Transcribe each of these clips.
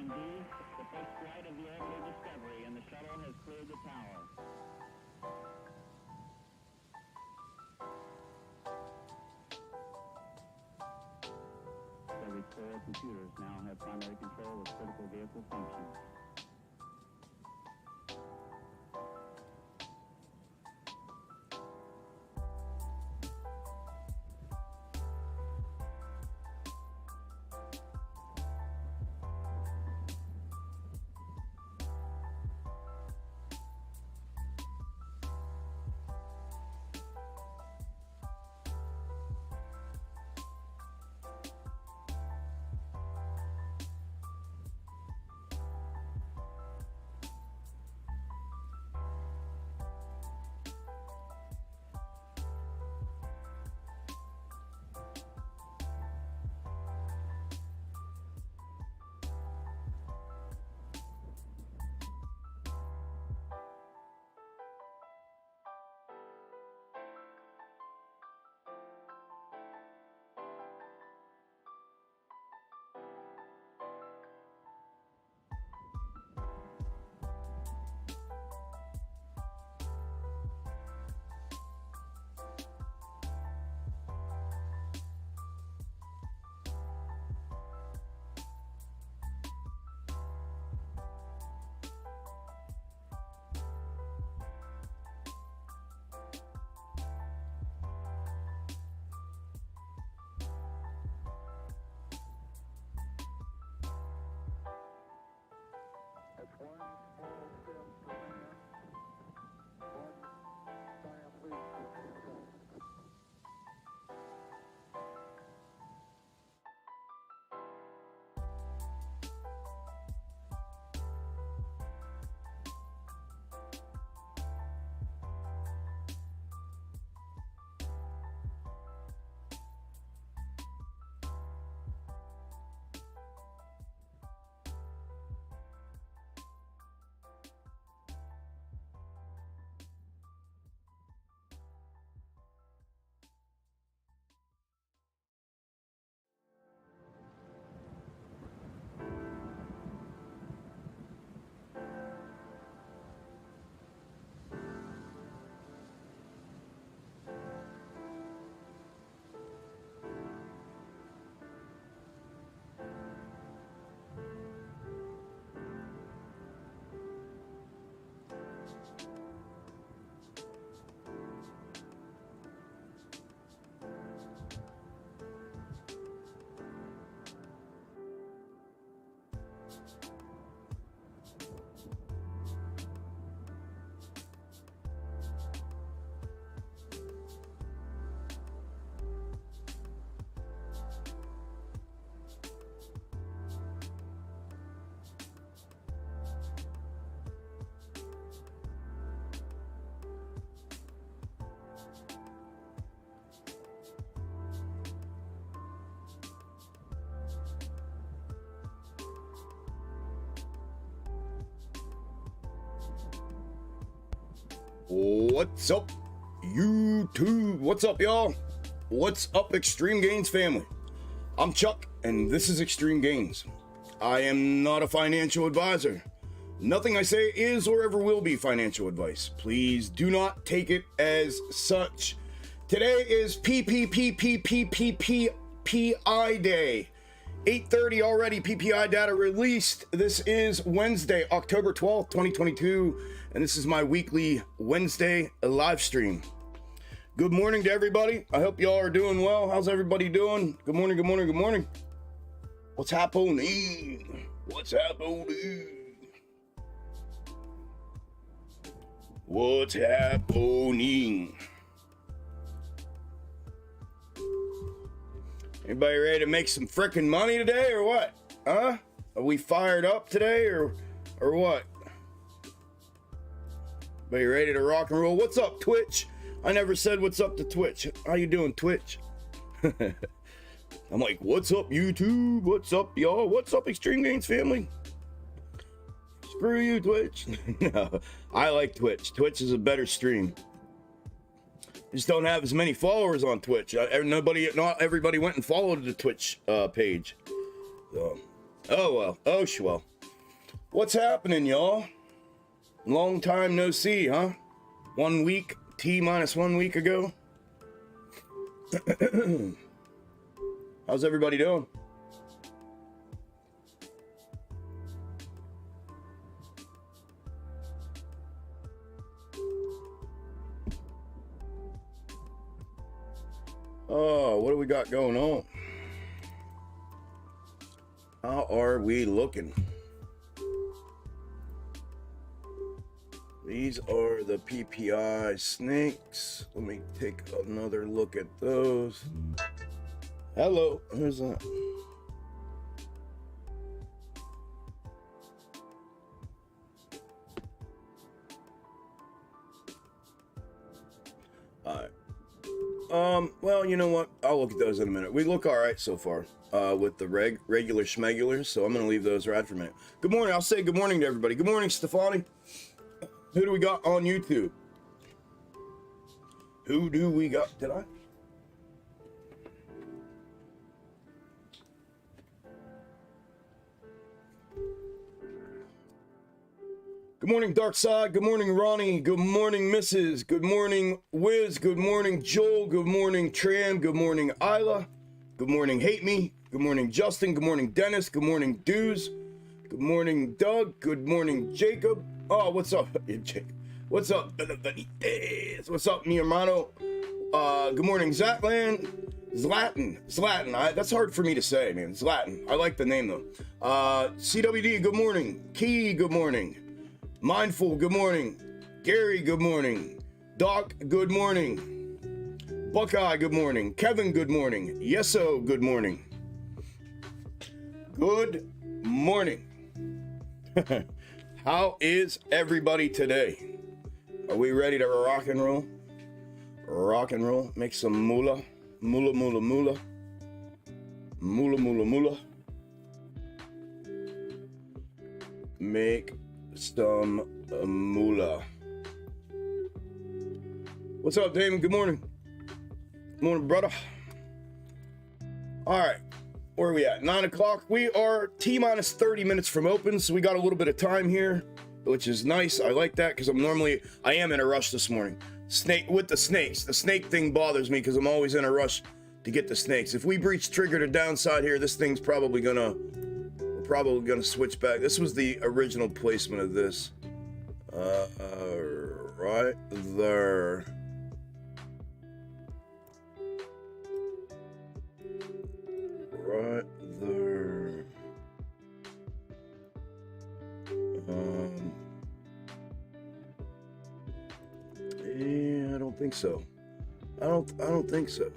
D, the first flight of the orbital Discovery, and the shuttle has cleared the tower. Discovery's core computers now have primary control of critical vehicle functions. What's up, YouTube? What's up, y'all? What's up, Extreme Gains family? I'm Chuck, and this is Extreme Gains. I am not a financial advisor. Nothing I say is or ever will be financial advice. Please do not take it as such. Today is PPPPPPPI Day. 8:30 already, PPI data released. This is Wednesday, October 12th, 2022, and this is my weekly Wednesday live stream. Good morning to everybody. I hope y'all are doing well. How's everybody doing? Good morning, good morning, good morning. What's happening? What's happening? What's happening? Anybody ready to make some frickin' money today or what? Huh? Are we fired up today or what? Everybody ready to rock and roll? What's up, Twitch? I never said what's up to Twitch. How you doing, Twitch? I'm like, what's up, YouTube? What's up, y'all? What's up, Extreme Gains family? Screw you, Twitch. No, I like Twitch. Twitch is a better stream. Just don't have as many followers on Twitch. Not everybody went and followed the Twitch page. So, oh well. What's happening, y'all? Long time no see, huh? 1 week, T-minus 1 week ago. How's everybody doing? Oh, what do we got going on? How are we looking? These are the PPI snakes. Let me take another look at those. Hello, who's that? All right. Well, you know what? I'll look at those in a minute. We look all right so far with the regular schmegulars, so I'm going to leave those right for a minute. Good morning. I'll say good morning to everybody. Good morning, Stefani. Who do we got on YouTube? Who do we got? Did I? Good morning, Dark Side. Good morning, Ronnie. Good morning, Mrs. Good morning, Wiz. Good morning, Joel. Good morning, Tram. Good morning, Isla. Good morning, Hate Me. Good morning, Justin. Good morning, Dennis. Good morning, Dews. Good morning, Doug. Good morning, Jacob. Oh, what's up, Jacob? What's up, Benavenites? What's up, mi hermano? Good morning, Zlatland. Zlatan. That's hard for me to say, man. Zlatan. I like the name, though. CWD, good morning. Key, good morning. Mindful, good morning. Gary, good morning. Doc, good morning. Buckeye, good morning. Kevin, good morning. Yeso, good morning. Good morning. How is everybody today? Are we ready to rock and roll? Rock and roll. Make some moolah. Moolah, moolah, moolah. Moolah, moolah, moolah. Make some moolah. What's up, Damon? Good morning. Good morning, brother. All right, where are we at? 9 o'clock. We are T-minus 30 minutes from open, so we got a little bit of time here, which is nice. I like that because I am in a rush this morning. With the snakes. The snake thing bothers me because I'm always in a rush to get the snakes. If we breach trigger to downside here, this thing's probably gonna switch back. This was the original placement of this. Right there. Right there. Yeah, I don't think so. I don't think so.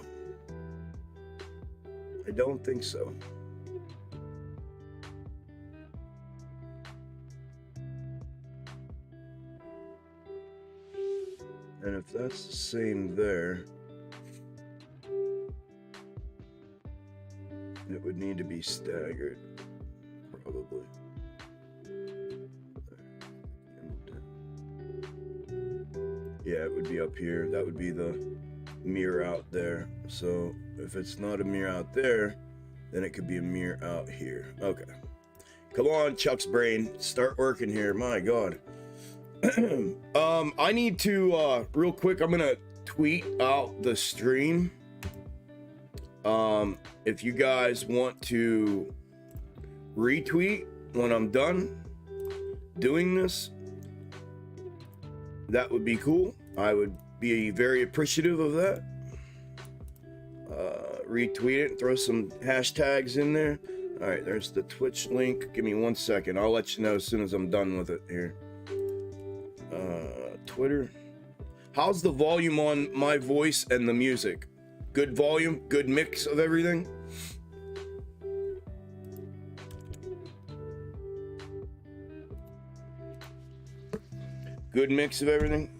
I don't think so. And if that's the same there, it would need to be staggered, probably. Yeah, it would be up here. That would be the mirror out there. So if it's not a mirror out there, then it could be a mirror out here. Okay. Come on, Chuck's brain. Start working here. My God. I need to, real quick, I'm going to tweet out the stream. If you guys want to retweet when I'm done doing this, that would be cool. I would be very appreciative of that. Retweet it, throw some hashtags in there. All right, there's the Twitch link. Give me 1 second. I'll let you know as soon as I'm done with it here. Twitter. How's the volume on my voice and the music? Good volume, good mix of everything. Good mix of everything.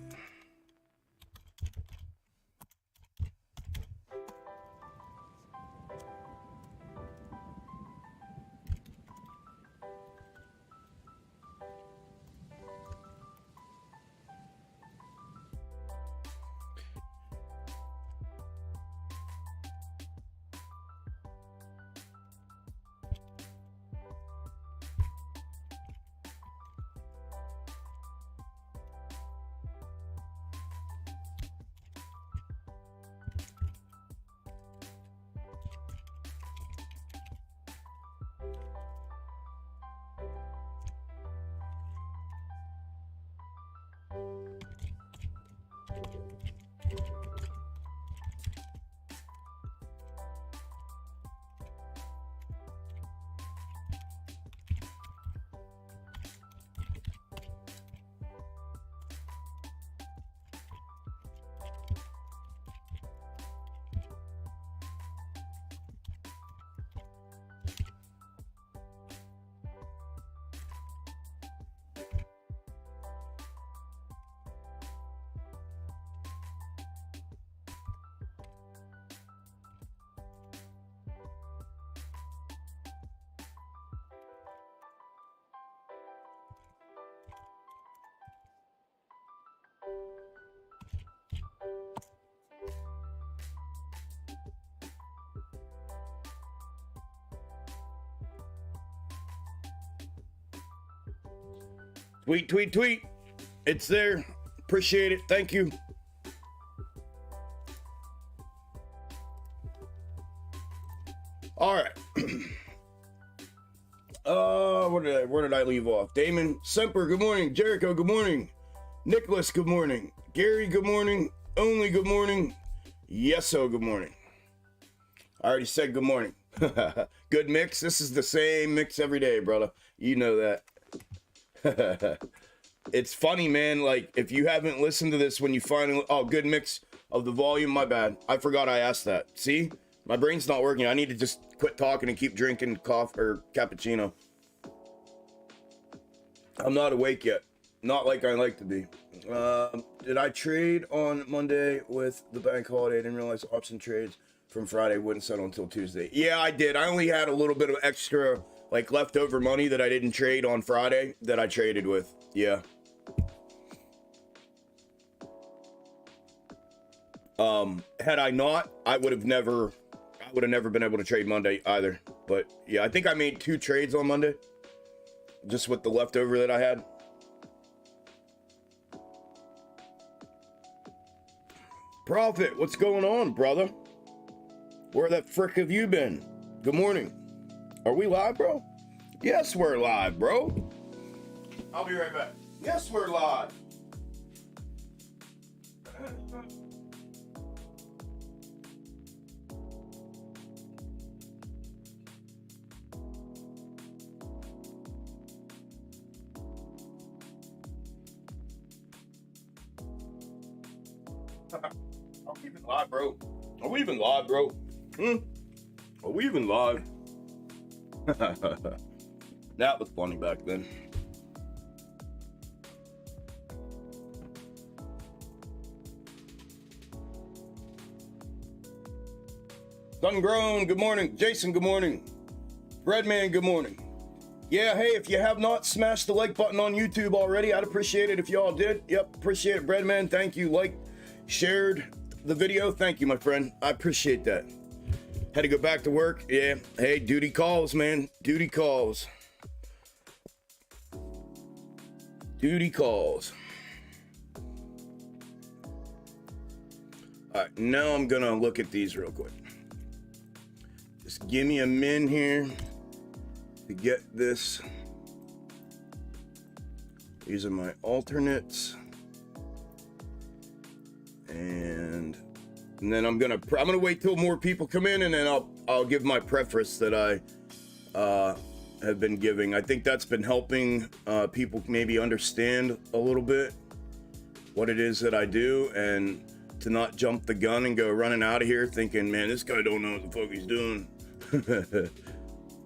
Tweet, tweet, tweet. It's there. Appreciate it. Thank you. All right. Where did I leave off? Damon Semper, good morning. Jericho, good morning. Nicholas, good morning. Gary, good morning. Only, good morning. Yeso, good morning. I already said good morning. Good mix. This is the same mix every day, brother. You know that. It's funny, man. Like, if you haven't listened to this when you finally... Oh, good mix of the volume. My bad. I forgot I asked that. See? My brain's not working. I need to just quit talking and keep drinking coffee or cappuccino. I'm not awake yet. Not like I like to be. Did I trade on Monday with the bank holiday? I didn't realize option trades from Friday wouldn't settle until Tuesday. Yeah, I did. I only had a little bit of extra, like, leftover money that I didn't trade on Friday that I traded with. Yeah. Had I not, I would have never been able to trade Monday either. But yeah, I think I made 2 trades on Monday, just with the leftover that I had. Prophet, what's going on, brother? Where the frick have you been? Good morning. Are we live, bro? Yes, we're live, bro. I'll be right back. Yes, we're live. Are we even live, bro? Are we even live, bro? Are we even live? That was funny back then. Sungrown, good morning. Jason, good morning. Breadman, good morning. Yeah, hey, if you have not smashed the like button on YouTube already, I'd appreciate it if y'all did. Yep, appreciate it, Breadman. Thank you. Like, shared the video. Thank you, my friend. I appreciate that. Had to go back to work. Yeah. Hey, duty calls, man. Duty calls. Duty calls. All right, now I'm gonna look at these real quick. Just give me a min here to get this. These are my alternates. And then I'm gonna wait till more people come in, and then I'll give my preface that I have been giving. I think that's been helping people maybe understand a little bit what it is that I do, and to not jump the gun and go running out of here thinking, man, this guy don't know what the fuck he's doing.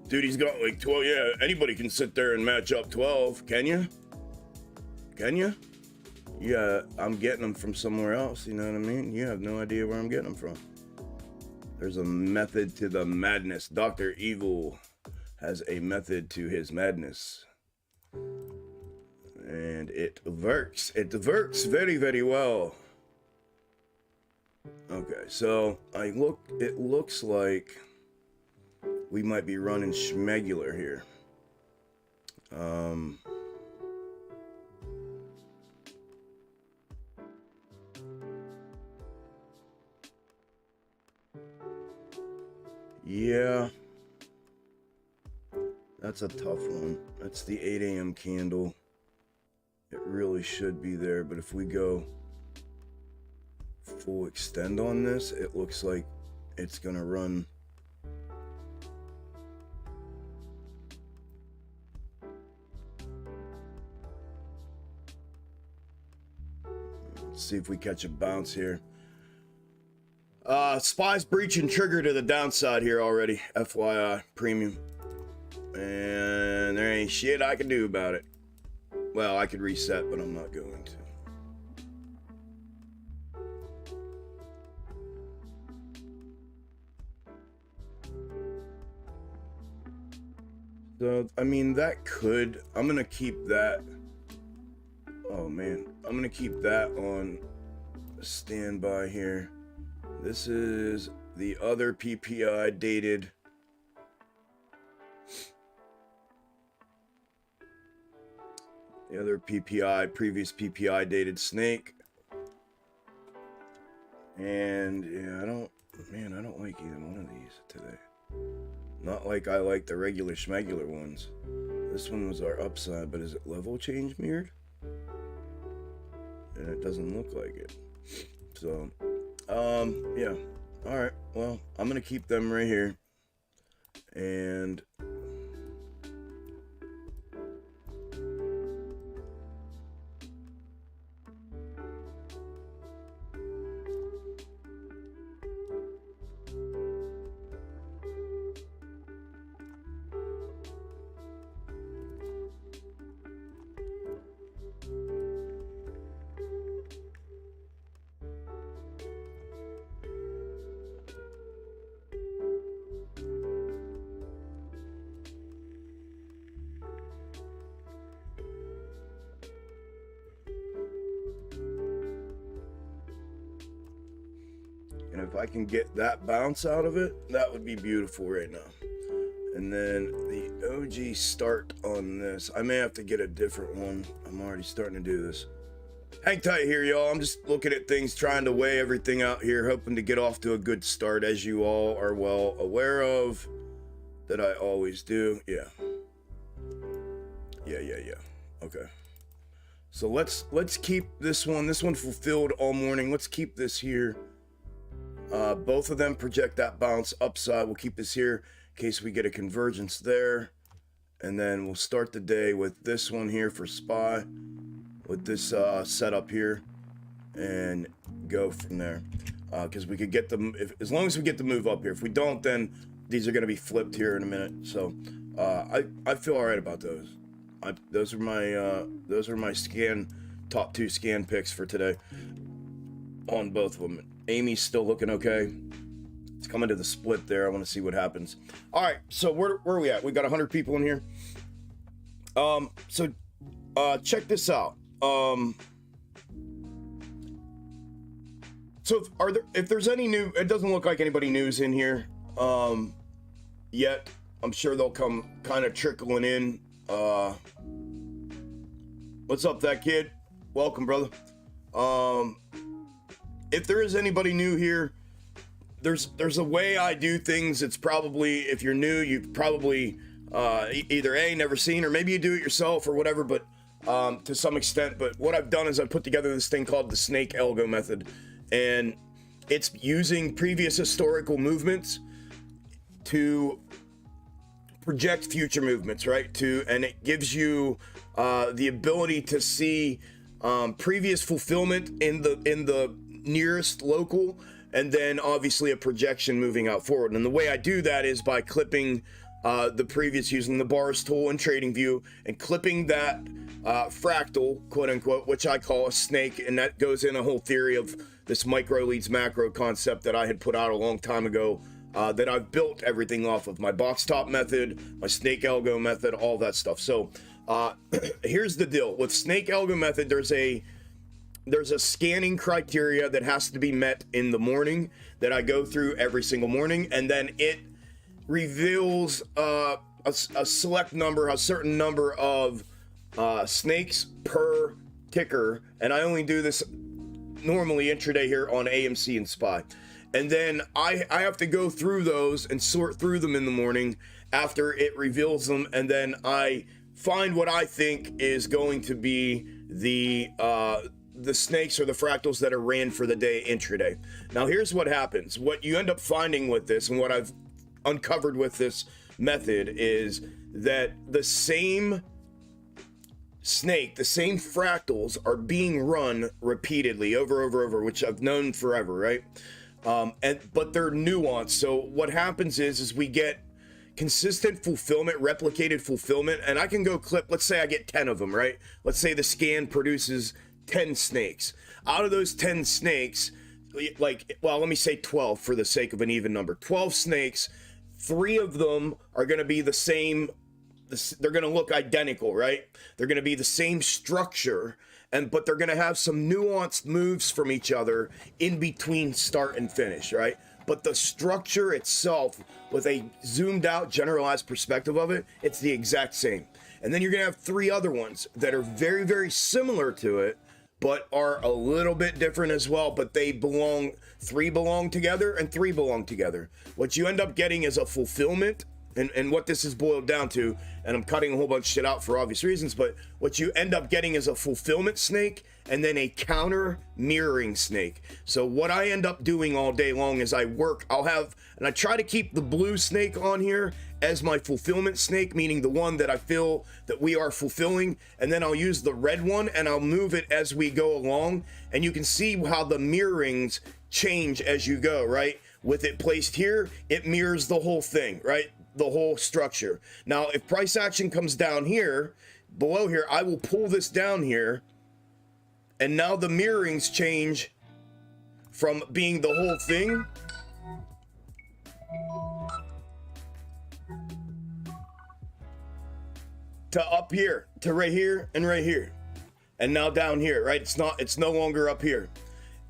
Dude, he's got like 12. Yeah, anybody can sit there and match up 12. Can you? Can you? Yeah, I'm getting them from somewhere else, you know what I mean? You have no idea where I'm getting them from. There's a method to the madness. Dr. Evil has a method to his madness. And it works. It works very, very well. Okay, so it looks like we might be running schmegular here. Yeah, that's a tough one. That's the 8 a.m. candle. It really should be there, but if we go full extend on this, it looks like it's gonna run. Let's see if we catch a bounce here. Spies breaching trigger to the downside here already, FYI, premium. And there ain't shit I can do about it. Well, I could reset, but I'm not going to. So, I mean, that could, I'm gonna keep that. Oh man, I'm gonna keep that on standby here. This is the other PPI dated. The other PPI, previous PPI dated snake. And yeah, I don't like either one of these today. Not like I like the regular schmegular ones. This one was our upside, but is it level change mirrored? And it doesn't look like it. So, yeah. All right. Well, I'm gonna keep them right here. And if I can get that bounce out of it, that would be beautiful right now. And then the OG start on this, I may have to get a different one. I'm already starting to do this. Hang tight here, y'all. I'm just looking at things, trying to weigh everything out here, hoping to get off to a good start, as you all are well aware of that I always do. Yeah. Okay. So let's keep this one fulfilled all morning. Let's keep this here. Both of them project that bounce upside. We'll keep this here in case we get a convergence there. And then we'll start the day with this one here for SPY, with this setup here, and go from there. Because we could get them, as long as we get the move up here. If we don't, then these are going to be flipped here in a minute. So I feel all right about those. Those are my top 2 scan picks for today on both of them. Amy's still looking okay. It's coming to the split there. I want to see what happens. All right, so where are we at? We got 100 people in here. So check this out. So if there's any new, it doesn't look like anybody new's in here yet. I'm sure they'll come kind of trickling in. What's up, that kid? Welcome, brother. If there is anybody new here, there's a way I do things. It's probably, if you're new, you've probably either never seen, or maybe you do it yourself or whatever, but to some extent. But what I've done is I've put together this thing called the snake algo method, and it's using previous historical movements to project future movements, right? And it gives you the ability to see previous fulfillment in the nearest local, and then obviously a projection moving out forward. And the way I do that is by clipping the previous, using the bars tool in TradingView, and clipping that fractal, quote unquote, which I call a snake. And that goes in a whole theory of this micro leads macro concept that I had put out a long time ago, that I've built everything off of: my box top method, my snake algo method, all that stuff. So here's the deal with snake algo method. There's a scanning criteria that has to be met in the morning that I go through every single morning, and then it reveals a certain number of snakes per ticker, and I only do this normally intraday here on AMC and SPY. And then I have to go through those and sort through them in the morning after it reveals them, and then I find what I think is going to be the snakes or the fractals that are ran for the day intraday. Now here's what happens. What you end up finding with this, and what I've uncovered with this method, is that the same snake, the same fractals are being run repeatedly over, which I've known forever, right? But they're nuanced. So what happens is we get consistent fulfillment, replicated fulfillment, and I can go clip, let's say I get 10 of them, right? Let's say the scan produces 10 snakes. Out of those 10 snakes, let me say 12 for the sake of an even number. 12 snakes, 3 of them are going to be the same. They're going to look identical, right? They're going to be the same structure, but they're going to have some nuanced moves from each other in between start and finish, right? But the structure itself, with a zoomed out, generalized perspective of it, it's the exact same. And then you're gonna have 3 other ones that are very, very similar to it, but are a little bit different as well, but they belong, 3 belong together and 3 belong together. What you end up getting is a fulfillment, and what this is boiled down to, and I'm cutting a whole bunch of shit out for obvious reasons, but what you end up getting is a fulfillment snake and then a counter mirroring snake. So what I end up doing all day long is I try to keep the blue snake on here as my fulfillment snake, meaning the one that I feel that we are fulfilling, and then I'll use the red one and I'll move it as we go along, and you can see how the mirrorings change as you go, right? With it placed here, it mirrors the whole thing, right? The whole structure. Now, if price action comes down here, below here, I will pull this down here, and now the mirrorings change from being the whole thing to up here, to right here and right here, and now down here, right? It's no longer up here,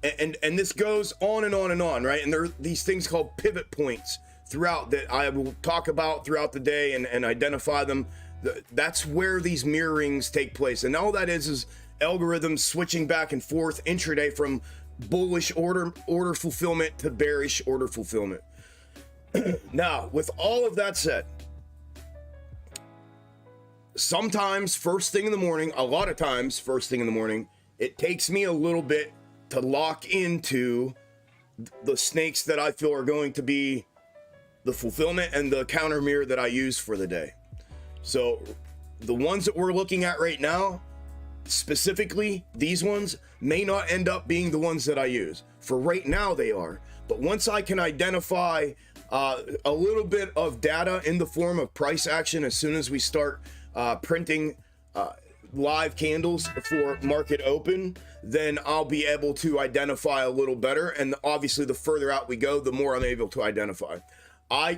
and this goes on and on and on, right? And there are these things called pivot points throughout that I will talk about throughout the day and identify them. That's where these mirrorings take place, and all that is algorithms switching back and forth intraday from bullish order fulfillment to bearish order fulfillment. Now, with all of that said, sometimes first thing in the morning, a lot of times first thing in the morning, it takes me a little bit to lock into the snakes that I feel are going to be the fulfillment and the counter mirror that I use for the day. So the ones that we're looking at right now, specifically these ones, may not end up being the ones that I use. For right now they are, but once I can identify a little bit of data in the form of price action, as soon as we start printing live candles for market open, then I'll be able to identify a little better. And obviously the further out we go, the more I'm able to identify.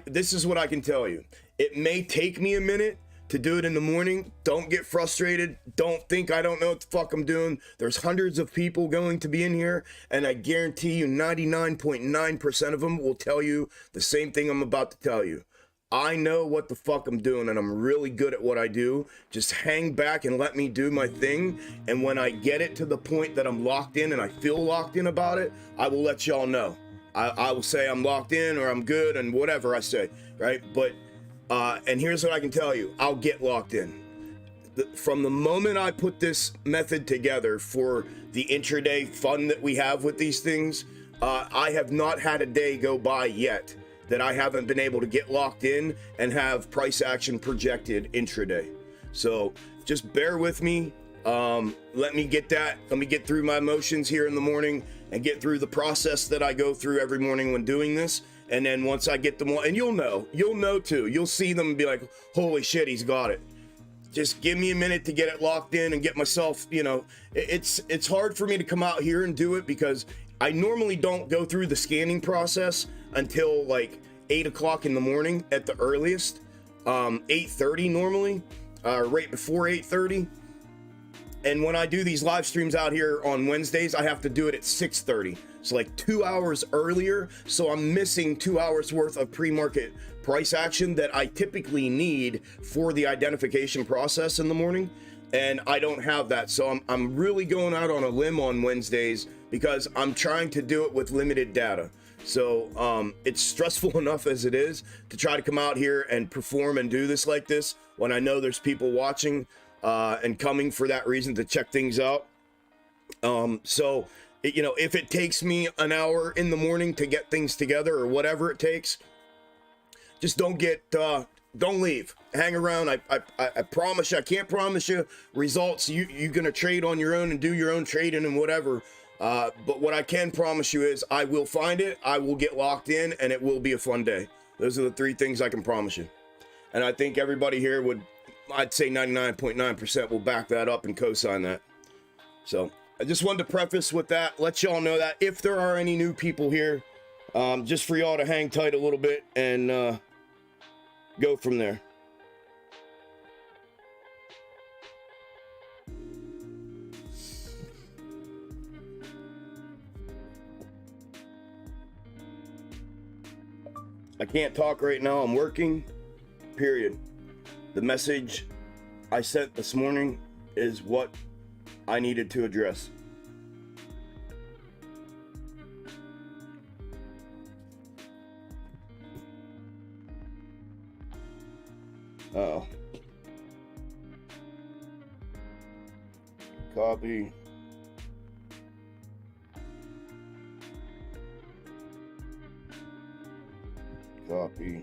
This is what I can tell you. It may take me a minute to do it in the morning. Don't get frustrated. Don't think I don't know what the fuck I'm doing. There's hundreds of people going to be in here, and I guarantee you 99.9% of them will tell you the same thing I'm about to tell you. I know what the fuck I'm doing, and I'm really good at what I do. Just hang back and let me do my thing, and when I get it to the point that I'm locked in and I feel locked in about it, I will let y'all know. I will say I'm locked in or I'm good and whatever I say, right? But and here's what I can tell you. I'll get locked in. From the moment I put this method together for the intraday fun that we have with these things, I have not had a day go by yet that I haven't been able to get locked in and have price action projected intraday. So just bear with me. Let me get through my motions here in the morning and get through the process that I go through every morning when doing this. And then once I get them all, and you'll know too, you'll see them and be like, holy shit, he's got it. Just give me a minute to get it locked in and get myself, it's hard for me to come out here and do it because I normally don't go through the scanning process until like 8 o'clock in the morning at the earliest, 8:30 normally, right before 8:30. And when I do these live streams out here on Wednesdays, I have to do it at 6:30. So like 2 hours earlier. So I'm missing 2 hours worth of pre-market price action that I typically need for the identification process in the morning. And I don't have that. So I'm really going out on a limb on Wednesdays because I'm trying to do it with limited data. So it's stressful enough as it is to try to come out here and perform and do this like this when I know there's people watching and coming for that reason to check things out. So, if it takes me an hour in the morning to get things together or whatever it takes, just don't leave. Hang around. I promise you, I can't promise you results. You're going to trade on your own and do your own trading and whatever. But what I can promise you is I will find it. I will get locked in and it will be a fun day. Those are the 3 things I can promise you. And I think everybody here I'd say 99.9% will back that up and co-sign that. So I just wanted to preface with that, let y'all know that if there are any new people here, just for y'all to hang tight a little bit and go from there. I can't talk right now. I'm working, period. The message I sent this morning is what I needed to address. Uh-oh. Copy. Copy.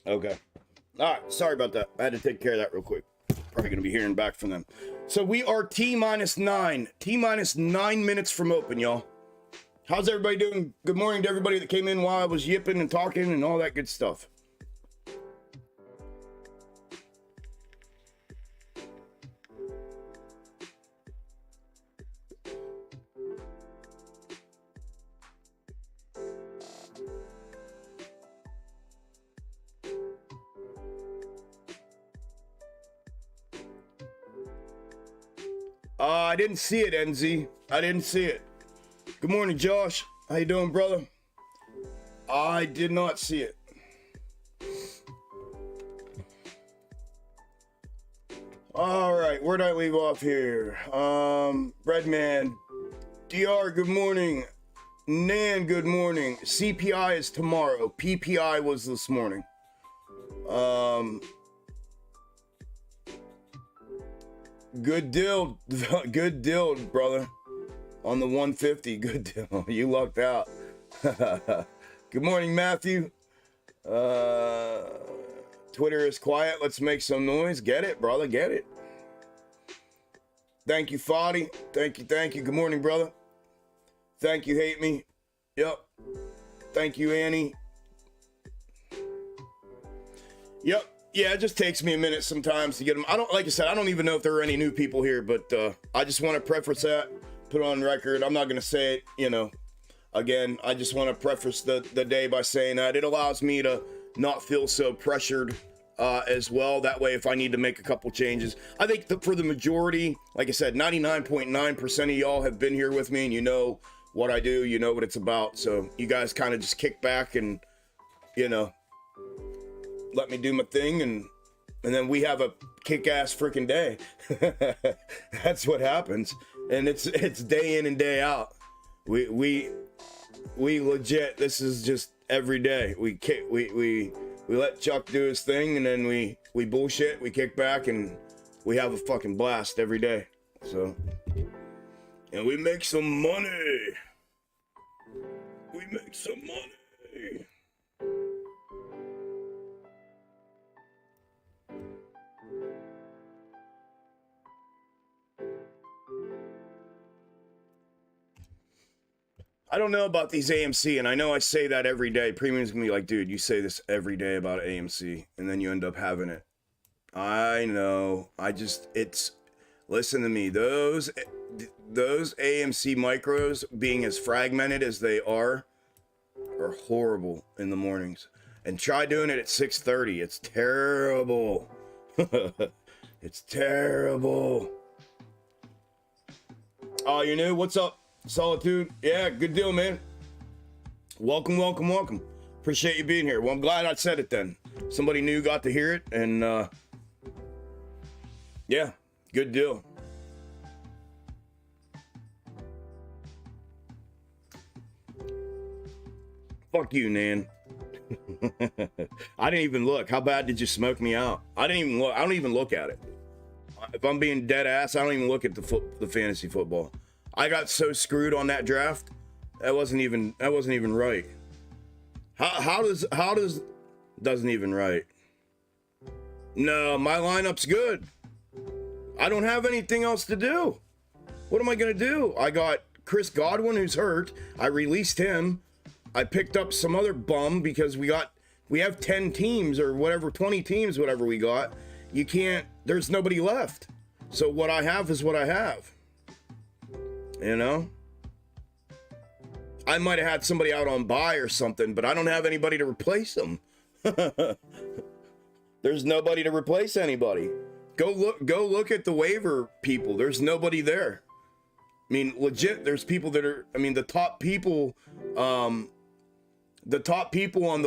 Okay. All right. Sorry about that. I had to take care of that real quick. Probably going to be hearing back from them. So we are T-9. T-9 minutes from open, y'all. How's everybody doing? Good morning to everybody that came in while I was yipping and talking and all that good stuff. I didn't see it, NZ. I didn't see it. Good morning, Josh. How you doing, brother? I did not see it. All right, where'd I leave off here? Redman. DR, good morning. Nan, good morning. CPI is tomorrow. PPI was this morning. Good deal, brother. On the 150, good deal. You lucked out. Good morning, Matthew. Twitter is quiet. Let's make some noise. Get it, brother. Get it. Thank you, Foddy. Thank you. Good morning, brother. Thank you, Hate Me. Yep. Thank you, Annie. Yep. Yeah, it just takes me a minute sometimes to get them. Like I said, I don't even know if there are any new people here, but I just want to preface that, put it on record. I'm not going to say it, again, I just want to preface the day by saying that it allows me to not feel so pressured as well. That way, if I need to make a couple changes, I think for the majority, like I said, 99.9% of y'all have been here with me and you know what I do, you know what it's about. So you guys kind of just kick back and, let me do my thing, and then we have a kick-ass freaking day. That's what happens, and it's day in and day out. We legit. This is just every day. We let Chuck do his thing, and then we bullshit. We kick back, and we have a fucking blast every day. So, and we make some money. We make some money. I don't know about these AMC, and I know I say that every day. Premium's gonna be like, dude, you say this every day about AMC, and then you end up having it. I know. Listen to me. Those AMC micros, being as fragmented as they are horrible in the mornings. And try doing it at 6:30. It's terrible. It's terrible. Oh, you new? What's up? Solitude, yeah, good deal, man. Welcome. Appreciate you being here. Well, I'm glad I said it then. Somebody new got to hear it, and yeah, good deal. Fuck you, Nan. I didn't even look. How bad did you smoke me out? I didn't even look. I don't even look at it. If I'm being dead ass, I don't even look at the fantasy football. I got so screwed on that draft. That wasn't even right. How does doesn't even write. No, my lineup's good. I don't have anything else to do. What am I gonna do? I got Chris Godwin, who's hurt. I released him. I picked up some other bum because we have 10 teams or whatever, 20 teams, whatever we got. You can't, there's nobody left. So what I have is what I have. You know? I might have had somebody out on bye or something, but I don't have anybody to replace them. There's nobody to replace anybody. Go look at the waiver people. There's nobody there. I mean, legit, there's people that are, I mean, the top people on the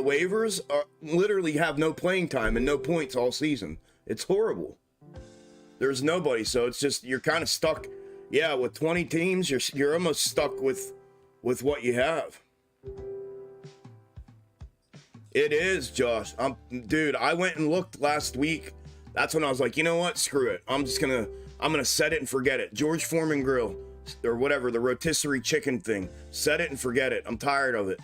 waivers literally have no playing time and no points all season. It's horrible. There's nobody, so it's just, you're kind of stuck. Yeah, with 20 teams, you're almost stuck with what you have. It is, Josh. Dude, I went and looked last week. That's when I was like, you know what? Screw it. I'm gonna set it and forget it. George Foreman Grill, or whatever, the rotisserie chicken thing. Set it and forget it. I'm tired of it.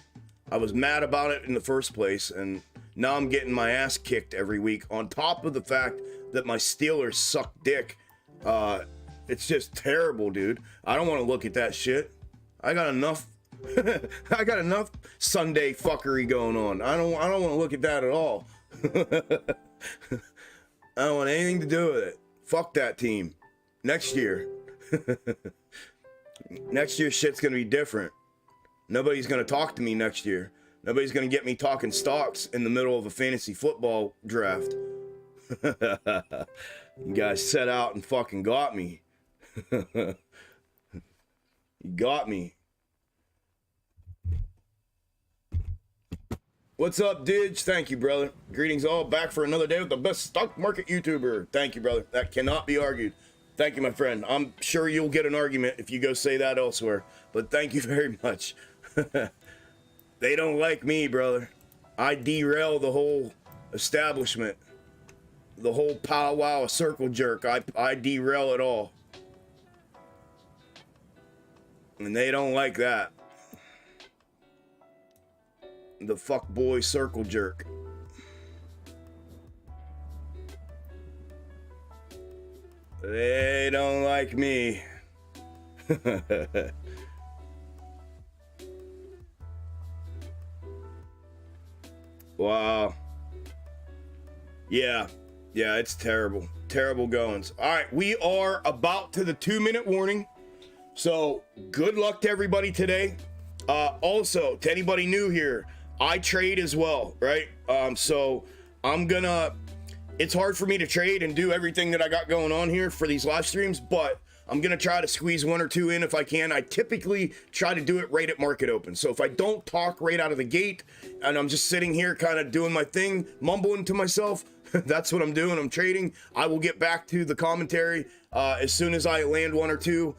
I was mad about it in the first place, and now I'm getting my ass kicked every week. On top of the fact that my Steelers suck dick. It's just terrible, dude. I don't want to look at that shit. I got enough. I got enough Sunday fuckery going on. I don't want to look at that at all. I don't want anything to do with it. Fuck that team. Next year. Next year shit's gonna be different. Nobody's gonna talk to me next year. Nobody's gonna get me talking stocks in the middle of a fantasy football draft. You guys set out and fucking got me. You got me. What's up, Didge? Thank you, brother. Greetings all. Back for another day with the best stock market YouTuber. Thank you, brother. That cannot be argued. Thank you, my friend. I'm sure you'll get an argument if you go say that elsewhere. But thank you very much. They don't like me, brother. I derail the whole establishment. The whole powwow, a circle jerk. I derail it all. And they don't like that. The fuckboy circle jerk. They don't like me. Wow. Yeah, it's terrible. Terrible goings. All right, we are about to the 2-minute warning. So good luck to everybody today. Also, to anybody new here, I trade as well, right? So it's hard for me to trade and do everything that I got going on here for these live streams, but I'm gonna try to squeeze 1 or 2 in if I can. I typically try to do it right at market open. So if I don't talk right out of the gate and I'm just sitting here kind of doing my thing, mumbling to myself, that's what I'm doing. I'm trading. I will get back to the commentary as soon as I land 1 or 2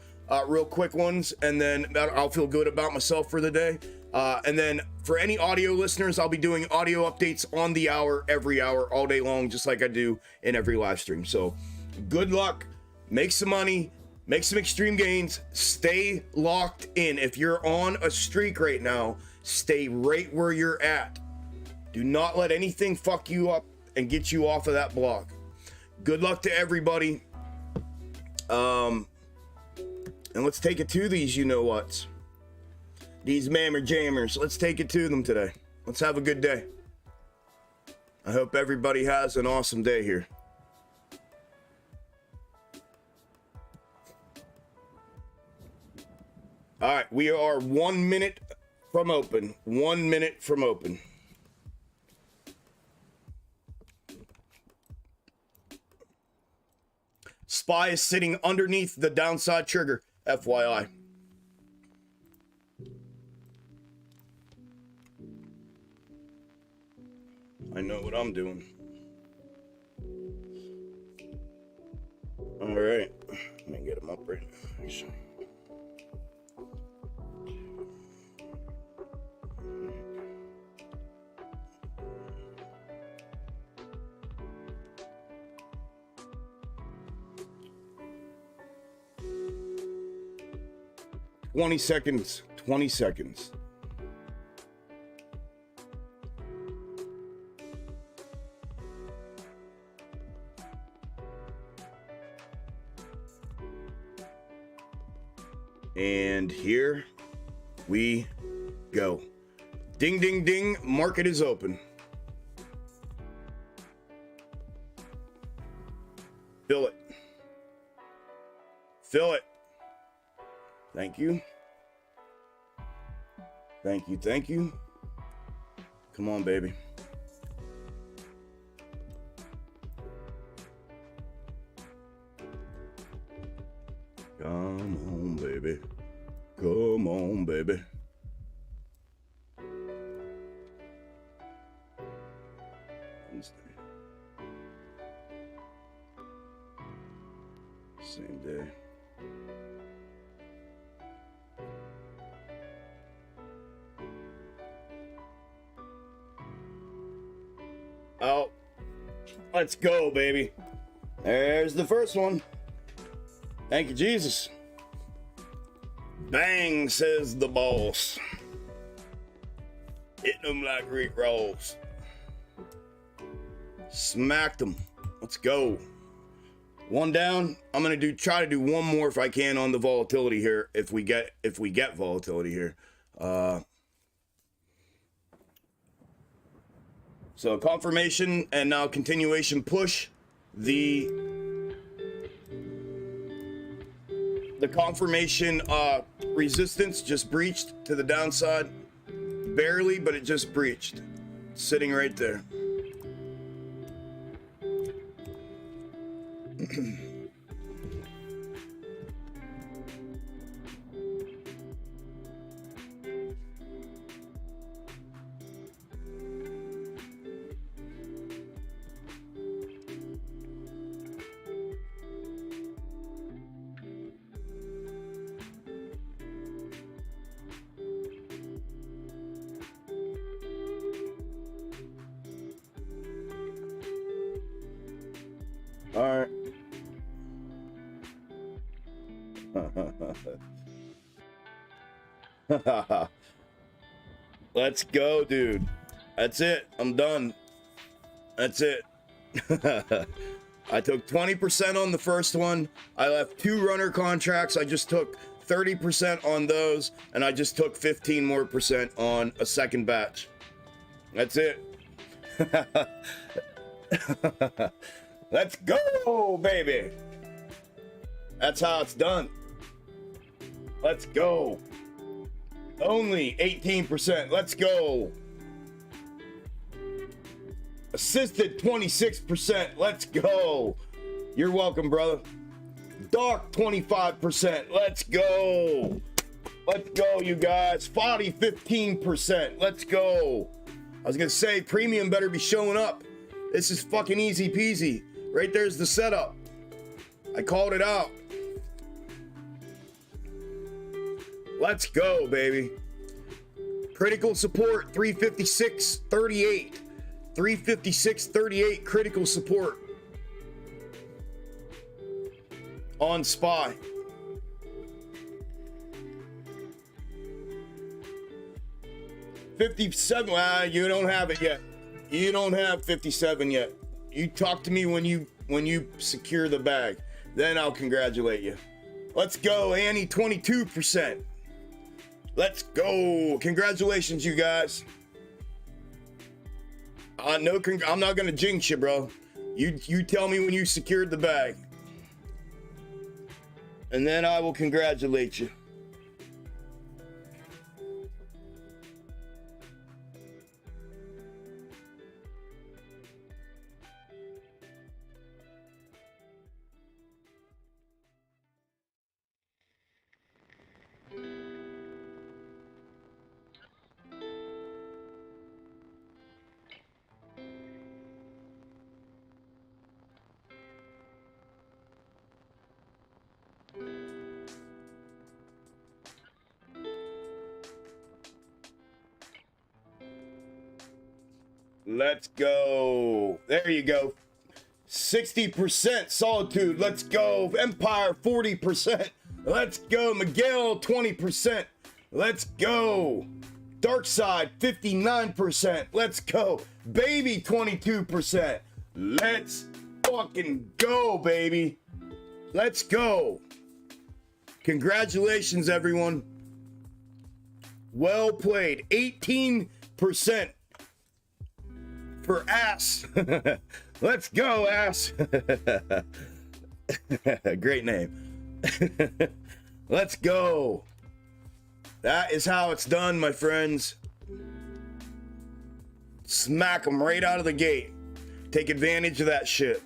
real quick ones, and then I'll feel good about myself for the day. And then for any audio listeners, I'll be doing audio updates on the hour, every hour, all day long, just like I do in every live stream. So good luck, make some money, make some extreme gains, stay locked in. If you're on a streak right now, stay right where you're at. Do not let anything fuck you up and get you off of that block. Good luck to everybody. And let's take it to these you-know-whats. These mammer jammers. Let's take it to them today. Let's have a good day. I hope everybody has an awesome day here. All right, we are 1 minute from open. 1 minute from open. SPY is sitting underneath the downside trigger, FYI. I know what I'm doing. All right, let me get him up right now. 20 seconds, 20 seconds. And here we go. Ding, ding, ding. Market is open. Fill it. Fill it. Thank you. Thank you. Thank you. Come on, baby. Come on, baby. Come on, baby. Same day. Oh, let's go, baby. There's the first one. Thank you, Jesus. Bang, says the boss. Hitting them like Rick Ross. Smacked them. Let's go. One down. I'm gonna try to do one more if I can on the volatility here. If we get volatility here. So confirmation and now continuation push. The confirmation resistance just breached to the downside. Barely, but it just breached. Sitting right there. All right. Let's go, dude. That's it. I'm done. That's it. I took 20% on the first one. I left 2 runner contracts. I just took 30% on those, and I just took 15% more on a second batch. That's it. Let's go, baby. That's how it's done. Let's go. Only 18%. Let's go. Assisted 26%. Let's go. You're welcome, brother. Dark 25%. Let's go. Let's go, you guys. 15%. Let's go. I was gonna say premium better be showing up. This is fucking easy peasy. Right there's the setup. I called it out. Let's go, baby. Critical support 356.38. 356.38 critical support on SPY. $57. You don't have it yet. You don't have 57 yet. You talk to me when you secure the bag. Then I'll congratulate you. Let's go, Annie. 22%. Let's go. Congratulations, you guys. I'm not gonna jinx you, bro. You tell me when you secured the bag, and then I will congratulate you. Let's go. There you go. 60% Solitude. Let's go. Empire 40%. Let's go. Miguel 20%. Let's go. Dark Side 59%. Let's go. Baby 22%. Let's fucking go, baby. Let's go. Congratulations, everyone. Well played. 18% for ass. Let's go, ass. Great name. Let's go. That is how it's done, my friends. Smack them right out of the gate. Take advantage of that shit.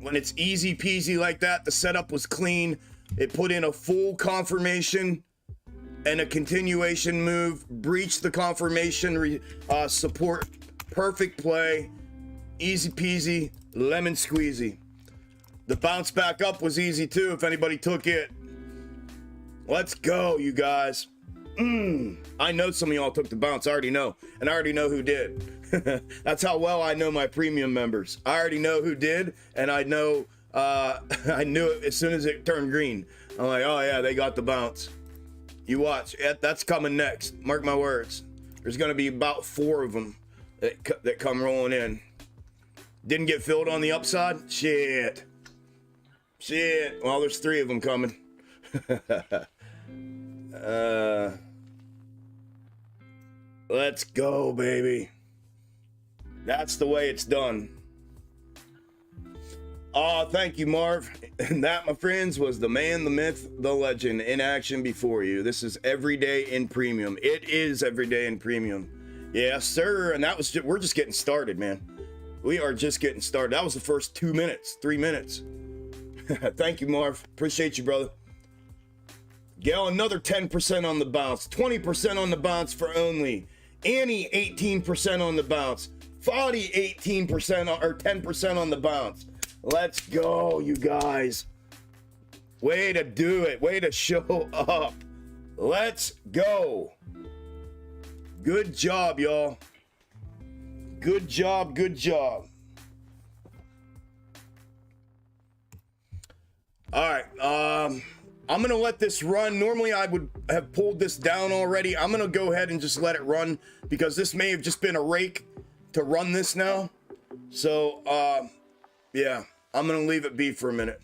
When it's easy peasy like that, the setup was clean. It put in a full confirmation and a continuation move. Breached the confirmation support. Perfect play. Easy peasy, lemon squeezy. The bounce back up was easy too if anybody took it. Let's go, you guys. I know some of y'all took the bounce. I already know. And I already know who did. That's how well I know my premium members. I already know who did. And I know, I knew it as soon as it turned green. I'm like, oh yeah, they got the bounce. You watch. That's coming next. Mark my words. There's going to be about 4 of them that come rolling in. Didn't get filled on the upside? Shit. Well, there's 3 of them coming. Let's go, baby. That's the way it's done. Oh, thank you, Marv. And that, my friends, was the man, the myth, the legend in action before you. This is Everyday in Premium. It is Everyday in Premium. Yes, sir. And that was we're just getting started, man. We are just getting started. That was the first 2 minutes, 3 minutes. Thank you, Marv. Appreciate you, brother. Gail, another 10% on the bounce. 20% on the bounce for only. Annie, 18% on the bounce. Foddy, 18% or 10% on the bounce. Let's go, you guys. Way to do it. Way to show up. Let's go. Good job, y'all. Good job, good job. All right, I'm gonna let this run. Normally I would have pulled this down already. I'm gonna go ahead and just let it run because this may have just been a rake to run this now. So, yeah, I'm gonna leave it be for a minute.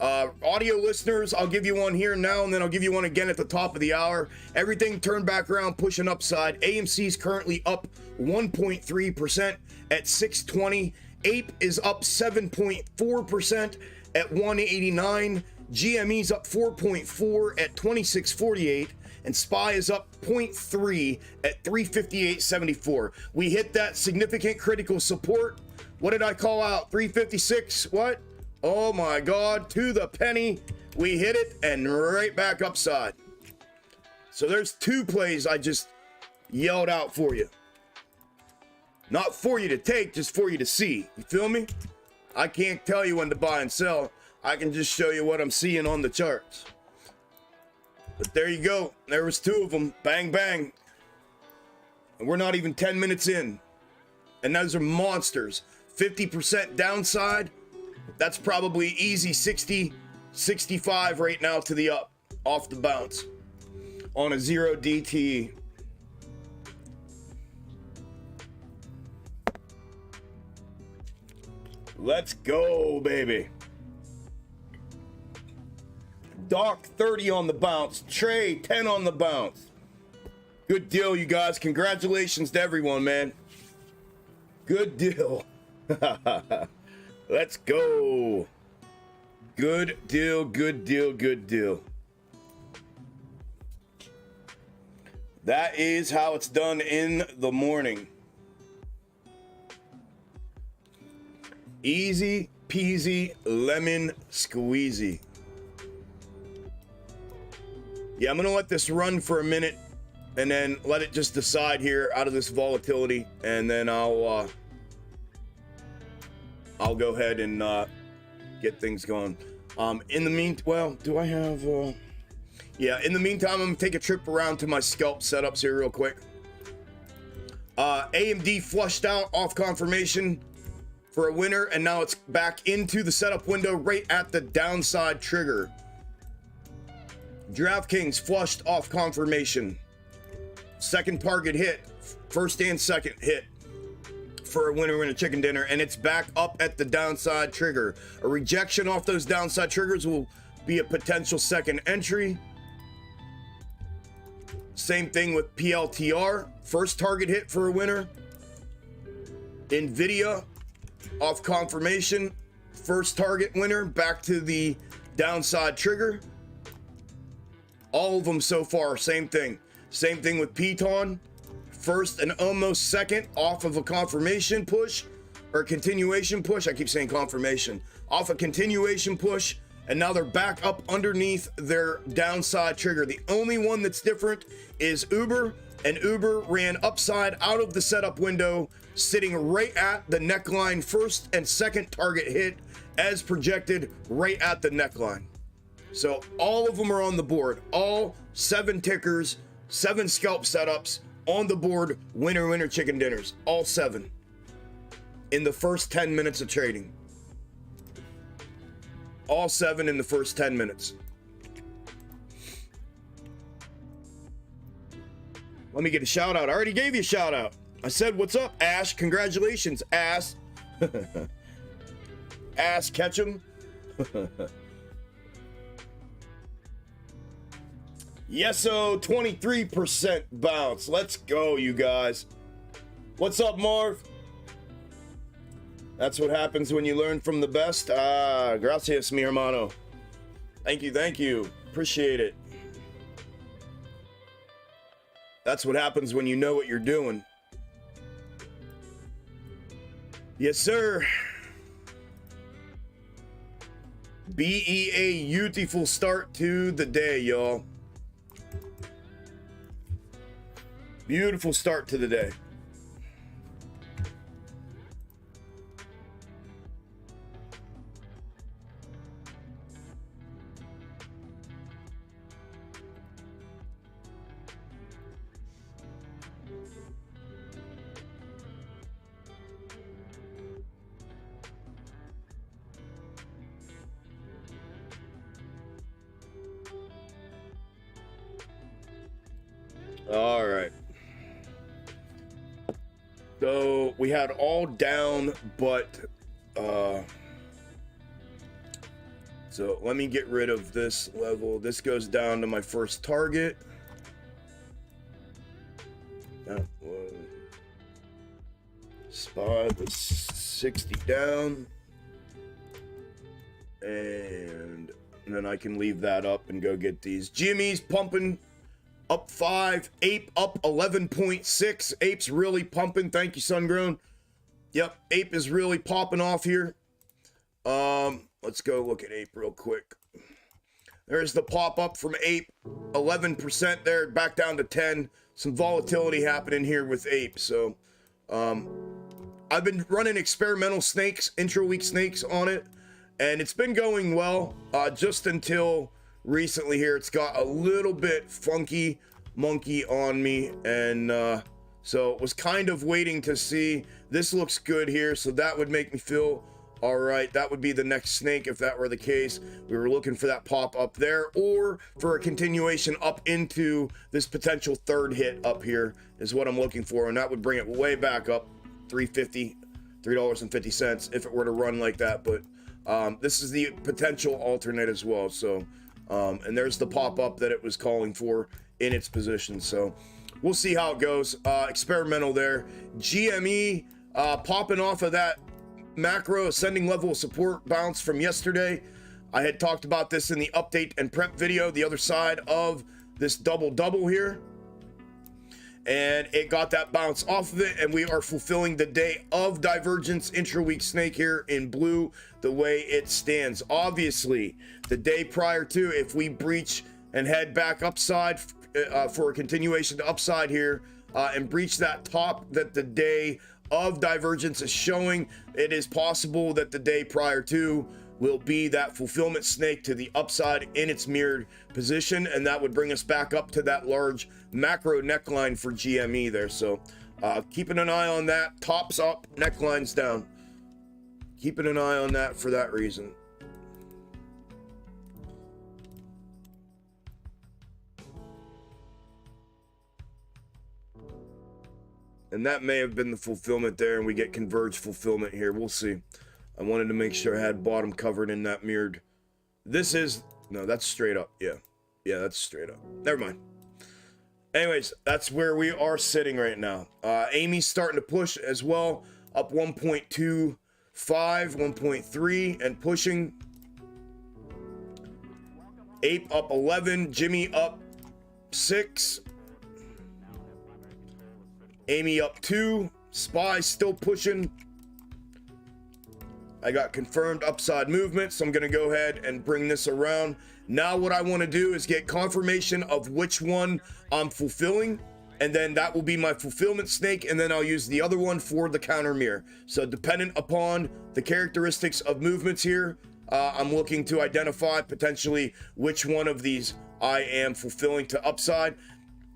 Audio listeners, I'll give you one here now, and then I'll give you one again at the top of the hour. Everything turned back around, pushing upside. AMC's currently up 1.3% at 620. Ape is up 7.4% at 189. GME's up 4.4 at 2648. And SPY is up 0.3 at 358.74. We hit that significant critical support. What did I call out? 356, what? Oh my God, to the penny. We hit it and right back upside. So there's 2 plays I just yelled out for you. Not for you to take, just for you to see. You feel me? I can't tell you when to buy and sell. I can just show you what I'm seeing on the charts. But there you go. There was 2 of them. Bang, bang. And we're not even 10 minutes in. And those are monsters. 50% downside. That's probably easy 60, 65 right now to the up. Off the bounce. On a 0 DTE. Let's go, baby. Doc 30 on the bounce. Trey 10 on the bounce. Good deal, you guys. Congratulations to everyone, man. Good deal. Let's go. Good deal, good deal, good deal. That is how it's done in the morning. Easy peasy lemon squeezy. Yeah, I'm gonna let this run for a minute and then let it just decide here out of this volatility, and then I'll go ahead and get things going. In the meantime, well, do I have yeah, in the meantime, I'm gonna take a trip around to my scalp setups here real quick. AMD flushed out off confirmation for a winner, and now it's back into the setup window right at the downside trigger. DraftKings flushed off confirmation. Second target hit, first and second hit for a winner in a chicken dinner, and it's back up at the downside trigger. A rejection off those downside triggers will be a potential second entry. Same thing with PLTR, first target hit for a winner. Nvidia, off confirmation, first target winner, back to the downside trigger. All of them so far, same thing. Same thing with Piton, first and almost second off of a confirmation push or continuation push. I keep saying confirmation. Off a continuation push, and now they're back up underneath their downside trigger. The only one that's different is Uber, and Uber ran upside out of the setup window, sitting right at the neckline, first and second target hit as projected right at the neckline. So all of them are on the board. All 7 tickers, 7 scalp setups on the board. Winner, winner, chicken dinners. All 7 in the first 10 minutes of trading. All 7 in the first 10 minutes. Let me get a shout out. I already gave you a shout out. I said, what's up, Ash? Congratulations, Ass. Ass Ketchum. Yeso, 23% bounce. Let's go, you guys. What's up, Marv? That's what happens when you learn from the best. Gracias, mi hermano. Thank you, thank you. Appreciate it. That's what happens when you know what you're doing. Yes, sir. BEA, beautiful start to the day, y'all. Beautiful start to the day. All right. So we had all down, but so let me get rid of this level. This goes down to my first target. That was spot was 60 down, and then I can leave that up and go get these GME's pumping. Up 5, Ape up 11.6. Ape's really pumping. Thank you, Sungrown. Yep, Ape is really popping off here. Let's go look at Ape real quick. There's the pop up from Ape, 11% there, back down to 10. Some volatility happening here with Ape. So, I've been running experimental snakes, intra-week snakes on it, and it's been going well, just until recently here. It's got a little bit funky monkey on me, and so was kind of waiting to see. This looks good here, so that would make me feel all right. That would be the next snake if that were the case. We were looking for that pop up there, or for a continuation up into this potential third hit up here is what I'm looking for, and that would bring it way back up $3.50 if it were to run like that. But this is the potential alternate as well. So and there's the pop-up that it was calling for in its position. So we'll see how it goes. Experimental there. GME popping off of that macro ascending level of support bounce from yesterday. I had talked about this in the update and prep video, the other side of this double-double here. And it got that bounce off of it, and we are fulfilling the day of divergence intra-week snake here in blue the way it stands. Obviously, the day prior to, if we breach and head back upside for a continuation to upside here and breach that top that the day of divergence is showing, it is possible that the day prior to will be that fulfillment snake to the upside in its mirrored position, and that would bring us back up to that large macro neckline for GME there. So keeping an eye on that. Tops up, necklines down. Keeping an eye on that for that reason. And that may have been the fulfillment there, and we get converged fulfillment here. We'll see. I wanted to make sure I had bottom covered in that mirrored. This is No, that's straight up. Yeah. Yeah, that's straight up. Never mind. Anyways, that's where we are sitting right now. Amy's starting to push as well. Up 1.25, 1.3, and pushing. Ape up 11. Jimmy up 6. Amy up 2. Spy still pushing. I got confirmed upside movement, so I'm going to go ahead and bring this around. Now what I want to do is get confirmation of which one I'm fulfilling, and then that will be my fulfillment snake, and then I'll use the other one for the counter mirror. So dependent upon the characteristics of movements here, I'm looking to identify potentially which one of these I am fulfilling to upside.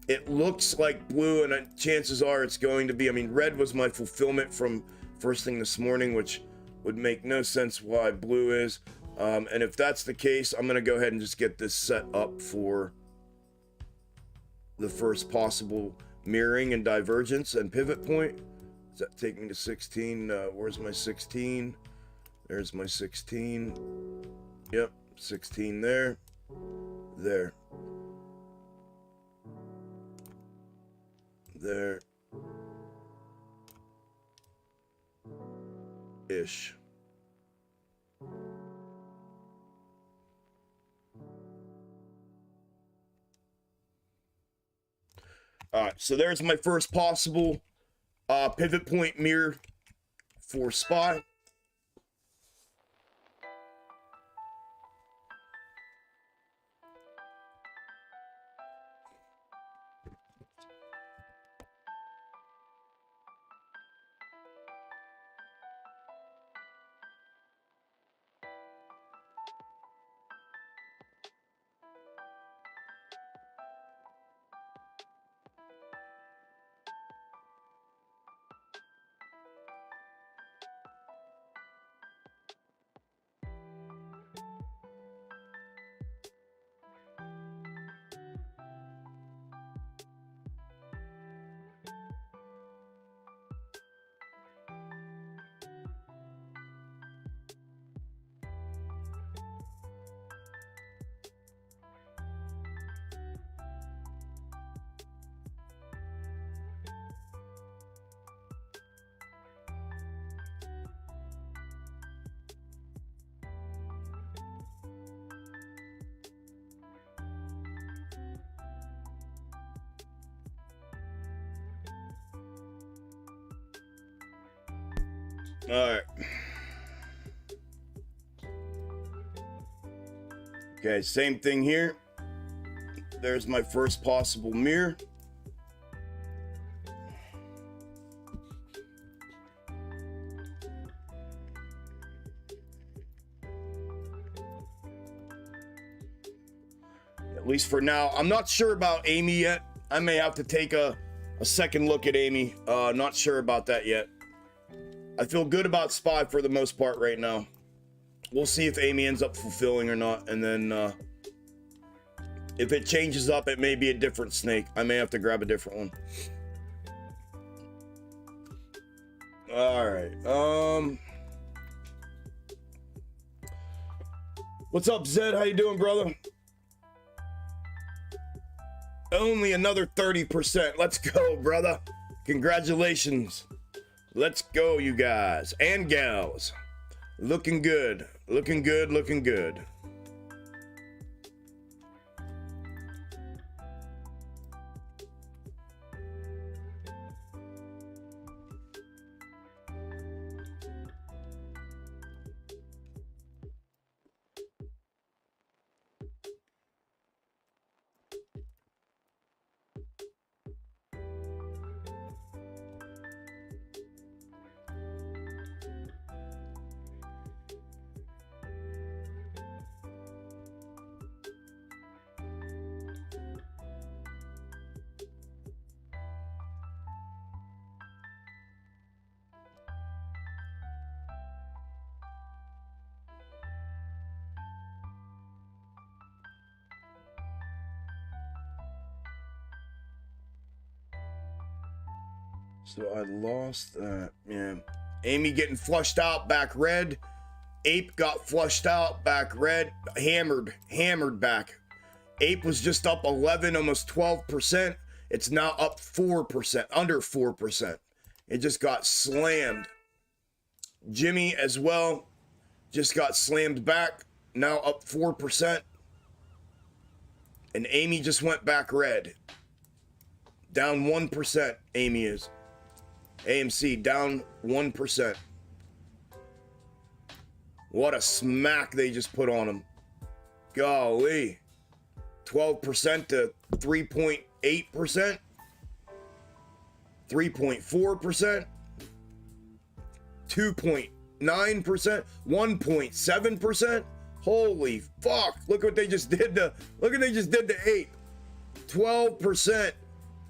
It looks like blue, and chances are it's going to be, I mean, red was my fulfillment from first thing this morning, which would make no sense why blue is. And if that's the case, I'm going to go ahead and just get this set up for the first possible mirroring and divergence and pivot point. Does that take me to 16? Where's my 16? There's my 16. Yep, 16 there. There. There. Ish. All right, so there's my first possible pivot point mirror for SPY. All right. Okay, same thing here. There's my first possible mirror. At least for now. I'm not sure about Amy yet. I may have to take a second look at Amy. Not sure about that yet. I feel good about SPY for the most part right now. We'll see if Amy ends up fulfilling or not, and then if it changes up, it may be a different snake. I may have to grab a different one. All right. What's up, Zed? How you doing, brother? Only another 30%. Let's go, brother. Congratulations. Let's go, you guys and gals. Looking good. Looking good. Looking good. So I lost that. Yeah. Amy getting flushed out back red. Ape got flushed out, back red, hammered back. Ape was just up 11, almost 12%. It's now up 4%, under 4%. It just got slammed. Jimmy as well, just got slammed back, now up 4%. And Amy just went back red. Down 1%, Amy is. AMC down 1%. What a smack they just put on them. Golly. 12% to 3.8%. 3.4%. 2.9%. 1.7%. Holy fuck. Look what they just did to Ape. 12%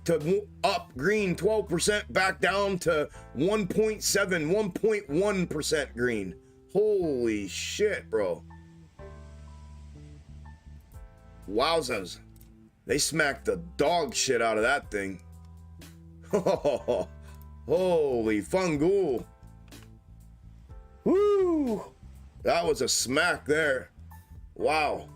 to up green, 12% back down to 1.7, 1.1% green. Holy shit, bro. Wowzers. They smacked the dog shit out of that thing. Holy fungool. Woo! That was a smack there. Wow.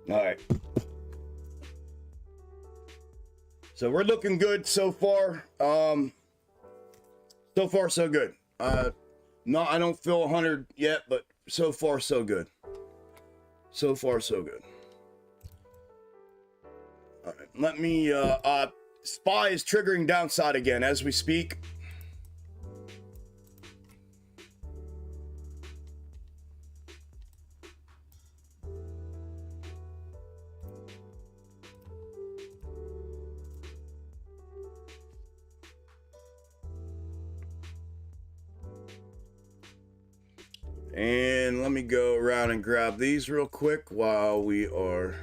All right. So we're looking good so far. So far so good. No, I don't feel 100 yet, but so far so good. So far so good. All right. Let me SPY is triggering downside again as we speak. And let me go around and grab these real quick while we are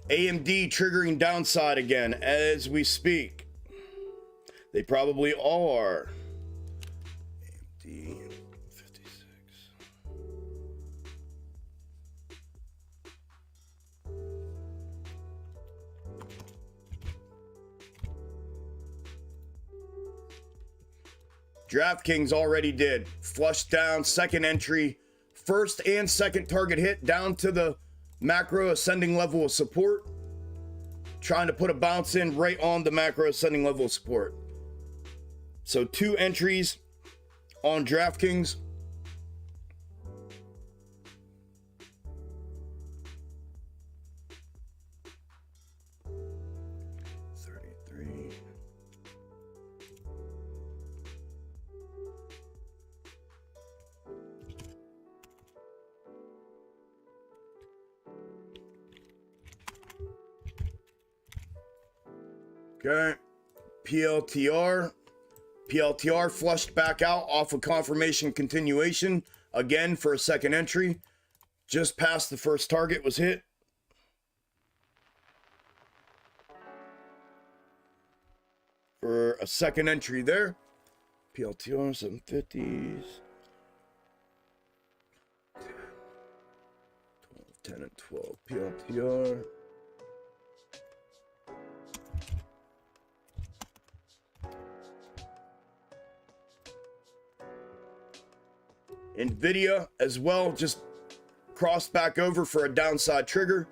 AMD triggering downside again as we speak. They probably are. AMD 56. DraftKings already did. Flush down, second entry, first and second target hit down to the macro ascending level of support. Trying to put a bounce in right on the macro ascending level of support. So 2 entries on DraftKings. Okay, PLTR flushed back out off of confirmation continuation again for a second entry. Just past the first target was hit. For a second entry there. PLTR 750s. 10 and 12 PLTR. NVIDIA as well, just crossed back over for a downside trigger.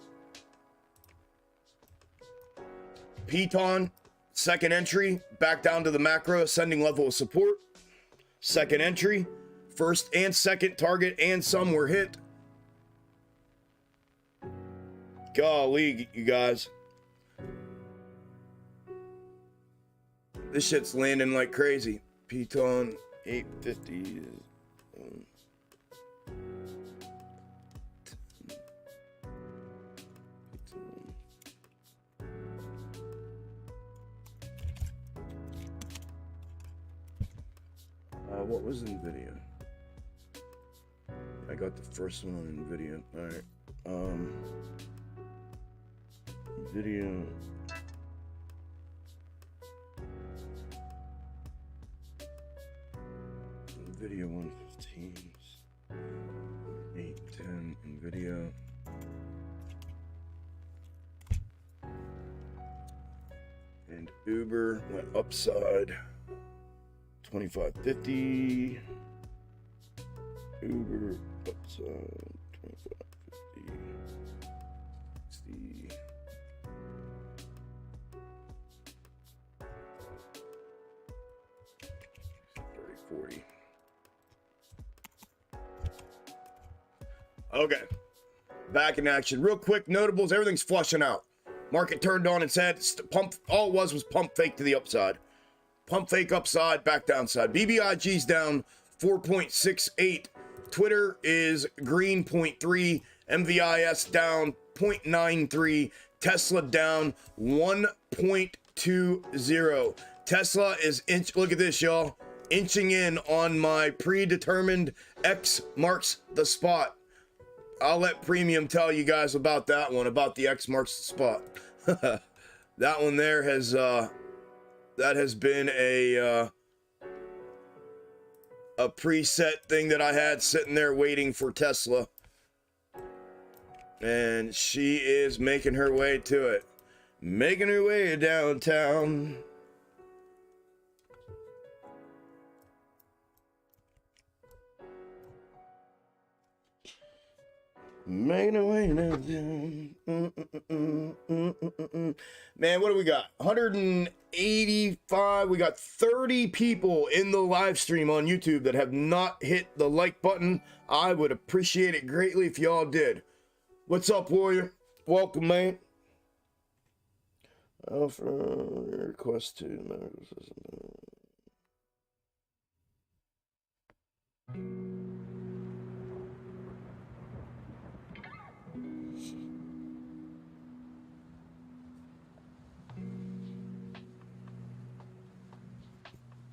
Piton, second entry, back down to the macro ascending level of support. Second entry, first and second target and some were hit. Golly, you guys. This shit's landing like crazy. Piton 850. What was NVIDIA? I got the first one on NVIDIA. All right. NVIDIA. NVIDIA 115s. 810 NVIDIA. And Uber went upside. 2550. Uber upside 2550. 60. 3040. Okay. Back in action. Real quick, notables, everything's flushing out. Market turned on its head. Pump, all it was pump fake to the upside. Pump fake upside, back downside. BBIG's down 4.68. Twitter is green 0.3. MVIS down 0.93. Tesla down 1.20. Tesla is look at this, y'all. Inching in on my predetermined X marks the spot. I'll let Premium tell you guys about that one, about the X marks the spot. That one there has that has been a preset thing that I had sitting there waiting for Tesla. And she is making her way to it. Making her way downtown. Making her way downtown. Man, what do we got? 185. We got 30 people in the live stream on YouTube that have not hit the like button. I would appreciate it greatly if y'all did. What's up, Warrior? Welcome, man. Offer request to medical system.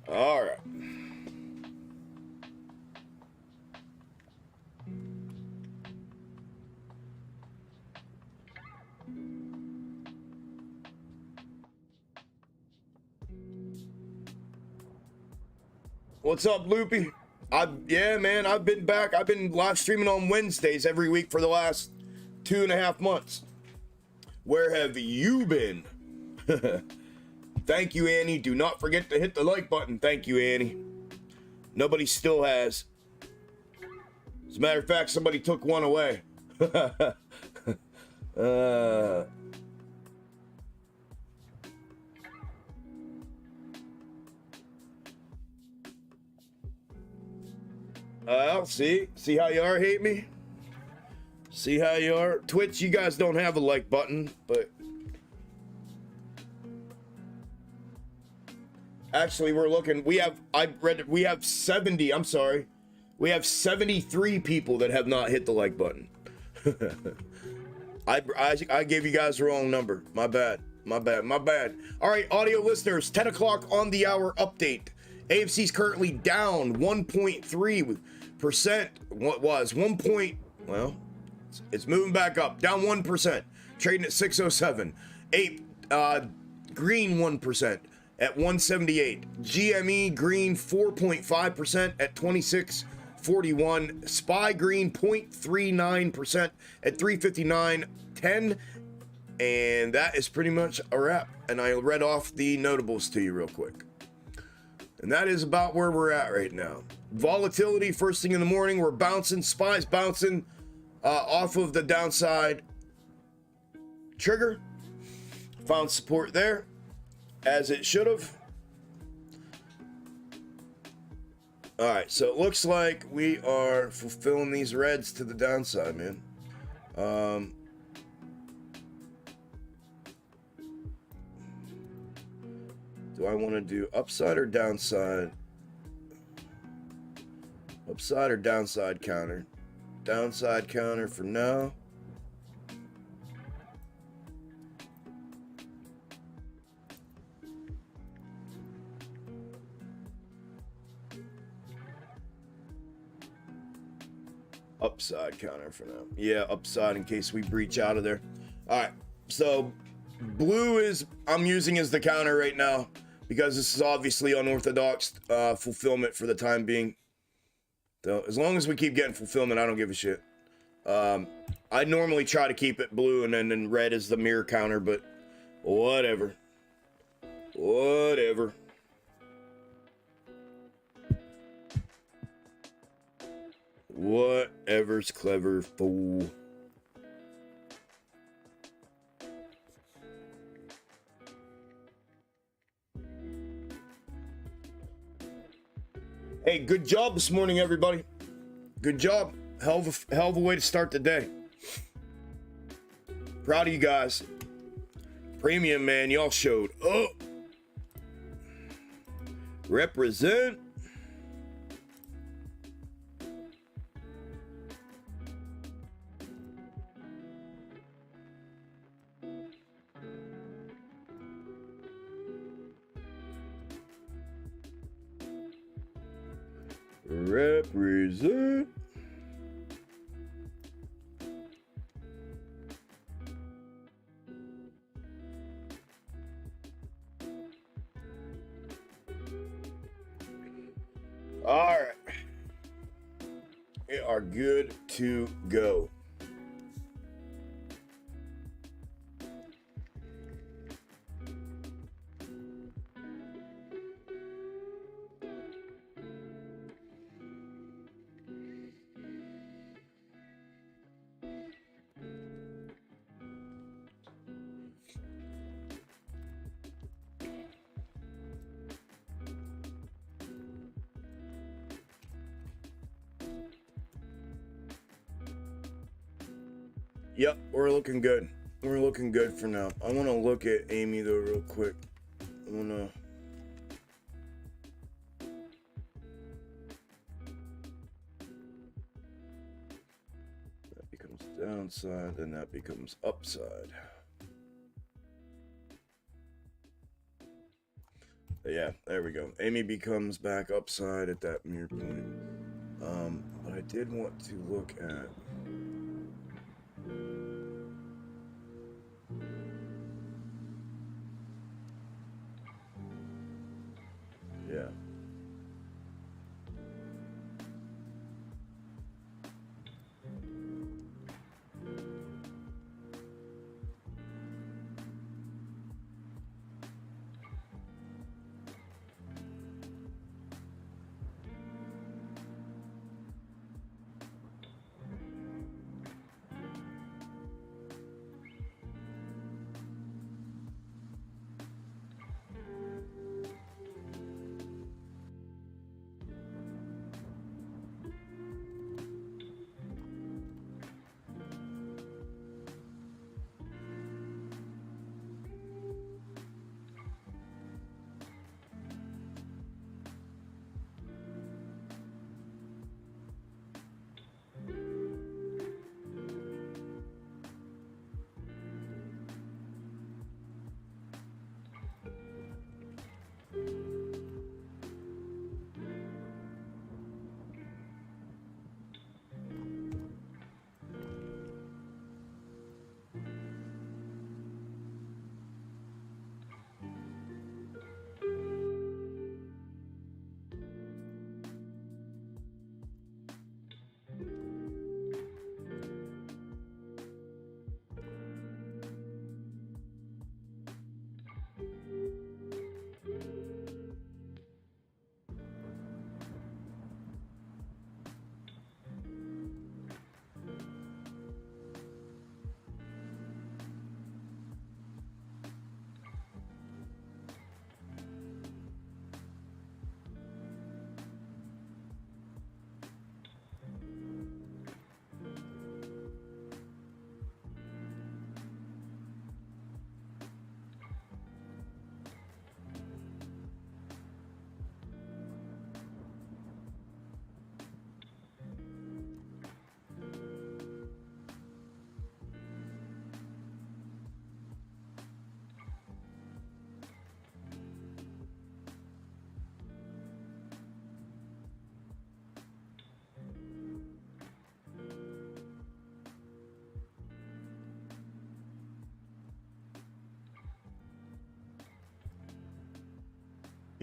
All right. What's up, Loopy? Yeah, man, I've been back. I've been live streaming on Wednesdays every week for the last 2.5 months. Where have you been? Thank you, Annie. Do not forget to hit the like button. Thank you, Annie. Nobody still has. As a matter of fact, somebody took one away. See how you are, hate me? See how you are? Twitch, you guys don't have a like button, but actually we're looking, we have 70, I'm sorry. We have 73 people that have not hit the like button. I gave you guys the wrong number. My bad. All right, audio listeners, 10 o'clock on the hour update. AMC's currently down 1.3%. What was 1 point, well, it's moving back up, down 1%, trading at 607. Green 1% at 178. GME green 4.5% at 26.41. SPY green 0.39% at 359.10. And that is pretty much a wrap. And I read off the notables to you real quick. And that is about where we're at right now. Volatility, first thing in the morning, we're bouncing. SPY's bouncing off of the downside trigger. Found support there, as it should have. All right, so it looks like we are fulfilling these reds to the downside, man. Do I want to do upside or downside? Upside or downside counter? Downside counter for now. Upside counter for now. Yeah, upside in case we breach out of there. All right, so blue is I'm using as the counter right now because this is obviously unorthodox fulfillment for the time being. So as long as we keep getting fulfillment, I don't give a shit. I normally try to keep it blue and then red is the mirror counter, but whatever. Whatever. Whatever's clever, fool. Hey, good job this morning, everybody. Good job. Hell of a way to start the day. Proud of you guys. Premium, man, y'all showed up. Represent. Represent. All right. We are good to go. Yep, we're looking good. We're looking good for now. I want to look at Amy though real quick. I want to... That becomes downside, then that becomes upside. Yeah, there we go. Amy becomes back upside at that mirror point. But I did want to look at... Yeah.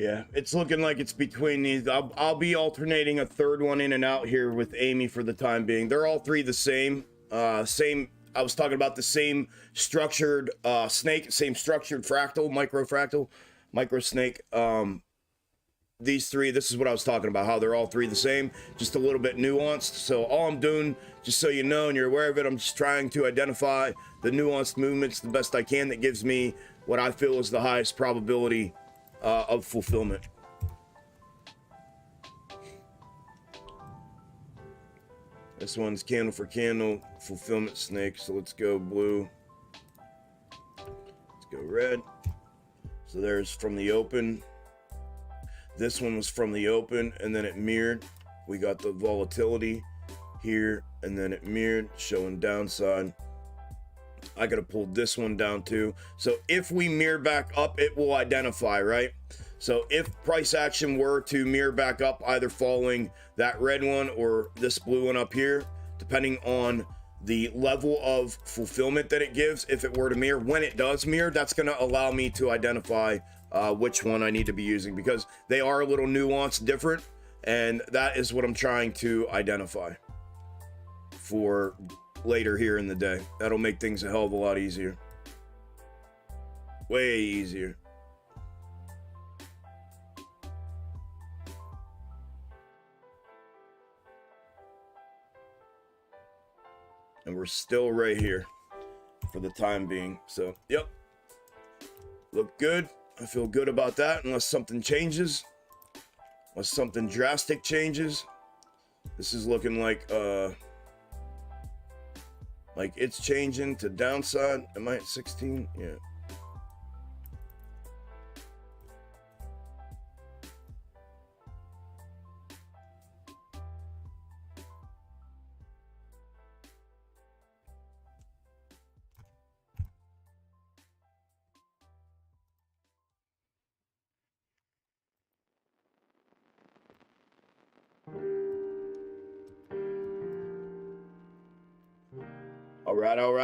Yeah, it's looking like it's between these. I'll be alternating a third one in and out here with Amy for the time being. They're all three the same. Same. I was talking about the same structured snake, same structured fractal, micro snake. These three, this is what I was talking about, how they're all three the same, just a little bit nuanced. So all I'm doing, just so you know and you're aware of it, I'm just trying to identify the nuanced movements the best I can that gives me what I feel is the highest probability of fulfillment. This one's candle for candle fulfillment snake, so let's go blue. Let's go red. So there's from the open. This one was from the open and then it mirrored. We got the volatility here and then it mirrored, showing downside. I gotta pull this one down too. So if we mirror back up, it will identify, right? So if price action were to mirror back up, either following that red one or this blue one up here, depending on the level of fulfillment that it gives, if it were to mirror, when it does mirror, that's gonna allow me to identify which one I need to be using, because they are a little nuanced different, and that is what I'm trying to identify for later here in the day. That'll make things a hell of a lot easier. Way easier. And we're still right here for the time being. So, yep. Look good. I feel good about that, unless something changes. Unless something drastic changes. This is looking like it's changing to downside. Am I at 16? Yeah.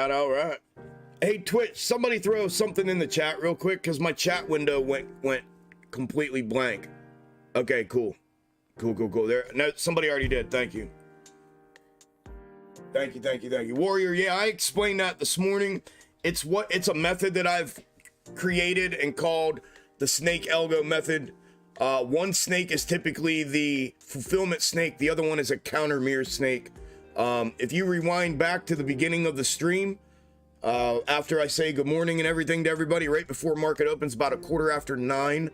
All right. Hey, Twitch, somebody throw something in the chat real quick, because my chat window went completely blank. Okay, cool. There, no, somebody already did. Thank you. Thank you. Warrior, yeah, I explained that this morning. It's a method that I've created and called the snake algo method. One snake is typically the fulfillment snake. The other one is a counter mirror snake. If you rewind back to the beginning of the stream, after I say good morning and everything to everybody, right before market opens, about 9:15,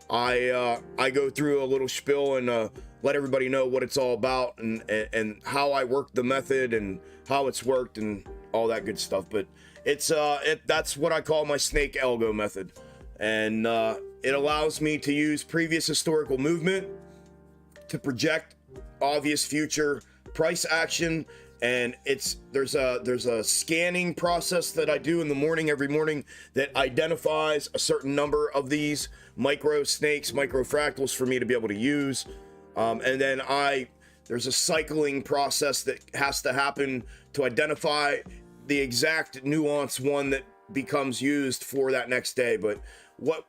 I go through a little spiel and let everybody know what it's all about and how I work the method and how it's worked and all that good stuff. But that's what I call my snake algo method, and it allows me to use previous historical movement to project obvious future price action. And there's a scanning process that I do in the morning, every morning, that identifies a certain number of these micro snakes, micro fractals, for me to be able to use. And then there's a cycling process that has to happen to identify the exact nuance one that becomes used for that next day. But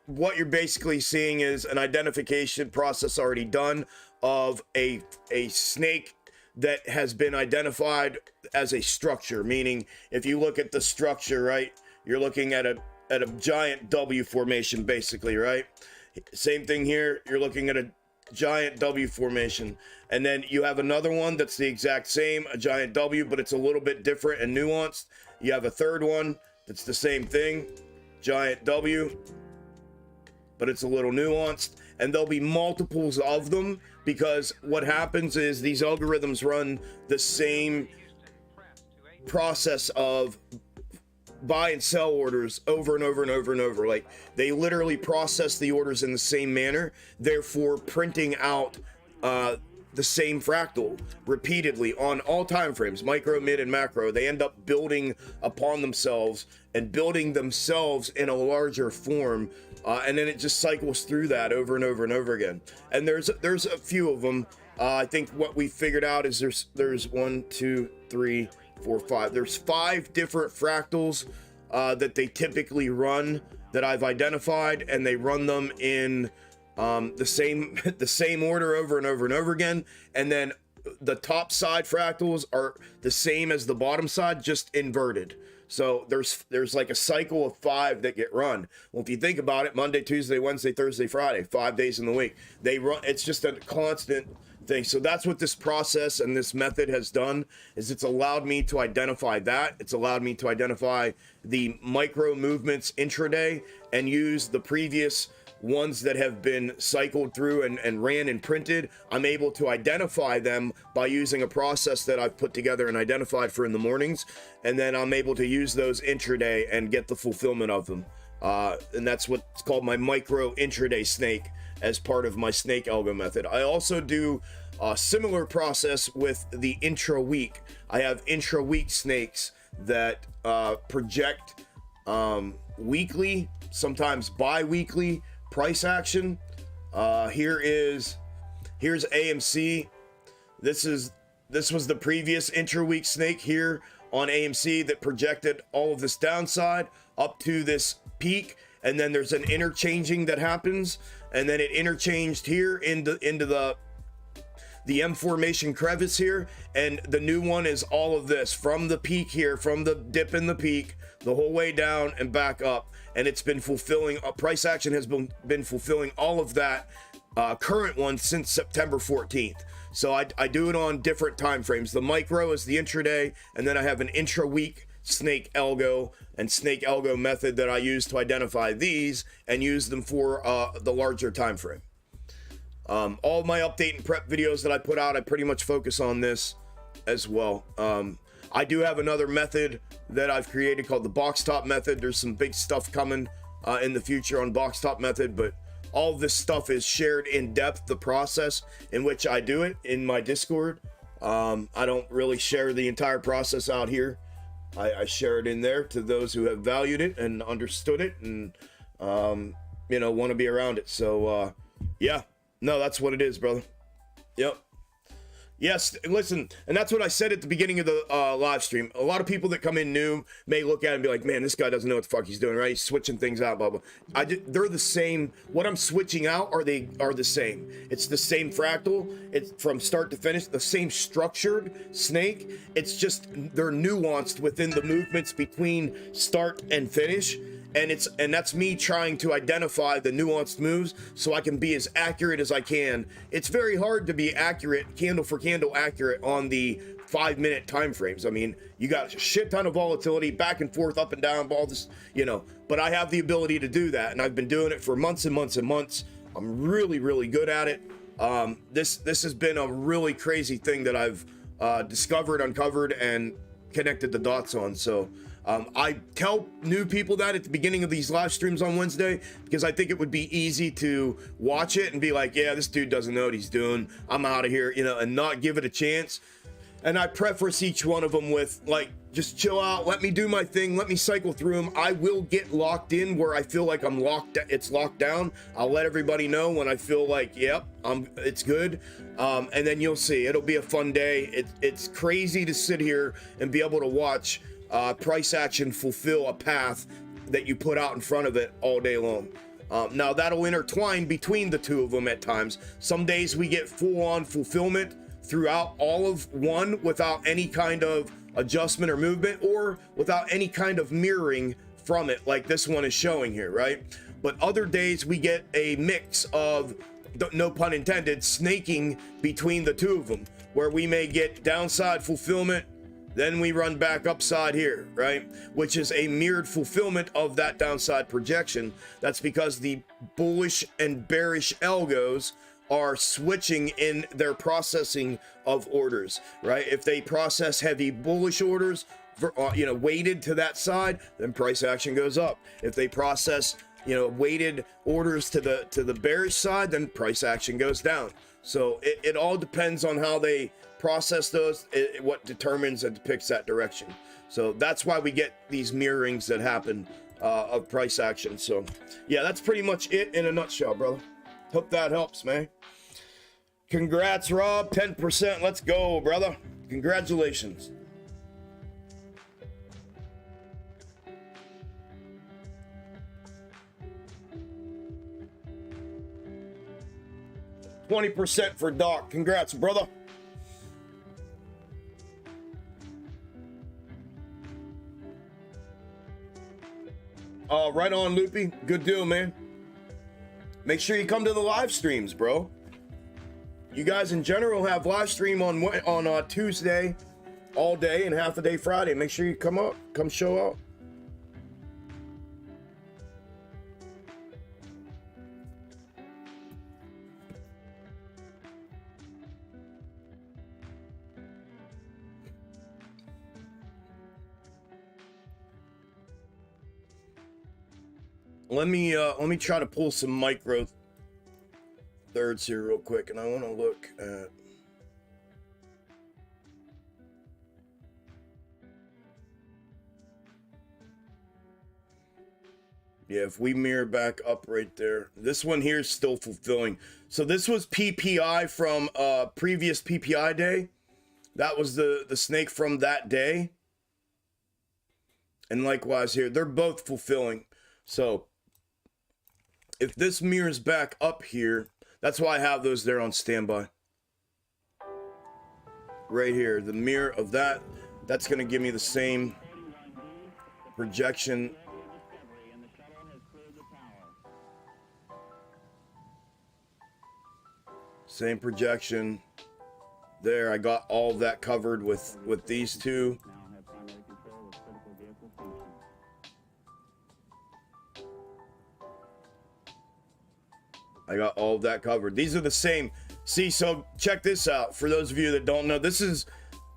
what you're basically seeing is an identification process already done of a snake that has been identified as a structure. Meaning, if you look at the structure, right, you're looking at a giant W formation, basically, right? Same thing here, you're looking at a giant W formation, and then you have another one that's the exact same, a giant W, but it's a little bit different and nuanced. You have a third one that's the same thing, giant W, but it's a little nuanced. And there'll be multiples of them, because what happens is these algorithms run the same process of buy and sell orders over and over and over and over. Like, they literally process the orders in the same manner, therefore printing out the same fractal repeatedly on all time frames, micro, mid, and macro. They end up building upon themselves and building themselves in a larger form, and then it just cycles through that over and over and over again. And there's a few of them. I think what we figured out is there's 1, 2, 3, 4, 5. There's 5 different fractals that they typically run that I've identified, and they run them in the same the same order over and over and over again, and then the top side fractals are the same as the bottom side, just inverted. So there's like a cycle of 5 that get run. Well, if you think about it, Monday, Tuesday, Wednesday, Thursday, Friday, 5 days in the week, they run. It's just a constant thing. So that's what this process and this method has done, is it's allowed me to identify that. It's allowed me to identify the micro movements intraday and use the previous ones that have been cycled through and ran and printed. I'm able to identify them by using a process that I've put together and identified for in the mornings, and then I'm able to use those intraday and get the fulfillment of them. And that's what's called my micro intraday snake as part of my snake algo method. I also do a similar process with the intra-week. I have intra-week snakes that project weekly, sometimes bi-weekly price action. Here's AMC. This was the previous intra-week snake here on AMC that projected all of this downside up to this peak, and then there's an interchanging that happens, and then it interchanged here into the M formation crevice here, and the new one is all of this from the peak here, from the dip in the peak, the whole way down and back up, and it's been fulfilling. Price action has been fulfilling all of that current one since September 14th. So I do it on different time frames. The micro is the intraday, and then I have an intra-week snake algo and snake algo method that I use to identify these and use them for the larger time frame. All my update and prep videos that I put out, I pretty much focus on this as well. I do have another method that I've created called the box top method. There's some big stuff coming in the future on box top method, but all this stuff is shared in depth, the process in which I do it, in my Discord. I don't really share the entire process out here. I share it in there to those who have valued it and understood it and want to be around it. So yeah, no, that's what it is, brother. Yep. Yes, listen, and that's what I said at the beginning of the live stream. A lot of people that come in new may look at it and be like, man, this guy doesn't know what the fuck he's doing, right? He's switching things out, blah, blah. They're the same. What I'm switching out are the same. It's the same fractal. It's from start to finish, the same structured snake. It's just they're nuanced within the movements between start and finish. And that's me trying to identify the nuanced moves so I can be as accurate as I can. It's very hard to be accurate, candle for candle accurate on the 5-minute time frames. I mean, you got a shit ton of volatility back and forth, up and down, all this, but I have the ability to do that, and I've been doing it for months and months and months. I'm really, really good at it. This has been a really crazy thing that I've discovered, uncovered, and connected the dots on. So I tell new people that at the beginning of these live streams on Wednesday, because I think it would be easy to watch it and be like, yeah, this dude doesn't know what he's doing, I'm out of here, and not give it a chance. And I preface each one of them with, like, just chill out, let me do my thing, let me cycle through them. I will get locked in where I feel like it's locked down. I'll let everybody know when I feel like, yep, it's good. And then you'll see, it'll be a fun day. It's crazy to sit here and be able to watch price action fulfill a path that you put out in front of it all day long. Now that'll intertwine between the two of them at times. Some days we get full-on fulfillment throughout all of one without any kind of adjustment or movement, or without any kind of mirroring from it, like this one is showing here, right? But other days we get a mix of, no pun intended, snaking between the two of them, where we may get downside fulfillment, then we run back upside here, right? Which is a mirrored fulfillment of that downside projection. That's because the bullish and bearish algos are switching in their processing of orders, right? If they process heavy bullish orders, weighted to that side, then price action goes up. If they process, weighted orders to the bearish side, then price action goes down. So it all depends on how they process those, what determines and depicts that direction. So that's why we get these mirrorings that happen of price action. So yeah, that's pretty much it in a nutshell, brother. Hope that helps, man. Congrats, Rob. 10%. Let's go, brother. Congratulations. 20% for Doc. Congrats, brother. Right on, Loopy. Good deal, man. Make sure you come to the live streams, bro. You guys in general have live stream on Tuesday all day and half a day Friday. Make sure you come up, come show up. Let me try to pull some micro thirds here real quick, and I want to look at if we mirror back up right there, this one here is still fulfilling. So this was PPI from previous PPI day. That was the snake from that day, and likewise here, they're both fulfilling. So if this mirrors back up here, that's why I have those there on standby. Right here, the mirror of that, that's going to give me the same projection. Same projection. There, I got all of that covered with these two. I got all of that covered. These are the same. See, so check this out. For those of you that don't know, this is,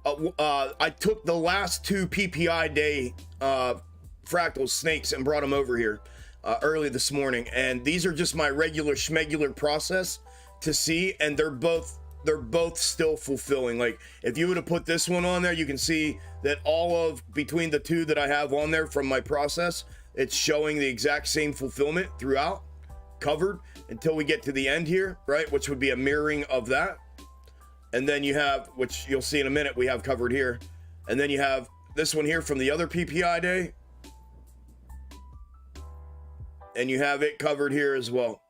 I took the last two PPI day fractal snakes and brought them over here early this morning. And these are just my regular schmegular process to see, and they're both still fulfilling. Like if you would have put this one on there, you can see that all of between the two that I have on there from my process, it's showing the exact same fulfillment throughout, covered until we get to the end here, right? Which would be a mirroring of that. And then you have, which you'll see in a minute, we have covered here. And then you have this one here from the other PPI day. And you have it covered here as well.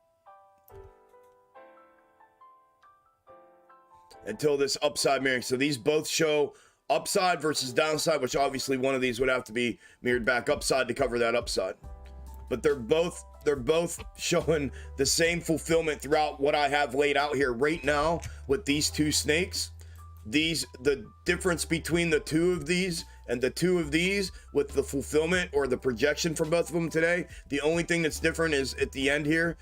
Until this upside mirroring. So these both show upside versus downside, which obviously one of these would have to be mirrored back upside to cover that upside. But they're both showing the same fulfillment throughout what I have laid out here right now with these two snakes. The difference between the two of these and the two of these with the fulfillment or the projection for both of them today, the only thing that's different is at the end here,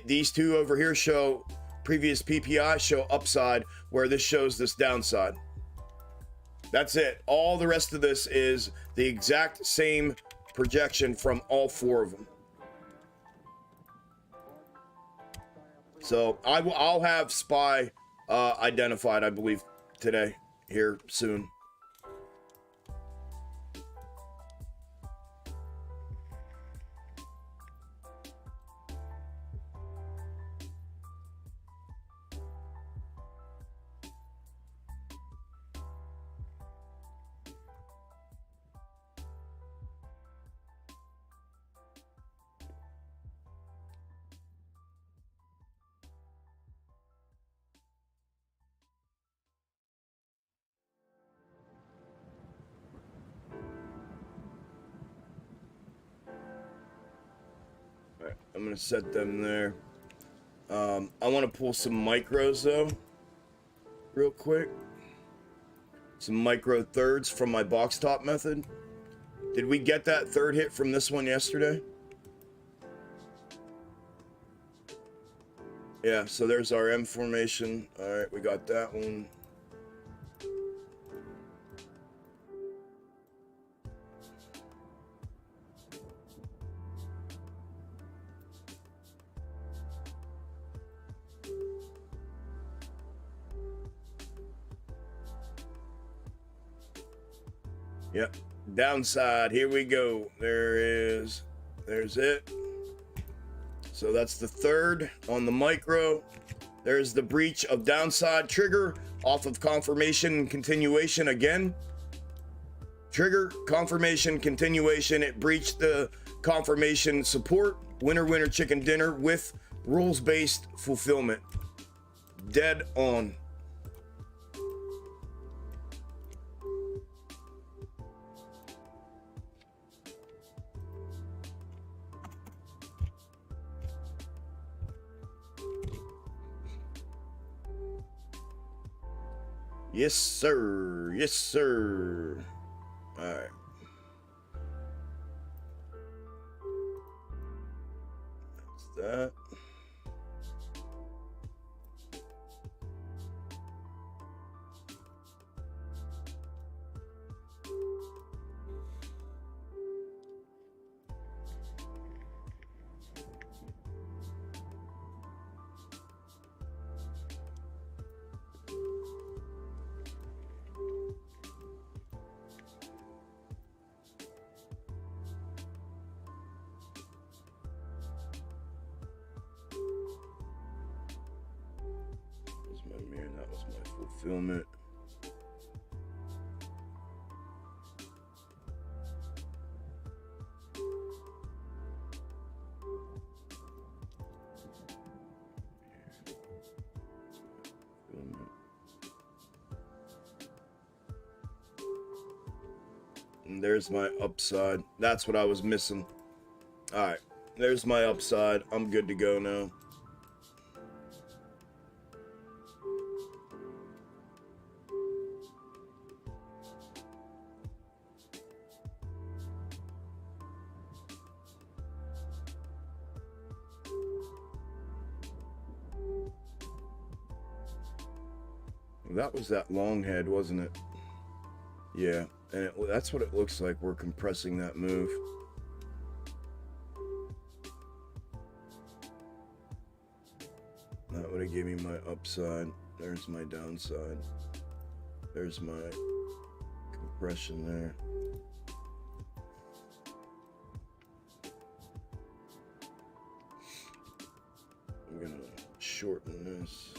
these two over here show previous PPI show upside, where this shows this downside. That's it. All the rest of this is the exact same projection from all four of them. So I'll have SPY identified, I believe, today, here soon. I'm gonna set them there. I want to pull some micros though, real quick. Some micro thirds from my box top method. Did we get that third hit from this one yesterday? Yeah, so there's our M formation. All right, we got that one. Yep, downside, here we go. There's it. So that's the third on the micro. There's the breach of downside trigger off of confirmation and continuation again. Trigger, confirmation, continuation. It breached the confirmation support. Winner, winner, chicken dinner with rules-based fulfillment. Dead on. Yes, sir. Yes, sir. All right. That's that. That was my fulfillment. And there's my upside. That's what I was missing. All right, there's my upside. I'm good to go now. That was that long head, wasn't it? Yeah, and that's what it looks like. We're compressing that move. That would have given me my upside. There's my downside. There's my compression there. I'm gonna shorten this.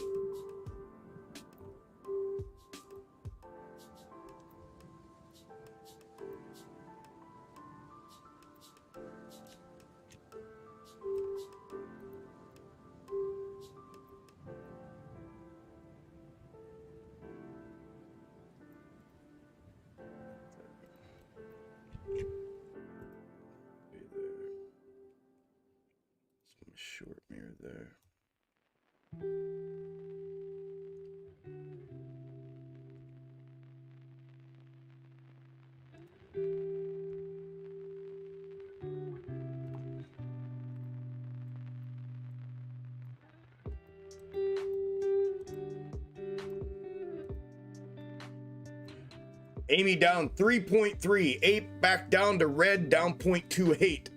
Short mirror there. Amy down 3.3, 8 back down to red, down 0.28.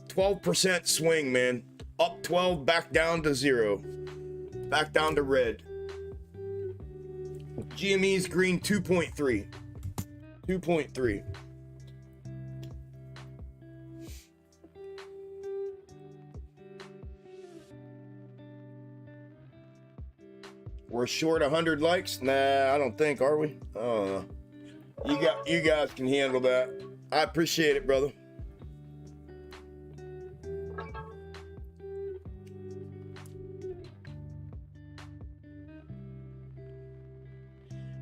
12% swing, man. Up 12, back down to 0. Back down to red. GME's green 2.3. 2.3. We're short 100 likes? Nah, I don't think, are we? I don't know. You guys can handle that. I appreciate it, brother.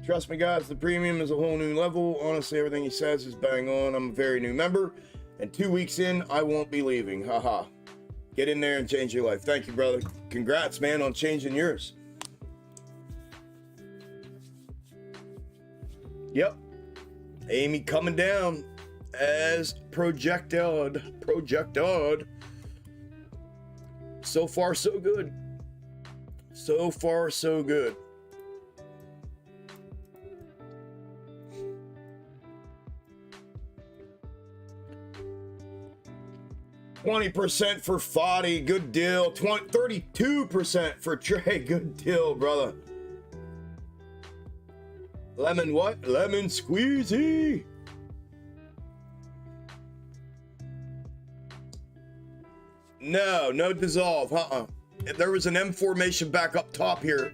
Trust me, guys, the premium is a whole new level. Honestly, everything he says is bang on. I'm a very new member, and 2 weeks in, I won't be leaving. Haha. Get in there and change your life. Thank you, brother. Congrats, man, on changing yours. Yep. Amy coming down as projected. So far, so good. So far, so good. $20 for Foddy, good deal. 32% for Trey, good deal, brother. Lemon what? Lemon squeezy. No dissolve. If there was an M formation back up top here,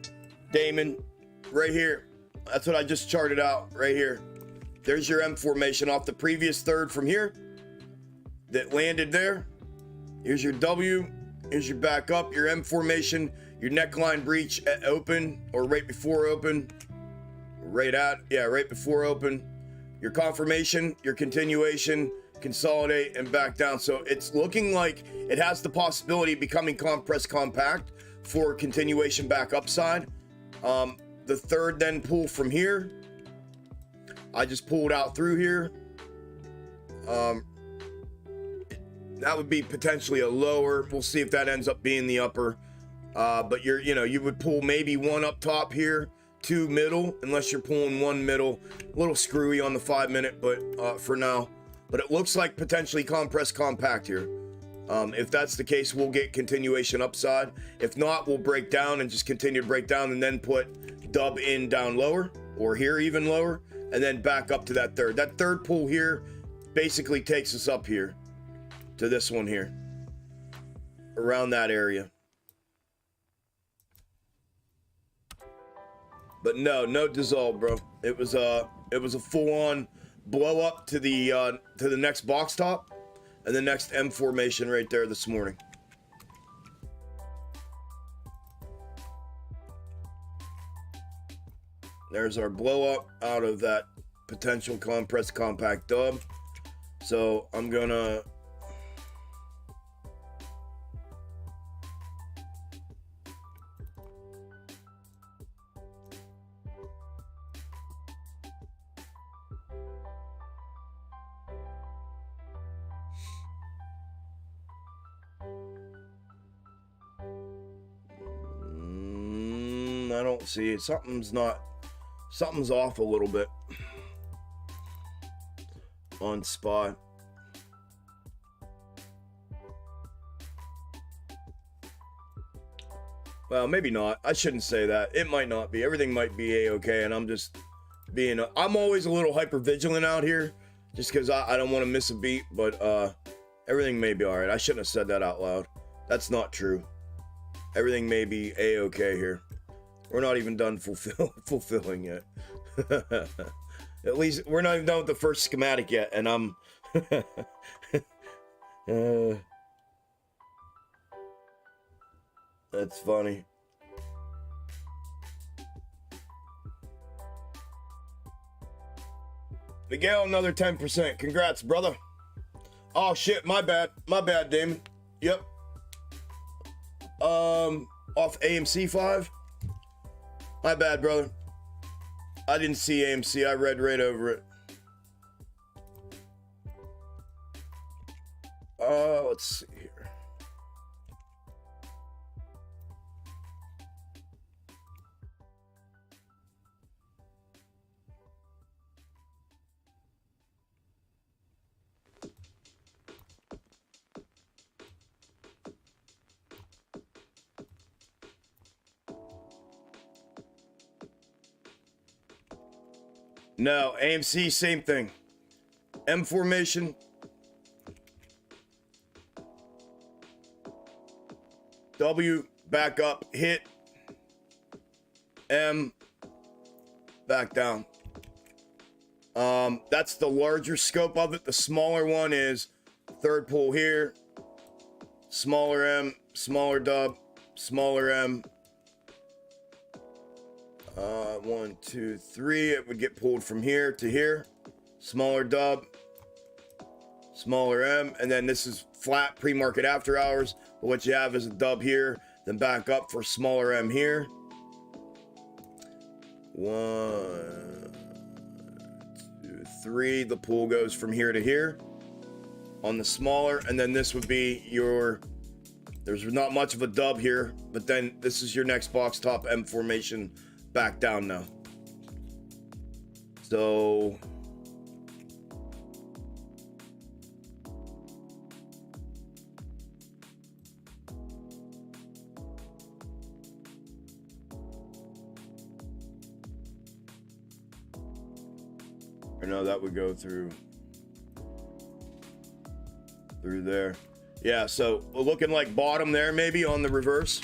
Damon, right here. That's what I just charted out right here. There's your M formation off the previous third from here that landed there. Here's your W. Here's your back up, your M formation, your neckline breach at open or right before open, right before open, your confirmation, your continuation, consolidate, and back down. So it's looking like it has the possibility of becoming compressed compact for continuation back upside. The third then pull from here, I just pulled out through here. That would be potentially a lower. We'll see if that ends up being the upper. But you would pull maybe one up top here, two middle, unless you're pulling one middle. A little screwy on the 5 minute, but for now. But it looks like potentially compressed compact here. If that's the case, we'll get continuation upside. If not, we'll break down and just continue to break down and then put dub in down lower, or here even lower, and then back up to that third. That third pull here basically takes us up here to this one here, around that area. But no dissolve, bro. It was a full-on blow up to the next box top and the next M formation right there this morning. There's our blow up out of that potential compressed compact dub. So I'm gonna I don't see it. Something's off a little bit on spot. Well, maybe not. I shouldn't say that. It might not be. Everything might be a-okay, and I'm just being I'm always a little hyper vigilant out here just because I don't want to miss a beat, but everything may be all right. I shouldn't have said that out loud. That's not true. Everything may be a-okay here. We're not even done fulfilling yet. At least we're not even done with the first schematic yet, and I'm that's funny. Miguel, another 10%. Congrats, brother. Oh shit, my bad, Damon. Yep. Off AMC 5. My bad, brother. I didn't see AMC. I read right over it. Let's see here. No, AMC, same thing. M formation. W, back up, hit. M, back down. That's the larger scope of it. The smaller one is third pull here. Smaller M, smaller dub, smaller M. 1, 2, 3. It would get pulled from here to here. Smaller dub, smaller M, and then this is flat pre-market after hours. But what you have is a dub here, then back up for smaller M here. 1, 2, 3. The pull goes from here to here on the smaller, and then this would be your. There's not much of a dub here, but then this is your next box top M formation. Back down now. So I know that would go through there. Yeah, so we're looking like bottom there maybe on the reverse.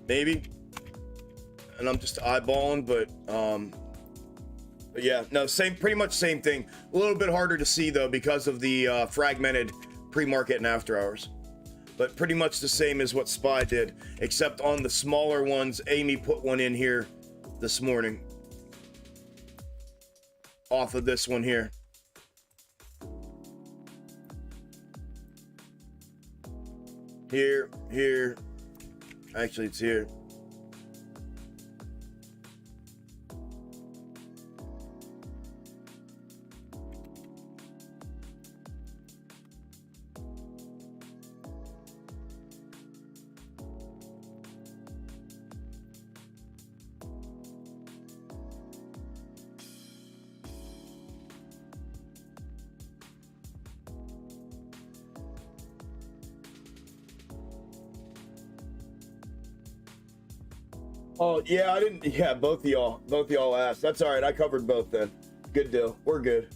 Maybe. And I'm just eyeballing, but yeah, no, pretty much same thing. A little bit harder to see though because of the fragmented pre-market and after hours. but pretty much the same as what SPY did, except on the smaller ones, Amy put one in here this morning off of this one here. Here. Actually, it's here. Oh, yeah, I didn't. Yeah, both of y'all asked. That's all right. I covered both then. Good deal. We're good.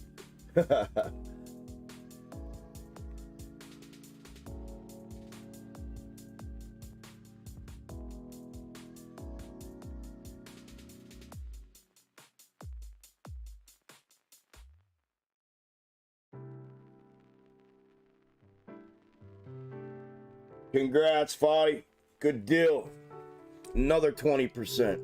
Congrats, Foddy. Good deal. Another 20%.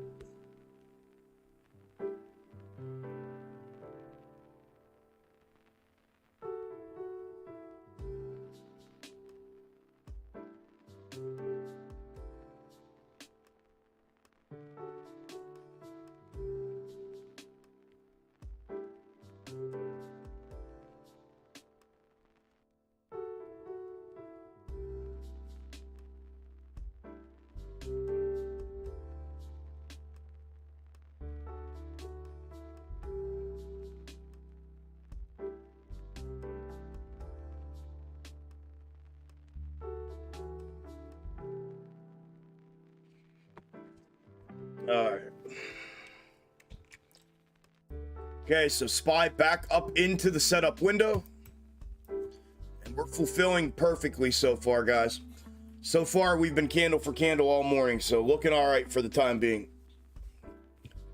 All right. Okay, so SPY back up into the setup window. And we're fulfilling perfectly so far, guys. So far, we've been candle for candle all morning, so looking all right for the time being.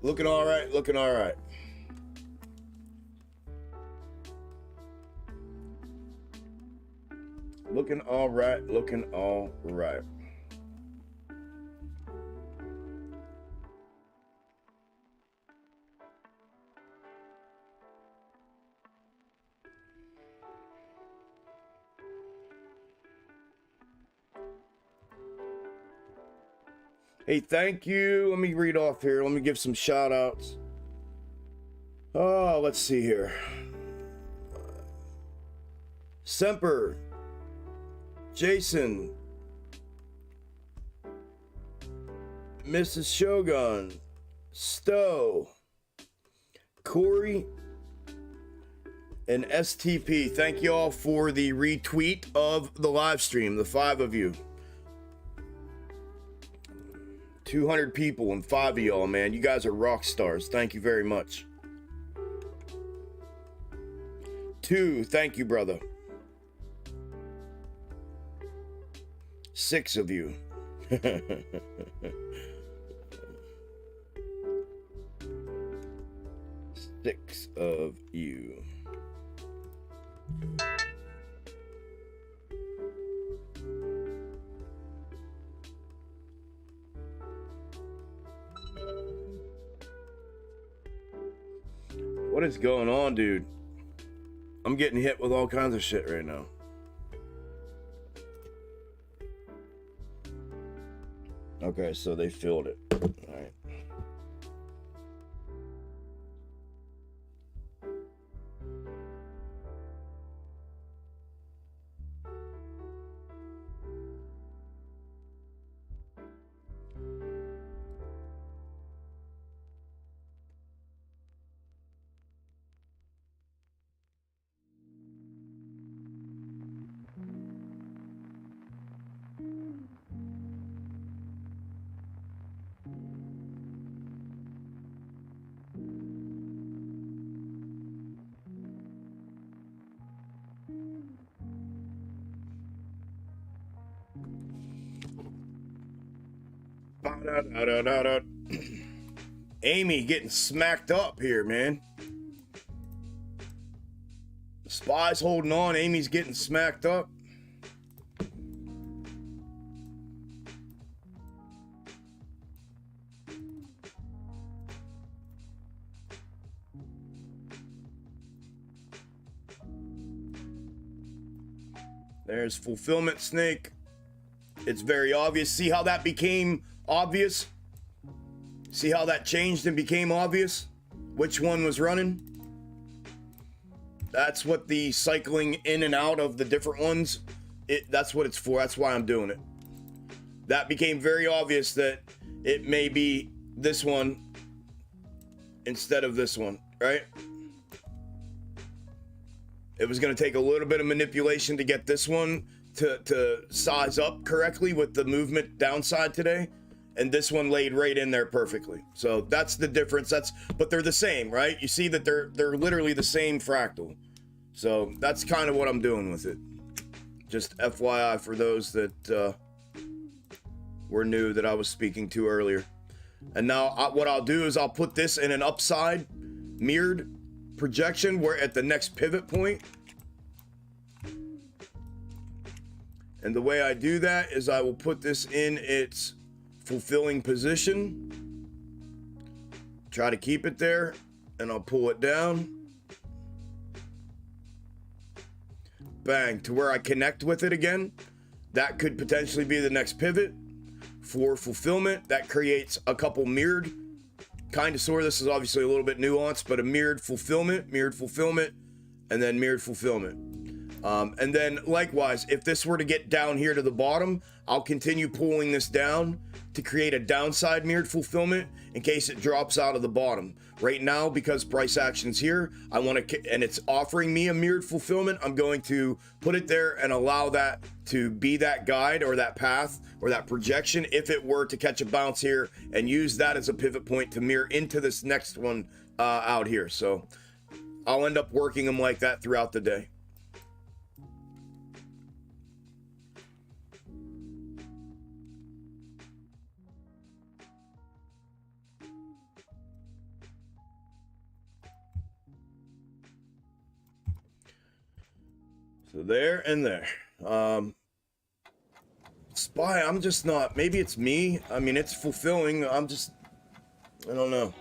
Looking all right, looking all right. Looking all right, looking all right. Hey, thank you. Let me read off here. Let me give some shout outs. Oh, let's see here. Semper, Jason, Mrs. Shogun, Stowe, Corey, and STP. Thank you all for the retweet of the live stream, the 5 of you. 200 people and 5 of y'all, man. You guys are rock stars. Thank you very much. 2, thank you, brother. 6 of you. 6 of you. What is going on, dude? I'm getting hit with all kinds of shit right now. Okay, so they filled it. All right. Amy getting smacked up here, man. SPY's holding on. Amy's getting smacked up. There's fulfillment snake. It's very obvious. See how that became obvious? See how that changed and became obvious? Which one was running? That's what the cycling in and out of the different ones, that's what it's for. That's why I'm doing it. That became very obvious that it may be this one instead of this one, right? It was going to take a little bit of manipulation to get this one to size up correctly with the movement downside today. And this one laid right in there perfectly. So that's the difference. But they're the same, right? You see that they're literally the same fractal. So that's kind of what I'm doing with it. Just FYI for those that were new that I was speaking to earlier. And now what I'll do is I'll put this in an upside mirrored projection where at the next pivot point. And the way I do that is I will put this in its fulfilling position, try to keep it there, and I'll pull it down, bang, to where I connect with it again. That could potentially be the next pivot for fulfillment. That creates a couple mirrored, kind of sort of, this is obviously a little bit nuanced, but a mirrored fulfillment, and then mirrored fulfillment. And then likewise, if this were to get down here to the bottom, I'll continue pulling this down to create a downside mirrored fulfillment in case it drops out of the bottom. Right now, because price action's here, I want to, and it's offering me a mirrored fulfillment, I'm going to put it there and allow that to be that guide or that path or that projection if it were to catch a bounce here, and use that as a pivot point to mirror into this next one out here. So I'll end up working them like that throughout the day. So there and there. SPY, I'm just not, maybe it's me. I mean, it's fulfilling. I don't know.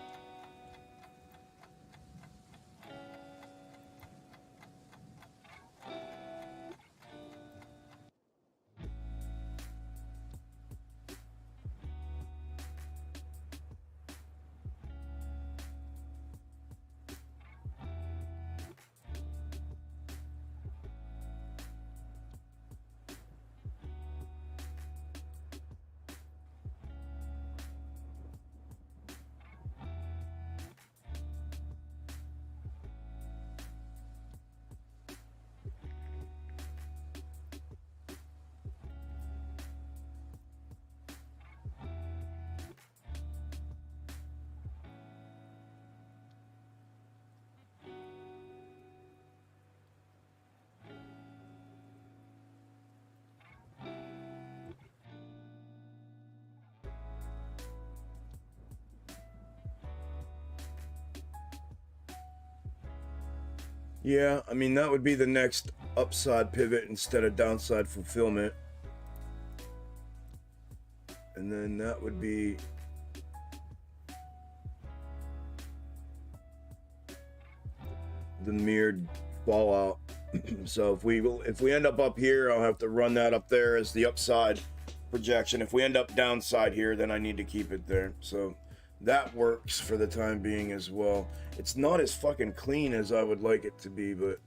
Yeah, I mean, that would be the next upside pivot instead of downside fulfillment. And then that would be the mirrored fallout. So if we end up here, I'll have to run that up there as the upside projection. If we end up downside here, then I need to keep it there. So that works for the time being as well. It's not as fucking clean as I would like it to be, but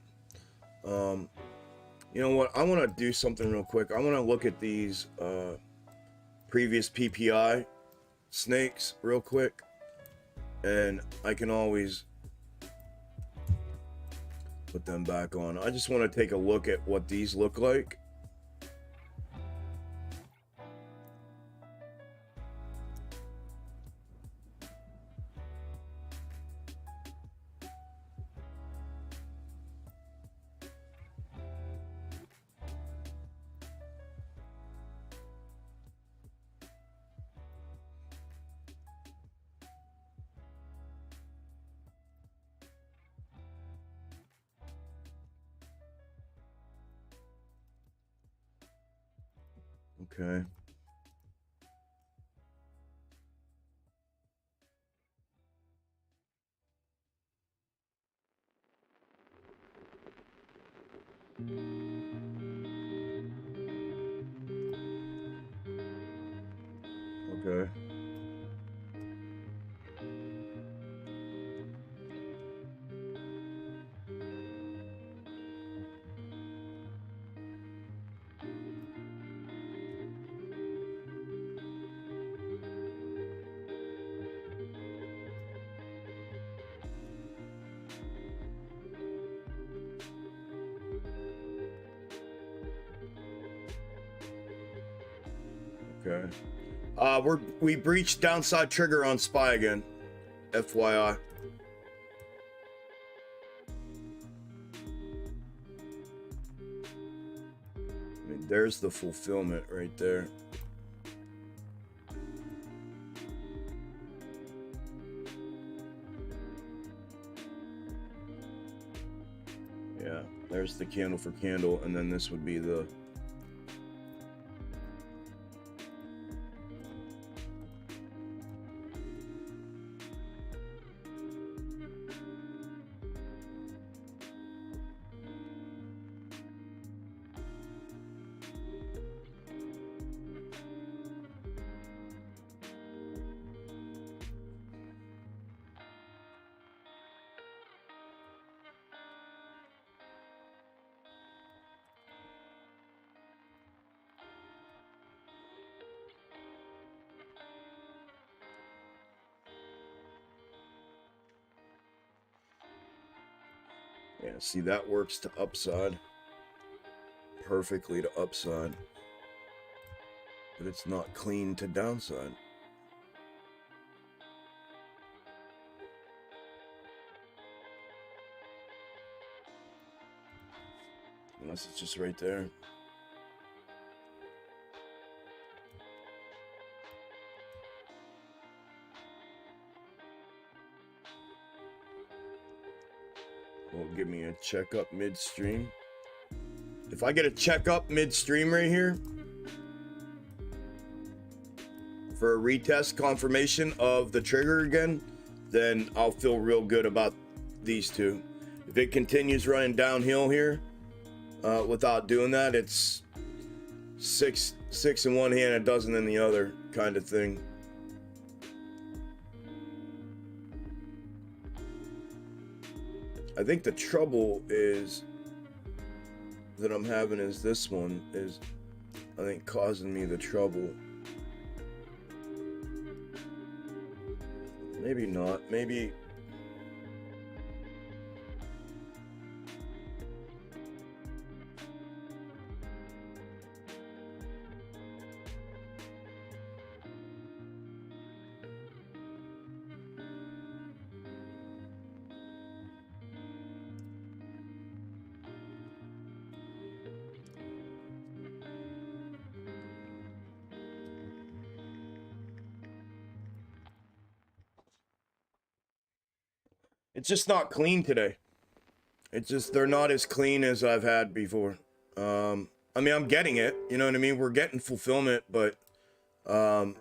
you know what? I want to do something real quick. I want to look at these previous PPI snakes real quick, and I can always put them back on. I just want to take a look at what these look like. Okay. Okay. We breached downside trigger on SPY again. FYI. I mean, there's the fulfillment right there. Yeah, there's the candle for candle, and then this would be the... Yeah, see, that works to upside. Perfectly to upside. But it's not clean to downside. Unless it's just right there. Will give me a check up midstream. If I get a check up midstream right here for a retest confirmation of the trigger again, then I'll feel real good about these two. If it continues running downhill here without doing that, it's six in one hand, a dozen in the other kind of thing. I think the trouble is that I'm having is this one is, I think, causing me the trouble. Maybe not. Maybe. It's just not clean today. It's just, they're not as clean as I've had before. I mean, I'm getting it, you know what I mean? We're getting fulfillment, but I've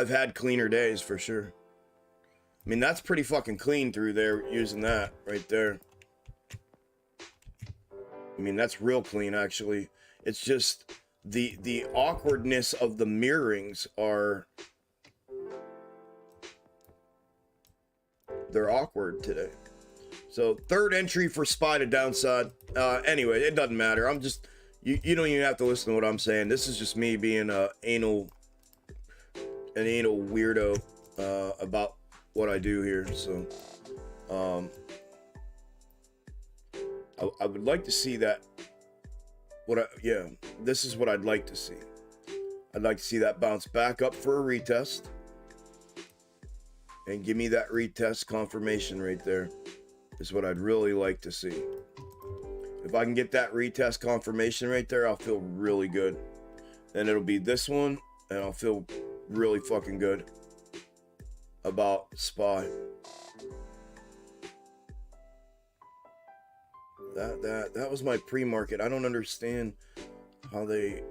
had cleaner days for sure. I mean, that's pretty fucking clean through there using that right there. I mean, that's real clean actually. It's just the awkwardness of the mirrorings are... They're awkward today. So third entry for SPY to downside. Anyway, it doesn't matter. I'm just, you don't even have to listen to what I'm saying. This is just me being an anal weirdo about what I do here. So I would like to see that. Yeah, this is what I'd like to see. I'd like to see that bounce back up for a retest. And give me that retest confirmation right there is what I'd really like to see. If I can get that retest confirmation right there, I'll feel really good. Then it'll be this one, and I'll feel really fucking good about SPY. That was my pre-market. I don't understand how they...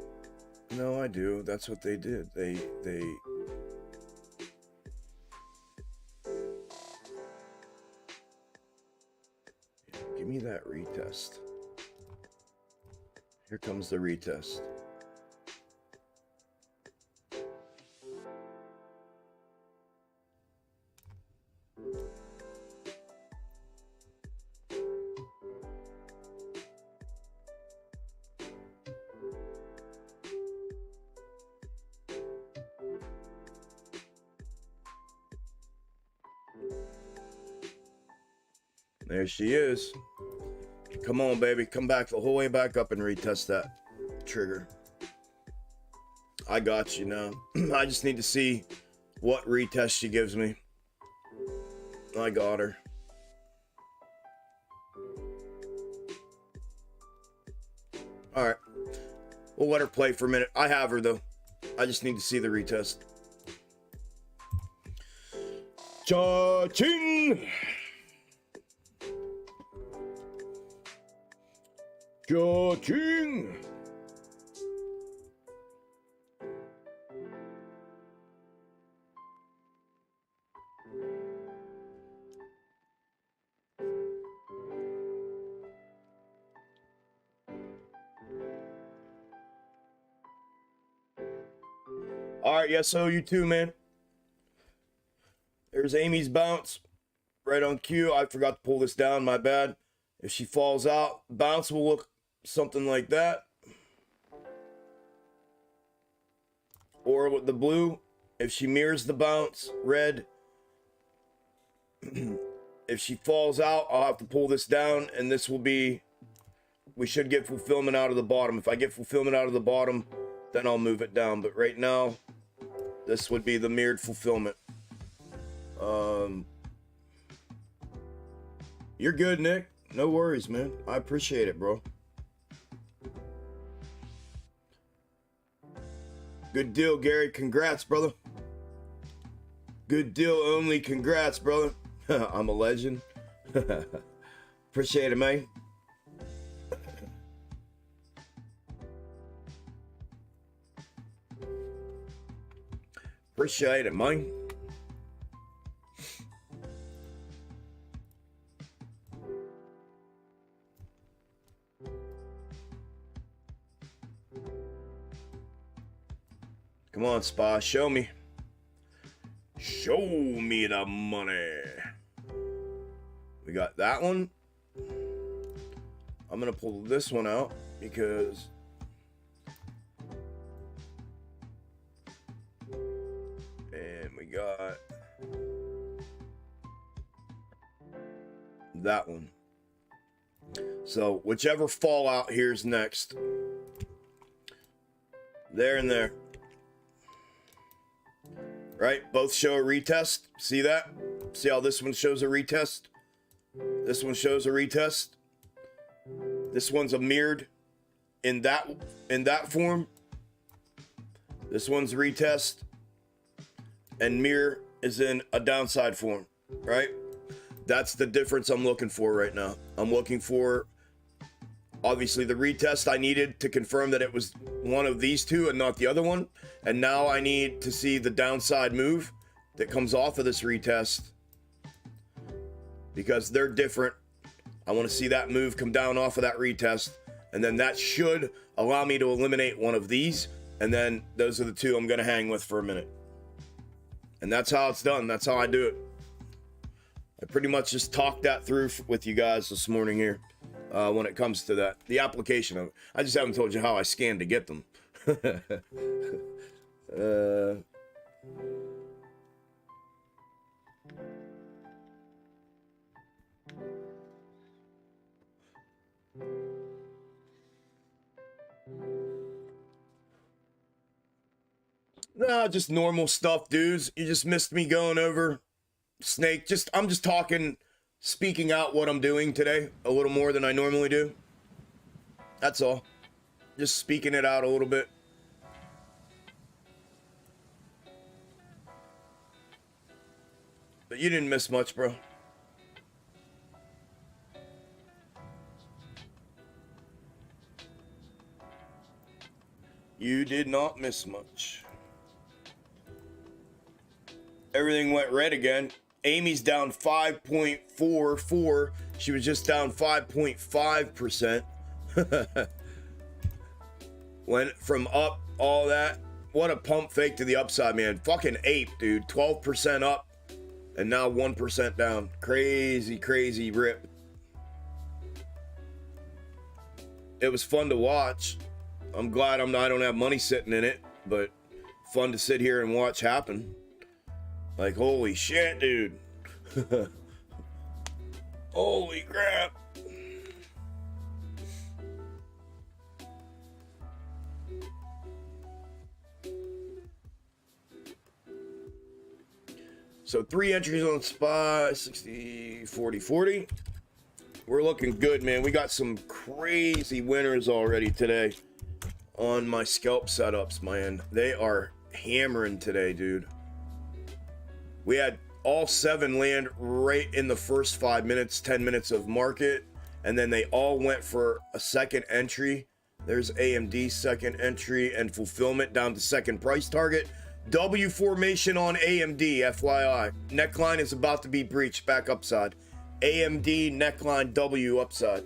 No, I do. That's what they did. They give me that retest. Here comes the retest. There she is. Come on, baby. Come back the whole way back up and retest that trigger. I got you now. I just need to see what retest she gives me. I got her. All right. We'll let her play for a minute. I have her, though. I just need to see the retest. Cha-ching! Cha-ching! All right, yes, so you too, man. There's Amy's bounce right on cue. I forgot to pull this down, my bad. If she falls out, bounce will look something like that. Or with the blue, if she mirrors the bounce, red. If she falls out, I'll have to pull this down, and this will be, we should get fulfillment out of the bottom. If I get fulfillment out of the bottom, then I'll move it down. But right now, this would be the mirrored fulfillment. You're good, Nick. No worries, man. I appreciate it, bro. Good deal, Gary. Congrats, brother. Good deal only. Congrats, brother. I'm a legend. Appreciate it, man. Appreciate it, man. Come on, Spa. Show me. Show me the money. We got that one. I'm going to pull this one out because and we got that one. So whichever fallout here's next. There and there. Right? Both show a retest. See that? See how this one shows a retest? This one shows a retest. This one's a mirrored in that form. This one's retest. And mirror is in a downside form, right? That's the difference I'm looking for right now. I'm looking for, obviously, the retest I needed to confirm that it was one of these two and not the other one. And now I need to see the downside move that comes off of this retest because they're different. I want to see that move come down off of that retest. And then that should allow me to eliminate one of these. And then those are the two I'm going to hang with for a minute. And that's how it's done. That's how I do it. I pretty much just talked that through with you guys this morning here. When it comes to that, the application of it. I just haven't told you how I scanned to get them. Nah, just normal stuff, dudes. You just missed me going over Snake. I'm just talking, speaking out what I'm doing today a little more than I normally do. That's all. Just speaking it out a little bit. But you didn't miss much, bro. You did not miss much. Everything went red again. Amy's down 5.44. She was just down 5.5%. Went from up, all that. What a pump fake to the upside, man. Fucking ape, dude. 12% up and now 1% down. Crazy, crazy rip. It was fun to watch. I'm glad I don't have money sitting in it, but fun to sit here and watch happen. Like, holy shit, dude. Holy crap. So 3 entries on SPY, 60, 40, 40. We're looking good, man. We got some crazy winners already today on my scalp setups, man. They are hammering today, dude. We had all 7 land right in the first 5 minutes, 10 minutes of market, and then they all went for a second entry. There's AMD second entry and fulfillment down to second price target. W formation on AMD, FYI. Neckline is about to be breached back upside. AMD neckline W upside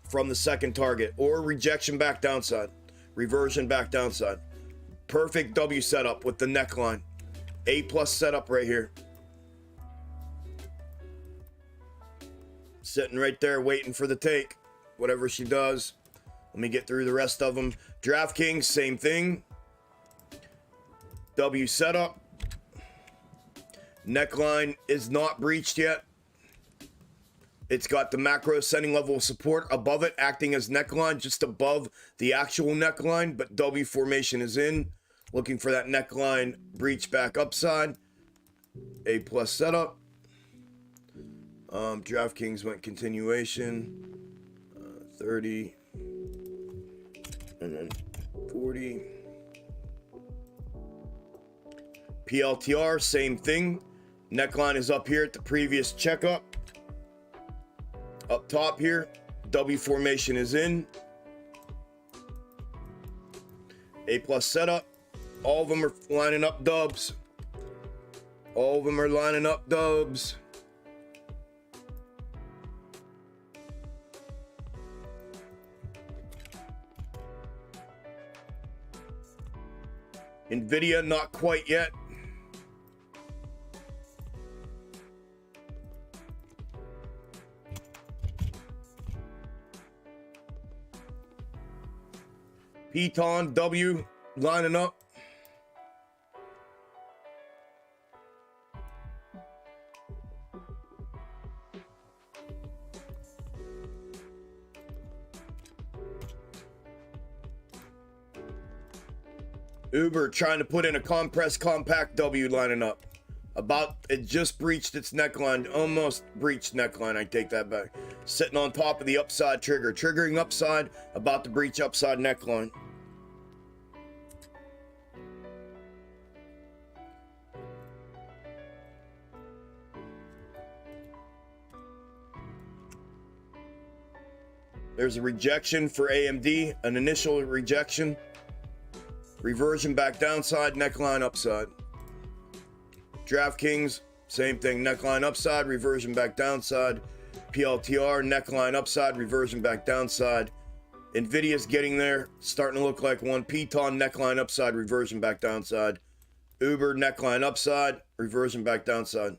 from the second target, or rejection back downside, reversion back downside. Perfect W setup with the neckline. A+ setup right here. Sitting right there waiting for the take, whatever she does. Let me get through the rest of them. DraftKings, same thing. W setup. Neckline is not breached yet. It's got the macro ascending level of support above it, acting as neckline just above the actual neckline, but W formation is in. Looking for that neckline breach back upside. A+ setup. DraftKings went continuation. 30. And then 40. PLTR, same thing. Neckline is up here at the previous checkup. Up top here, W formation is in. A+ setup. All of them are lining up dubs. All of them are lining up dubs. Nvidia, not quite yet. Piton, W, lining up. Uber trying to put in a compressed compact W, lining up. It just breached its neckline, almost breached neckline, I take that back. Sitting on top of the upside trigger, triggering upside, about to breach upside neckline. There's a rejection for AMD, an initial rejection. Reversion back downside, neckline upside. DraftKings, same thing, neckline upside, reversion back downside. PLTR, neckline upside, reversion back downside. Nvidia's getting there, starting to look like one. Piton, neckline upside, reversion back downside. Uber, neckline upside, reversion back downside.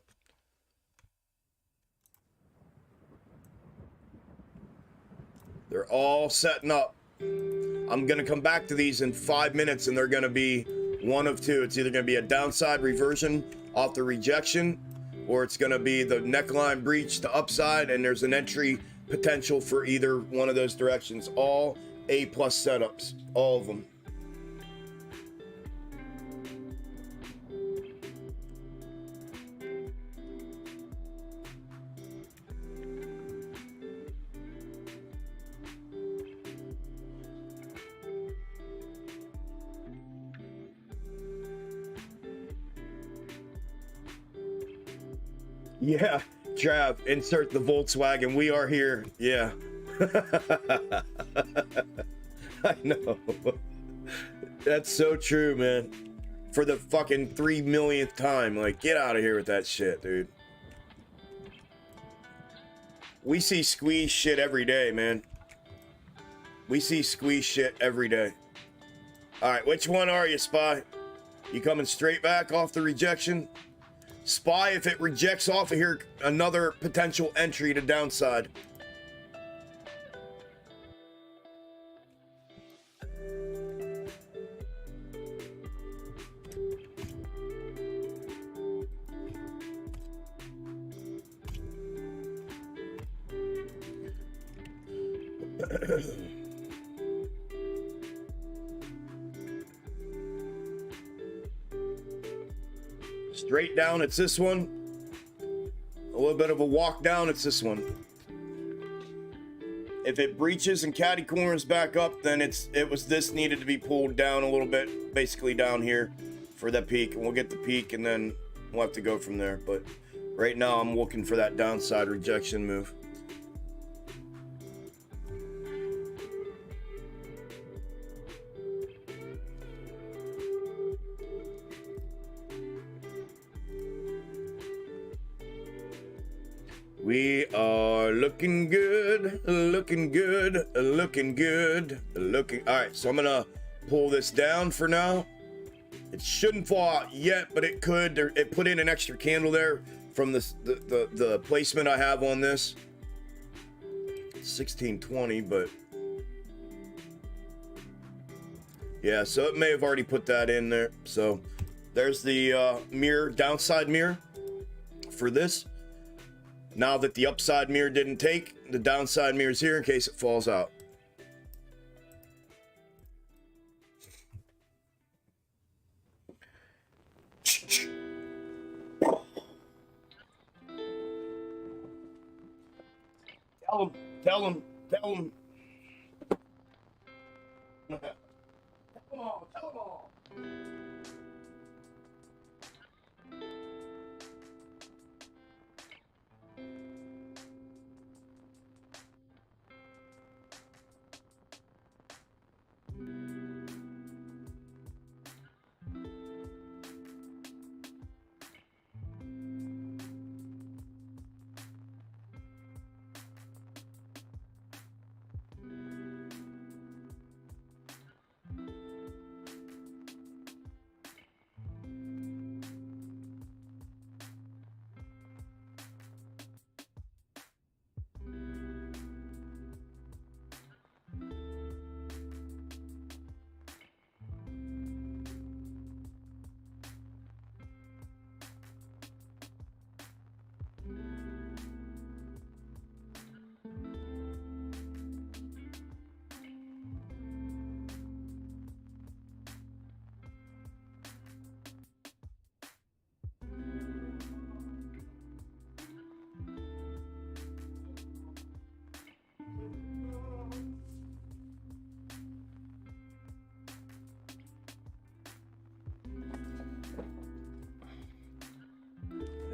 They're all setting up. I'm going to come back to these in 5 minutes, and they're going to be one of two. It's either going to be a downside reversion off the rejection, or it's going to be the neckline breach to upside, and there's an entry potential for either one of those directions. All A+ setups, all of them. Yeah, Trav, insert the Volkswagen. We are here. Yeah. I know. That's so true, man. For the fucking 3 millionth time. Like, get out of here with that shit, dude. We see squeeze shit every day, man. We see squeeze shit every day. All right, which one are you, Spy? You coming straight back off the rejection? Spy, if it rejects off of here, another potential entry to downside. Straight down, it's this one. A little bit of a walk down, it's this one. If it breaches and catty corners back up, then this needed to be pulled down a little bit, basically down here for that peak. And we'll get the peak and then we'll have to go from there. But right now I'm looking for that downside rejection move. We are looking good, looking good, looking good, looking. All right, so I'm gonna pull this down for now. It shouldn't fall out yet, but it could. It put in an extra candle there from the placement I have on this. 1620, but yeah, so it may have already put that in there. So there's the mirror, downside mirror for this. Now that the upside mirror didn't take, the downside mirror is here in case it falls out. Tell him. Tell them all.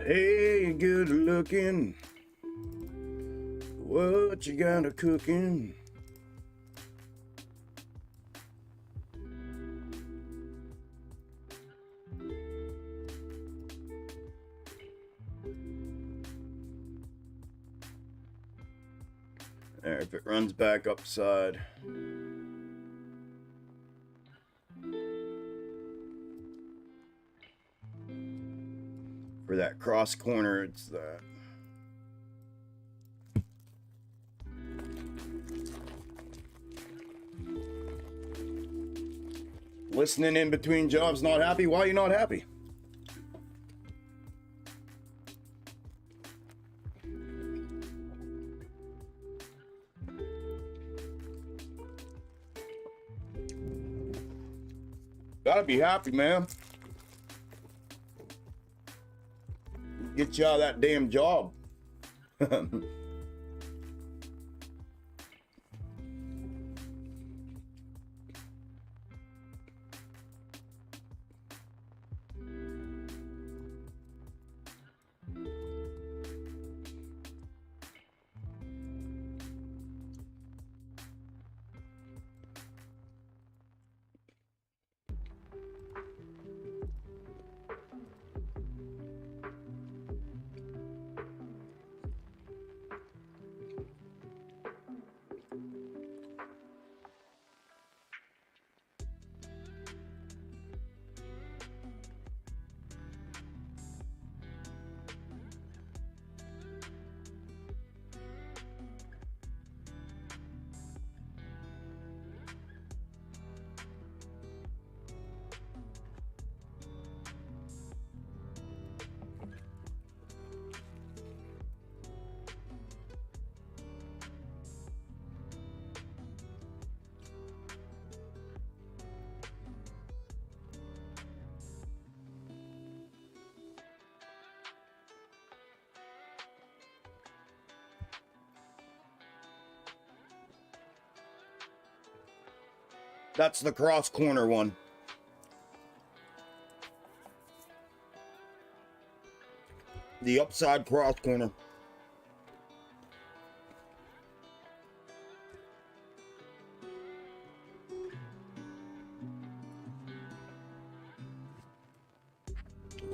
Hey, good looking. What you got a cooking? There, if it runs back upside. For that cross corner, it's that. Listening in between jobs, not happy? Why are you not happy? Gotta be happy, man. Get you out of that damn job. That's the cross corner one. The upside cross corner.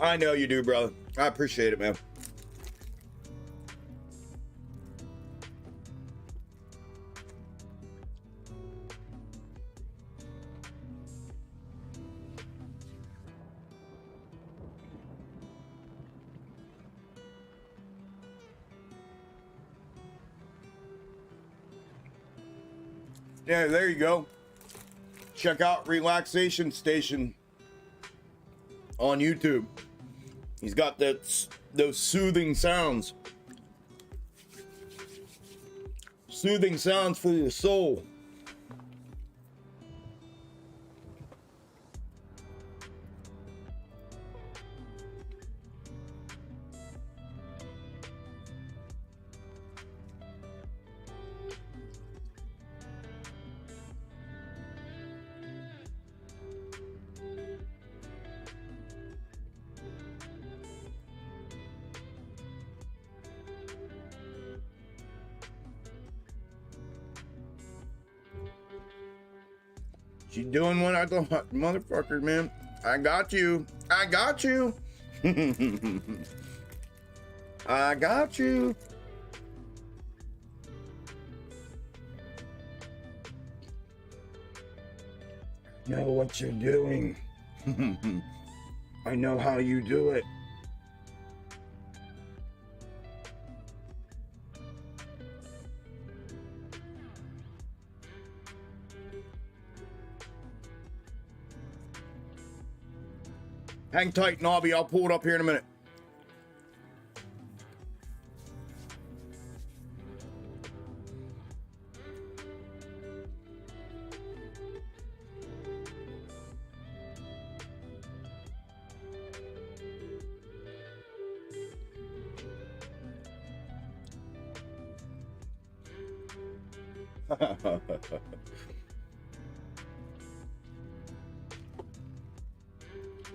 I know you do, brother. I appreciate it, man. Yeah, there you go. Check out Relaxation Station on YouTube. He's got those soothing sounds. Soothing sounds for your soul. She's doing what I thought, motherfucker, man. I got you. I got you. I got you. Know what you're doing. I know how you do it. Hang tight, Nobby. I'll pull it up here in a minute.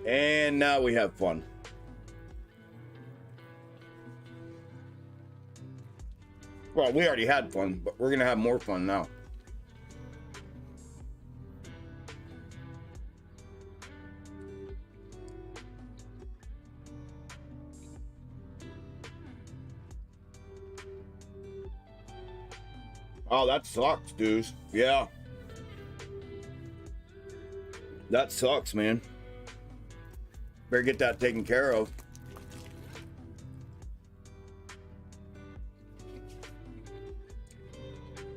And now we have fun. Well, we already had fun, but we're gonna have more fun now. Oh, that sucks, dudes. Yeah. That sucks, man. Better get that taken care of.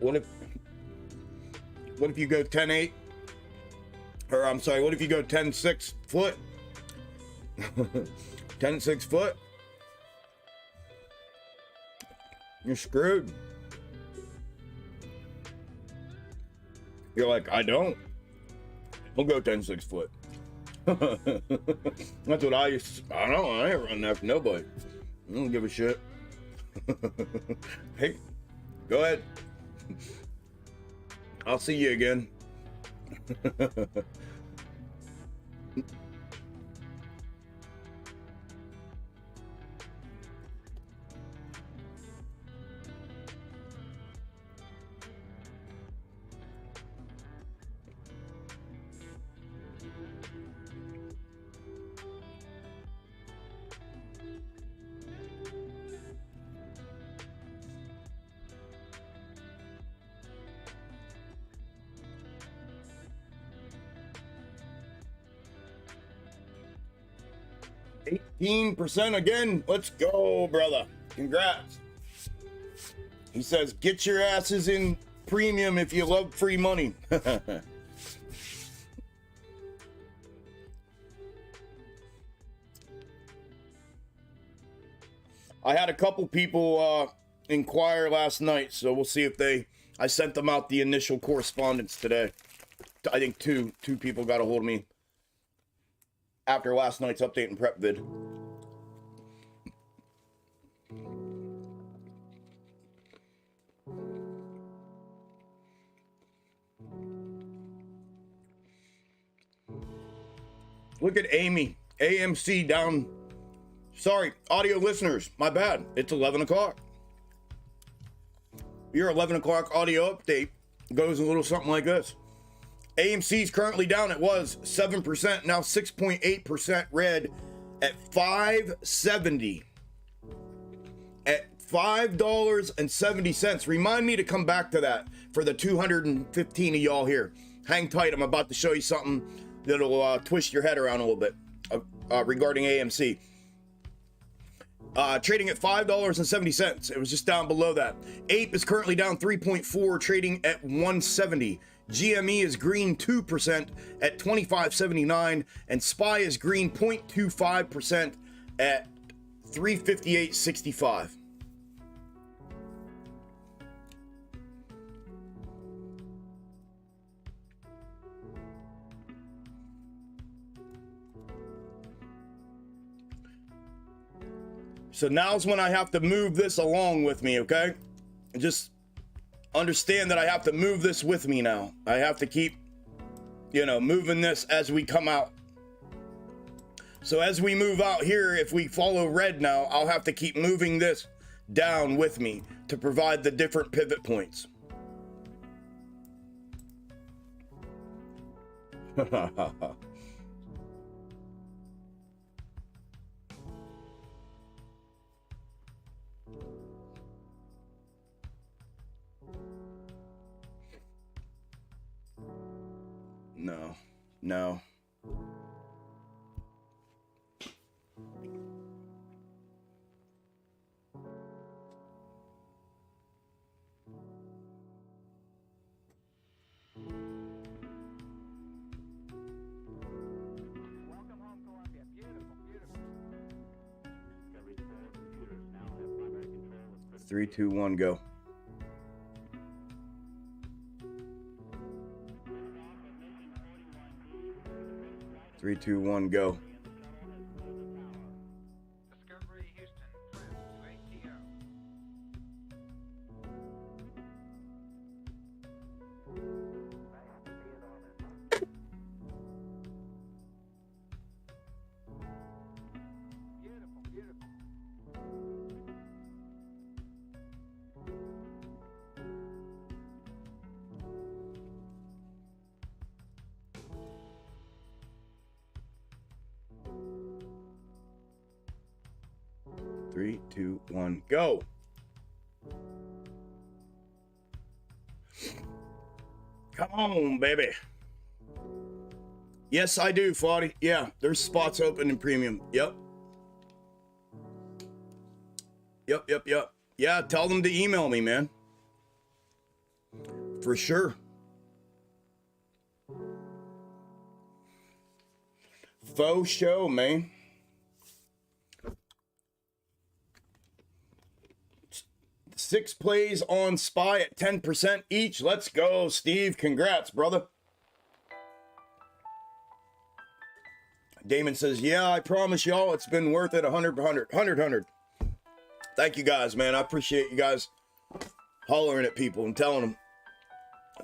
What if you go 10-8? Or I'm sorry, what if you go 10-6 foot? 10-6 foot? You're screwed. You're like, I don't. I'll go 10-6 foot. That's what I used to, I don't know. I ain't running after nobody. I don't give a shit. Hey, go ahead. I'll see you again. 18% again. Let's go, brother. Congrats. He says, get your asses in premium if you love free money. I had a couple people inquire last night, so we'll see if I sent them out the initial correspondence today. I think two people got a hold of me after last night's update and prep vid. Look at Amy. AMC down. Sorry, audio listeners. My bad. It's 11 o'clock. Your 11 o'clock audio update goes a little something like this. AMC is currently down. It was 7%, now 6.8% red at 570. At $5.70. Remind me to come back to that for the 215 of y'all here. Hang tight. I'm about to show you something that'll twist your head around a little bit regarding AMC. Trading at $5.70. It was just down below that. Ape is currently down 3.4, trading at 170. GME is green 2% at 25.79, and SPY is green 0.25% at 358.65. So now's when I have to move this along with me, okay? Just understand that I have to move this with me now. I have to keep, moving this as we come out. So as we move out here, if we follow red now, I'll have to keep moving this down with me to provide the different pivot points. No. Welcome home, Columbia. Beautiful, beautiful. Discovery's four computers now have primary control of 3, 2, 1, go. Three, two, one, go. Discovery Houston, trim to ATO. Beautiful, beautiful. 3, 2, 1, go. Come on, baby. Yes, I do, Flotty. Yeah, there's spots open in premium. Yep. Yeah, tell them to email me, man. For sure. Faux show, man. Six plays on SPY at 10% each. Let's go, Steve. Congrats, brother. Damon says, yeah, I promise y'all it's been worth it. 100. Thank you guys, man. I appreciate you guys hollering at people and telling them.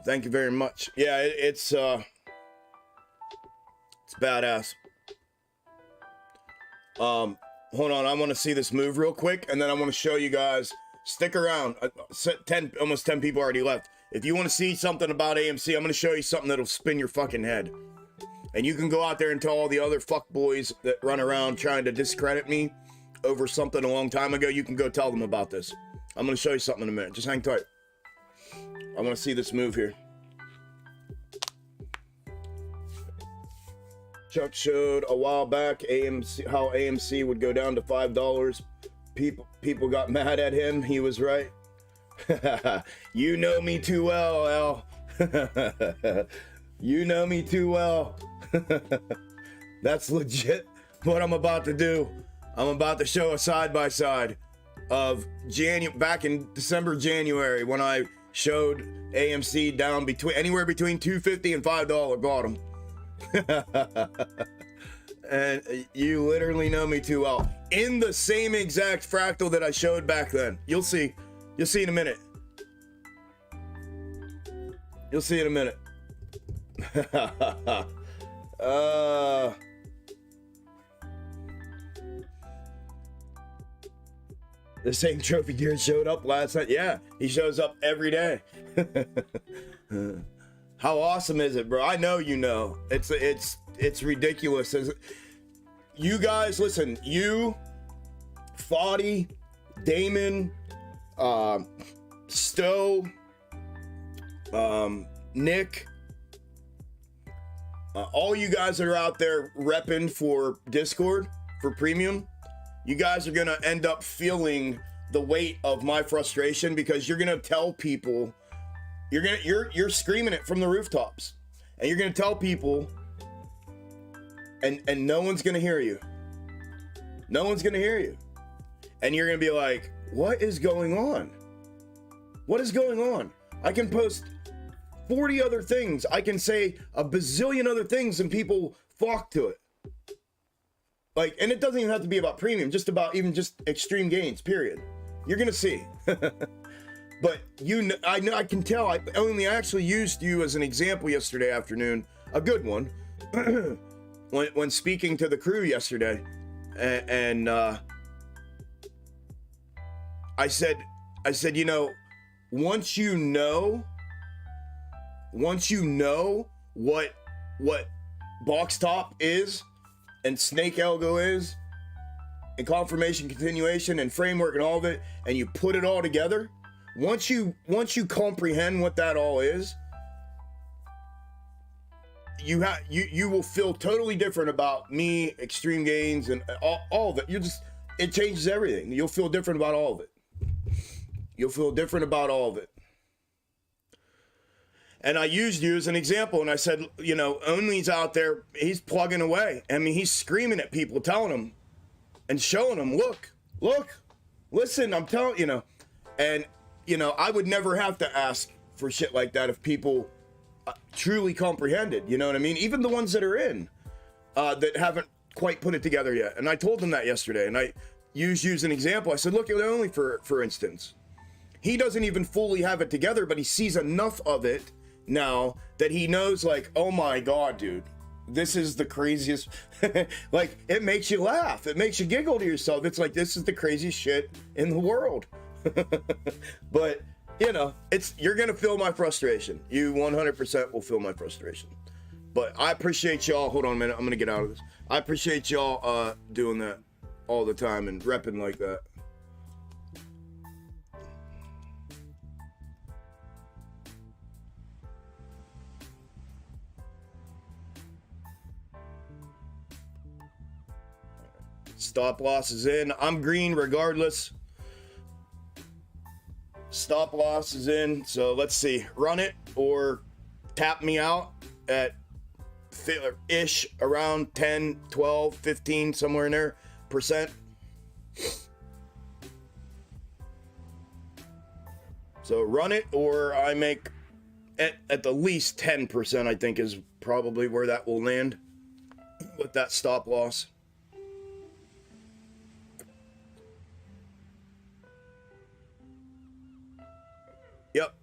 Thank you very much. Yeah, it's badass. Hold on. I want to see this move real quick, and then I want to show you guys. Stick around. Almost 10 people already left. If you want to see something about AMC, I'm going to show you something that'll spin your fucking head. And you can go out there and tell all the other fuckboys that run around trying to discredit me over something a long time ago. You can go tell them about this. I'm going to show you something in a minute. Just hang tight. I want to see this move here. Chuck showed a while back how AMC would go down to $5. People got mad at him. He was right. You know me too well, Al. You know me too well. That's legit what I'm about to do. I'm about to show a side-by-side of back in December, January, when I showed AMC down anywhere between $2.50 and $5 bottom. And you literally know me too well. In the same exact fractal that I showed back then. You'll see. You'll see in a minute. You'll see in a minute. The same trophy deer showed up last night. Yeah, he shows up every day. How awesome is it, bro? I know you know. It's ridiculous. You guys, listen, you, Foddy, Damon, Stowe, Nick, all you guys that are out there repping for Discord, for premium, you guys are gonna end up feeling the weight of my frustration, because you're gonna tell people, you're screaming it from the rooftops, and you're gonna tell people, and no one's gonna hear you. No one's gonna hear you. And you're gonna be like, what is going on? What is going on? I can post 40 other things. I can say a bazillion other things and people flock to it. Like, and it doesn't even have to be about premium, just about even just extreme gains, period. You're gonna see. But you know, I can tell, I only actually used you as an example yesterday afternoon, a good one, when speaking to the crew yesterday. And I said, you know, once you know what box top is, and snake algo is, and confirmation continuation and framework and all of it, and you put it all together, once you comprehend what that all is, you will feel totally different about me, extreme gains, and all of it. It changes everything. You'll feel different about all of it. You'll feel different about all of it. And I used you as an example, and I said, you know, Only's out there, he's plugging away. I mean, he's screaming at people, telling them and showing them, look, listen, I'm telling you know. And, you know, I would never have to ask for shit like that if people truly comprehended, you know what I mean? Even the ones that are in, that haven't quite put it together yet. And I told them that yesterday, and I used you as an example. I said, look at Only, for instance. He doesn't even fully have it together, but he sees enough of it now that he knows, like, oh my God, dude, this is the craziest. Like, it makes you laugh. It makes you giggle to yourself. It's like, this is the craziest shit in the world. But, you know, you're going to feel my frustration. You 100% will feel my frustration. But I appreciate y'all. Hold on a minute. I'm going to get out of this. I appreciate y'all doing that all the time and repping like that. Stop loss is in. I'm green regardless. Stop loss is in. So let's see. Run it or tap me out at ish around 10, 12, 15, somewhere in there percent. So run it, or I make at the least 10%, I think is probably where that will land with that stop loss. Yep.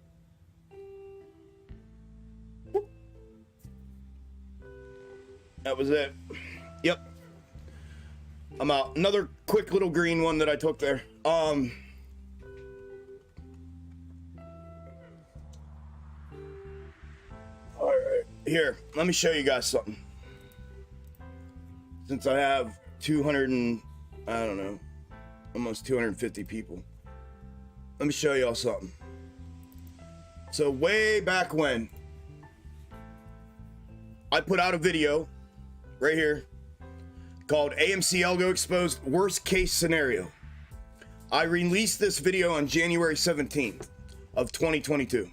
That was it. Yep. I'm out. Another quick little green one that I took there. All right. Here, let me show you guys something. Since I have 200 and, I don't know, almost 250 people. Let me show y'all something. So way back when, I put out a video right here called AMC Algo Exposed Worst Case Scenario. I released this video on January 17th of 2022.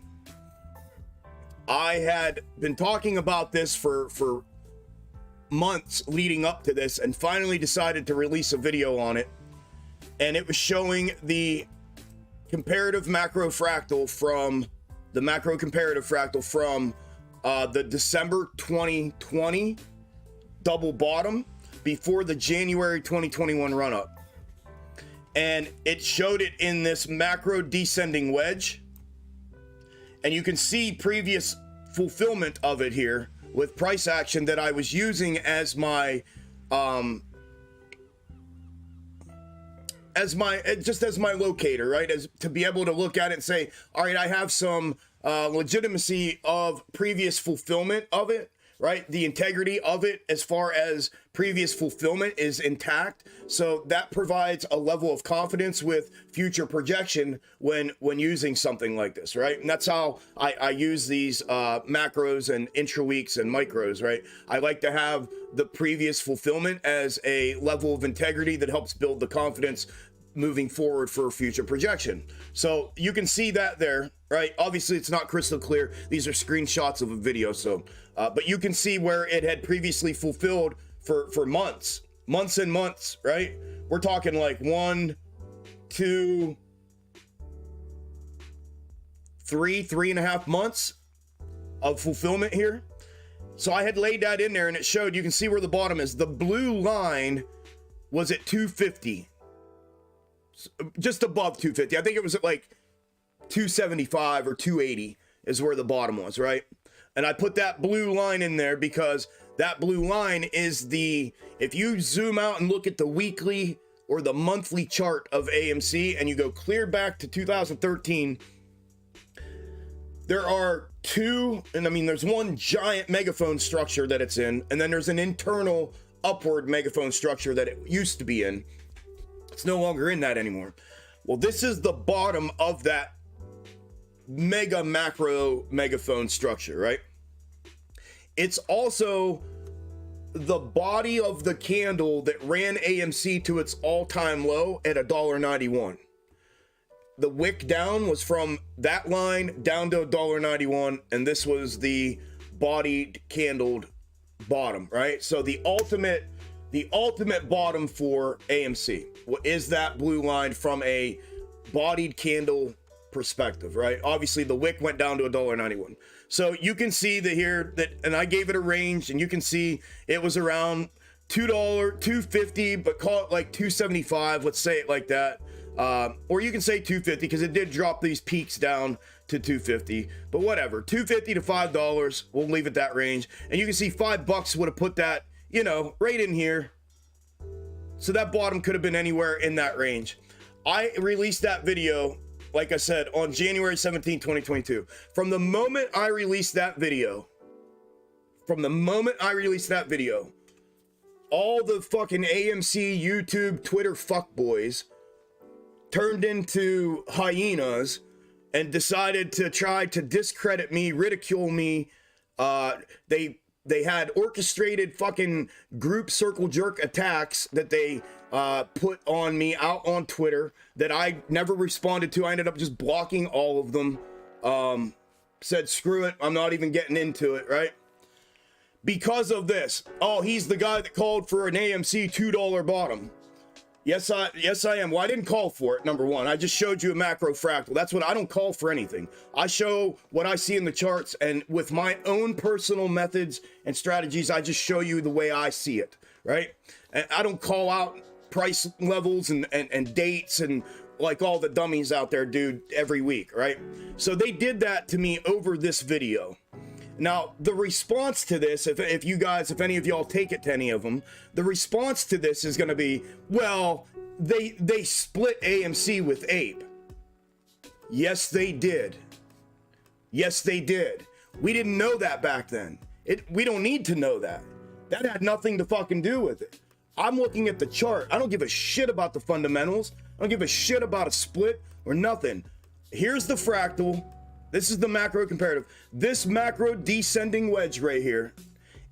I had been talking about this for months leading up to this, and finally decided to release a video on it. And it was showing the comparative macro fractal from the macro comparative fractal from the December 2020 double bottom before the January 2021 run up. And it showed it in this macro descending wedge. And you can see previous fulfillment of it here with price action that I was using as my as my locator, right? As to be able to look at it and say, all right, I have some legitimacy of previous fulfillment of it, right? The integrity of it as far as previous fulfillment is intact. So that provides a level of confidence with future projection when using something like this, right? And that's how I use these macros and intra-weeks and micros, right? I like to have the previous fulfillment as a level of integrity that helps build the confidence moving forward for future projection. So you can see that there, right? Obviously it's not crystal clear. These are screenshots of a video. So, but you can see where it had previously fulfilled for months and months, right? We're talking like 1, 2, 3.5 months of fulfillment here. So I had laid that in there and it showed, you can see where the bottom is. The blue line was at 250. Just above 250. I think it was at like 275 or 280 is where the bottom was, right? And I put that blue line in there because that blue line is the, if you zoom out and look at the weekly or the monthly chart of AMC and you go clear back to 2013, there are two, and I mean, there's one giant megaphone structure that it's in, and then there's an internal upward megaphone structure that it used to be in. It's no longer in that anymore. Well, this is the bottom of that mega macro megaphone structure, right? It's also the body of the candle that ran AMC to its all-time low at $1.91. The wick down was from that line down to $1.91, and this was the bodied candled bottom, right? So the ultimate bottom for AMC is that blue line from a bodied candle perspective, right? Obviously the wick went down to $1.91. So you can see that here that, and I gave it a range, and you can see it was around $2, $2.50, but call it like $2.75. Let's say it like that. Or you can say $2.50 because it did drop these peaks down to $2.50, but whatever, $2.50 to $5. We'll leave it that range. And you can see $5 would have put that, you know, right in here. So that bottom could have been anywhere in that range. I released that video, like I said, on January 17, 2022. From the moment I released that video, all the fucking AMC, YouTube, Twitter fuckboys turned into hyenas and decided to try to discredit me, ridicule me. They had orchestrated fucking group circle jerk attacks that they put on me out on Twitter that I never responded to. I ended up just blocking all of them. Said, screw it, I'm not even getting into it, right? Because of this. Oh, he's the guy that called for an AMC $2 bottom. Yes, I am. Well, I didn't call for it, number one. I just showed you a macro fractal. That's what I don't call for anything. I show what I see in the charts, and with my own personal methods and strategies, I just show you the way I see it, right? And I don't call out price levels and dates and like all the dummies out there do every week, right? So they did that to me over this video. Now, the response to this, if any of y'all take it to any of them, the response to this is going to be, well, they split AMC with Ape. Yes, they did. Yes, they did. We didn't know that back then. We don't need to know that. That had nothing to fucking do with it. I'm looking at the chart. I don't give a shit about the fundamentals. I don't give a shit about a split or nothing. Here's the fractal. This is the macro comparative. This macro descending wedge right here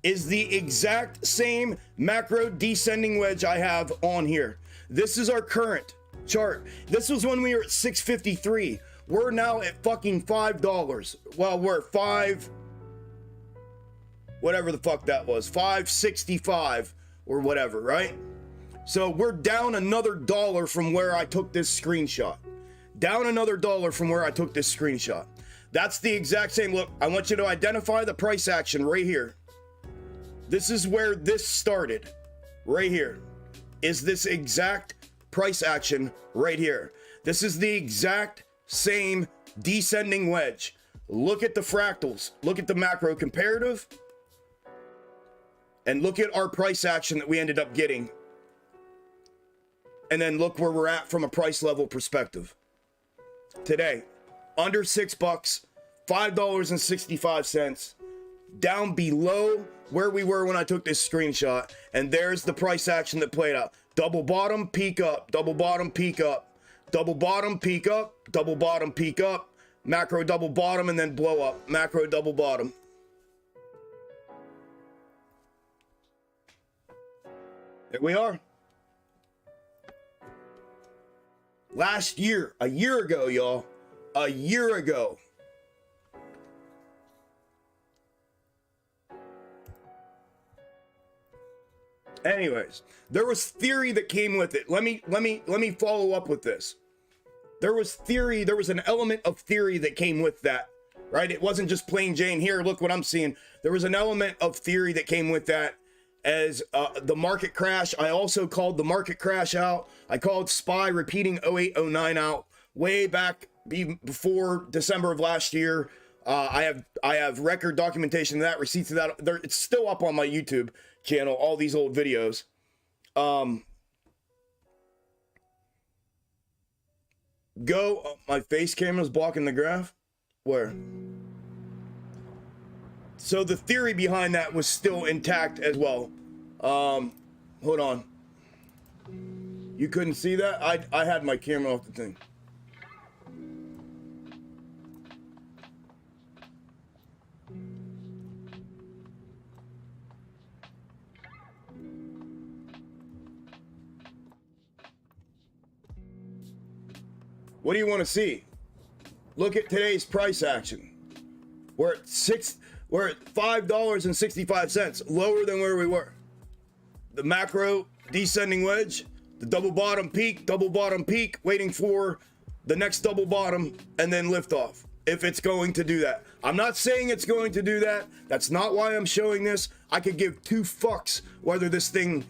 is the exact same macro descending wedge I have on here. This is our current chart. This was when we were at 653. We're now at fucking $5. Well, we're at whatever the fuck that was, 565 or whatever, right? So we're down another $1 from where I took this screenshot. Down another $1 from where I took this screenshot. That's the exact same. Look, I want you to identify the price action right here. This is where this started. Right here is this exact price action right here. This is the exact same descending wedge. Look at the fractals. Look at the macro comparative. And look at our price action that we ended up getting. and then look where we're at from a price level perspective. Today, under $6, $5.65, down below where we were when I took this screenshot. And there's the price action that played out. Double bottom, peak up, double bottom, peak up, double bottom, peak up, double bottom, peak up, macro double bottom, and then blow up, macro double bottom. There we are. Last year, a year ago, y'all, a year ago. Anyways, there was theory that came with it. Let me follow up with this. There was theory, there was an element of theory that came with that, right? It wasn't just plain Jane, here, look what I'm seeing. There was an element of theory that came with that as the market crash. I also called the market crash out. I called SPY repeating 08, 09 out way back before December of last year. I have record documentation of that, receipts of that. It's still up on my YouTube channel, all these old videos. My face camera's blocking the graph. Where? So the theory behind that was still intact as well. Hold on. You couldn't see that? I had my camera off the thing. What do you want to see? Look at today's price action. We're at $5.65, lower than where we were. The macro descending wedge, the double bottom peak, waiting for the next double bottom, and then lift off. If it's going to do that. I'm not saying it's going to do that. That's not why I'm showing this. I could give two fucks whether this thing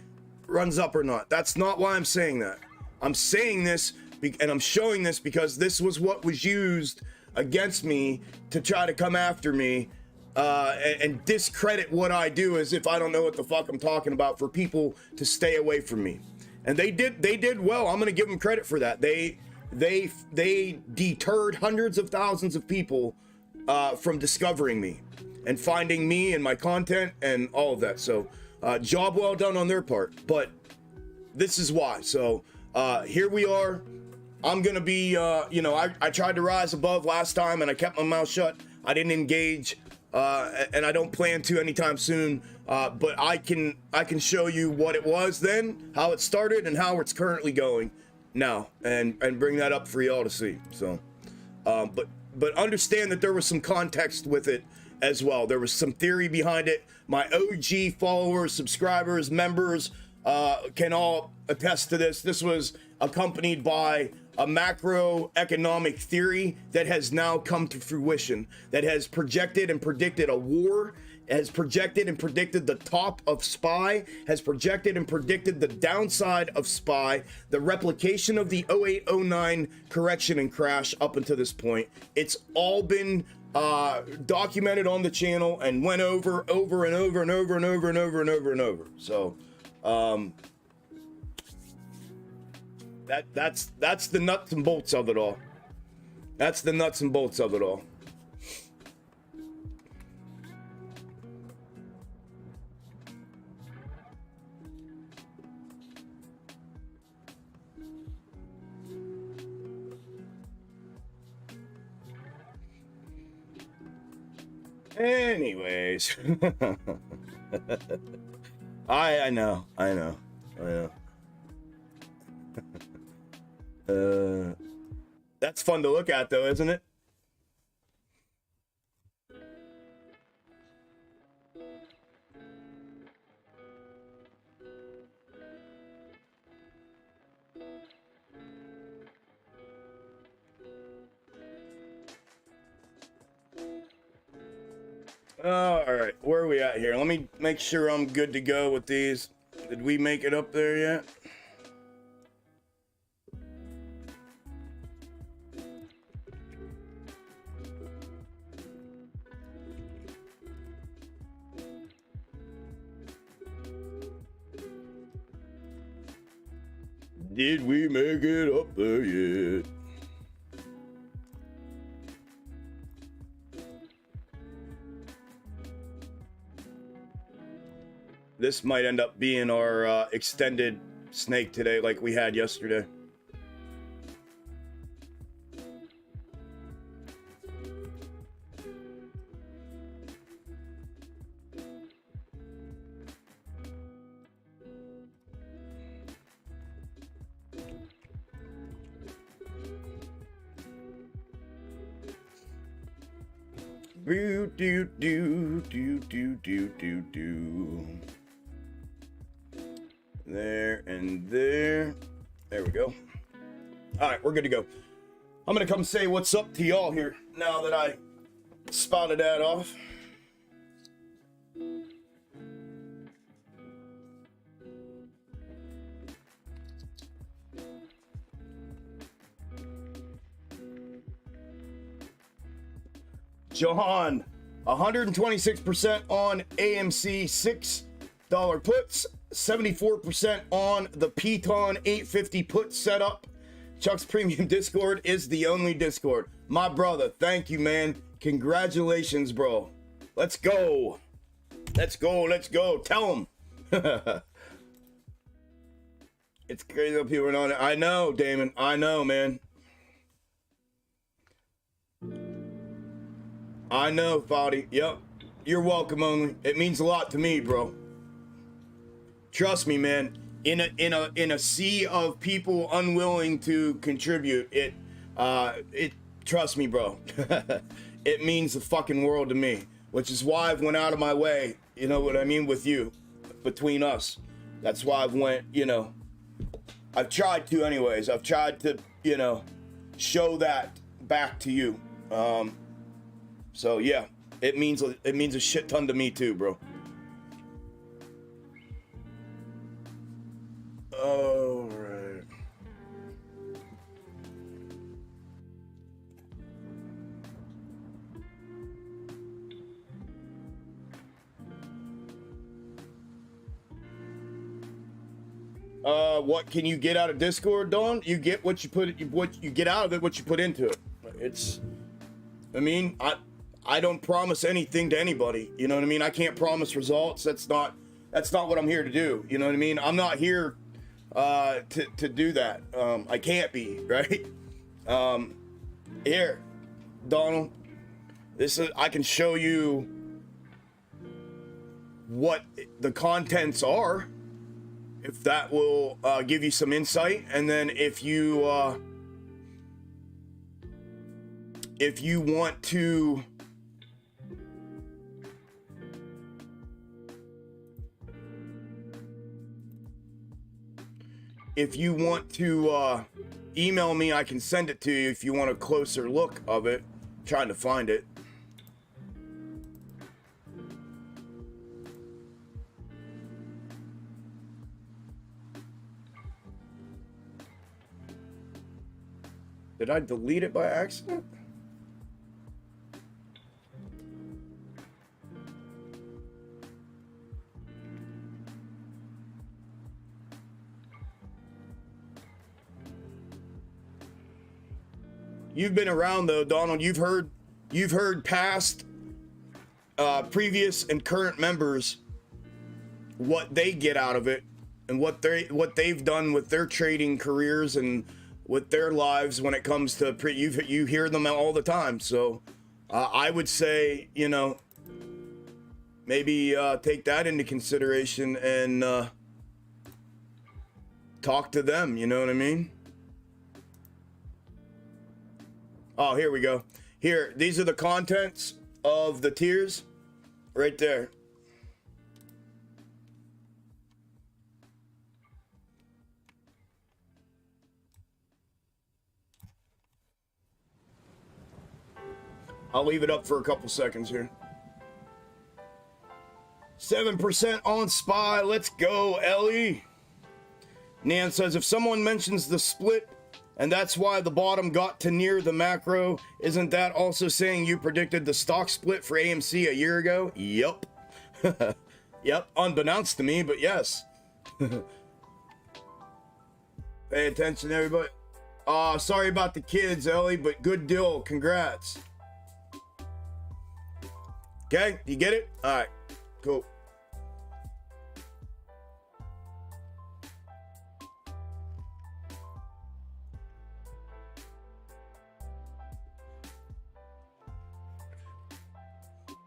runs up or not. That's not why I'm saying that. I'm saying this and I'm showing this because this was what was used against me to try to come after me and discredit what I do as if I don't know what the fuck I'm talking about, for people to stay away from me. And they did well. I'm going to give them credit for that. They deterred hundreds of thousands of people from discovering me and finding me and my content and all of that. So job well done on their part. But this is why. So here we are. I'm going to be, I tried to rise above last time and I kept my mouth shut. I didn't engage, and I don't plan to anytime soon. But I can show you what it was then, how it started, and how it's currently going now, and bring that up for y'all to see. So, but understand that there was some context with it as well. There was some theory behind it. My OG followers, subscribers, members can all attest to this. This was accompanied by a macroeconomic theory that has now come to fruition, that has projected and predicted a war, has projected and predicted the top of SPY, has projected and predicted the downside of SPY, the replication of the 08-09 correction and crash up until this point. It's all been documented on the channel and went over and over and over and over and over and over and over and over. So that's the nuts and bolts of it all. That's the nuts and bolts of it all. Anyways, I know. That's fun to look at, though, isn't it? All right, where are we at here? Let me make sure I'm good to go with these. Did we make it up there yet? Did we make it up there yet? This might end up being our extended snake today, like we had yesterday. Do do do do do do do do. There and there. There we go. All right, we're good to go. I'm gonna come say what's up to y'all here now that I spouted that off. Johan, 126% on AMC $6 puts, 74% on the Piton 850 put setup. Chuck's Premium Discord is the only Discord. My brother, thank you, man. Congratulations, bro. Let's go. Let's go. Let's go. Tell them. It's crazy that people are on it. I know, Damon. I know, man. I know, Foddy. Yep. You're welcome, only. It means a lot to me, bro. Trust me, man. In a sea of people unwilling to contribute, trust me, bro. It means the fucking world to me, which is why I've went out of my way. You know what I mean, with you, between us. That's why I've went. You know, I've tried to, anyways. I've tried to, you know, show that back to you. So yeah, it means a shit ton to me too, bro. All right. What can you get out of Discord, Dawn? You get what you get out of it, what you put into it. I mean, I don't promise anything to anybody. You know what I mean? I can't promise results. That's not what I'm here to do. You know what I mean? I'm not here to do that. I can't be, right? Here, Donald, I can show you what the contents are, if that will give you some insight. And then if you want to email me, I can send it to you if you want a closer look of it. I'm trying to find it. Did I delete it by accident? You've been around though, Donald. You've heard past, previous and current members what they get out of it and what they've done with their trading careers and with their lives when it comes to you hear them all the time. So I would say, you know, maybe take that into consideration and talk to them. You know what I mean? Oh, here we go. Here, these are the contents of the tiers right there. I'll leave it up for a couple seconds here. 7% on SPY. Let's go, Ellie. Nan says, if someone mentions the split and that's why the bottom got to near the macro, isn't that also saying you predicted the stock split for AMC a year ago? Yep. Yep, unbeknownst to me, but yes. Pay attention, everybody. Sorry about the kids, Ellie, but good deal. Congrats. Okay, you get it? All right, cool.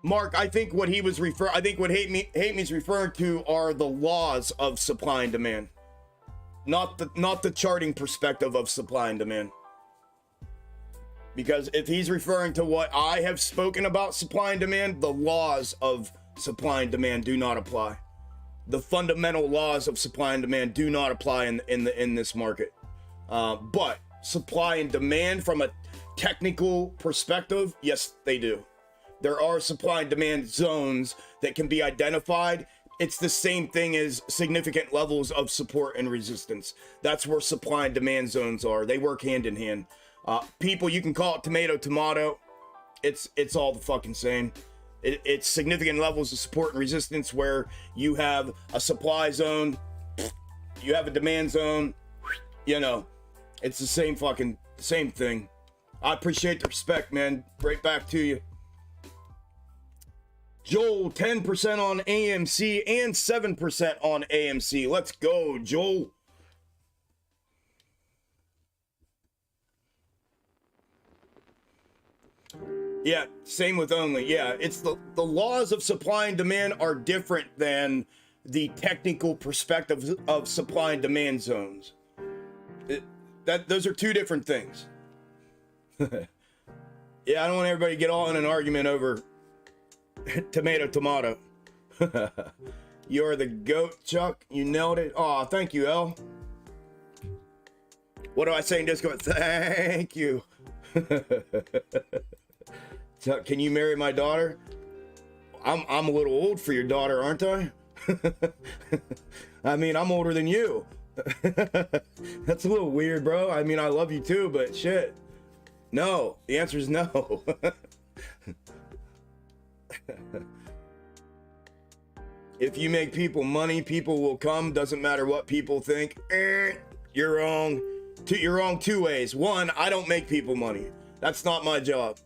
Mark, I think what he was I think what hate me's referring to are the laws of supply and demand, not the charting perspective of supply and demand. Because if he's referring to what I have spoken about supply and demand, the laws of supply and demand do not apply. The fundamental laws of supply and demand do not apply in this market. But supply and demand from a technical perspective, yes, they do. There are supply and demand zones that can be identified. It's the same thing as significant levels of support and resistance. That's where supply and demand zones are. They work hand in hand. People, you can call it tomato. It's all the fucking same. It's significant levels of support and resistance where you have a supply zone, you have a demand zone, you know, it's the same thing. I appreciate the respect, man. Right back to you. Joel, 10% on AMC and 7% on AMC. Let's go, Joel. Yeah, same with only. Yeah, it's the laws of supply and demand are different than the technical perspective of supply and demand zones. Those are two different things. Yeah, I don't want everybody to get all in an argument over tomato. You're the GOAT, Chuck. You nailed it. Oh, thank you, El. What do I say in Discord? Thank you. Chuck, can you marry my daughter? I'm a little old for your daughter, aren't I? I mean, I'm older than you. That's a little weird, bro. I mean, I love you too, but shit. No, the answer is no. If you make people money, people will come. Doesn't matter what people think. You're wrong. You're wrong two ways. One, I don't make people money. That's not my job.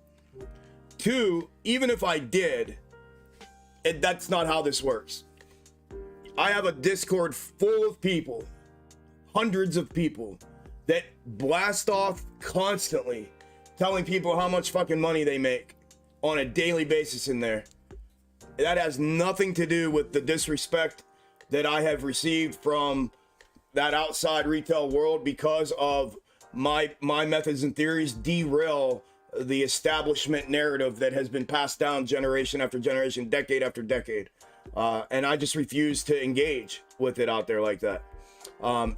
Two, even if I did, that's not how this works. I have a Discord full of people, hundreds of people, that blast off constantly, telling people how much fucking money they make on a daily basis in there. That has nothing to do with the disrespect that I have received from that outside retail world because of my methods and theories derail the establishment narrative that has been passed down generation after generation, decade after decade. And I just refuse to engage with it out there like that.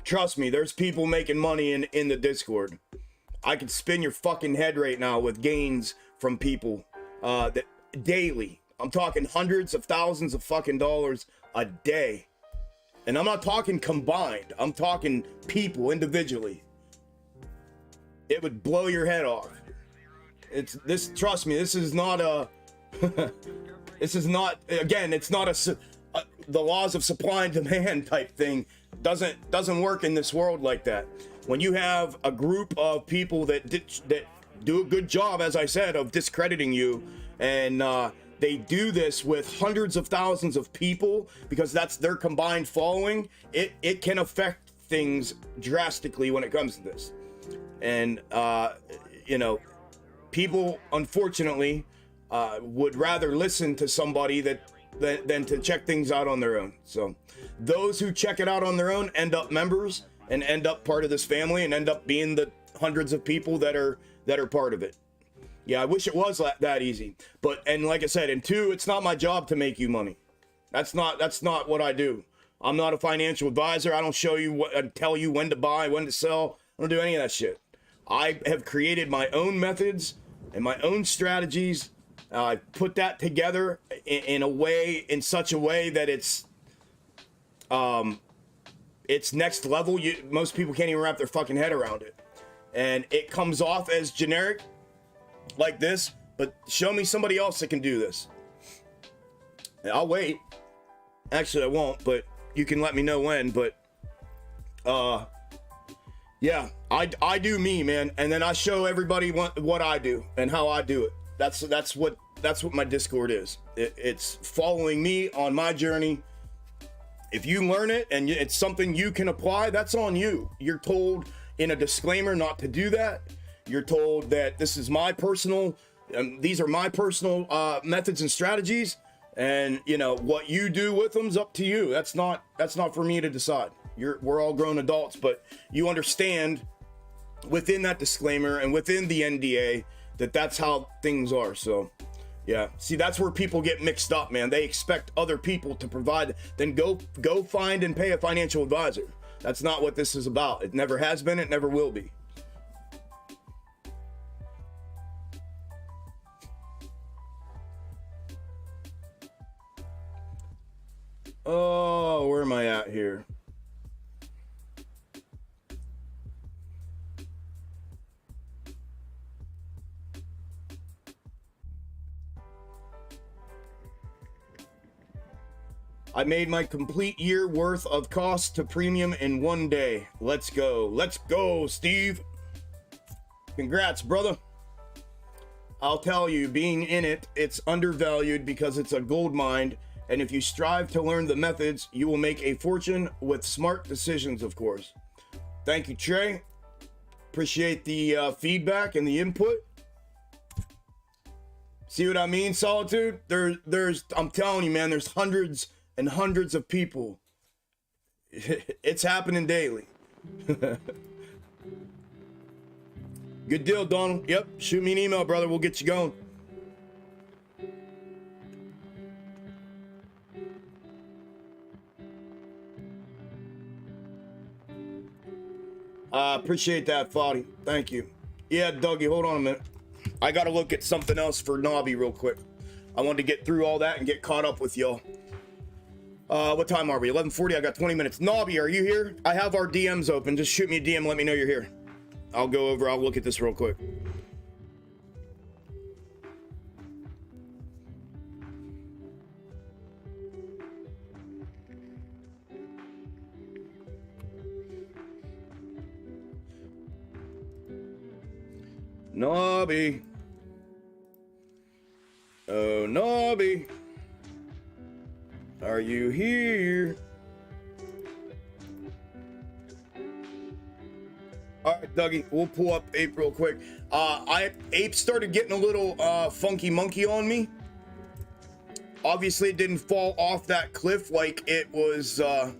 Trust me, there's people making money in the Discord. I could spin your fucking head right now with gains from people that daily. I'm talking hundreds of thousands of fucking dollars a day. And I'm not talking combined. I'm talking people individually. It would blow your head off. Trust me, this is not a, this is not, again, it's not the laws of supply and demand type thing. Doesn't work in this world like that. When you have a group of people that do a good job, as I said, of discrediting you, and they do this with hundreds of thousands of people because that's their combined following, it can affect things drastically when it comes to this. And, you know, people, unfortunately, would rather listen to somebody than to check things out on their own. So those who check it out on their own end up members and end up part of this family and end up being the hundreds of people that are part of it. Yeah, I wish it was that easy. And like I said, and two, it's not my job to make you money. That's not what I do. I'm not a financial advisor. I don't show you tell you when to buy, when to sell. I don't do any of that shit. I have created my own methods and my own strategies. I put that together in such a way that it's next level. Most people can't even wrap their fucking head around it. And it comes off as generic like this, but show me somebody else that can do this. I'll wait. Actually, I won't, but you can let me know when. But Yeah, I do me, man, and then I show everybody what I do and how I do it. That's what my Discord is. It's following me on my journey. If you learn it and it's something you can apply, that's on you. You're told in a disclaimer not to do that. You're told that this is my personal, these are my personal methods and strategies, and you know what you do with them's up to you. That's not for me to decide. We're all grown adults, but you understand within that disclaimer and within the NDA that that's how things are. So yeah, see, that's where people get mixed up, man. They expect other people to provide, then go find and pay a financial advisor. That's not what this is about. It never has been, it never will be. Oh, where am I at here? I made my complete year worth of cost to premium in one day. Let's go. Let's go, Steve. Congrats, brother. I'll tell you, being in it, it's undervalued because it's a gold mine. And if you strive to learn the methods, you will make a fortune with smart decisions, of course. Thank you, Trey. Appreciate the feedback and the input. See what I mean, Solitude? There's I'm telling you, man, there's hundreds and hundreds of people. It's happening daily. Good deal, Donald. Yep, shoot me an email, brother. We'll get you going. Appreciate that, Foddy. Thank you. Yeah, Dougie, hold on a minute. I got to look at something else for Nobby real quick. I wanted to get through all that and get caught up with y'all. What time are we? 11:40. I got 20 minutes. Nobby, are you here? I have our DMs open. Just shoot me a DM. Let me know you're here. I'll go over. I'll look at this real quick. Nobby. Oh, Nobby. Are you here? All right, Dougie, we'll pull up Ape real quick. Ape started getting a little funky monkey on me. Obviously, it didn't fall off that cliff like it was, the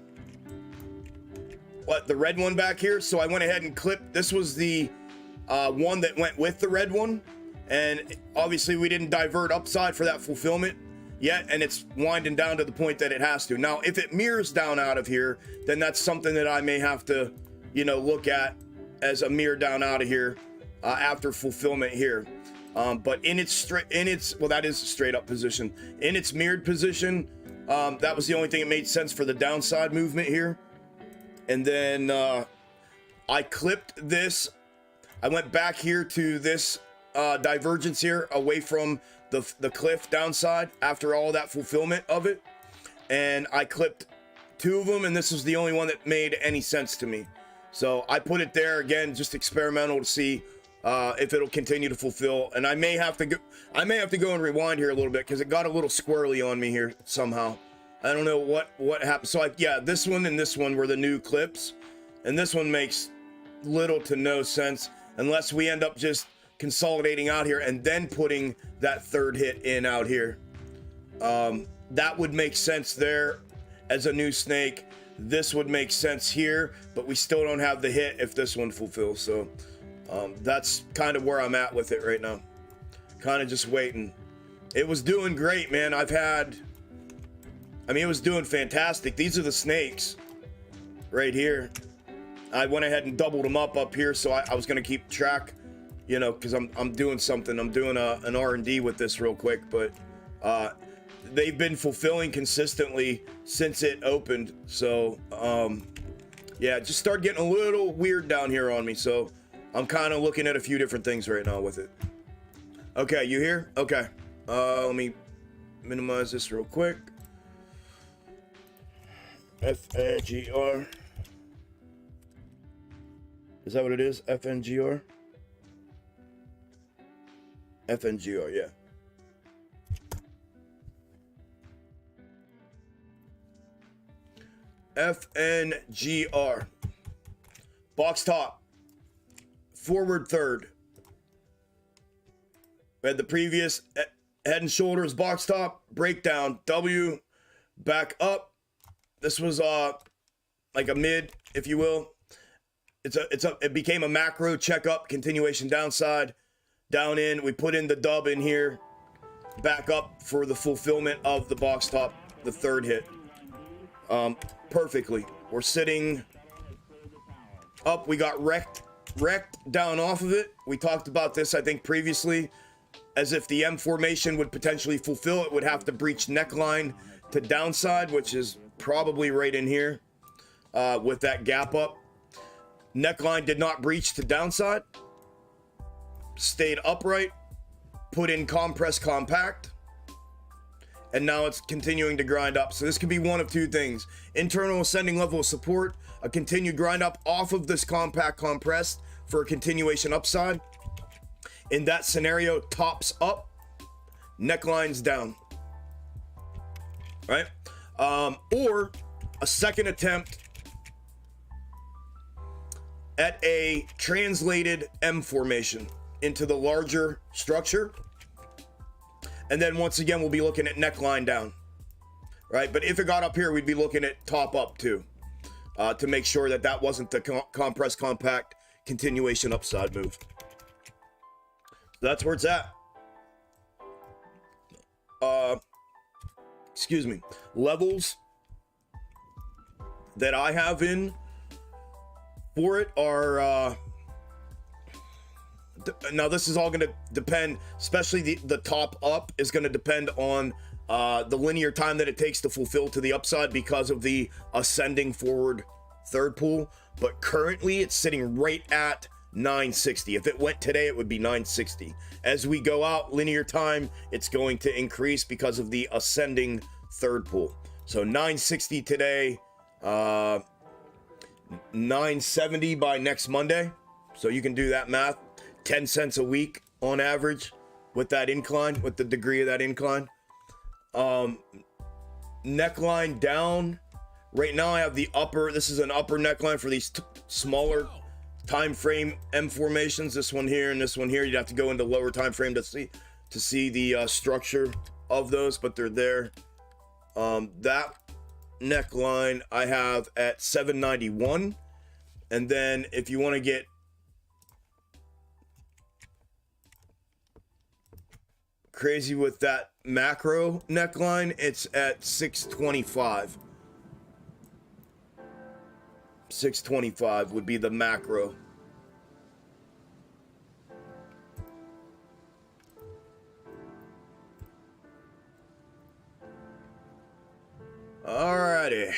red one back here. So I went ahead and clipped. This was the one that went with the red one. And obviously, we didn't divert upside for that fulfillment yet, and it's winding down to the point that it has to. Now, if it mirrors down out of here, then that's something that I may have to, look at as a mirror down out of here after fulfillment here. But in its that is a straight up position. In its mirrored position, that was the only thing that made sense for the downside movement here. And then I clipped this. I went back here to this divergence here away from the cliff downside after all that fulfillment of it, and I clipped two of them, and this is the only one that made any sense to me. So I put it there again, just experimental to see if it'll continue to fulfill. And I may have to go and rewind here a little bit because it got a little squirrely on me here somehow. I don't know what happened. So this one and this one were the new clips, and this one makes little to no sense unless we end up just consolidating out here and then putting that third hit in out here. That would make sense there as a new snake. This would make sense here, but we still don't have the hit if this one fulfills. So that's kind of where I'm at with it right now. Kind of just waiting. It was doing great, man. It was doing fantastic. These are the snakes right here. I went ahead and doubled them up here, so I was going to keep track, because I'm doing something. I'm doing an R&D with this real quick, but they've been fulfilling consistently since it opened. So yeah, it just started getting a little weird down here on me. So I'm kind of looking at a few different things right now with it. Okay, you here? Okay. Let me minimize this real quick. FAGR. Is that what it is? FNGR? FNGR, yeah. FNGR. Box top. Forward third. We had the previous head and shoulders box top. Breakdown. W. Back up. This was like a mid, if you will. It became a macro checkup. Continuation downside. Down in. We put in the dub in here. Back up for the fulfillment of the box top. The third hit. Perfectly. We're sitting up. We got wrecked down off of it. We talked about this, I think, previously. As if the M formation would potentially fulfill, it would have to breach neckline to downside, which is probably right in here with that gap up. Neckline did not breach to downside. Stayed upright. Put in compress compact. And now it's continuing to grind up. So this could be one of two things. Internal ascending level of support, a continued grind up off of this compact compressed for a continuation upside. In that scenario, tops up, necklines down. Right? Or a second attempt at a translated M formation into the larger structure. And then once again, we'll be looking at neckline down, right? But if it got up here, we'd be looking at top up too, to make sure that that wasn't the compress compact continuation upside move. So that's where it's at. Excuse me. Levels that I have in for it are, now this is all going to depend, especially the top up is going to depend on the linear time that it takes to fulfill to the upside because of the ascending forward third pull. But currently it's sitting right at 960. If it went today, it would be 960. As we go out linear time, it's going to increase because of the ascending third pull. So 960 today, 970 by next Monday. So you can do that math. 10 cents a week on average with that incline, with the degree of that incline. Neckline down. Right now I have the upper, this is an upper neckline for these smaller time frame M formations. This one here and this one here. You'd have to go into lower time frame to see the structure of those, but they're there. That neckline I have at 791. And then if you want to get crazy with that macro neckline, it's at 625. 625 would be the macro. Alrighty.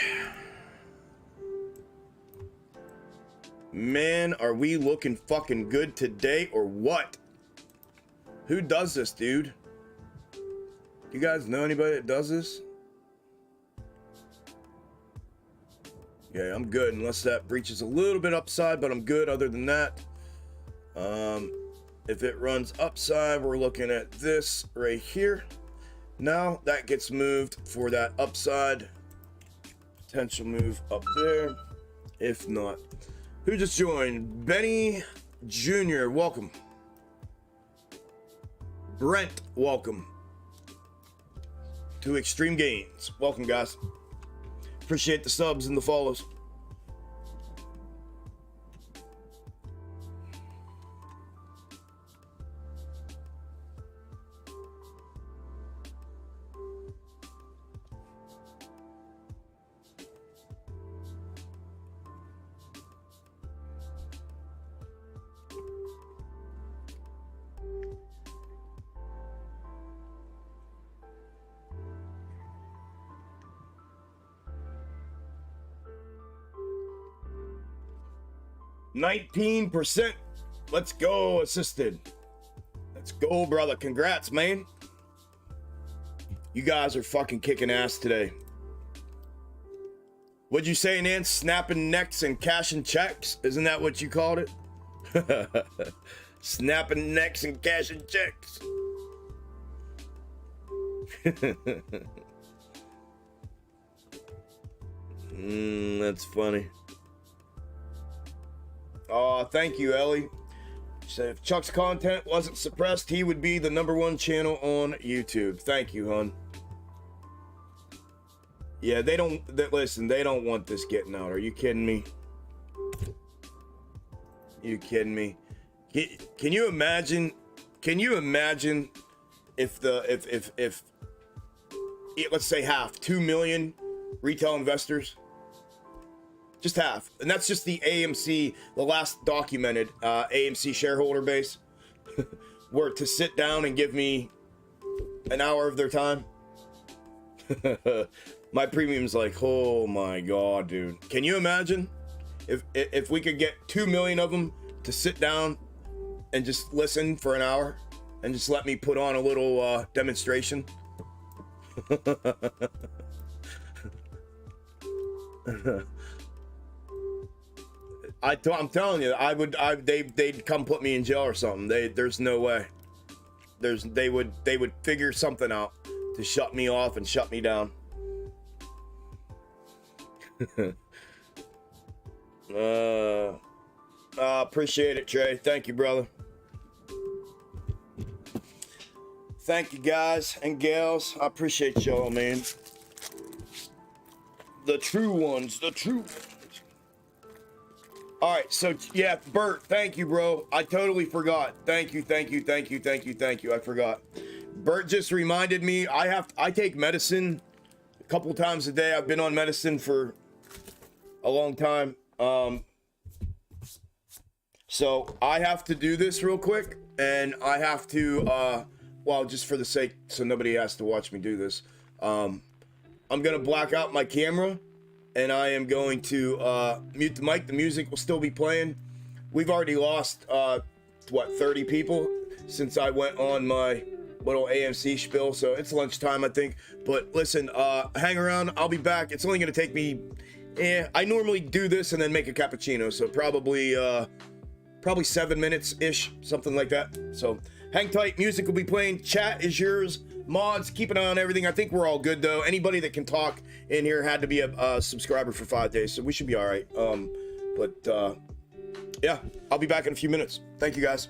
Man, are we looking fucking good today or what? Who does this, dude? You guys know anybody that does this? Yeah, I'm good unless that breaches a little bit upside, but I'm good other than that. If it runs upside, we're looking at this right here. Now that gets moved for that upside. Potential move up there. If not. Who just joined? Benny Jr., welcome. Brent, welcome to Xtreme Gainz. Welcome, guys. Appreciate the subs and the follows. %. Let's go, assisted. Let's go, brother. Congrats, man. You guys are fucking kicking ass today. What'd you say, Nance? Snapping necks and cashing checks? Isn't that what you called it? Snapping necks and cashing checks. That's funny. Oh, thank you, Ellie. She said if Chuck's content wasn't suppressed, he would be the #1 channel on YouTube. Thank you, hon. Yeah, listen, they don't want this getting out. Are you kidding me? You kidding me? Can you imagine? Can you imagine if let's say half, 2 million retail investors, just half, and that's just the AMC, the last documented AMC shareholder base, were to sit down and give me an hour of their time. My premium's like, oh my god, dude. Can you imagine if we could get 2 million of them to sit down and just listen for an hour and just let me put on a little demonstration? I'm telling you, they'd come put me in jail or something. There's no way. They would figure something out to shut me off and shut me down. Appreciate it, Trey. Thank you, brother. Thank you, guys and gals. I appreciate y'all, man. The true ones, the true ones. All right, so yeah, Bert, thank you, bro. I totally forgot. Thank you. I forgot. Bert just reminded me. I take medicine a couple times a day. I've been on medicine for a long time. So I have to do this real quick, and I have to well, just for the sake, so nobody has to watch me do this. I'm gonna black out my camera, and I am going to mute the mic. The music will still be playing. We've already lost 30 people since I went on my little AMC spiel, so it's lunchtime, I think. But listen, hang around. I'll be back. It's only gonna take me. I normally do this and then make a cappuccino, so probably 7 minutes ish, something like that. So hang tight. Music will be playing. Chat is yours. Mods, keep an eye on everything. I think we're all good though. Anybody that can talk in here had to be a subscriber for 5 days, so we should be all right. Yeah, I'll be back in a few minutes. Thank you, guys.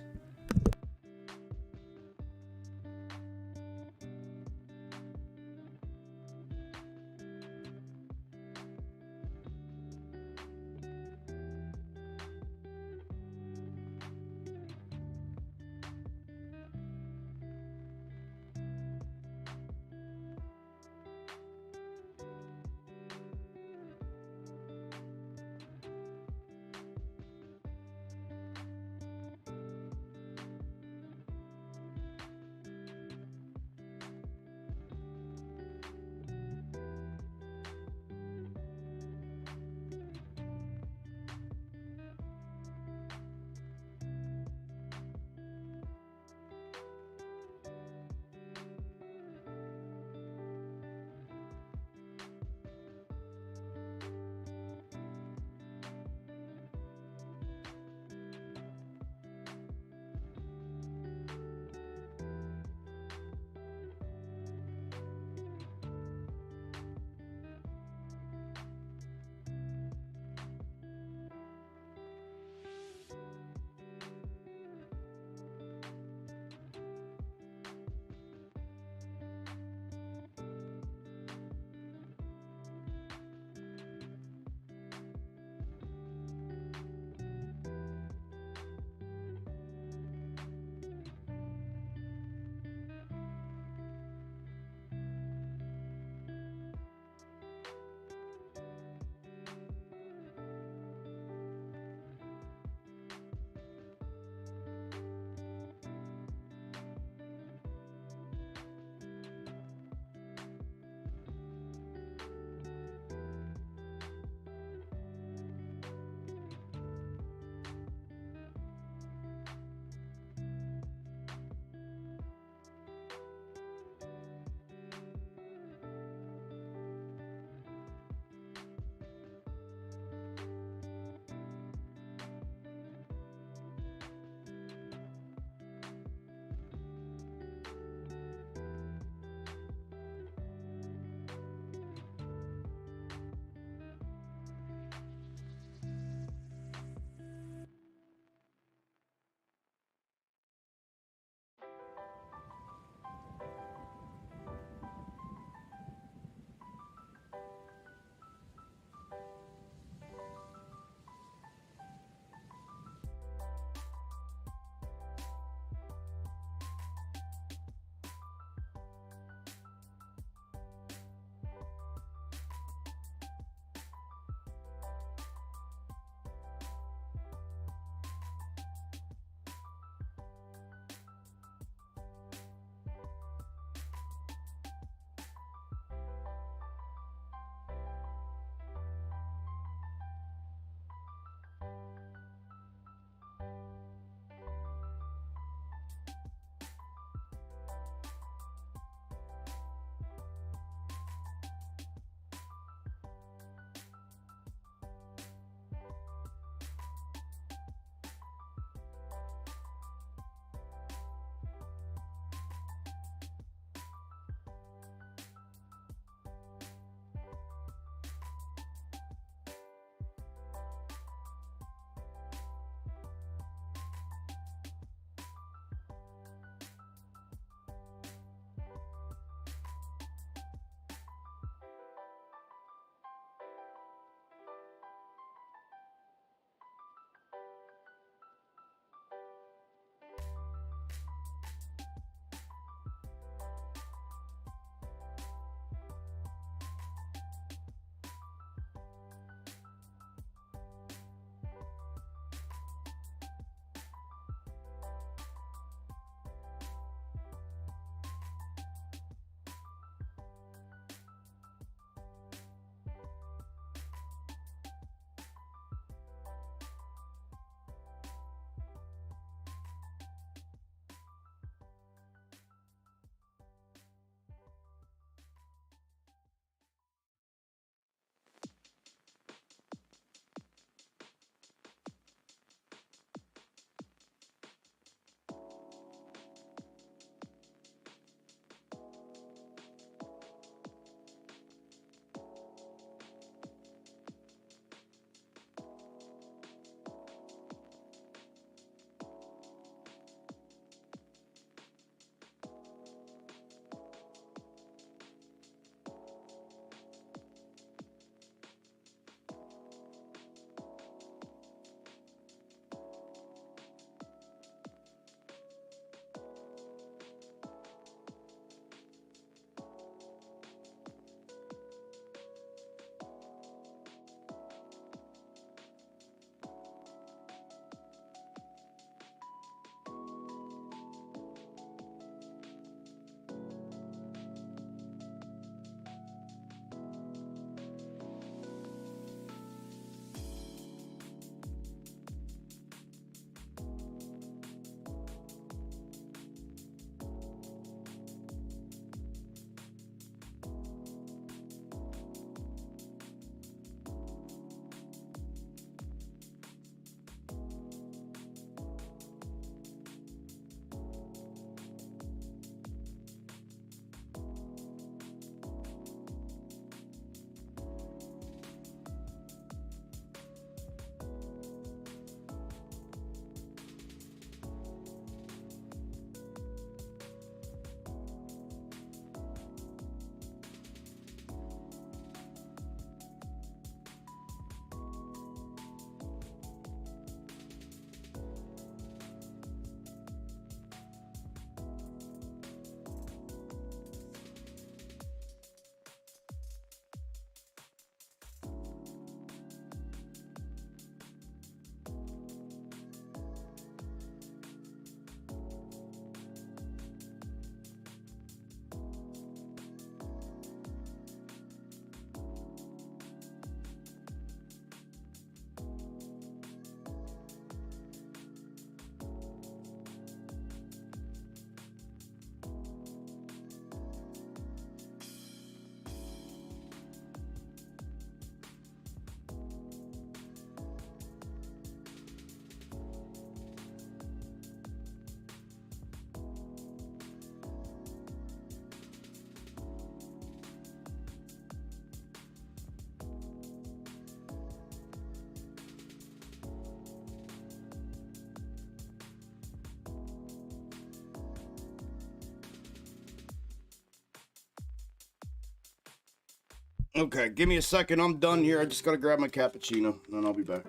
Okay, give me a second. I'm done here. I just gotta grab my cappuccino, and then I'll be back.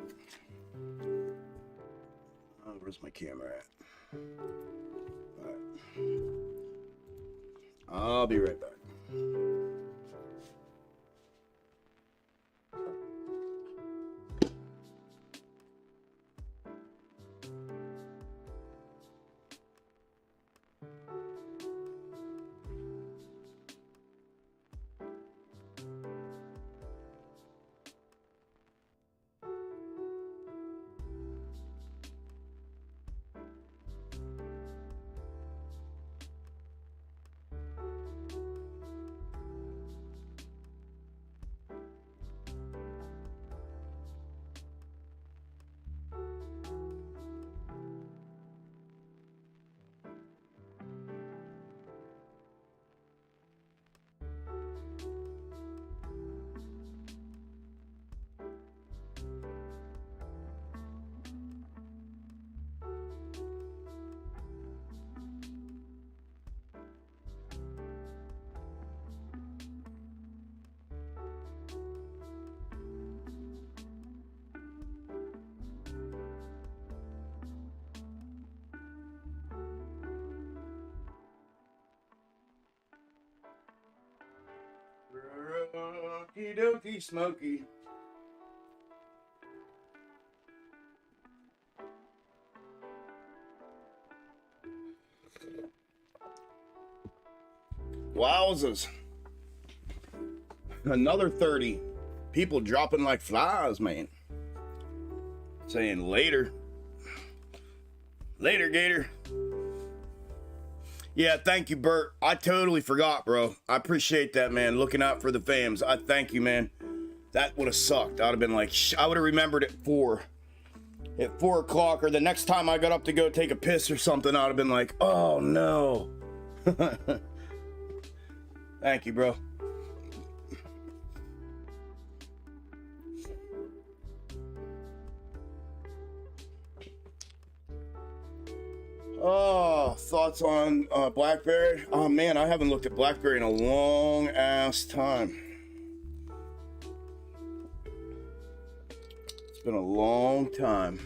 Oh, where's my camera at? All right. I'll be right back. Okie dokie, Smokey. Wowzers. Another 30. People dropping like flies, man. Saying later. Later, Gator. Yeah, thank you, Bert. I totally forgot, bro. I appreciate that, man. Looking out for the fams. I thank you, man. That would have sucked. I'd have been like, I would have remembered at 4 o'clock, or the next time I got up to go take a piss or something, I'd have been like, oh no. Thank you, bro. Oh, thoughts on BlackBerry? Oh man, I haven't looked at BlackBerry in a long ass time. It's been a long time.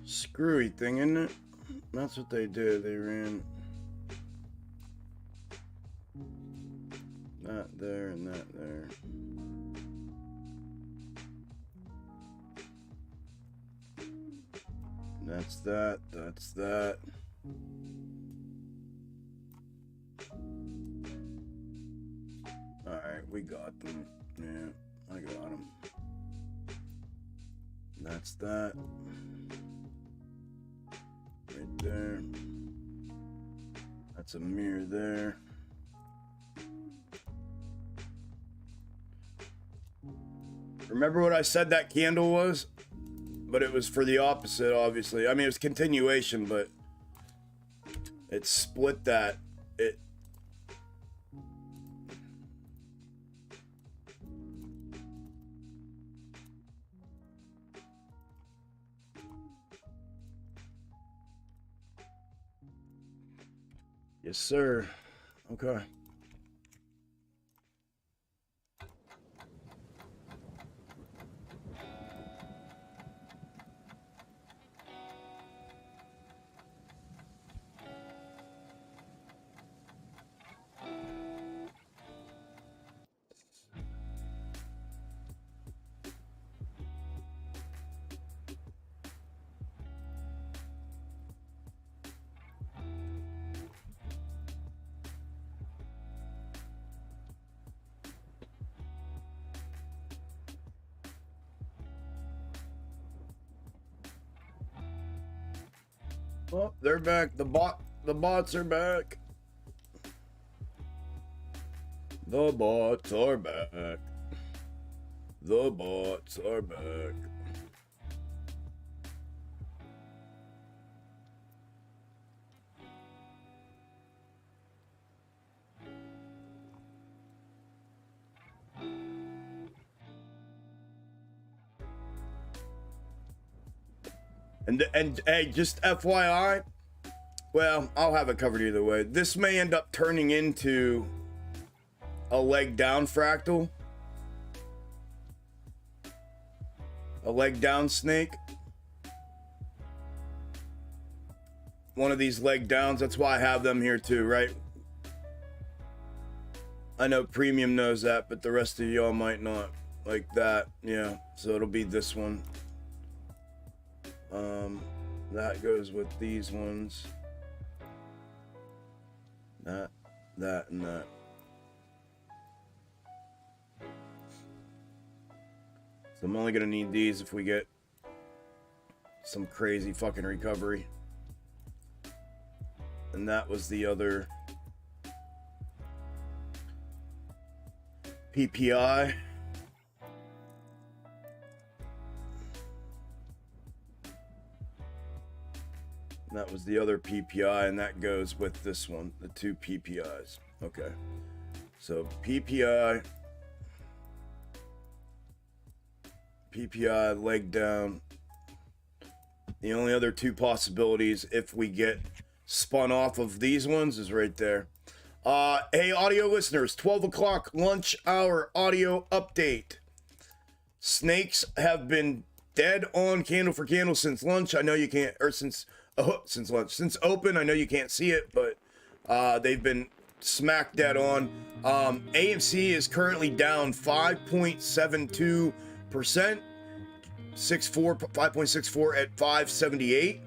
screwy thing, isn't it? That's what they did. They ran that there and that there. That's that. That's that. Alright, we got them. Yeah, I got them. That's that. Right there. That's a mirror there. Remember what I said that candle was? But it was for the opposite, obviously. I mean, it was continuation, but it split that. It. Yes, sir. Okay. Oh, they're back. The bots are back. The bots are back. The bots are back. And hey, just FYI, well, I'll have it covered either way. This may end up turning into a leg down fractal. A leg down snake. One of these leg downs. That's why I have them here too, right? I know Premium knows that, but the rest of y'all might not. Like that, yeah. So it'll be this one. That goes with these ones. That, and that. So I'm only gonna need these if we get some crazy fucking recovery. And that was the other PPI. That was the other PPI, and that goes with this one, the two PPIs. Okay. So PPI, leg down. The only other two possibilities, if we get spun off of these ones, is right there. Hey, audio listeners, 12 o'clock lunch hour audio update. Snakes have been dead on candle for candle since lunch. I know you can't, or since lunch, since open. I know you can't see it, but they've been smack dead on. AMC is currently down 5.72%, 5.64 at 578.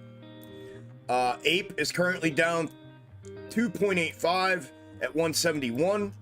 Ape is currently down 2.85 at 171.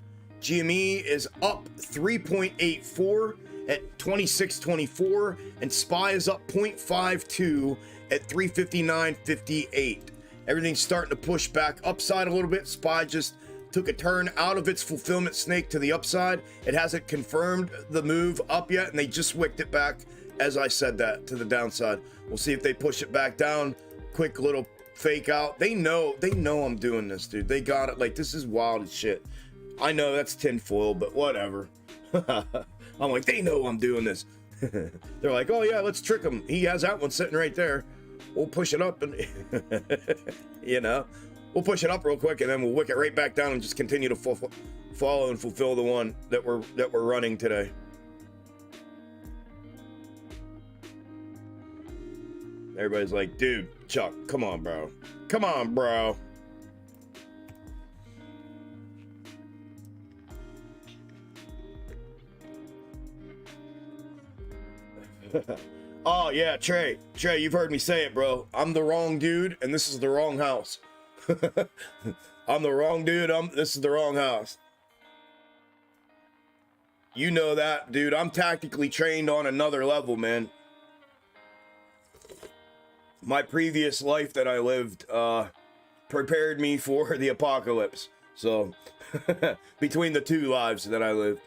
GME is up 3.84 at 26.24, and SPY is up 0.52 at 359.58. Everything's starting to push back upside a little bit. SPY just took a turn out of its fulfillment snake to the upside. It hasn't confirmed the move up yet, and they just wicked it back, as I said, that to the downside. We'll see if they push it back down. Quick little fake out. They know I'm doing this, dude. They got it. Like, this is wild as shit. I know that's tinfoil, but whatever. I'm like, they know I'm doing this. They're like, oh yeah, let's trick him. He has that one sitting right there. We'll push it up and you know, we'll push it up real quick, and then we'll wick it right back down and just continue to follow and fulfill the one that we're running today. Everybody's like, dude, Chuck, come on, bro. Come on, bro. Oh, yeah, Trey, you've heard me say it, bro. I'm the wrong dude, and this is the wrong house. I'm the wrong dude, this is the wrong house. You know that, dude. I'm tactically trained on another level, man. My previous life that I lived prepared me for the apocalypse. So, between the two lives that I lived.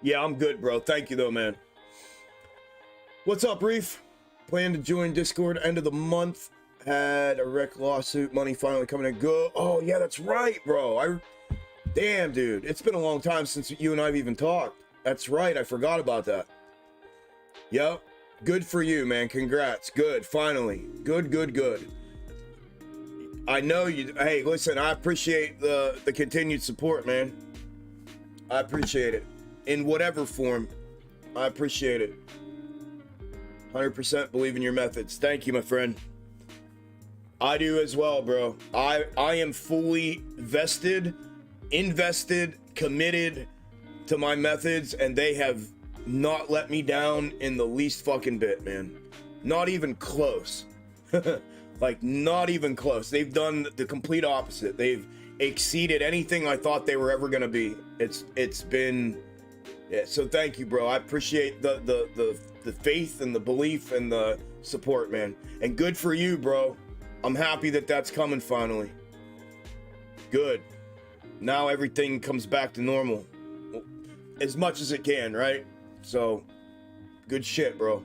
Yeah, I'm good, bro. Thank you, though, man. What's up, Reef? Plan to join Discord end of the month. Had a wreck lawsuit. Money finally coming in good. Oh, yeah, that's right, bro. Damn, dude. It's been a long time since you and I have even talked. That's right. I forgot about that. Yep. Good for you, man. Congrats. Good. Finally. Good. I know you. Hey, listen, I appreciate the continued support, man. I appreciate it. In whatever form, I appreciate it. 100% believe in your methods. Thank you, my friend. I do as well, bro. I am fully invested, committed to my methods, and they have not let me down in the least fucking bit, man. Not even close. Like, not even close. They've done the complete opposite. They've exceeded anything I thought they were ever gonna be. It's been... Yeah, so thank you, bro. I appreciate the faith and the belief and the support, man. And good for you, bro. I'm happy that that's coming finally. Good. Now everything comes back to normal. As much as it can, right? So, good shit, bro.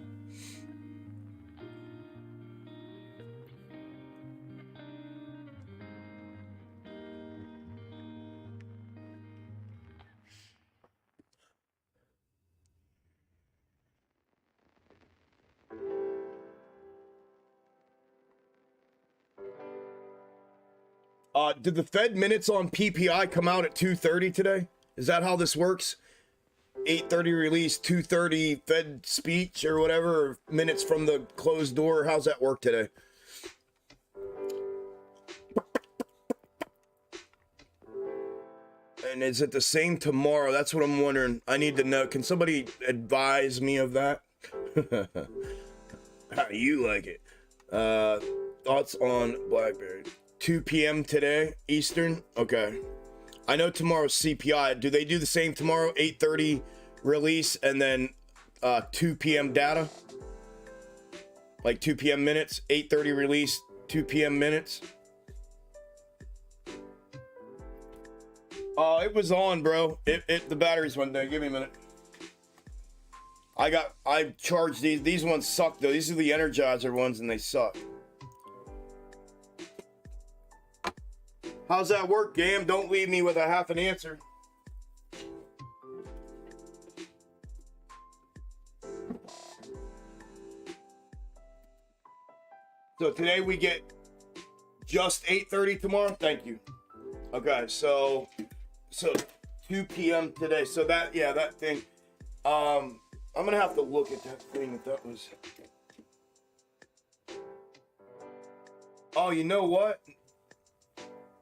Did the Fed minutes on PPI come out at 2:30 today? Is that how this works? 8:30 release, 2:30 Fed speech or whatever, or minutes from the closed door. How's that work today? And is it the same tomorrow? That's what I'm wondering. I need to know. Can somebody advise me of that? How do you like it? Thoughts on BlackBerry? 2 p.m. today, Eastern? Okay. I know tomorrow's CPI. Do they do the same tomorrow? 8:30 release and then 2 p.m. data? Like 2 p.m. minutes? 8:30 release, 2 p.m. minutes? Oh, it was on, bro. The batteries went down. Give me a minute. I charged these. These ones suck, though. These are the Energizer ones, and they suck. How's that work, Gam? Don't leave me with a half an answer. So today we get just 8:30 tomorrow? Thank you. Okay, so 2 p.m. today. So that, yeah, that thing. I'm going to have to look at that thing if that was... Oh, you know what?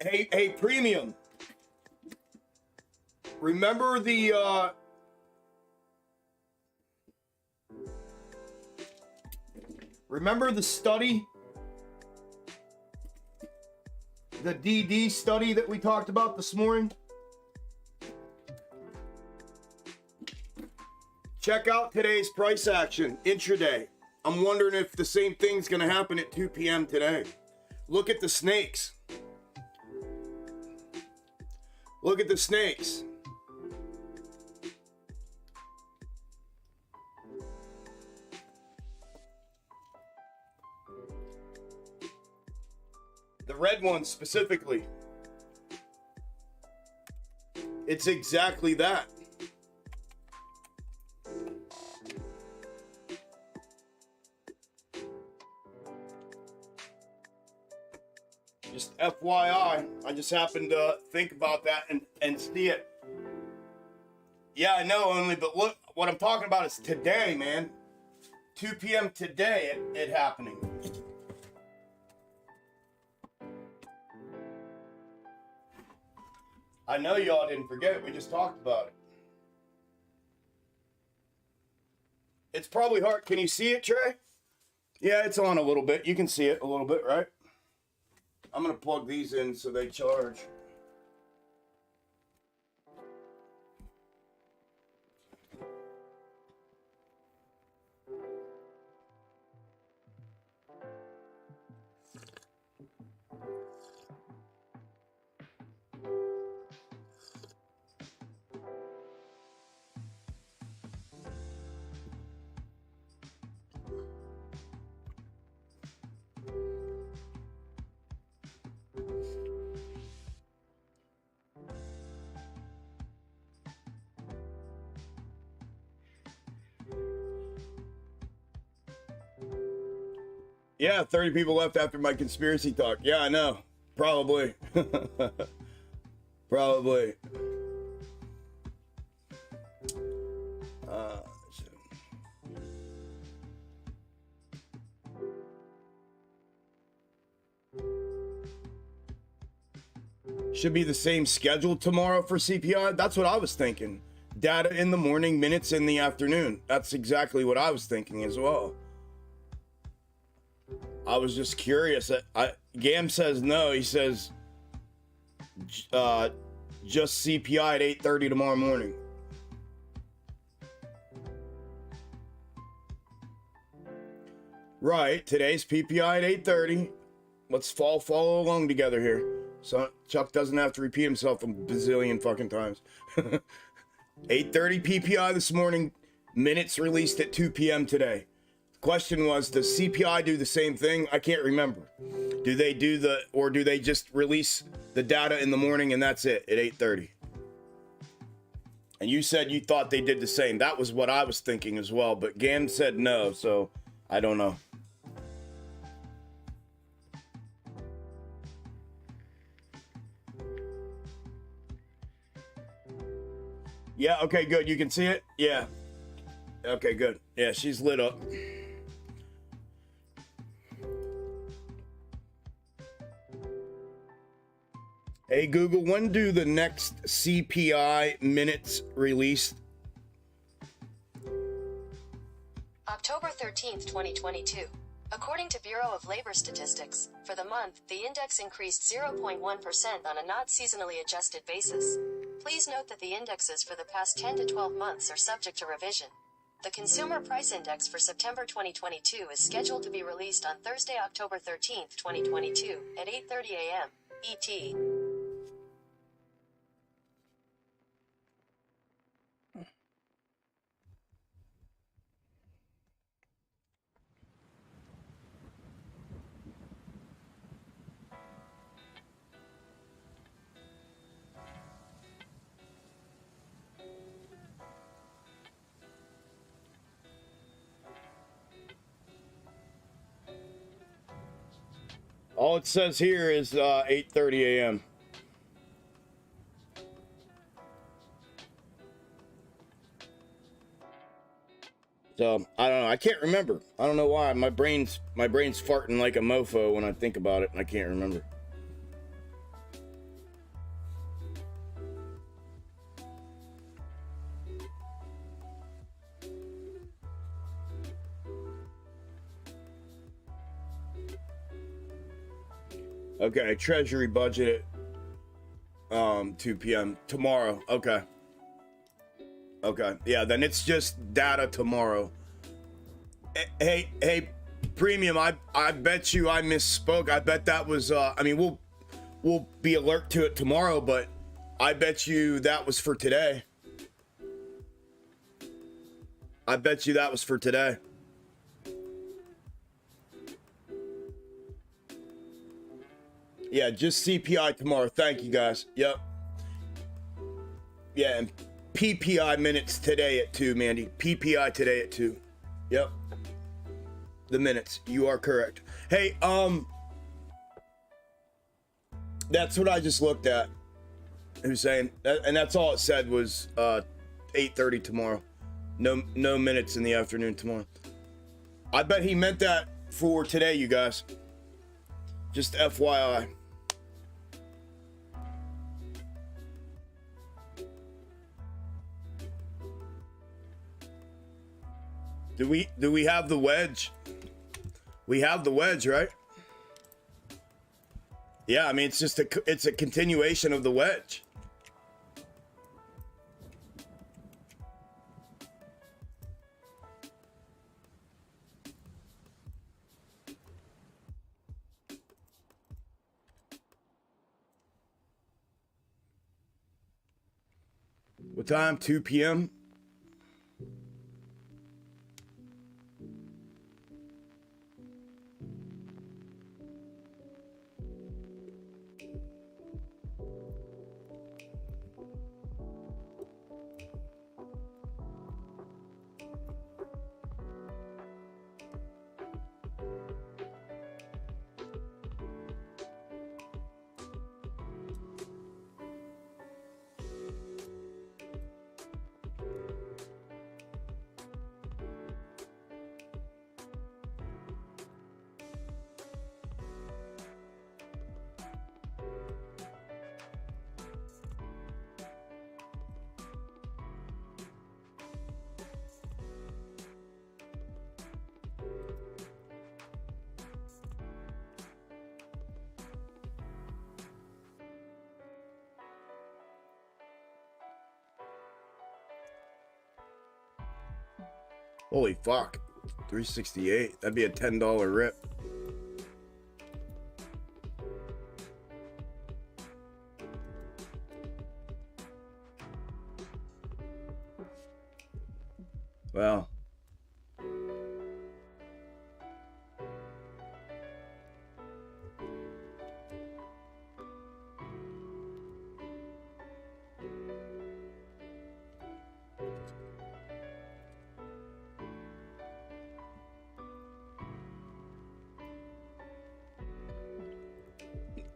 Hey, Premium. Remember the, remember the study? The DD study that we talked about this morning? Check out today's price action, intraday. I'm wondering if the same thing's gonna happen at 2 p.m. today. Look at the snakes. Look at the snakes. The red one specifically. It's exactly that. Just FYI, I just happened to think about that and see it. Yeah, I know, only, but look, what I'm talking about is today, man. 2 p.m. today, it happening. I know y'all didn't forget it. We just talked about it. It's probably hard. Can you see it, Trey? Yeah, it's on a little bit. You can see it a little bit, right? I'm going to plug these in so they charge. Yeah, 30 people left after my conspiracy talk. Yeah, I know. Probably. Probably. Should be the same schedule tomorrow for CPI. That's what I was thinking. Data in the morning, minutes in the afternoon. That's exactly what I was thinking as well. I was just curious. Gam says no. He says just CPI at 8:30 tomorrow morning. Right. Today's PPI at 8:30. Let's follow along together here. So Chuck doesn't have to repeat himself a bazillion fucking times. 8:30 PPI this morning. Minutes released at 2 p.m. today. Question was, does CPI do the same thing? I can't remember. Do they do or do they just release the data in the morning and that's it at 8:30? And you said you thought they did the same. That was what I was thinking as well, but Gam said no, so I don't know. Yeah, okay, good. You can see it? Yeah. Okay, good. Yeah, she's lit up. Hey, Google, when do the next CPI minutes release? October 13th, 2022. According to Bureau of Labor Statistics, for the month, the index increased 0.1% on a not seasonally adjusted basis. Please note that the indexes for the past 10 to 12 months are subject to revision. The Consumer Price Index for September 2022 is scheduled to be released on Thursday, October 13th, 2022, at 8:30 a.m. ET. All it says here is 8:30 a.m. So I don't know. I can't remember. I don't know why. My brain's farting like a mofo when I think about it, and I can't remember. Okay, Treasury budget at 2 p.m. tomorrow. Okay. Okay. Yeah, then it's just data tomorrow. Hey, Premium, I bet you I misspoke. I bet that was I mean, we'll be alert to it tomorrow, but I bet you that was for today. I bet you that was for today. Yeah, just CPI tomorrow. Thank you, guys. Yep. Yeah, and PPI minutes today at 2, Mandy. PPI today at 2. Yep. The minutes. You are correct. Hey, that's what I just looked at. It was saying, and that's all it said was 8:30 tomorrow. No minutes in the afternoon tomorrow. I bet he meant that for today, you guys. Just FYI. Do we have the wedge? We have the wedge, right? Yeah, I mean it's a continuation of the wedge. What time? 2 p.m. Holy fuck. 368. That'd be a $10 rip. Well.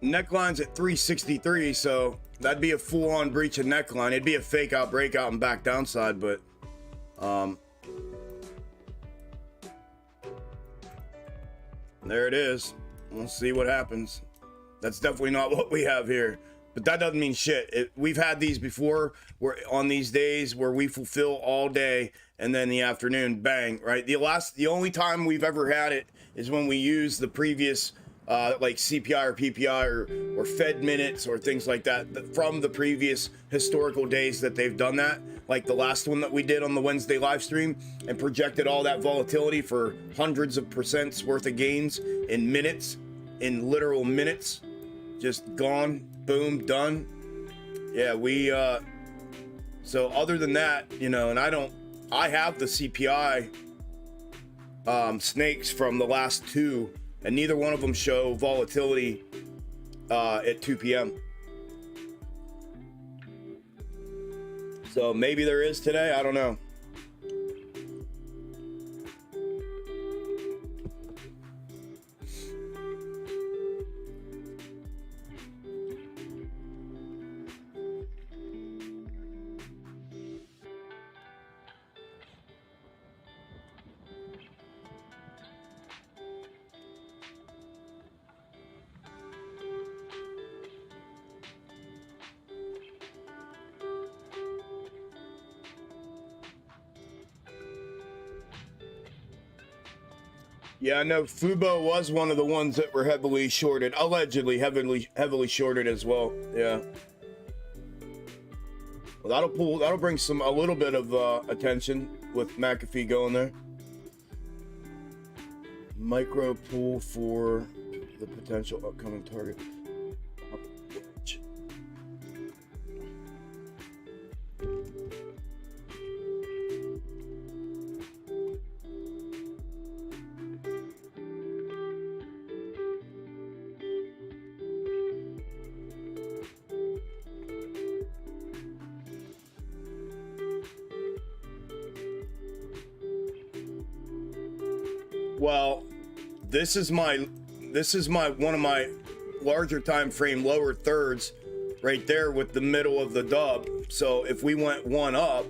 Neckline's at 363, so that'd be a full-on breach of neckline. It'd be a fake out, breakout, and back downside, but there it is. We'll see what happens. That's definitely not what we have here, but that doesn't mean shit. We've had these before. We're on these days where we fulfill all day and then the afternoon, bang, right? The only time we've ever had it is when we use the previous like CPI or PPI or Fed minutes or things like that from the previous historical days that they've done that, like the last one that we did on the Wednesday live stream and projected all that volatility for hundreds of percents worth of gains in minutes, in literal minutes, just gone, boom, done. Yeah, so other than that, you know, and I have the CPI snakes from the last two, and neither one of them show volatility at 2 p.m. So maybe there is today, I don't know. Yeah, I know Fubo was one of the ones that were heavily shorted, allegedly heavily shorted as well. Yeah. Well, that'll bring a little bit of attention with McAfee going there. Micro pool for the potential upcoming target. Well, this is my one of my larger time frame lower thirds right there with the middle of the dub. So if we went one up,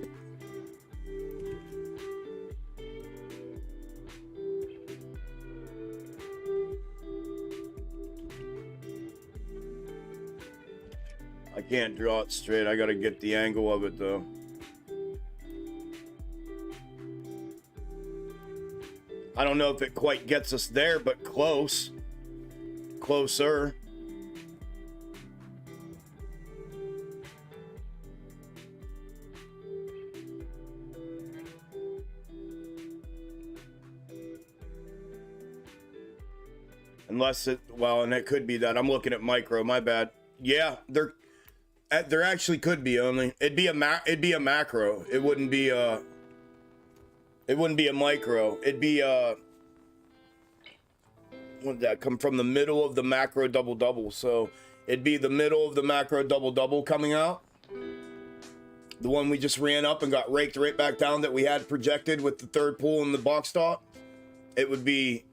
can't draw it straight. I gotta get the angle of it though. I don't know if it quite gets us there, but close. Closer. Unless it, well, and it could be that I'm looking at micro, my bad. Yeah, there actually could be only. It'd be a macro. It wouldn't be a micro. It'd be would that come from the middle of the macro double double? So it'd be the middle of the macro double double coming out. The one we just ran up and got raked right back down that we had projected with the third pull in the box top. It would be.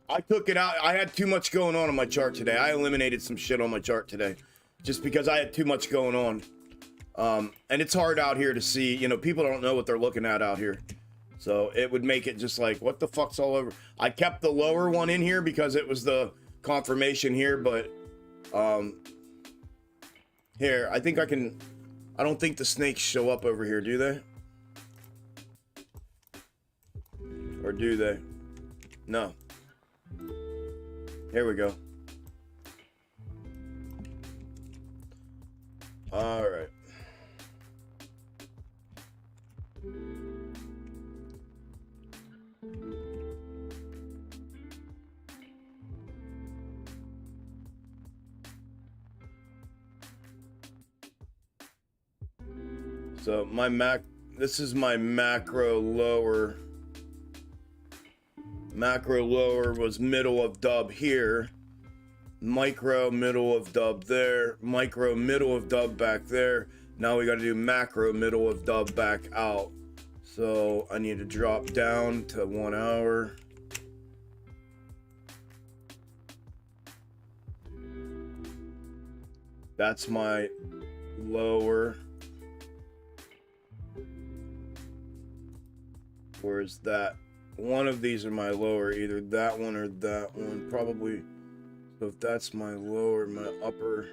I took it out. I had too much going on my chart today. I eliminated some shit on my chart today just because I had too much going on. And it's hard out here to see, you know, people don't know what they're looking at out here. So it would make it just like, what the fuck's all over? I kept the lower one in here because it was the confirmation here, but here, I think I can, I don't think the snakes show up over here, do they? Or do they? No. Here we go. All right. So this is my macro lower. Macro lower was middle of dub here. Micro middle of dub there. Micro middle of dub back there. Now we got to do macro middle of dub back out. So I need to drop down to 1 hour. That's my lower. Where's that? One of these are my lower, either that one or that one, probably. So if that's my lower, my upper.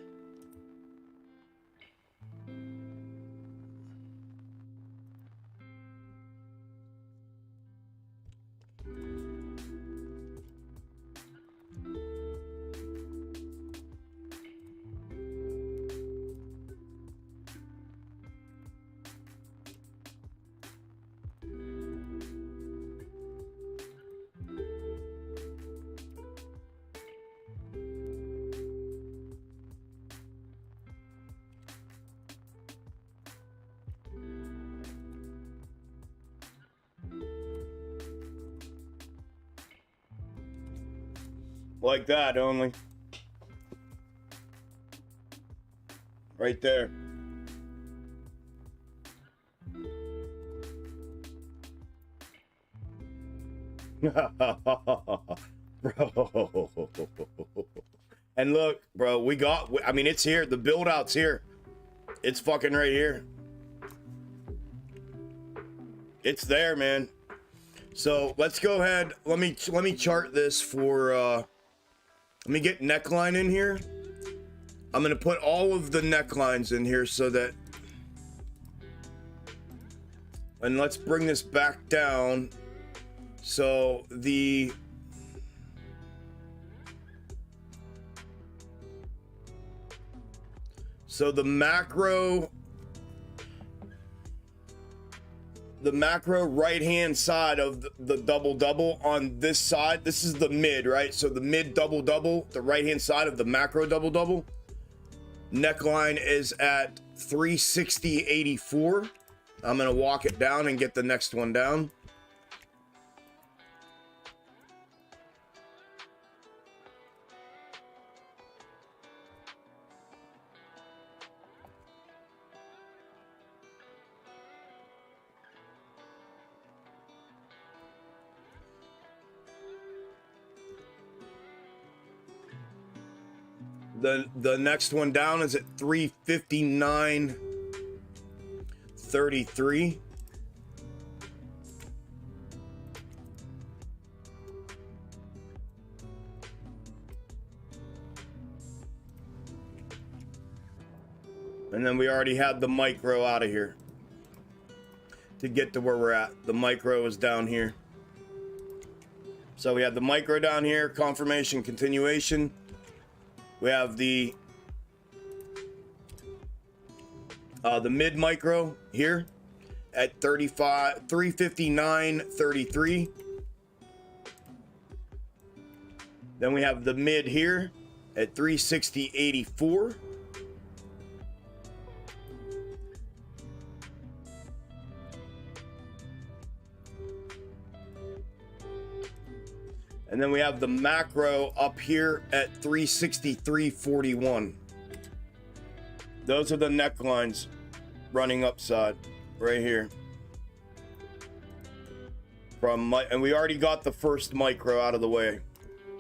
Like that only. Right there. Bro. And look, bro, we got, I mean, it's here. The build out's here. It's fucking right here. It's there, man. So let's go ahead. Let me chart this for, let me get neckline in here. I'm going to put all of the necklines in here so that, and let's bring this back down. So the macro right hand side of the double double on this side, this is the mid, right? So the mid double double, the right hand side of the macro double double, neckline is at 360.84. I'm gonna walk it down and get the next one down. The next one down is at 359.33. And then we already had the micro out of here to get to where we're at. The micro is down here. So we had the micro down here, confirmation, continuation. We have the mid micro here at 359.33. Then we have the mid here at 360.84. And then we have the macro up here at 363.41. Those are the necklines running upside right here. And we already got the first micro out of the way.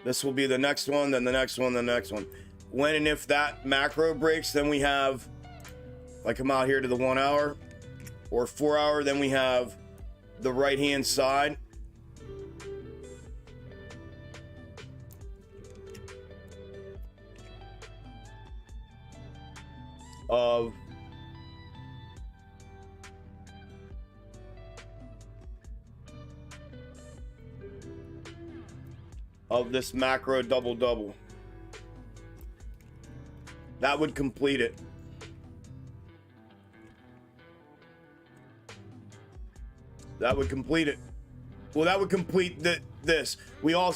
This will be the next one, then the next one, the next one. When and if that macro breaks, then we have, like, come out here to the 1 hour or 4 hour, then we have the right hand side. Of this macro double. That would complete it. That would complete it. Well, that would complete this. We all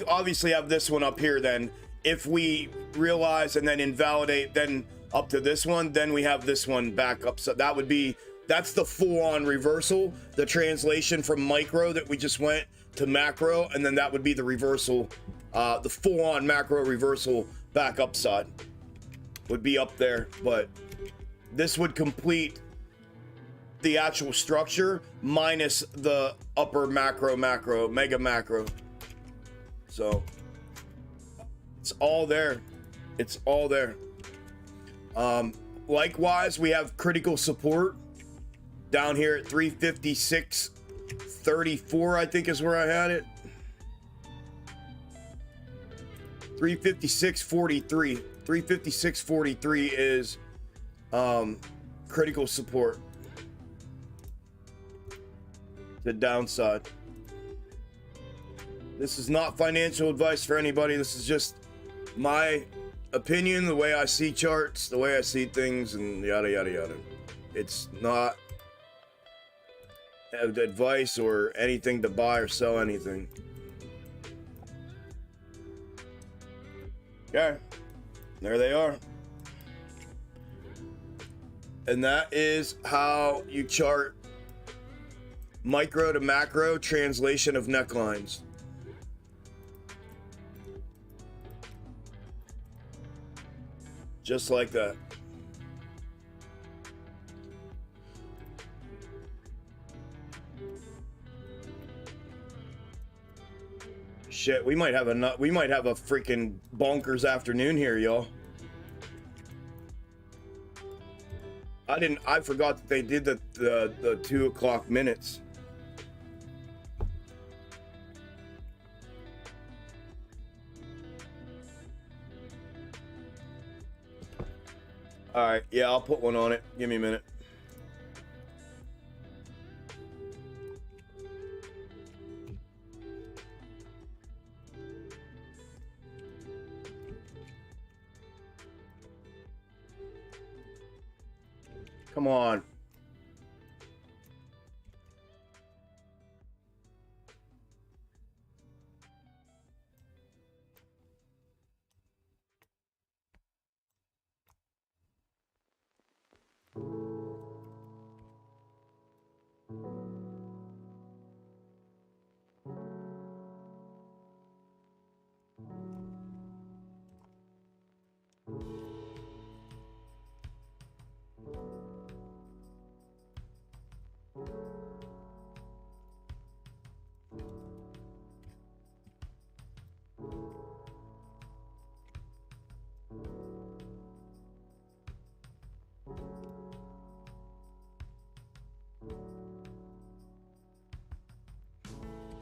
obviously have this one up here then. If we realize and then invalidate, then up to this one, then we have this one back up. So that would be, that's the full-on reversal, the translation from micro that we just went to macro, and then that would be the reversal, the full-on macro reversal back upside would be up there. But this would complete the actual structure minus the upper macro, mega macro. So it's all there. It's all there. Likewise, we have critical support down here at 356.34, I think is where I had it. 356.43. 356.43 is critical support. The downside. This is not financial advice for anybody. This is just my opinion, the way I see charts, the way I see things, and yada yada yada. It's not advice or anything to buy or sell anything. Okay, there they are. And that is how you chart micro to macro translation of necklines. Just like that. Shit, we might have a freaking bonkers afternoon here, y'all. I forgot that they did the 2 o'clock minutes. All right, yeah, I'll put one on it. Give me a minute. Come on.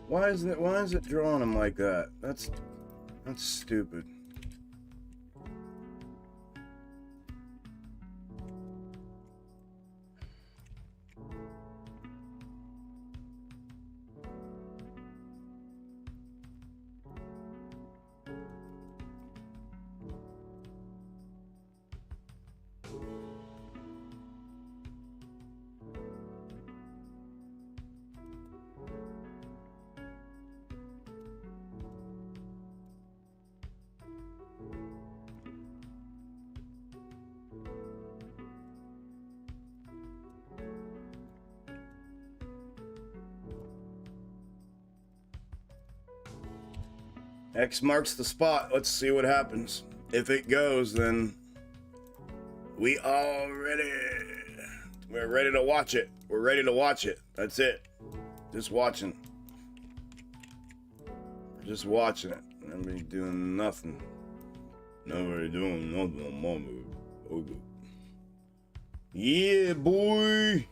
Why is it drawing them like that? That's stupid. X marks the spot. Let's see what happens. If it goes, then we are ready. We're ready to watch it. We're ready to watch it. That's it. Just watching. We're just watching it. Nobody doing nothing. Nobody doing nothing. Mama. Yeah, boy.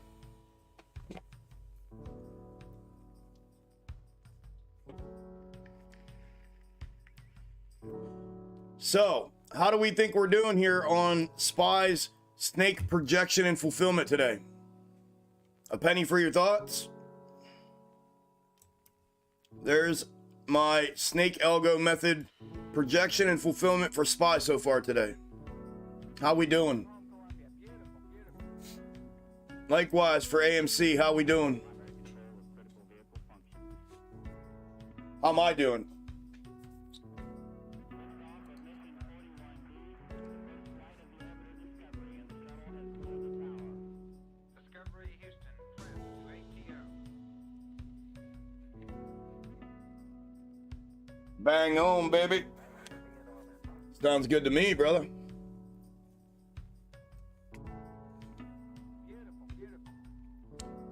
So, how do we think we're doing here on SPY's snake projection and fulfillment today? A penny for your thoughts. There's my snake algo method projection and fulfillment for SPY so far today. How we doing? Likewise for AMC, how we doing? How am I doing? Bang on, baby. Sounds good to me, brother.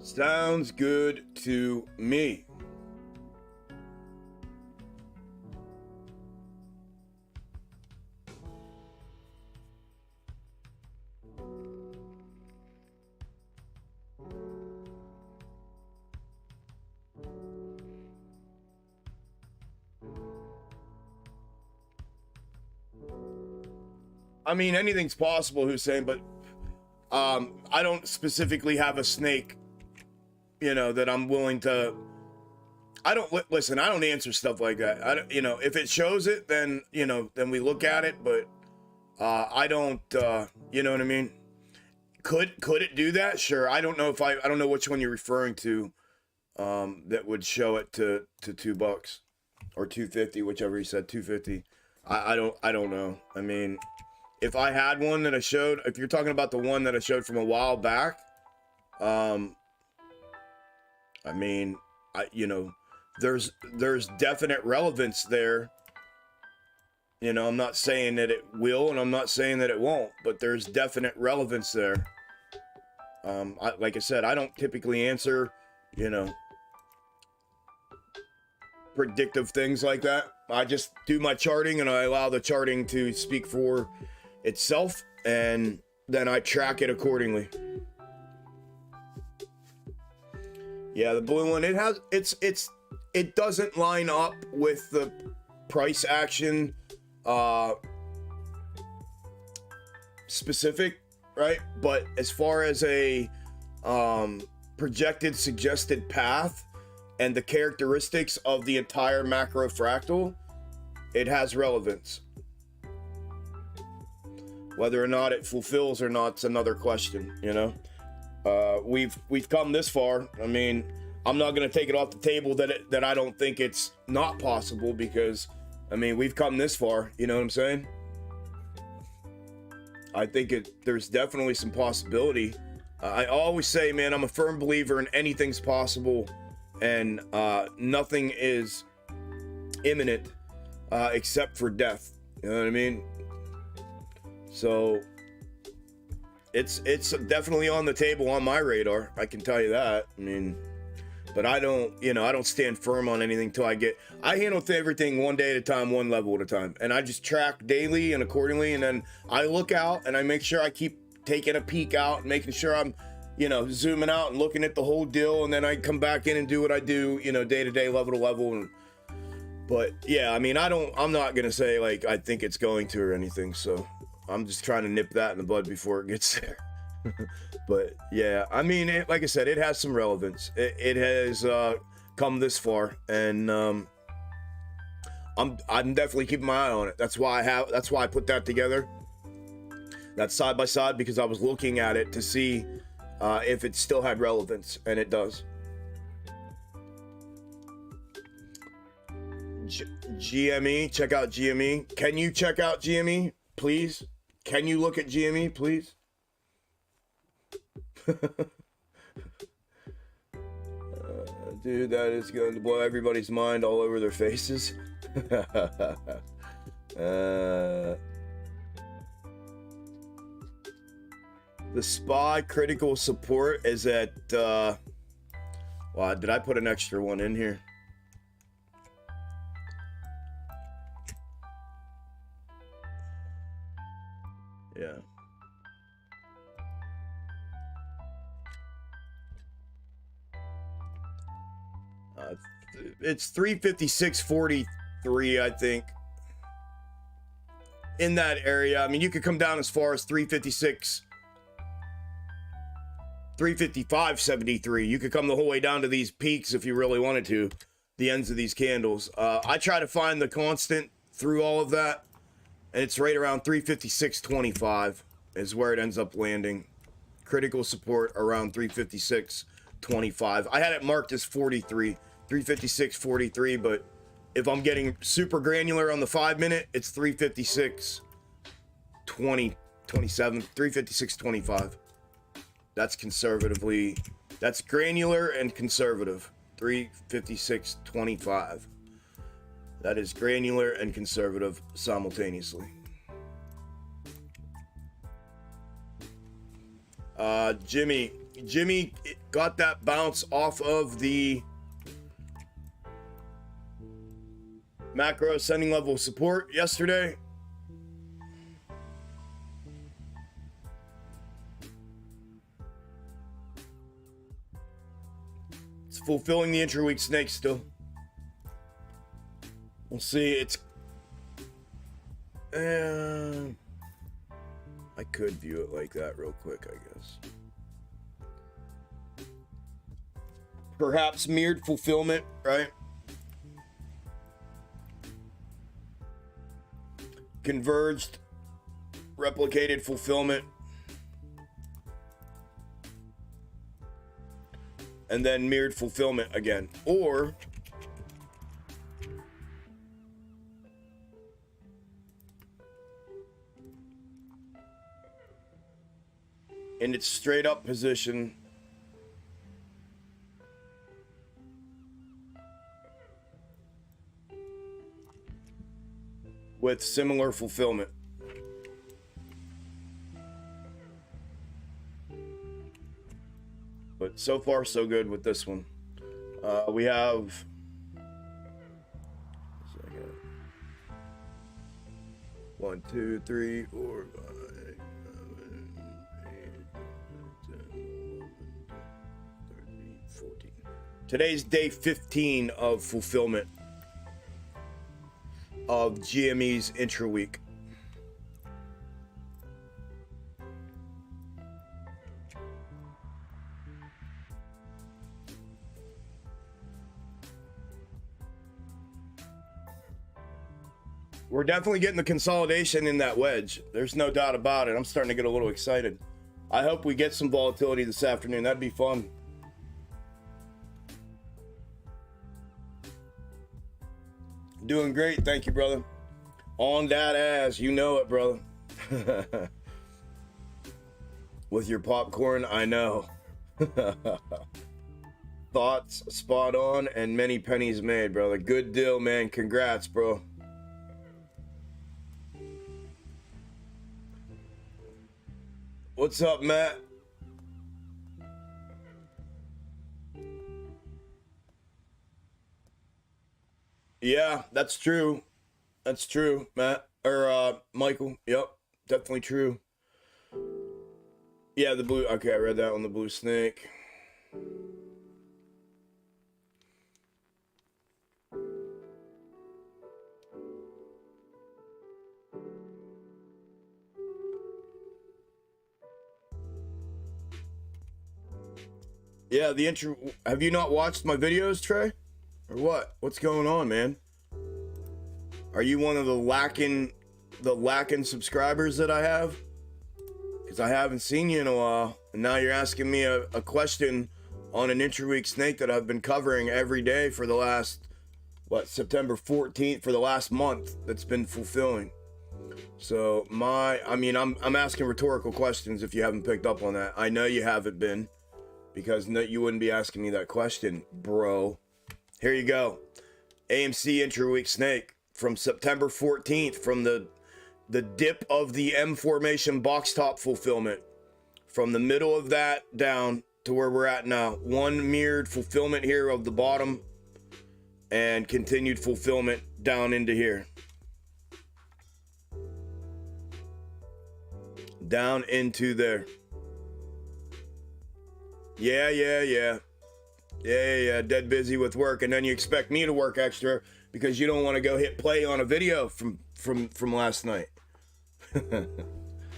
Sounds good to me. I mean, anything's possible, Hussein, but I don't specifically have a snake, you know, that I'm willing to. I don't listen. I don't answer stuff like that. I don't, you know, if it shows it, then you know, then we look at it. But I don't. You know what I mean? Could it do that? Sure. I don't know if I don't know which one you're referring to. That would show it to $2 or 250, whichever you said, 250. I don't know. I mean, if I had one that I showed, if you're talking about the one that I showed from a while back, I mean, you know, there's definite relevance there. You know, I'm not saying that it will, and I'm not saying that it won't, but there's definite relevance there. Like I said, I don't typically answer, you know, predictive things like that. I just do my charting and I allow the charting to speak for itself, and then I track it accordingly. Yeah, the blue one, it doesn't line up with the price action specific, right? But as far as a projected suggested path and the characteristics of the entire macro fractal, it has relevance. Whether or not it fulfills or not, it's another question, you know? We've come this far. I mean, I'm not going to take it off the table that I don't think it's not possible, because, I mean, we've come this far, you know what I'm saying? I think there's definitely some possibility. I always say, man, I'm a firm believer in anything's possible, and nothing is imminent except for death. You know what I mean? So it's definitely on the table on my radar. I can tell you that. I mean, but I don't stand firm on anything till I handle everything one day at a time, one level at a time. And I just track daily and accordingly. And then I look out and I make sure I keep taking a peek out and making sure I'm, you know, zooming out and looking at the whole deal. And then I come back in and do what I do, you know, day to day, level to level. But yeah, I mean, I'm not going to say like, I think it's going to or anything. So I'm just trying to nip that in the bud before it gets there. But yeah, I mean, like I said, it has some relevance. It has come this far, and I'm definitely keeping my eye on it. That's why I put that together. That's side by side, because I was looking at it to see if it still had relevance, and it does. GME, check out GME. Can you check out GME, please? Can you look at GME, please? Dude, that is going to blow everybody's mind all over their faces. The SPY critical support is at, wow, did I put an extra one in here? Yeah. It's 356.43, I think. In that area. I mean, you could come down as far as 356, 355.73. You could come the whole way down to these peaks if you really wanted to, the ends of these candles. I try to find the constant through all of that, and it's right around 356.25 is where it ends up landing. Critical support around 356.25. I had it marked as 43, 356.43, but if I'm getting super granular on the 5-minute, it's 356.27, 356.25. That's conservatively, that's granular and conservative. 356.25. That is granular and conservative simultaneously. Jimmy got that bounce off of the macro ascending level support yesterday. It's fulfilling the intra-week snake still. We'll see. It's I could view it like that real quick, I guess. Perhaps mirrored fulfillment, right? Converged, replicated fulfillment, and then mirrored fulfillment again. Or in its straight up position, with similar fulfillment. But so far so good with this one. We have 1, 2, 3, 4, 5, 7, 8, 9, 10, 11, 13, 14. Today's day 15 of fulfillment of GME's intra-week. We're definitely getting the consolidation in that wedge. There's no doubt about it. I'm starting to get a little excited. I hope we get some volatility this afternoon. That'd be fun. Doing great. Thank you, brother. On that ass. You know it, brother. With your popcorn, I know. Thoughts spot on and many pennies made, brother. Good deal, man. Congrats, bro. What's up, Matt? Yeah, that's true. That's true, Matt. Or, Michael. Yep, definitely true. Yeah, the blue. Okay, I read that on the blue snake. Yeah, the intro. Have you not watched my videos, Trey? Or what? What's going on, man? Are you one of the lacking subscribers that I have? Because I haven't seen you in a while. And now you're asking me a question on an intra-week snake that I've been covering every day for the last, September 14th, for the last month that's been fulfilling. So I'm asking rhetorical questions if you haven't picked up on that. I know you haven't been. because no, you wouldn't be asking me that question, bro. Here you go. AMC intra-week snake from September 14th, from the dip of the M formation box top fulfillment, from the middle of that down to where we're at now. One mirrored fulfillment here of the bottom and continued fulfillment down into here. Down into there. Yeah. Dead busy with work, and then you expect me to work extra because you don't want to go hit play on a video from last night.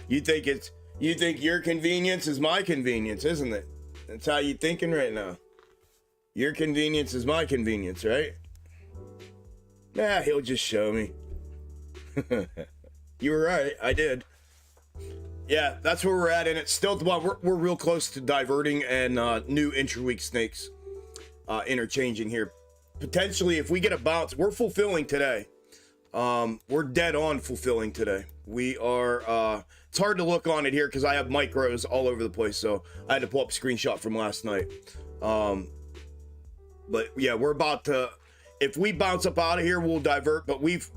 You think your convenience is my convenience, isn't it? That's how you thinking right now. Your convenience is my convenience, right? Nah, he'll just show me. You were right, I did. Yeah, that's where we're at, and it's still, well, we're real close to diverting and new intra-week snakes interchanging here. Potentially, if we get a bounce, we're fulfilling today. We're dead on fulfilling today. We are, it's hard to look on it here because I have micros all over the place, so I had to pull up a screenshot from last night. But yeah, we're about to, if we bounce up out of here, we'll divert, but we've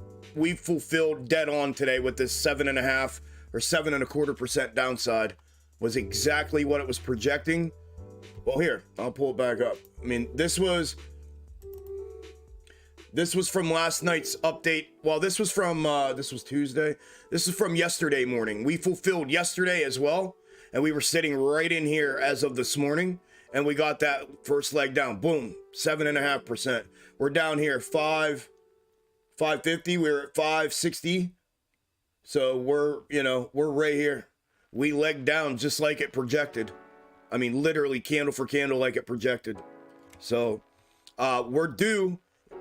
fulfilled dead on today with this 7.5 or 7.25% downside. Was exactly what it was projecting. Well, here, I'll pull it back up. I mean, this was from last night's update. Well, this was Tuesday. This is from yesterday morning. We fulfilled yesterday as well, and we were sitting right in here as of this morning, and we got that first leg down. Boom, 7.5%. We're down here 550. We're at 560. So we're right here. We legged down just like it projected. I mean, literally candle for candle like it projected. So we're due.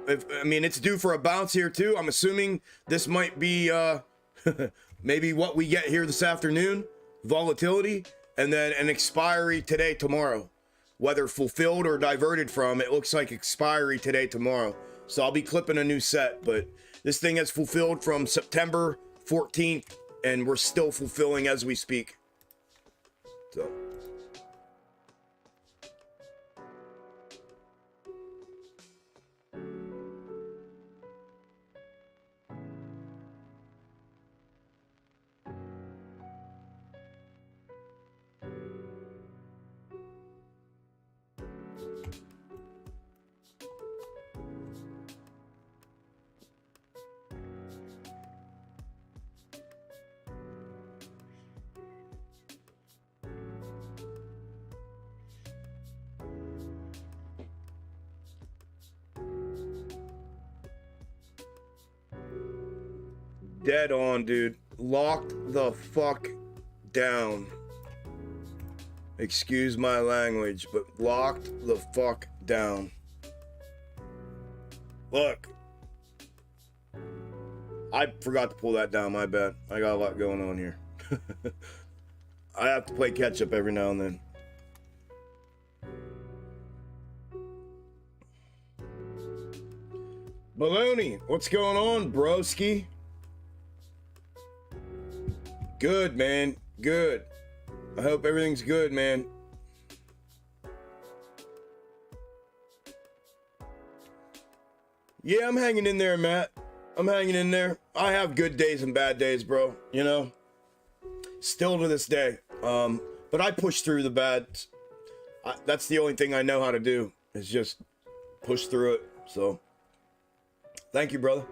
It's due for a bounce here too. I'm assuming this might be maybe what we get here this afternoon, volatility, and then an expiry today, tomorrow. Whether fulfilled or diverted from, it looks like expiry today, tomorrow. So I'll be clipping a new set, but this thing has fulfilled from September 14th, and we're still fulfilling as we speak. So. Dead on, dude. Locked the fuck down. Excuse my language, but locked the fuck down. Look. I forgot to pull that down, my bad. I got a lot going on here. I have to play catch up every now and then. Baloney, what's going on, broski? Good, man. Good. I hope everything's good, man. Yeah, I'm hanging in there, Matt. I'm hanging in there. I have good days and bad days, bro. You know? Still to this day. But I push through the bad. That's the only thing I know how to do, is just push through it. So, thank you, brother.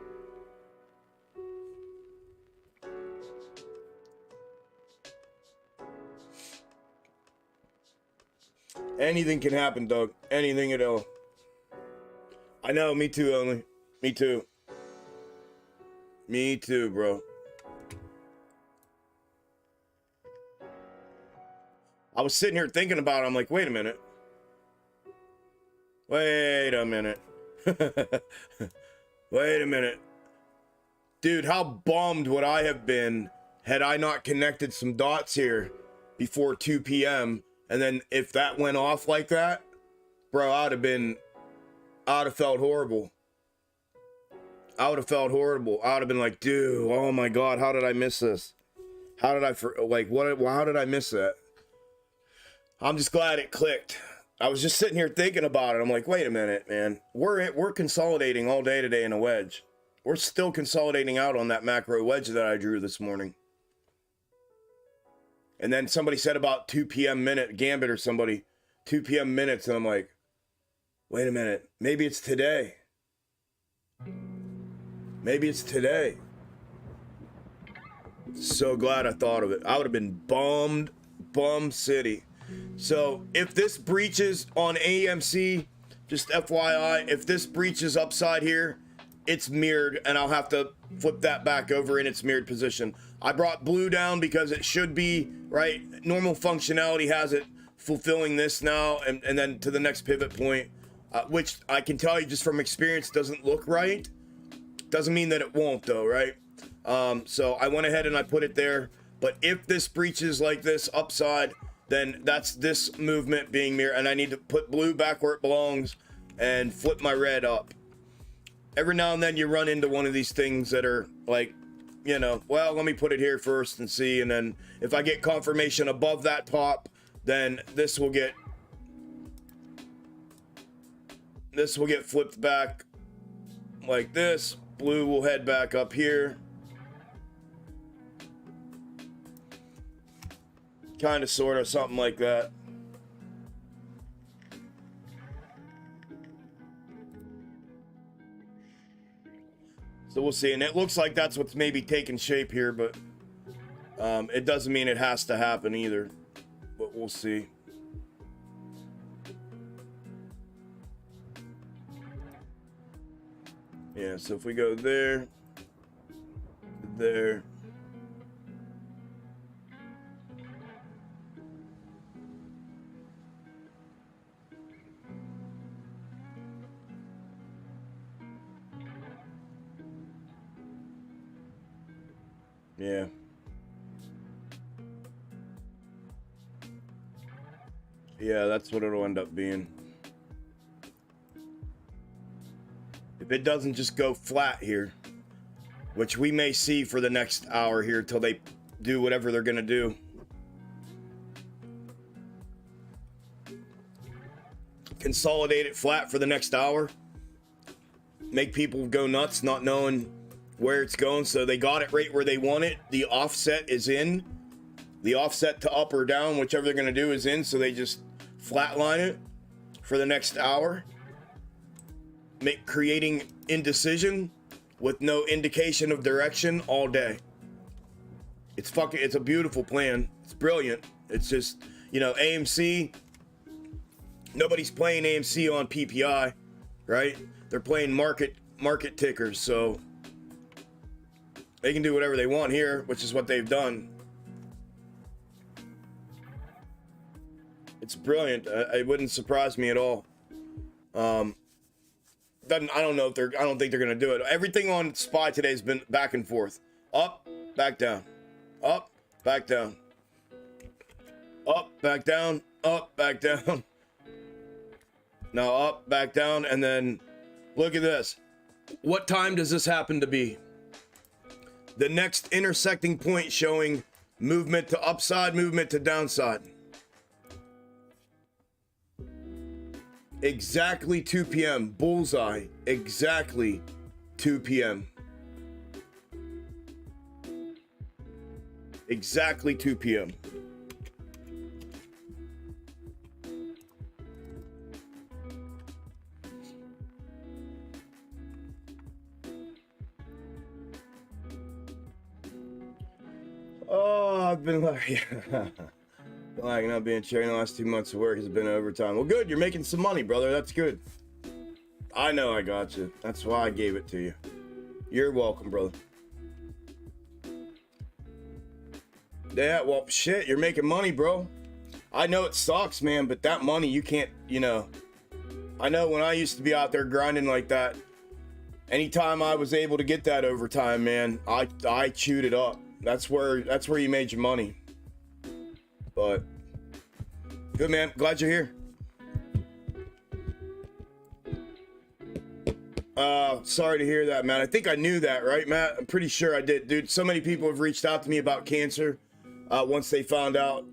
Anything can happen, Doug. Anything at all. I know, me too, only. Me too. Me too, bro. I was sitting here thinking about it. I'm like, wait a minute. Wait a minute. Wait a minute. Dude, how bummed would I have been had I not connected some dots here before 2 p.m. And then if that went off like that, bro, I'd have felt horrible. I would have felt horrible. I would have been like, dude, oh my God, how did I miss this? How did I miss that? I'm just glad it clicked. I was just sitting here thinking about it. I'm like, wait a minute, man. We're consolidating all day today in a wedge. We're still consolidating out on that macro wedge that I drew this morning. And then somebody said about 2 p.m. minute, Gambit or somebody, 2 p.m. minutes. And I'm like, wait a minute. Maybe it's today. Maybe it's today. So glad I thought of it. I would have been bum city. So if this breaches on AMC, just FYI, if this breaches upside here, it's mirrored and I'll have to flip that back over in its mirrored position. I brought blue down because it should be, right? Normal functionality has it fulfilling this now and then to the next pivot point, which I can tell you just from experience doesn't look right. Doesn't mean that it won't though, right? So I went ahead and I put it there. But if this breaches like this upside, then that's this movement being mirrored. And I need to put blue back where it belongs and flip my red up. Every now and then you run into one of these things that are like, you know, well, let me put it here first and see. And then if I get confirmation above that top, then this will get flipped back like this. Blue will head back up here. Kind of, sort of, something like that. So we'll see. And it looks like that's what's maybe taking shape here, but it doesn't mean it has to happen either. But we'll see. Yeah, so if we go there, there. Yeah. Yeah, that's what it'll end up being. If it doesn't just go flat here, which we may see for the next hour here till they do whatever they're gonna do. Consolidate it flat for the next hour. Make people go nuts not knowing where it's going. So they got it right where they want it. The offset is in. The offset to up or down, whichever they're gonna do, is in. So they just flatline it for the next hour. Creating indecision with no indication of direction all day. It's a beautiful plan. It's brilliant. It's just, you know, AMC, nobody's playing AMC on PPI, right? They're playing market tickers, so they can do whatever they want here, which is what they've done. It's brilliant. It wouldn't surprise me at all. I don't think they're gonna do it. Everything on SPY today has been back and forth. Up, back down. Up, back down. Up, back down. Up, back down. Now up, back down, and then look at this. What time does this happen to be? The next intersecting point showing movement to upside, movement to downside. Exactly 2 p.m. Bullseye. Exactly 2 p.m. Exactly 2 p.m. Oh, I've been like... Like not being sharing the last 2 months of work has been overtime. Well, good. You're making some money, brother. That's good. I know I got you. That's why I gave it to you. You're welcome, brother. Yeah, well, shit. You're making money, bro. I know it sucks, man, but that money you can't, you know. I know when I used to be out there grinding like that, anytime I was able to get that overtime, man, I chewed it up. That's where you made your money. But good, man. Glad you're here. Sorry to hear that, man. I think I knew that, right, Matt? I'm pretty sure I did, dude. So many people have reached out to me about cancer once they found out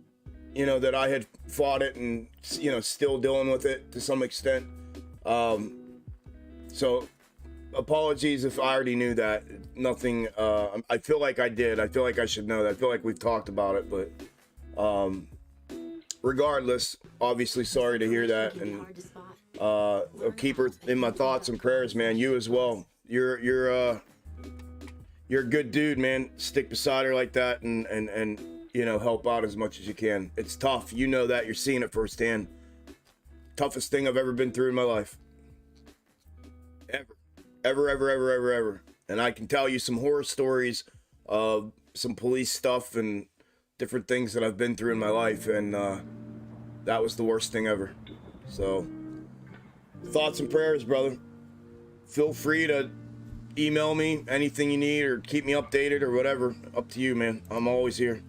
you know, that I had fought it and, you know, still dealing with it to some extent. So apologies if I already knew that. Nothing, I feel like I did. I feel like I should know that. I feel like we've talked about it, but regardless, obviously sorry to hear that. And I'll keep her in my thoughts and prayers, man. You as well. You're a good dude, man. Stick beside her like that and you know, help out as much as you can. It's tough. You know that. You're seeing it firsthand. Toughest thing I've ever been through in my life. Ever. And I can tell you some horror stories of some police stuff and different things that I've been through in my life, and that was the worst thing ever. So, thoughts and prayers, brother. Feel free to email me anything you need or keep me updated or whatever. Up to you, man. I'm always here.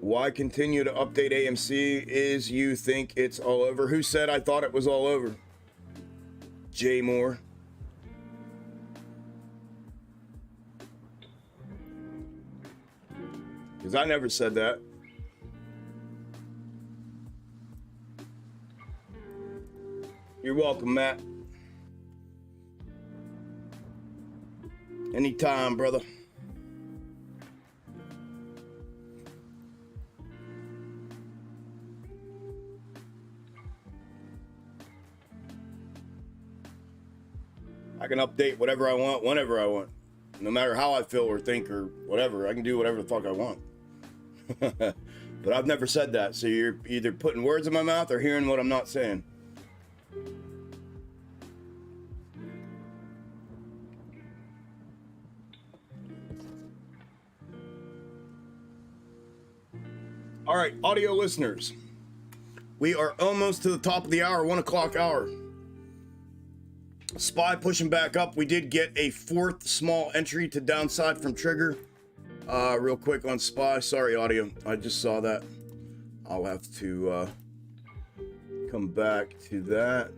Why continue to update AMC? Is you think it's all over? Who said I thought it was all over? Jay Moore. Because I never said that. You're welcome, Matt. Anytime, brother. I can update whatever I want, whenever I want. No matter how I feel or think or whatever. I can do whatever the fuck I want. But I've never said that. So you're either putting words in my mouth or hearing what I'm not saying. All right, audio listeners. We are almost to the top of the hour, 1 o'clock hour. SPY pushing back up. We did get a fourth small entry to downside from trigger. Real quick on SPY. Sorry, audio. I just saw that. I'll have to come back to that.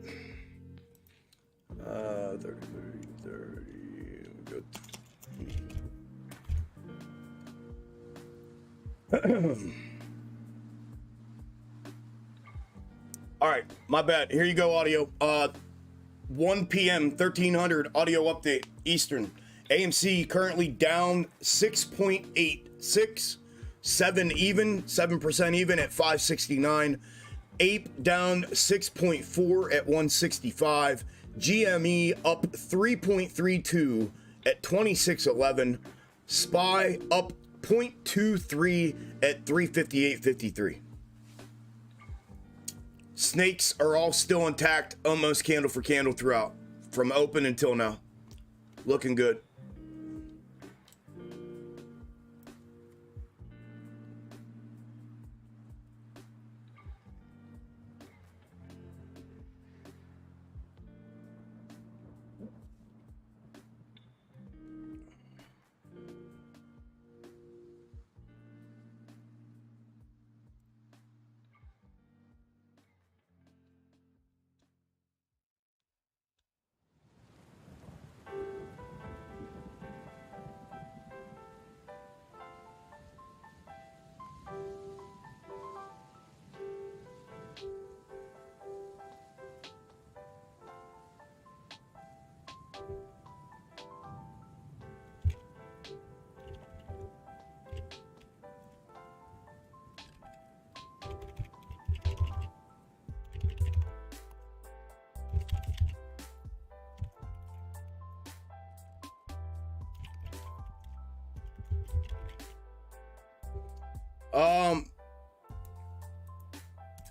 30. Good. All right, my bad. Here you go, audio. 1 p.m., 1300, audio update, Eastern. AMC currently down 6.86, 7% even at 569. Ape down 6.4 at 165. GME up 3.32 at 2611. SPY up 0.23 at 358.53. Snakes are all still intact, almost candle for candle throughout, from open until now. Looking good.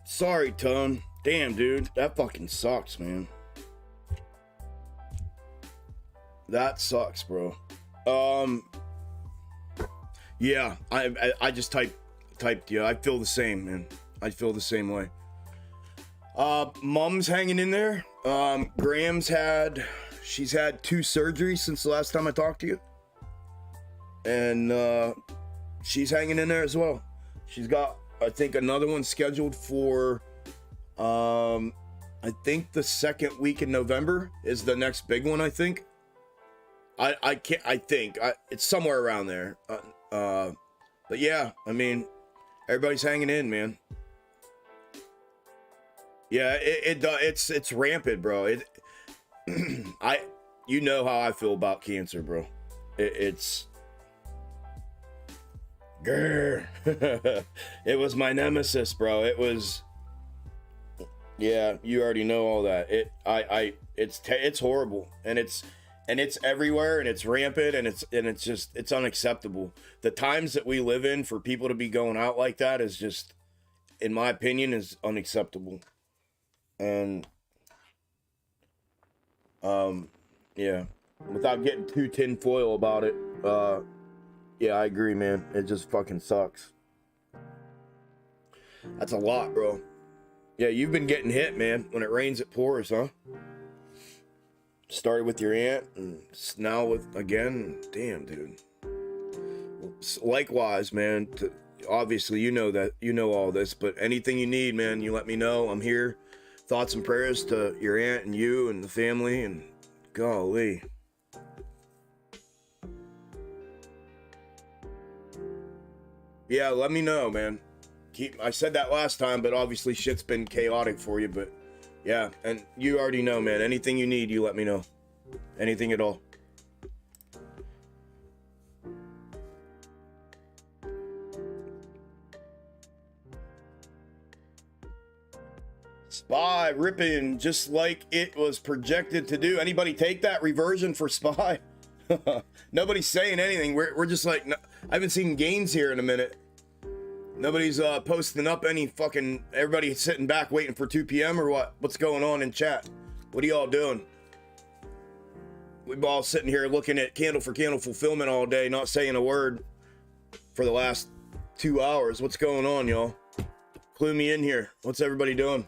Sorry, Tone. Damn, dude. That fucking sucks, man. That sucks, bro. Yeah, I just typed, yeah, I feel the same, man. I feel the same way. Mom's hanging in there. She's had 2 surgeries since the last time I talked to you. And, she's hanging in there as well. She's got, I think, another one scheduled for, I think the second week in November is the next big one, I think. I can't. I think it's somewhere around there. But yeah, I mean, everybody's hanging in, man. Yeah, it's rampant, bro. You know how I feel about cancer, bro. It's grr. It was my nemesis, bro. It was, yeah, you already know all that. It's horrible, and it's everywhere, and it's rampant, and it's unacceptable. The times that we live in, for people to be going out like that is just, in my opinion, is unacceptable. And yeah, without getting too tinfoil about it, yeah, I agree, man. It just fucking sucks. That's a lot, bro. Yeah, you've been getting hit, man. When it rains, it pours, huh? Started with your aunt, and now with again. Damn, dude. Likewise, man. Obviously, you know all this, but anything you need, man, you let me know. I'm here. Thoughts and prayers to your aunt and you and the family, and golly. Yeah, let me know, man. I said that last time, but obviously shit's been chaotic for you, but yeah, and you already know, man. Anything you need, you let me know. Anything at all. SPY ripping just like it was projected to do. Anybody take that reversion for SPY? Nobody's saying anything. We're just like, no, I haven't seen Gainz here in a minute. Nobody's posting up any fucking, everybody sitting back waiting for 2 p.m. or what? What's going on in chat? What are y'all doing? We've all sitting here looking at candle for candle fulfillment all day, not saying a word for the last 2 hours. What's going on, y'all? Clue me in here. What's everybody doing?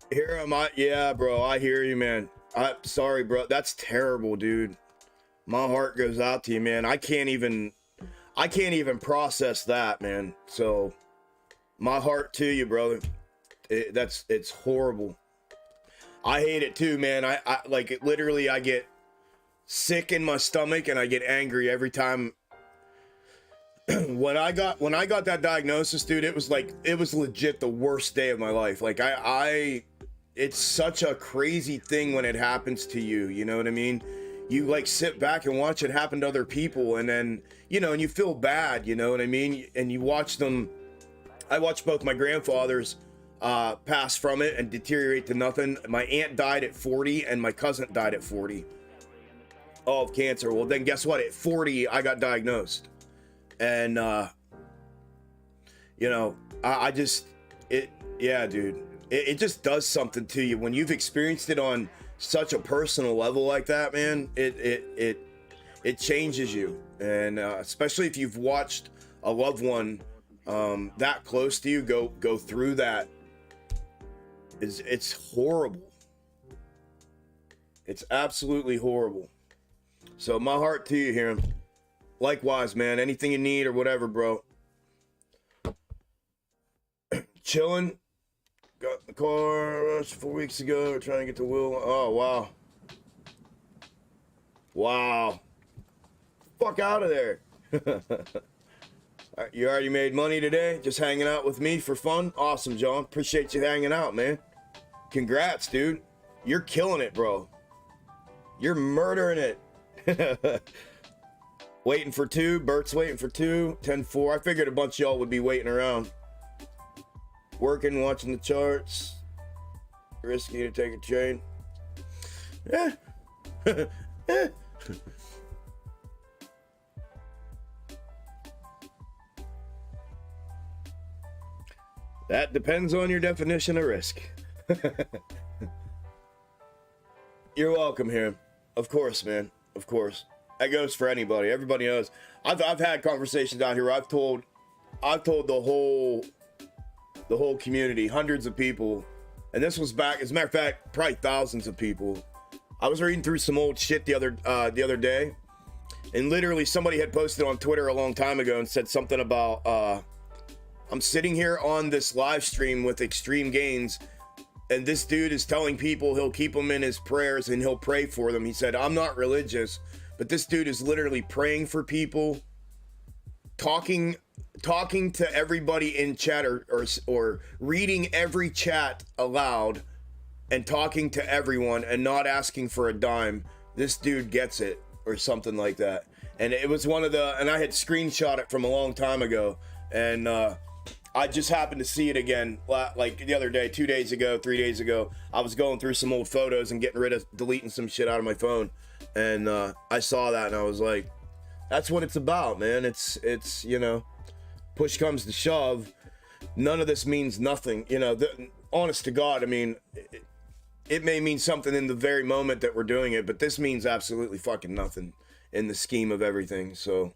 Here am I. Yeah, bro, I hear you, man. I'm sorry, bro. That's terrible, dude. My heart goes out to you, man. I can't even process that, man. So my heart to you, brother. It's horrible. I hate it too, man. I like it. Literally, I get sick in my stomach and I get angry every time. When I got that diagnosis, dude, it was legit the worst day of my life. Like it's such a crazy thing when it happens to you. You know what I mean? You like sit back and watch it happen to other people, and then, you know, and you feel bad, you know what I mean? And you watch them. I watched both my grandfathers pass from it and deteriorate to nothing. My aunt died at 40 and my cousin died at 40. All of cancer. Well, then guess what? At 40, I got diagnosed. And, you know, yeah, dude, it just does something to you when you've experienced it on such a personal level like that, man. It changes you. And, especially if you've watched a loved one, that close to you go through that, it's horrible. It's absolutely horrible. So my heart to you here. Likewise, man. Anything you need or whatever, bro. Chilling. Got in the car 4 weeks ago. We're trying to get to Will. Oh, wow. Wow. Fuck out of there. You already made money today? Just hanging out with me for fun? Awesome, John. Appreciate you hanging out, man. Congrats, dude. You're killing it, bro. You're murdering it. Waiting for 2. Bert's waiting for 2. 10-4. I figured a bunch of y'all would be waiting around. Working, watching the charts. Risky to take a trade. Yeah. That depends on your definition of risk. You're welcome here. Of course, man. Of course. That goes for anybody. Everybody knows. I've had conversations out here where I've told the whole community, hundreds of people, and this was back, as a matter of fact, probably thousands of people. I was reading through some old shit the other day, and literally somebody had posted on Twitter a long time ago and said something about I'm sitting here on this live stream with extreme gains, And this dude is telling people he'll keep them in his prayers and he'll pray for them. He said, I'm not religious, but this dude is literally praying for people, talking to everybody in chat or reading every chat aloud and talking to everyone and not asking for a dime. This dude gets it, or something like that. And it was one of the, and I had screenshot it from a long time ago, and I just happened to see it again like the other day, 2 days ago, 3 days ago. I was going through some old photos and deleting some shit out of my phone, and I saw that and I was like, that's what it's about, man. It's you know, push comes to shove, none of this means nothing, you know. Honest to God, I mean, it may mean something in the very moment that we're doing it, but this means absolutely fucking nothing in the scheme of everything. So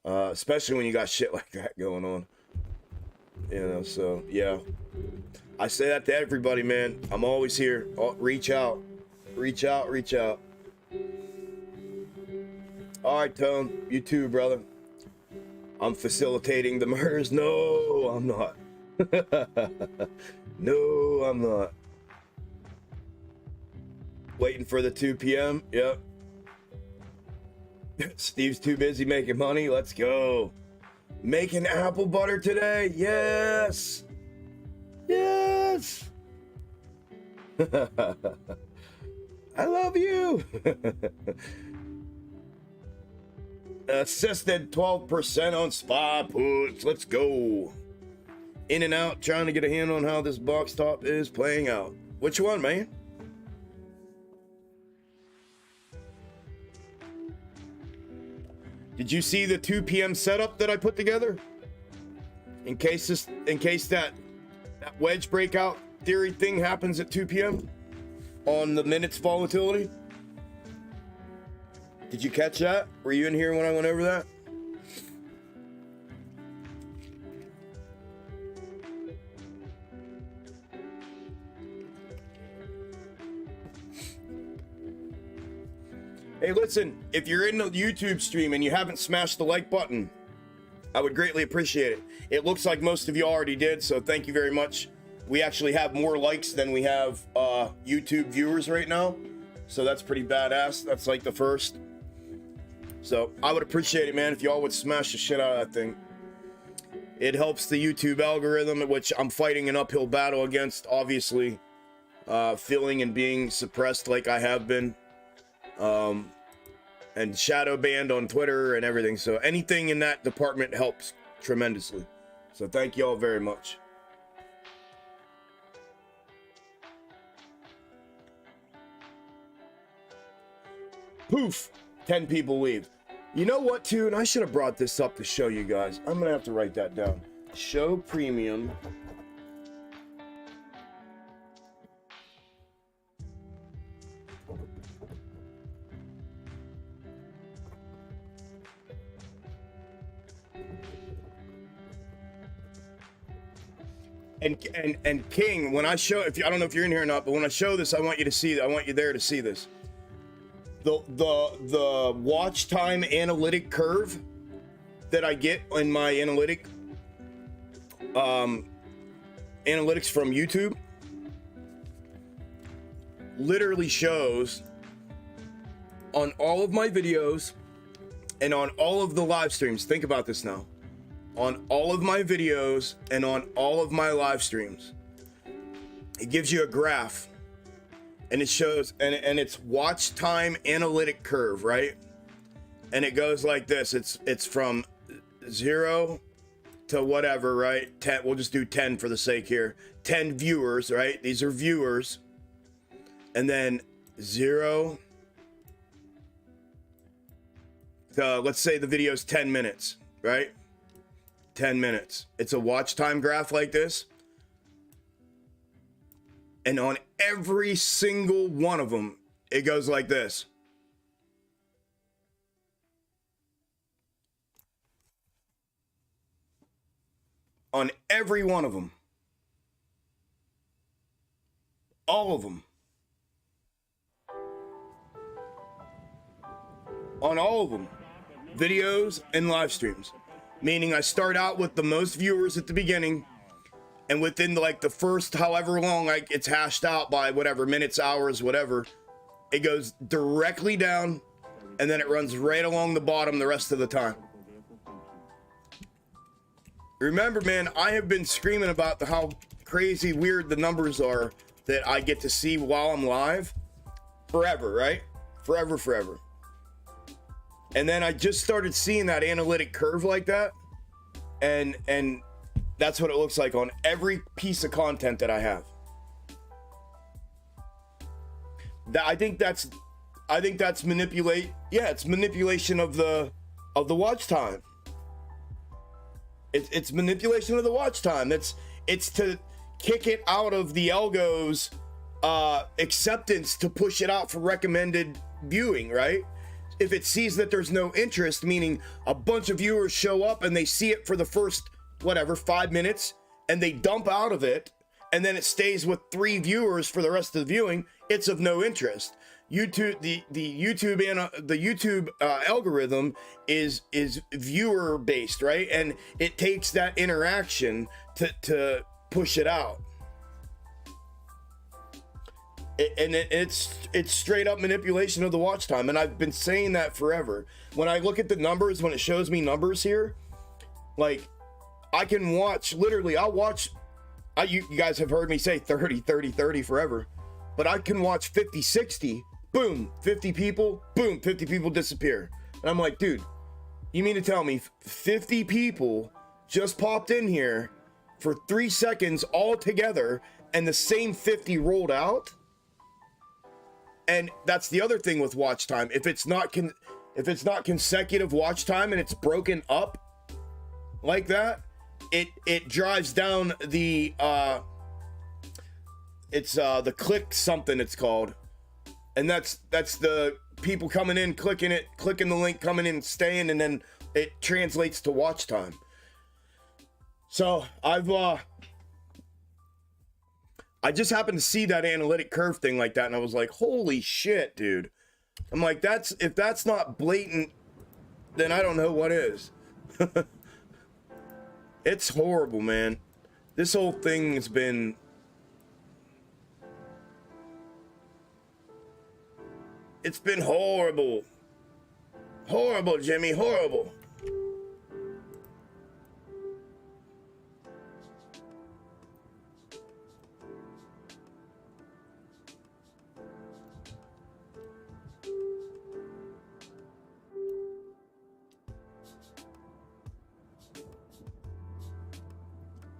especially when you got shit like that going on, you know. So yeah, I say that to everybody, man. I'm always here. Reach out. All right, Tone, you too, brother. I'm facilitating the murders. No, I'm not. No, I'm not. Waiting for the 2 p.m. Yep. Steve's too busy making money. Let's go. Making apple butter today. Yes. Yes. I love you. Assisted 12% on spy puts. Let's go. In and out, trying to get a handle on how this box top is playing out. Which one, man? Did you see the 2 p.m. setup that I put together? In case that wedge breakout theory thing happens at 2 p.m. on the minutes volatility. Did you catch that? Were you in here when I went over that? Hey, listen, if you're in the YouTube stream and you haven't smashed the like button, I would greatly appreciate it. It looks like most of you already did, so thank you very much. We actually have more likes than we have YouTube viewers right now, so that's pretty badass. That's like the first. So I would appreciate it, man, if y'all would smash the shit out of that thing. It helps the YouTube algorithm, which I'm fighting an uphill battle against, obviously, feeling and being suppressed like I have been. And shadow banned on Twitter and everything. So anything in that department helps tremendously. So thank you all very much. Poof, 10 people leave. You know what, too? And I should have brought this up to show you guys. I'm going to have to write that down. Show premium. And King, when I show, I don't know if you're in here or not, but when I show this, I want you to see, I want you there to see this. The watch time analytic curve that I get in my analytics from YouTube literally shows on all of my videos and on all of the live streams. Think about this now. On all of my videos and on all of my live streams, it gives you a graph, and it shows, and it's watch time analytic curve, right? And it goes like this. It's from 0 to whatever, right? 10. We'll just do 10 for the sake here. 10 viewers, right? These are viewers, and then 0 to, let's say the video's 10 minutes, right? 10 minutes. It's a watch time graph like this. And on every single one of them, it goes like this. On every one of them. All of them. On all of them. Videos and live streams. Meaning I start out with the most viewers at the beginning, and within like the first however long like it's hashed out by whatever minutes, hours, whatever, it goes directly down, and then it runs right along the bottom the rest of the time. Remember, man, I have been screaming about how crazy weird the numbers are that I get to see while I'm live forever, right? Forever. And then I just started seeing that analytic curve like that, and that's what it looks like on every piece of content that I have. I think that's it's manipulation of the watch time. It's manipulation of the watch time. It's to kick it out of the Algo's acceptance to push it out for recommended viewing, right? If it sees that there's no interest, meaning a bunch of viewers show up and they see it for the first, 5 minutes, and they dump out of it, and then it stays with 3 viewers for the rest of the viewing, it's of no interest. YouTube, the YouTube algorithm is viewer based, right? And it takes that interaction to push it out. It's straight up manipulation of the watch time, and I've been saying that forever. When I look at the numbers, when it shows me numbers here, like I can watch, literally I'll watch, you guys have heard me say 30 forever, but I can watch 50, 60, boom, 50 people, boom, 50 people disappear. And I'm like, dude, you mean to tell me 50 people just popped in here for 3 seconds all together and the same 50 rolled out? And that's the other thing with watch time. If it's not consecutive watch time and it's broken up like that, it drives down the the click something it's called, and that's the people coming in, clicking the link, coming in, staying, and then it translates to watch time. So I just happened to see that analytic curve thing like that, and I was like, holy shit, dude. I'm like, if that's not blatant, then I don't know what is. It's horrible, man. This whole thing has been... It's been horrible. Horrible, Jimmy, horrible.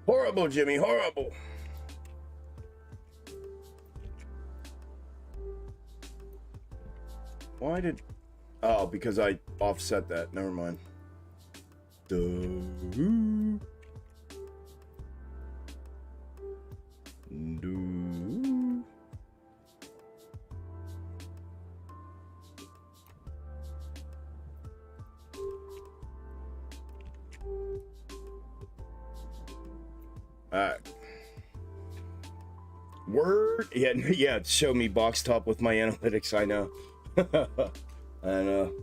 Horrible, Jimmy, horrible. Why did... Oh, because I offset that. Never mind. Alright. Word? Yeah, show me box top with my analytics, I know. I know.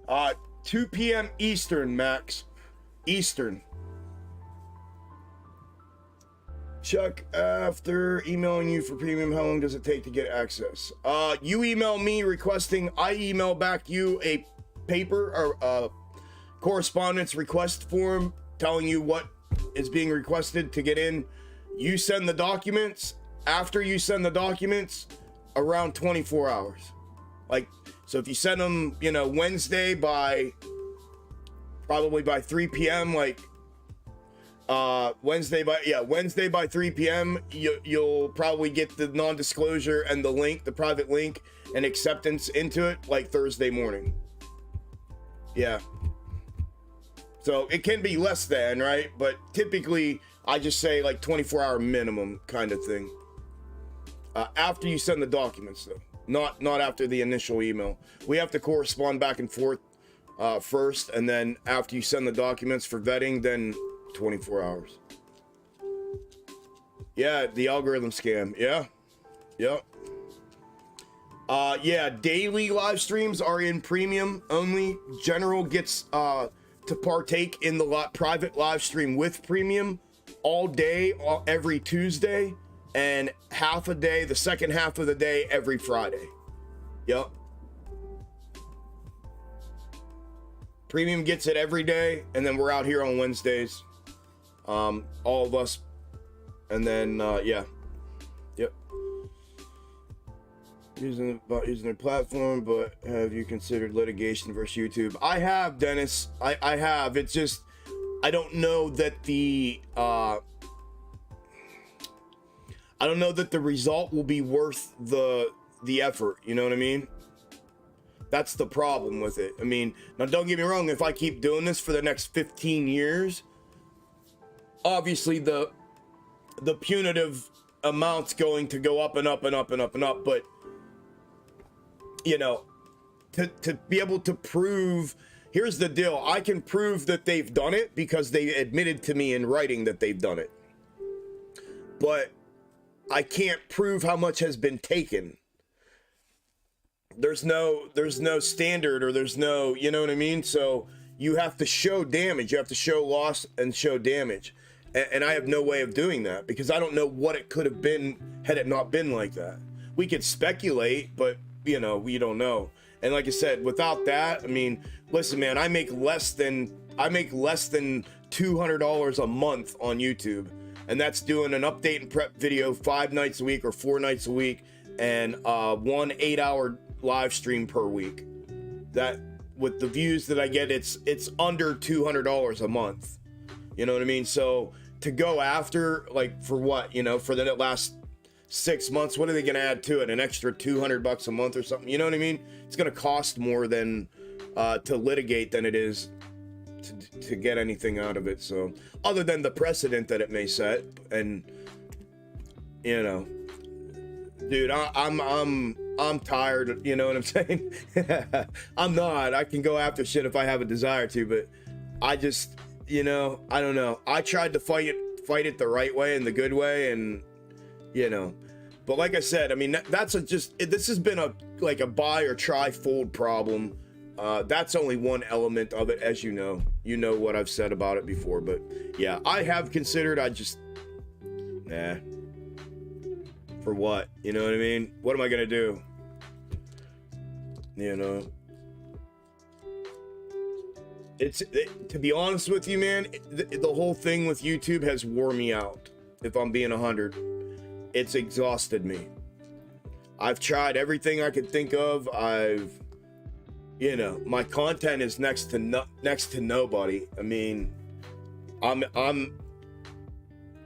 Uh, 2 p.m. Eastern, Max. Eastern. Chuck, after emailing you for premium, how long does it take to get access? You email me requesting, I email back you a paper or correspondence request form telling you what is being requested to get in. You send the documents. After you send the documents, around 24 hours. Like, so if you send them, Wednesday probably by 3 p.m., like, Wednesday by 3 p.m. You'll probably get the non-disclosure and the link, the private link and acceptance into it like Thursday morning. Yeah. So it can be less than, right? But typically I just say like 24-hour minimum kind of thing. After you send the documents though, not after the initial email. We have to correspond back and forth first, and then after you send the documents for vetting, then 24 hours. Yeah, the algorithm scam. Yeah. Yep. Yeah, daily live streams are in premium only. General gets to partake in the private live stream with premium all day, every Tuesday, and half a day, the second half of the day, every Friday. Yep. Premium gets it every day, and then we're out here on Wednesdays. All of us. And then, yeah. Yep. Using their platform, but have you considered litigation versus YouTube? I have, Dennis. I have. It's just, I don't know that the result will be worth the effort. You know what I mean? That's the problem with it. I mean, now don't get me wrong. If I keep doing this for the next 15 years, obviously the punitive amount's going to go up and up and up and up and up. But you know, to be able to prove, here's the deal. I can prove that they've done it because they admitted to me in writing that they've done it. But I can't prove how much has been taken. There's no standard, or there's no, you know what I mean? So you have to show damage. You have to show loss and show damage. And I have no way of doing that because I don't know what it could have been had it not been like that. We could speculate, but you know, we don't know. And like I said, without that, I mean, listen, man, I make less than $200 a month on YouTube, and that's doing an update and prep video 5 nights a week or 4 nights a week, and 1 8-hour live stream per week. That, with the views that I get, it's under $200 a month. You know what I mean? So to go after, like, for what, you know, for the last 6 months, what are they going to add to it? An extra $200 a month or something? You know what I mean? It's going to cost more than to litigate than it is to get anything out of it. So other than the precedent that it may set, and you know, dude, I'm tired. You know what I'm saying? I'm not. I can go after shit if I have a desire to, but I just, you know, I don't know. I tried to fight it the right way and the good way, and you know, but like I said, I mean, this has been a buy or try fold problem. That's only one element of it, as you know what I've said about it before, but yeah, I have considered. I just, nah, for what? You know what I mean? What am I gonna do? You know, to be honest with you, man, the whole thing with YouTube has wore me out. If I'm being 100, it's exhausted me. I've tried everything I could think of. You know, my content is next to nobody. I mean, I'm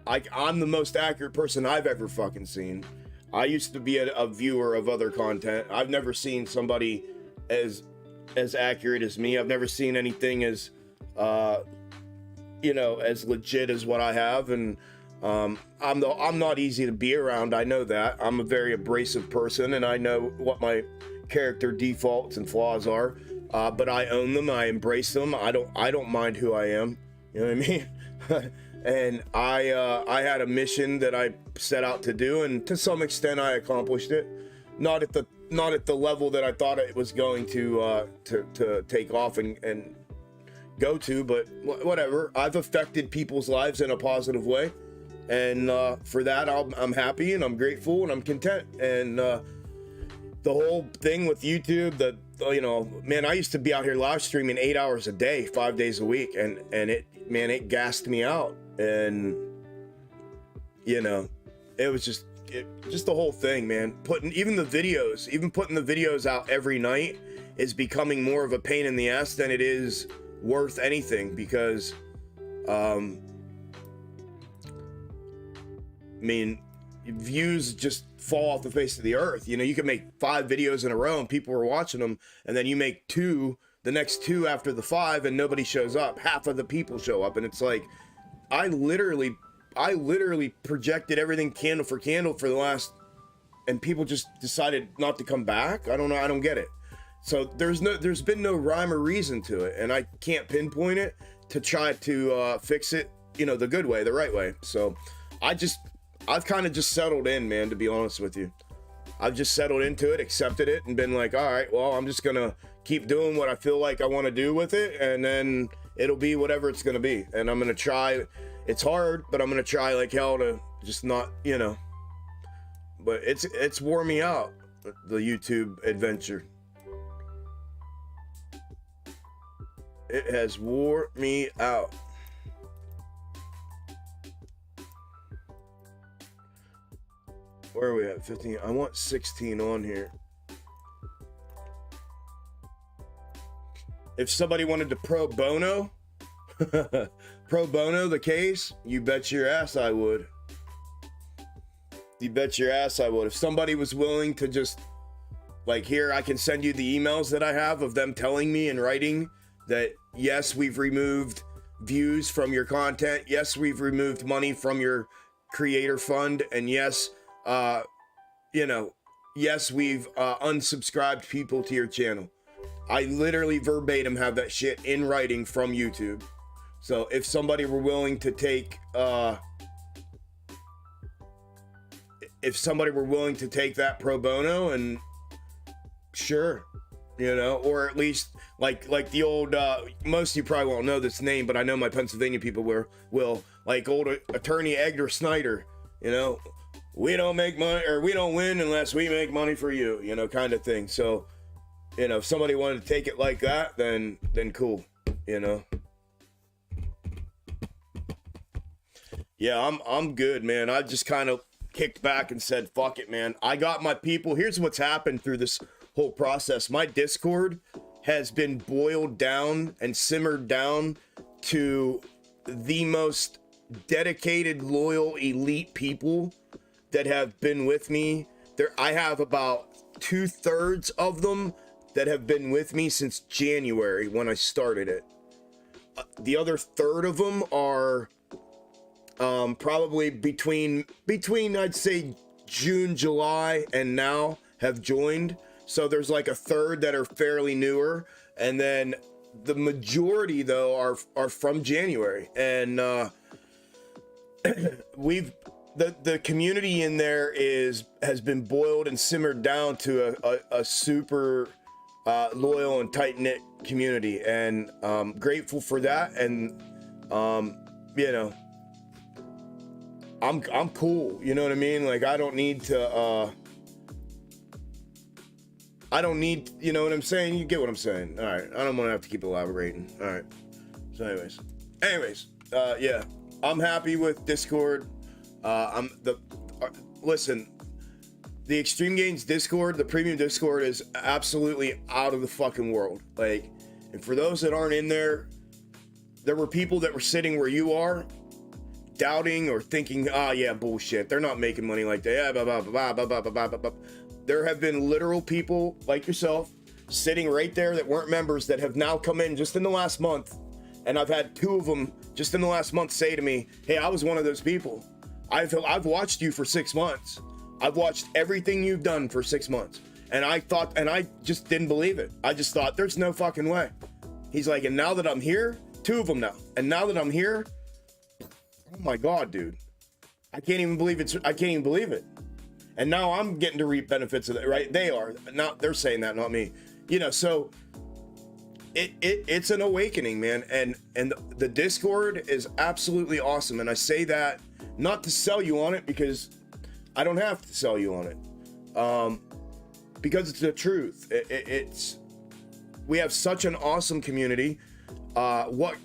the most accurate person I've ever fucking seen. I used to be a viewer of other content. I've never seen somebody as accurate as me. I've never seen anything as you know, as legit as what I have, and I'm not easy to be around. I know that. I'm a very abrasive person, and I know what my character defaults and flaws are, but I own them. I embrace them. I don't mind who I am. You know what I mean? And I had a mission that I set out to do, and to some extent I accomplished it. Not at the level that I thought it was going to take off and go to, but whatever. I've affected people's lives in a positive way, and for that I'm happy, and I'm grateful, and I'm content. And the whole thing with YouTube, you know, man, I used to be out here live streaming 8 hours a day, 5 days a week, and it gassed me out. And you know, it was just the whole thing, man. Putting the videos out every night is becoming more of a pain in the ass than it is worth anything, because I mean, views just fall off the face of the earth. You know, you can make 5 videos in a row and people are watching them, and then you make the next 2 after the 5, and nobody shows up. Half of the people show up, and it's like, I literally projected everything candle for the last, and people just decided not to come back. I don't know. I don't get it. So there's been no rhyme or reason to it, and I can't pinpoint it to try to fix it, you know, the good way, the right way. So I've kind of just settled in, man, to be honest with you. I've just settled into it, accepted it, and been like, all right, well, I'm just gonna keep doing what I feel like I want to do with it, and then it'll be whatever it's gonna be. And I'm gonna try. It's hard, but I'm gonna try like hell to just not, you know. But it's wore me out, the YouTube adventure. It has wore me out. Where are we at? 15. I want 16 on here. If somebody wanted to pro bono, pro bono the case, you bet your ass I would. You bet your ass I would. If somebody was willing to just, like, here, I can send you the emails that I have of them telling me in writing that, yes, we've removed views from your content. Yes, we've removed money from your creator fund. And yes, you know, yes, we've unsubscribed people to your channel. I literally verbatim have that shit in writing from YouTube. So if somebody were willing to take, that pro bono, and sure, you know, or at least like the old, most of you probably won't know this name, but I know my Pennsylvania people will, like old attorney Edgar Snyder, you know, we don't make money, or we don't win unless we make money for you, you know, kind of thing. So, you know, if somebody wanted to take it like that, then cool, you know. Yeah, I'm good, man. I just kind of kicked back and said, fuck it, man. I got my people. Here's what's happened through this whole process. My Discord has been boiled down and simmered down to the most dedicated, loyal, elite people that have been with me. I have about 2/3 of them that have been with me since January when I started it. The other third of them are probably between I'd say June, July, and now have joined. So there's like a third that are fairly newer, and then the majority though are from January. And the community in there has been boiled and simmered down to a super loyal and tight-knit community, and grateful for that. And you know, I'm cool, you know what I mean? Like, I don't need, you know what I'm saying? You get what I'm saying. All right, I don't want to have to keep elaborating. All right. So anyways, yeah, I'm happy with Discord. Listen, the Xtreme Gainz Discord, the premium Discord, is absolutely out of the fucking world. Like, and for those that aren't in there were people that were sitting where you are, doubting or thinking, yeah, bullshit, they're not making money like that. Yeah, blah, blah, blah, blah, blah, blah, blah, blah. There have been literal people like yourself sitting right there that weren't members that have now come in just in the last month. And I've had 2 of them just in the last month say to me, hey, I was one of those people. I've watched you for 6 months. I've watched everything you've done for 6 months. And I just didn't believe it. I just thought, there's no fucking way. He's like, and now that I'm here, 2 of them now. And now that I'm here, oh my God, dude. I can't even believe it. And now I'm getting to reap benefits of that, right? They are. Not, they're saying that, not me. You know, so it's an awakening, man. And the Discord is absolutely awesome. And I say that not to sell you on it, because I don't have to sell you on it. Because it's the truth. We have such an awesome community. What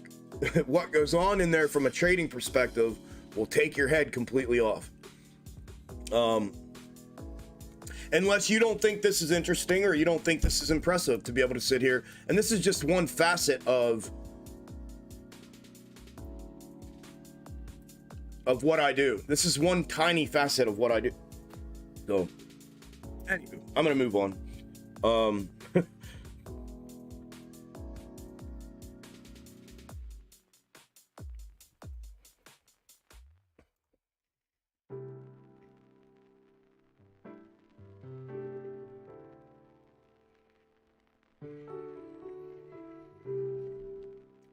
goes on in there from a trading perspective will take your head completely off. Unless you don't think this is interesting, or you don't think this is impressive to be able to sit here. And this is just one facet of what I do. This is one tiny facet of what I do. So, anyway, I'm gonna move on.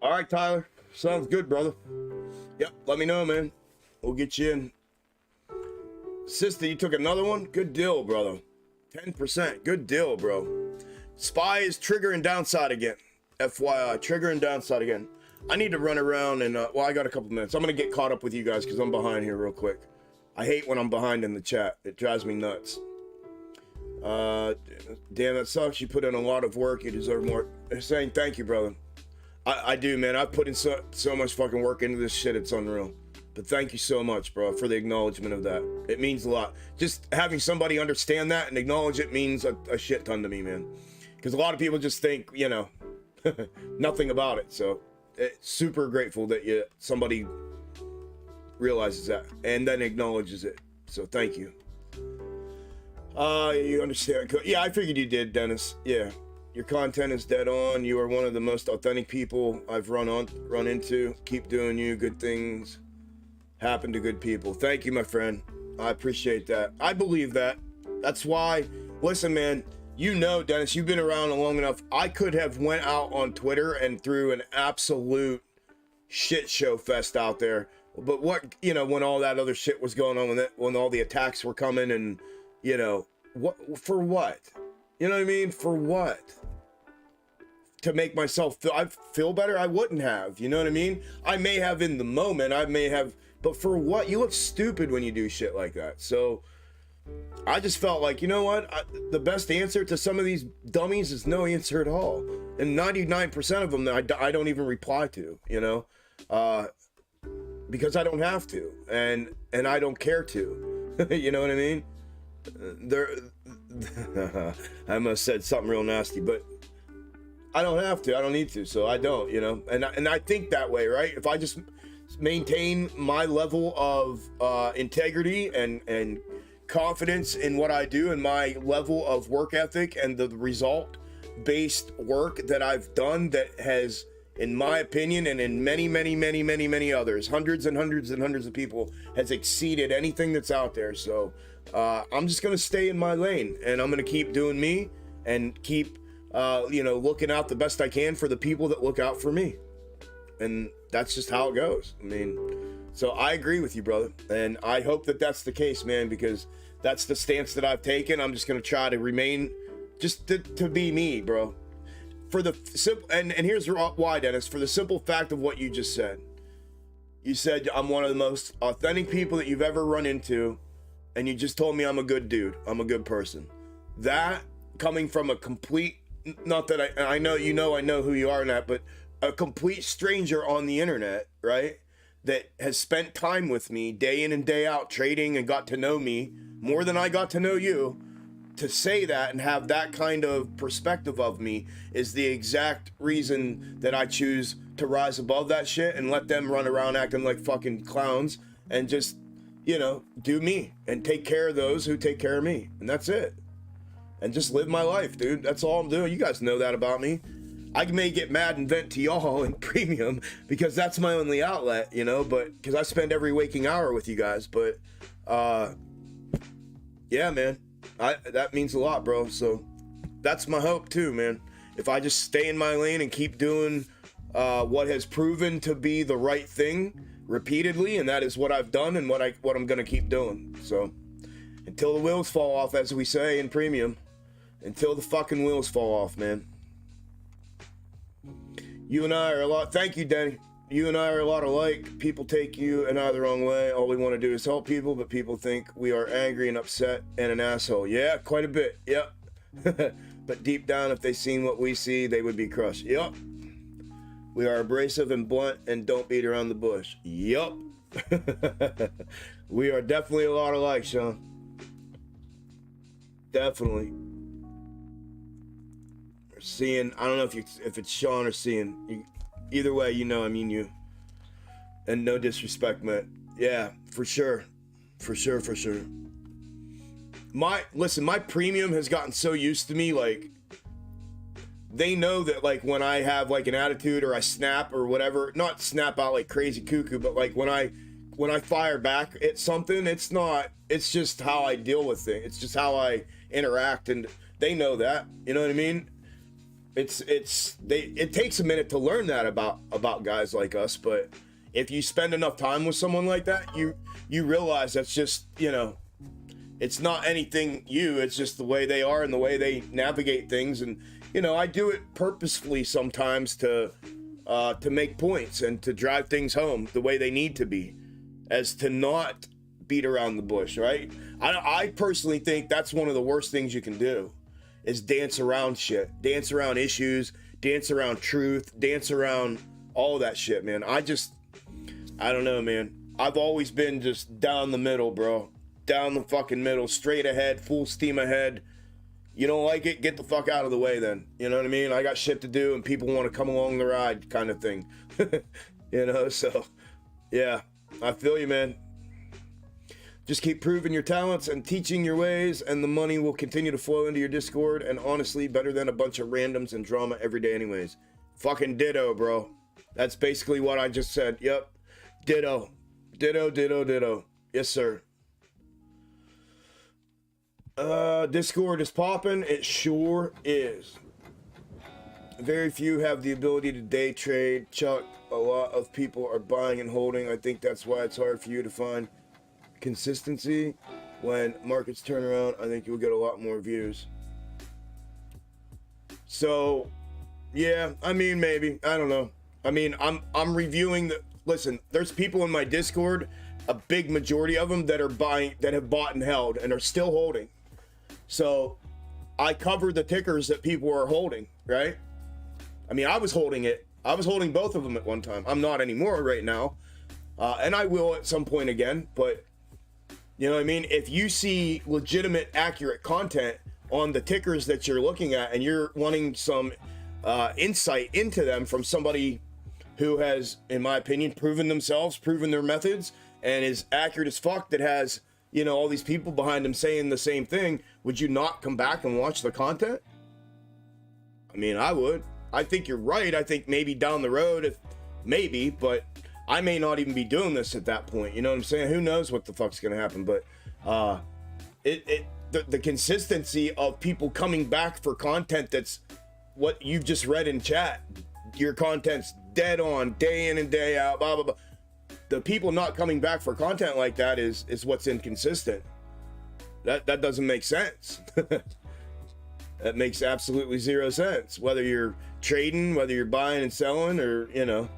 All right, Tyler. Sounds good, brother. Yep, let me know, man. We'll get you in. Sister, you took another one? Good deal, brother. 10%. Good deal, bro. SPY is triggering downside again. FYI, triggering downside again. I need to run around and, well, I got a couple minutes. I'm going to get caught up with you guys because I'm behind here real quick. I hate when I'm behind in the chat. It drives me nuts. Damn, that sucks. You put in a lot of work. You deserve more. They're saying thank you, brother. I do, man. I put in so much fucking work into this shit. It's unreal. But thank you so much, bro, for the acknowledgement of that. It means a lot. Just having somebody understand that and acknowledge it means a shit ton to me, man. Because a lot of people just think, you know, nothing about it. So super grateful that somebody realizes that and then acknowledges it. So thank you. You understand? Yeah, I figured you did, Dennis. Yeah, your content is dead on. You are one of the most authentic people I've run into. Keep doing you. Good things happen to good people. Thank you, my friend. I appreciate that. I believe that. That's why. Listen, man. You know, Dennis, you've been around long enough. I could have went out on Twitter and threw an absolute shit show fest out there. But what, you know, when all that other shit was going on, when all the attacks were coming and, you know, what, for what? You know what I mean? For what? To make myself feel better? I wouldn't have, you know what I mean? I may have in the moment, but for what? You look stupid when you do shit like that. So I just felt like, you know what? The best answer to some of these dummies is no answer at all. And 99% of them I don't even reply to, you know? Because I don't have to. And I don't care to. You know what I mean? I must have said something real nasty, but I don't have to. I don't need to. So I don't, you know? And I think that way, right? If I just maintain my level of integrity and confidence in what I do and my level of work ethic and the result-based work that I've done that has, in my opinion, and in many others, hundreds and hundreds and hundreds of people, has exceeded anything that's out there. So I'm just going to stay in my lane and I'm going to keep doing me and keep, you know, looking out the best I can for the people that look out for me. And that's just how it goes. I mean, so I agree with you, brother. And I hope that that's the case, man, because that's the stance that I've taken. I'm just going to try to remain just to be me, bro. For the simple, and here's why, Dennis, for the simple fact of what you just said. You said I'm one of the most authentic people that you've ever run into, and you just told me I'm a good dude. I'm a good person. That coming from a complete, not that I know, you know, I know who you are in that, but a complete stranger on the internet, right? That has spent time with me day in and day out trading and got to know me more than I got to know you. To say that and have that kind of perspective of me is the exact reason that I choose to rise above that shit and let them run around acting like fucking clowns and just, you know, do me and take care of those who take care of me. And that's it. And just live my life, dude. That's all I'm doing. You guys know that about me. I may get mad and vent to y'all in premium because that's my only outlet, you know, but because I spend every waking hour with you guys. But yeah, man, that means a lot, bro. So that's my hope too, man. If I just stay in my lane and keep doing what has proven to be the right thing repeatedly, and that is what I've done and what I'm gonna keep doing. So until the wheels fall off, as we say in premium, until the fucking wheels fall off, man. You and I are a lot. Thank you, Danny. You and I are a lot alike. People take you and I the wrong way. All we want to do is help people, but people think we are angry and upset and an asshole. Yeah, quite a bit. Yep. But deep down, if they seen what we see, they would be crushed. Yep. We are abrasive and blunt and don't beat around the bush. Yep. We are definitely a lot alike, Sean. Definitely. Seeing, I don't know if it's Sean or Seeing. Either way, you know I mean you. And no disrespect, man. Yeah, for sure. For sure. My premium has gotten so used to me, like, they know that, like, when I have, like, an attitude or I snap or whatever, not snap out like crazy cuckoo, but, like, when I fire back at something, it's just how I deal with things. It's just how I interact, and they know that. You know what I mean? It takes a minute to learn that about guys like us, but if you spend enough time with someone like that, you realize that's just, you know, It's not anything it's just the way they are and the way they navigate things. And, you know, I do it purposefully sometimes to make points and to drive things home the way they need to be, as to not beat around the bush, right? I personally think that's one of the worst things you can do, is dance around shit, dance around issues, dance around truth, dance around all that shit, man. I don't know, man. I've always been just down the middle, bro. Down the fucking middle, straight ahead, full steam ahead. You don't like it? Get the fuck out of the way then. You know what I mean? I got shit to do and people want to come along the ride kind of thing. You know, so yeah, I feel you, man. Just keep proving your talents and teaching your ways, and the money will continue to flow into your Discord. And honestly, better than a bunch of randoms and drama every day anyways. Fucking ditto, bro. That's basically what I just said. Yep. Ditto. Ditto, ditto, ditto. Yes, sir. Discord is popping. It sure is. Very few have the ability to day trade. Chuck, a lot of people are buying and holding. I think that's why it's hard for you to find consistency. When markets turn around, I think you'll get a lot more views. So, yeah, I mean, maybe. I don't know. I mean, I'm reviewing the... Listen, there's people in my Discord, a big majority of them that are buying, that have bought and held and are still holding. So I cover the tickers that people are holding, right? I mean, I was holding it. I was holding both of them at one time. I'm not anymore right now. And I will at some point again. But, you know what I mean? If you see legitimate, accurate content on the tickers that you're looking at and you're wanting some insight into them from somebody who has, in my opinion, proven themselves, proven their methods, and is accurate as fuck, that has, you know, all these people behind him saying the same thing, would you not come back and watch the content? I mean, I would. I think you're right. I think maybe down the road, maybe, but I may not even be doing this at that point. You know what I'm saying? Who knows what the fuck's gonna happen? But the consistency of people coming back for content that's what you've just read in chat. Your content's dead on, day in and day out, blah, blah, blah. The people not coming back for content like that is what's inconsistent. That doesn't make sense. That makes absolutely zero sense. Whether you're trading, whether you're buying and selling, or, you know.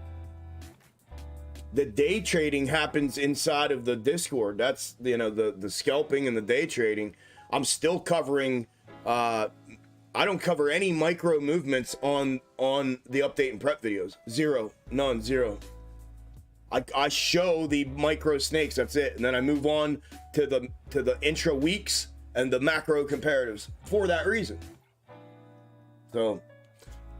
The day trading happens inside of the Discord. That's, you know, the scalping and the day trading. I'm still covering, I don't cover any micro movements on the update and prep videos. Zero. None. Zero. I show the micro snakes, that's it. And then I move on to the intra weeks and the macro comparatives for that reason. So,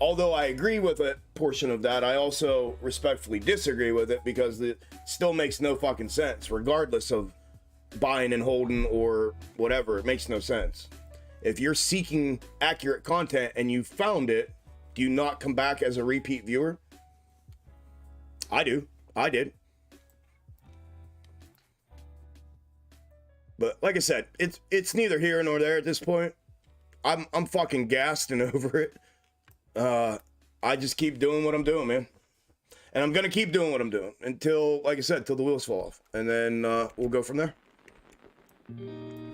although I agree with a portion of that, I also respectfully disagree with it, because it still makes no fucking sense, regardless of buying and holding or whatever. It makes no sense. If you're seeking accurate content and you found it, do you not come back as a repeat viewer? I do. I did. But like I said, it's neither here nor there at this point. I'm fucking gassed and over it. I just keep doing what I'm doing, man. And I'm gonna keep doing what I'm doing until, like I said, till the wheels fall off. And then we'll go from there.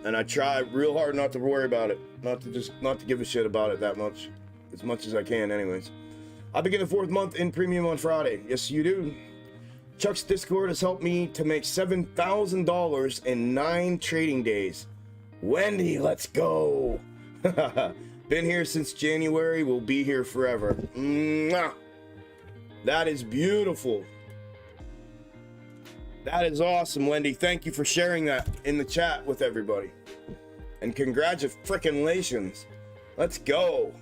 And I try real hard not to worry about it. Not to give a shit about it that much. As much as I can anyways. I begin the 4th month in premium on Friday. Yes, you do. Chuck's Discord has helped me to make $7,000 in 9 trading days. Wendy, let's go. Been here since January, will be here forever. Mwah. That is beautiful. That is awesome, Wendy. Thank you for sharing that in the chat with everybody. And congratulations. Let's go.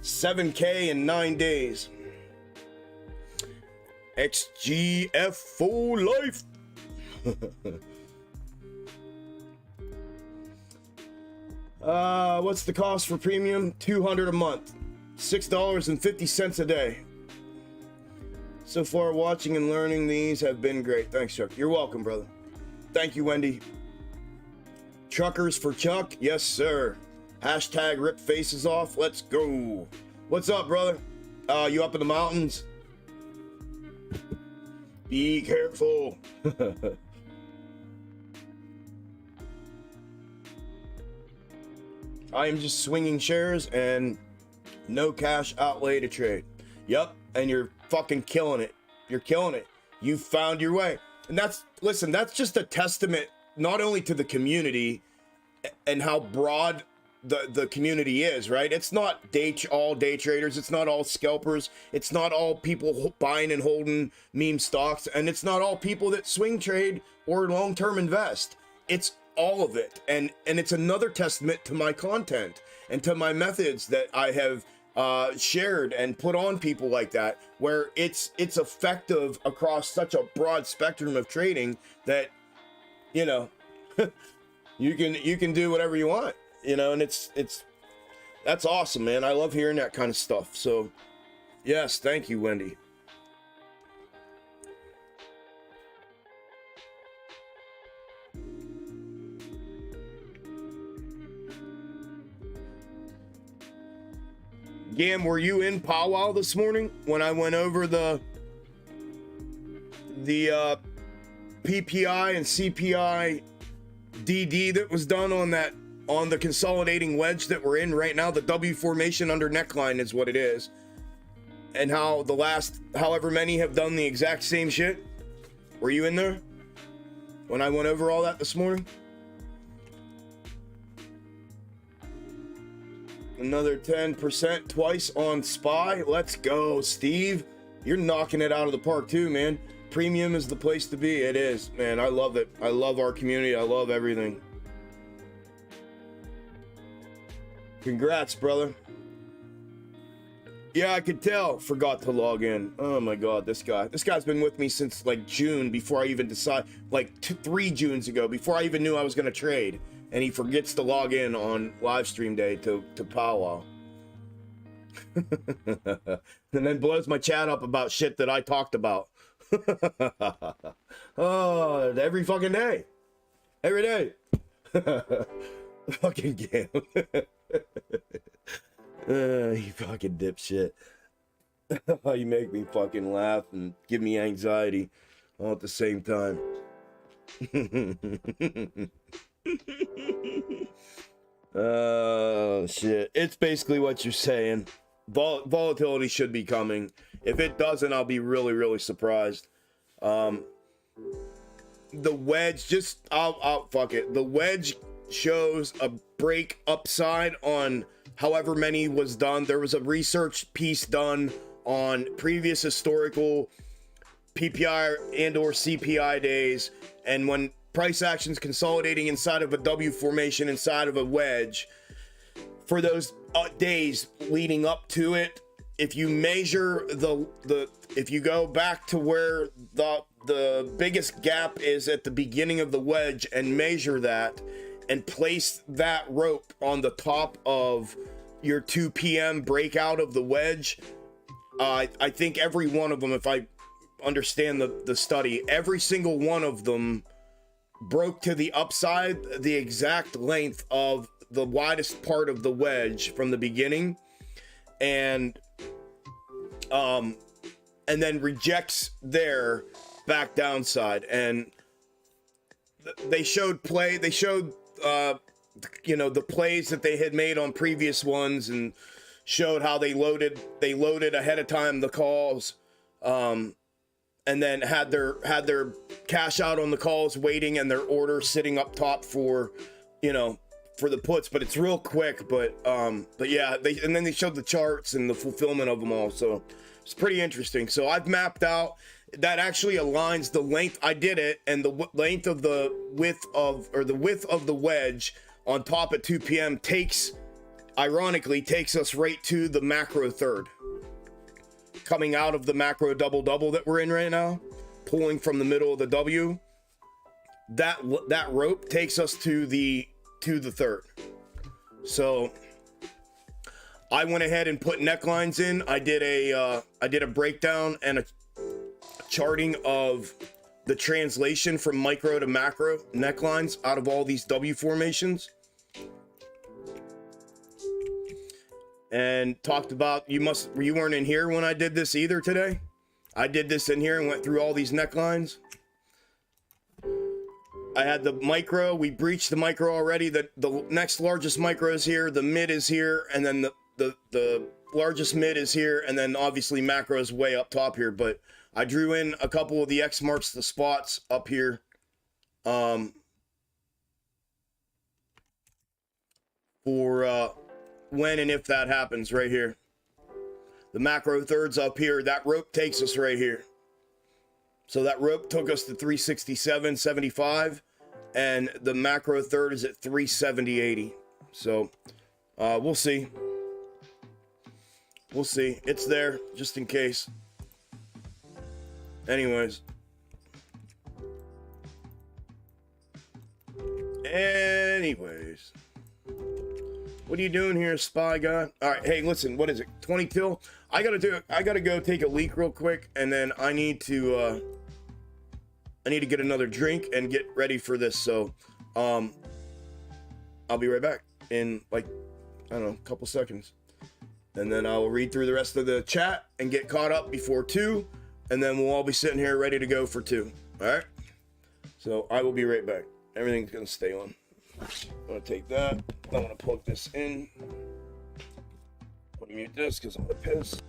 7K in 9 days. XGF for life. What's the cost for premium? $200 a month. $6.50 a day. So far, watching and learning these have been great. Thanks, Chuck. You're welcome, brother. Thank you, Wendy. Truckers for Chuck? Yes, sir. Hashtag rip faces off. Let's go. What's up, brother? You up in the mountains? Be careful. I am just swinging shares and no cash outlay to trade. Yep, and you're fucking killing it. You're killing it. You found your way. And listen, that's just a testament not only to the community and how broad the community is, right? It's not all day traders. It's not all scalpers. It's not all people buying and holding meme stocks. And it's not all people that swing trade or long-term invest. It's all of it. And it's another testament to my content and to my methods that I have shared and put on people like that, where it's effective across such a broad spectrum of trading that, you know, you can do whatever you want, you know, and that's awesome, man. I love hearing that kind of stuff. So yes, thank you, Wendy. Gam, were you in powwow this morning when I went over the PPI and CPI DD that was done on the consolidating wedge that we're in right now? The W formation under neckline is what it is, and how the last however many have done the exact same shit. Were you in there when I went over all that this morning? Another 10% twice on SPY. Let's go, Steve. You're knocking it out of the park too, man. Premium is the place to be. It is, man. I love it. I love our community. I love everything. Congrats, brother. Yeah, I could tell. Forgot to log in. Oh my God, this guy's been with me since like June, before I even decided, like 3 Junes ago, before I even knew I was going to trade. And he forgets to log in on live stream day to powwow. And then blows my chat up about shit that I talked about. Oh, every fucking day. Every day. Fucking Gam. You fucking dipshit. You make me fucking laugh and give me anxiety all at the same time. Oh shit, it's basically what you're saying. Volatility should be coming. If it doesn't, I'll be really surprised. The wedge, I'll fuck it. The wedge shows a break upside on however many was done. There was a research piece done on previous historical PPI and or CPI days, and when price actions consolidating inside of a W formation inside of a wedge for those days leading up to it, if you measure if you go back to where the biggest gap is at the beginning of the wedge and measure that and place that rope on the top of your 2 p.m. breakout of the wedge, I think every one of them, if I understand the study, every single one of them broke to the upside the exact length of the widest part of the wedge from the beginning, and then rejects their back downside. And they showed you know, the plays that they had made on previous ones, and showed how they loaded ahead of time the calls, and then had their cash out on the calls waiting, and their order sitting up top for, you know, for the puts. But it's real quick. But yeah, and then they showed the charts and the fulfillment of them all. So it's pretty interesting. So I've mapped out that actually aligns the length. I did it, and the length of the width of the wedge on top at 2 p.m. ironically takes us right to the macro third. Coming out of the macro double that we're in right now, pulling from the middle of the W, that rope takes us to the third. So I went ahead and put necklines in. I did a breakdown and a charting of the translation from micro to macro necklines out of all these W formations, and talked about, you weren't in here when I did this either today. I did this in here and went through all these necklines. I had the micro. We breached the micro already. The next largest micro is here. The mid is here, and then the largest mid is here, and then obviously macro is way up top here. But I drew in a couple of the X marks the spots up here. For when and if that happens right here. The macro third's up here. That rope takes us right here. So that rope took us to 367.75, and the macro third is at 370.80. So we'll see. We'll see. It's there just in case. Anyways. What are you doing here, spy guy? All right, hey, listen, what is it? 20 till? I gotta go take a leak real quick, and then I need to get another drink and get ready for this. So, I'll be right back in like, I don't know, a couple seconds. And then I'll read through the rest of the chat and get caught up before 2, and then we'll all be sitting here ready to go for 2. All right? So I will be right back. Everything's gonna stay on. I'm gonna take that. I'm gonna plug this in. I'm gonna mute this because I'm gonna piss.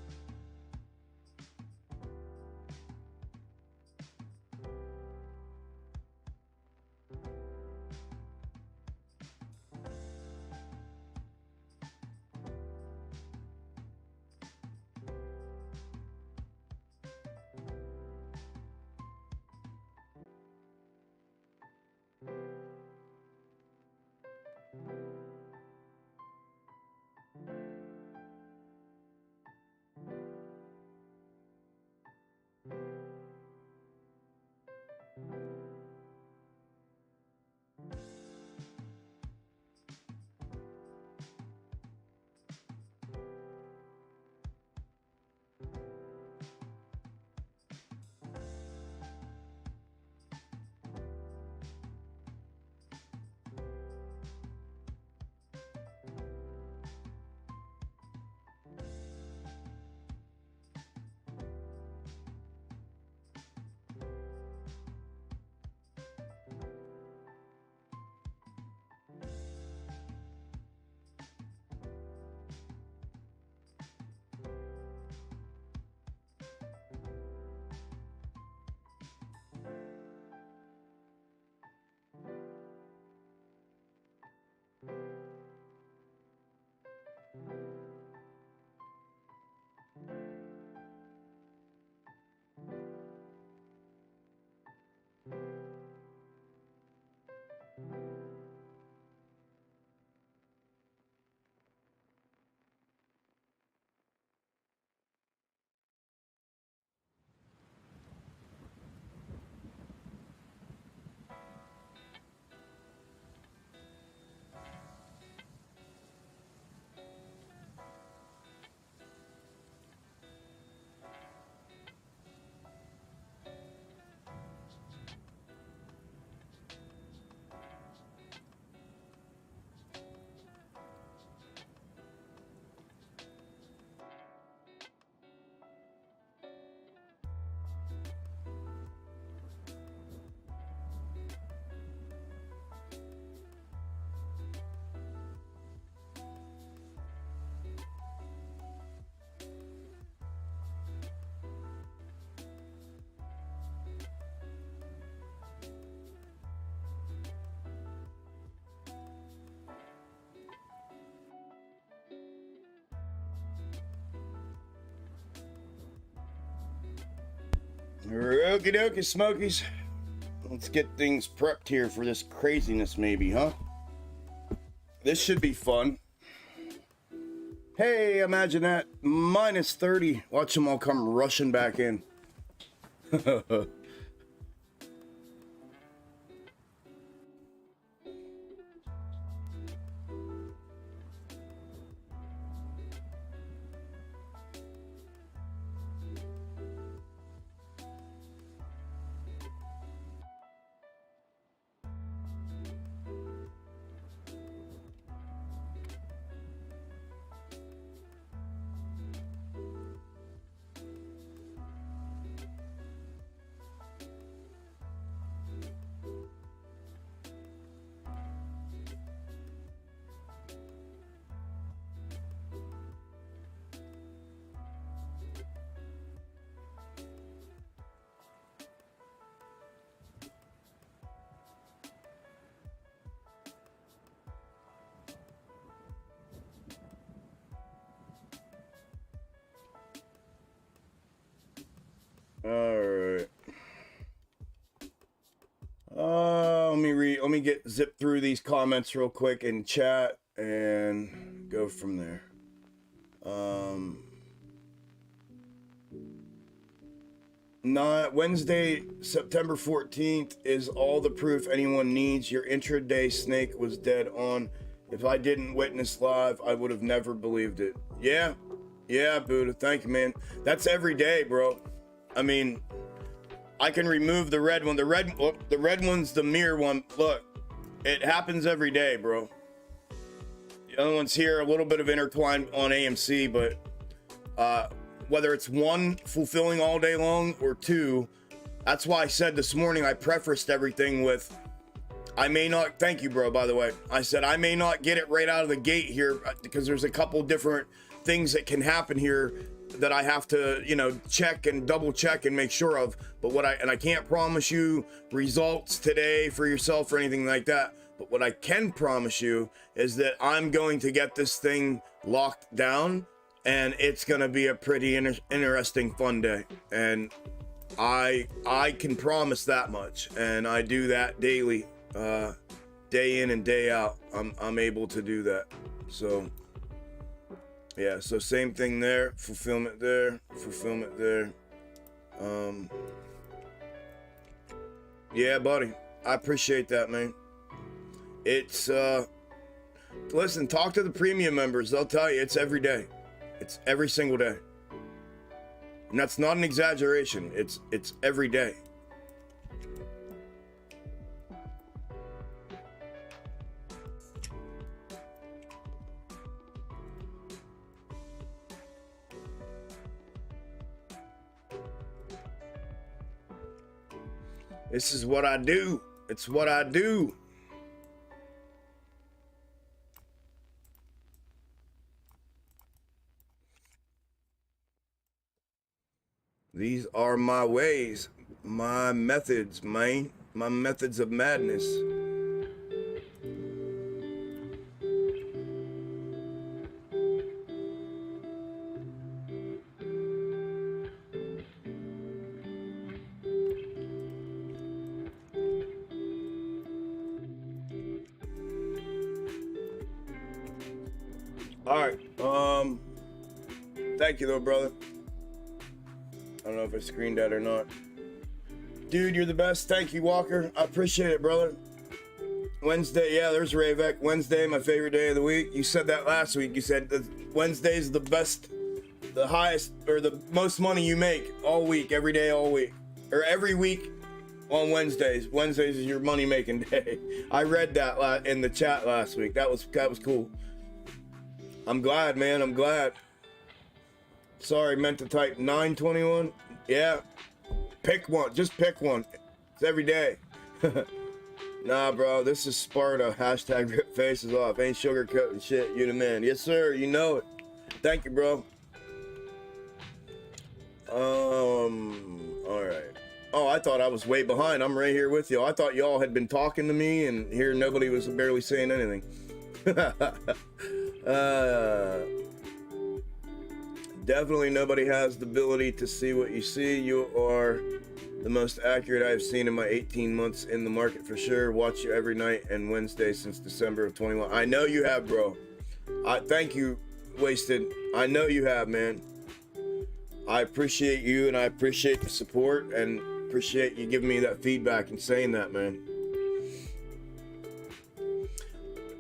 Okie dokie, Smokies. Let's get things prepped here for this craziness, maybe, huh? This should be fun. Hey, imagine that. Minus 30. Watch them all come rushing back in. Let me zip through these comments real quick in chat and go from there. Not Wednesday, September 14th is all the proof anyone needs. Your intraday snake was dead on. If I didn't witness live, I would have never believed it. Yeah, Buddha. Thank you, man. That's every day, bro. I mean, I can remove the red one. The red one's the mirror one. Look, it happens every day, bro. The other one's here, a little bit of intertwined on AMC, but whether it's one, fulfilling all day long, or two, that's why I said this morning I prefaced everything with, I may not, thank you, bro, by the way. I said I may not get it right out of the gate here because there's a couple different things that can happen here that I have to, you know, check and double check and make sure of. But I can't promise you results today for yourself or anything like that. But what I can promise you is that I'm going to get this thing locked down, and it's going to be a pretty interesting, fun day. And I can promise that much. And I do that daily, day in and day out. I'm able to do that. So yeah, so same thing there, fulfillment there, fulfillment there. Yeah, buddy, I appreciate that, man. It's listen, talk to the premium members. They'll tell you it's every day. It's every single day. And that's not an exaggeration. It's every day. This is what I do. It's what I do. These are my ways, my methods, man. My methods of madness. All right. Thank you, though, brother. I don't know if I screened that or not. Dude, you're the best. Thank you, Walker. I appreciate it, brother. Wednesday, yeah, there's Ravek. Wednesday, my favorite day of the week. You said that last week. You said that Wednesday's the best, the highest, or the most money you make all week, every day, all week. Or every week on Wednesdays. Wednesdays is your money-making day. I read that in the chat last week. That was cool. I'm glad, man. I'm glad. Sorry, meant to type 921. Yeah. Pick one. Just pick one. It's every day. Nah, bro. This is Sparta. Hashtag rip faces off. Ain't sugarcoating shit. You the man. Yes, sir. You know it. Thank you, bro. All right. Oh, I thought I was way behind. I'm right here with you. I thought y'all had been talking to me, and here nobody was barely saying anything. Definitely nobody has the ability to see what you see. You are the most accurate I've seen in my 18 months in the market for sure. Watch you every night and Wednesday since December of 21. I know you have, bro. Thank you, Wasted. I know you have, man. I appreciate you, and I appreciate the support, and appreciate you giving me that feedback and saying that, man.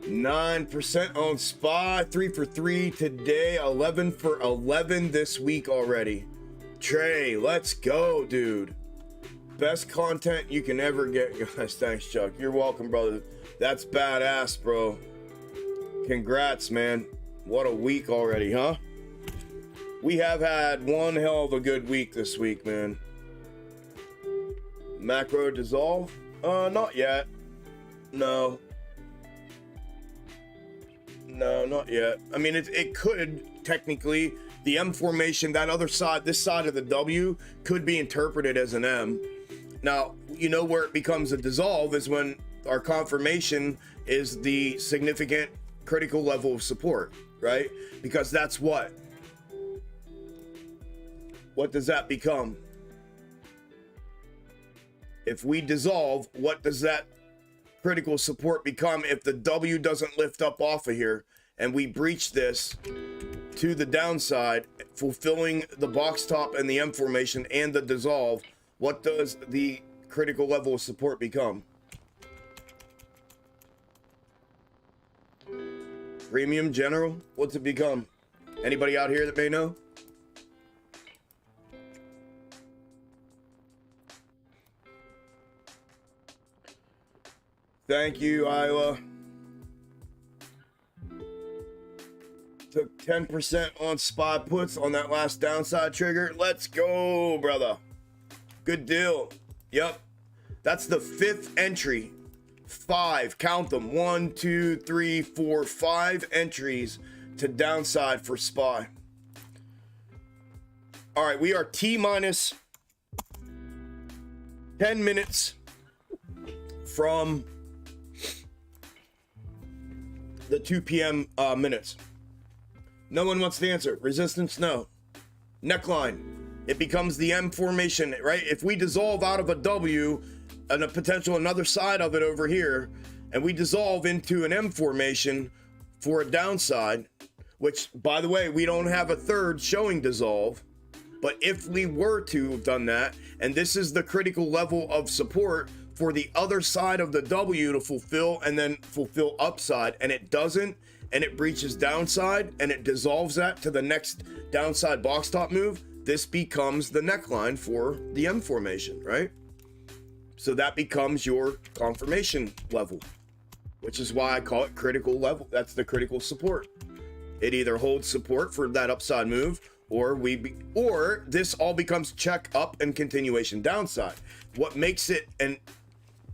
9% on SPY, 3 for 3 today, 11 for 11 this week already. Trey, let's go, dude. Best content you can ever get, guys. Thanks, Chuck. You're welcome, brother. That's badass, bro. Congrats, man. What a week already, huh? We have had one hell of a good week this week, man. Macro dissolve? Not yet. No, not yet. I mean, it could technically. The M formation, that other side, this side of the W, could be interpreted as an M. Now, you know where it becomes a dissolve is when our confirmation is the significant critical level of support, right? Because that's what? What does that become? If we dissolve, what does that critical support become if the W doesn't lift up off of here and we breach this to the downside, fulfilling the box top and the M formation and the dissolve? What does the critical level of support become? Premium general? What's it become? Anybody out here that may know? Thank you, Iowa. Took 10% on SPY puts on that last downside trigger. Let's go, brother. Good deal. Yep. That's the 5th entry. 5. Count them. 1, 2, 3, 4, 5 entries to downside for SPY. All right, we are T-minus 10 minutes from the 2 p.m. Minutes. No one wants to answer. Resistance, no. Neckline. It becomes the M formation, right? If we dissolve out of a W and a potential another side of it over here, and we dissolve into an M formation for a downside, which, by the way, we don't have a third showing dissolve, but if we were to have done that, and this is the critical level of support for the other side of the W to fulfill and then fulfill upside, and it doesn't, and it breaches downside and it dissolves that to the next downside box top move, this becomes the neckline for the M formation, right? So that becomes your confirmation level, which is why I call it critical level. That's the critical support. It either holds support for that upside move, or this all becomes check up and continuation downside. What makes it and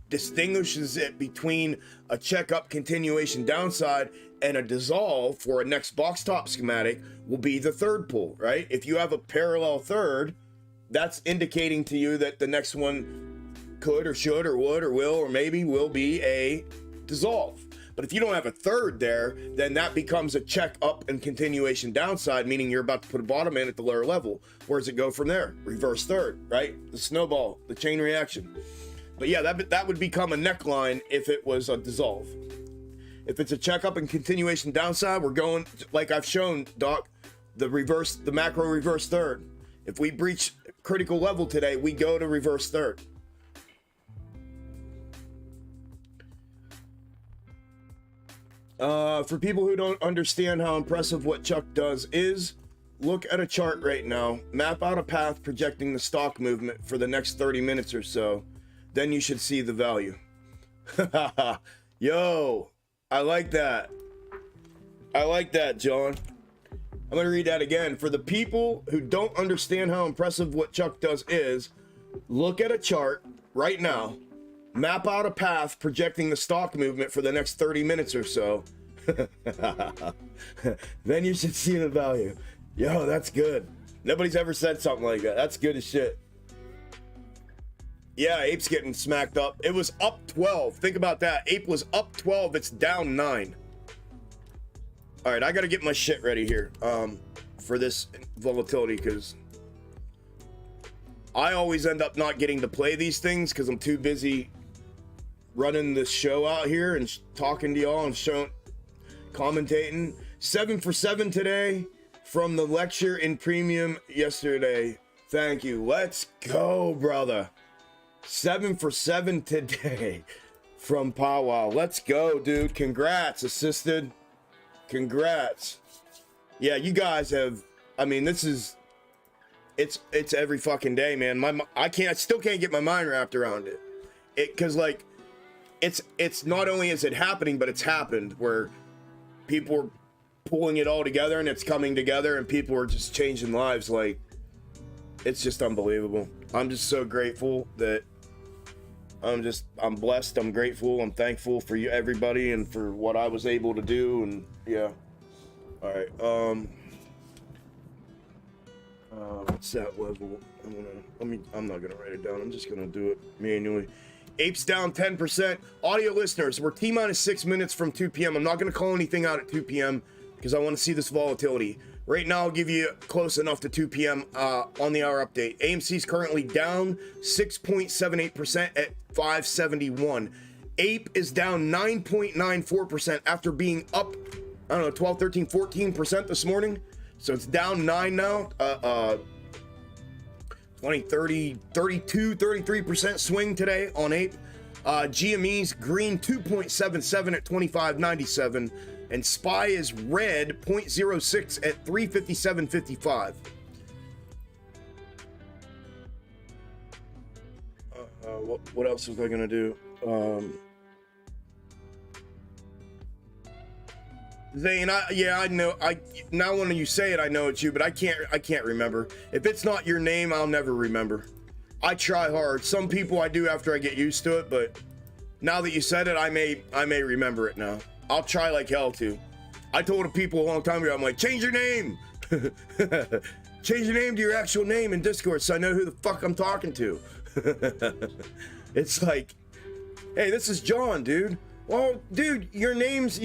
distinguishes it between a check up continuation downside and a dissolve for a next box top schematic will be the third pull, right? If you have a parallel third, that's indicating to you that the next one could or should or would or will or maybe will be a dissolve. But if you don't have a third there, then that becomes a check up and continuation downside, meaning you're about to put a bottom in at the lower level. Where does it go from there? Reverse third, right? The snowball, the chain reaction. But yeah, that would become a neckline if it was a dissolve. If it's a check up and continuation downside, we're going, like I've shown, Doc, the macro reverse third. If we breach critical level today, we go to reverse third. For people who don't understand how impressive what Chuck does is, look at a chart right now, map out a path projecting the stock movement for the next 30 minutes or so. Then you should see the value. Yo, I like that. I like that, John. I'm going to read that again. For the people who don't understand how impressive what Chuck does is, look at a chart right now, map out a path projecting the stock movement for the next 30 minutes or so. Then you should see the value. Yo, that's good. Nobody's ever said something like that. That's good as shit. Yeah, Ape's getting smacked up. It was up 12. Think about that. Ape was up 12. It's down 9. All right, I got to get my shit ready here for this volatility, because I always end up not getting to play these things because I'm too busy running this show out here and talking to y'all and commentating. 7 for 7 today from the lecture in premium yesterday. Thank you. Let's go, brother. 7 for 7 today from Powwow. Let's go, dude. Congrats, assisted. Congrats. Yeah, you guys have, I mean, this is, it's every fucking day, man. I still can't get my mind wrapped around it. Cause like, it's not only is it happening, but it's happened where people are pulling it all together and it's coming together and people are just changing lives. Like, it's just unbelievable. I'm just so grateful that I'm blessed, I'm grateful, I'm thankful for you, everybody, and for what I was able to do, and yeah. All right, what's that level? I'm not gonna write it down, I'm just gonna do it manually. Apes down 10%. Audio listeners, we're T-minus 6 minutes from 2 p.m. I'm not gonna call anything out at 2 p.m. because I want to see this volatility. Right now, I'll give you close enough to 2 p.m. On the hour update. AMC is currently down 6.78% at 571. Ape is down 9.94% after being up, I don't know, 12, 13, 14% this morning. So it's down 9 now. 20, 30, 32, 33% swing today on Ape. GME's green 2.77 at 25.97. And SPY is red 0.06 at 357.55. What else was I gonna do? Zane, I know. Now when you say it, I know it's you, but I can't remember. If it's not your name, I'll never remember. I try hard. Some people I do after I get used to it, but now that you said it, I may remember it now. I'll try like hell to. I told people a long time ago, I'm like, change your name. Change your name to your actual name in Discord so I know who the fuck I'm talking to. It's like, hey, this is John, dude. Well, dude, your name's,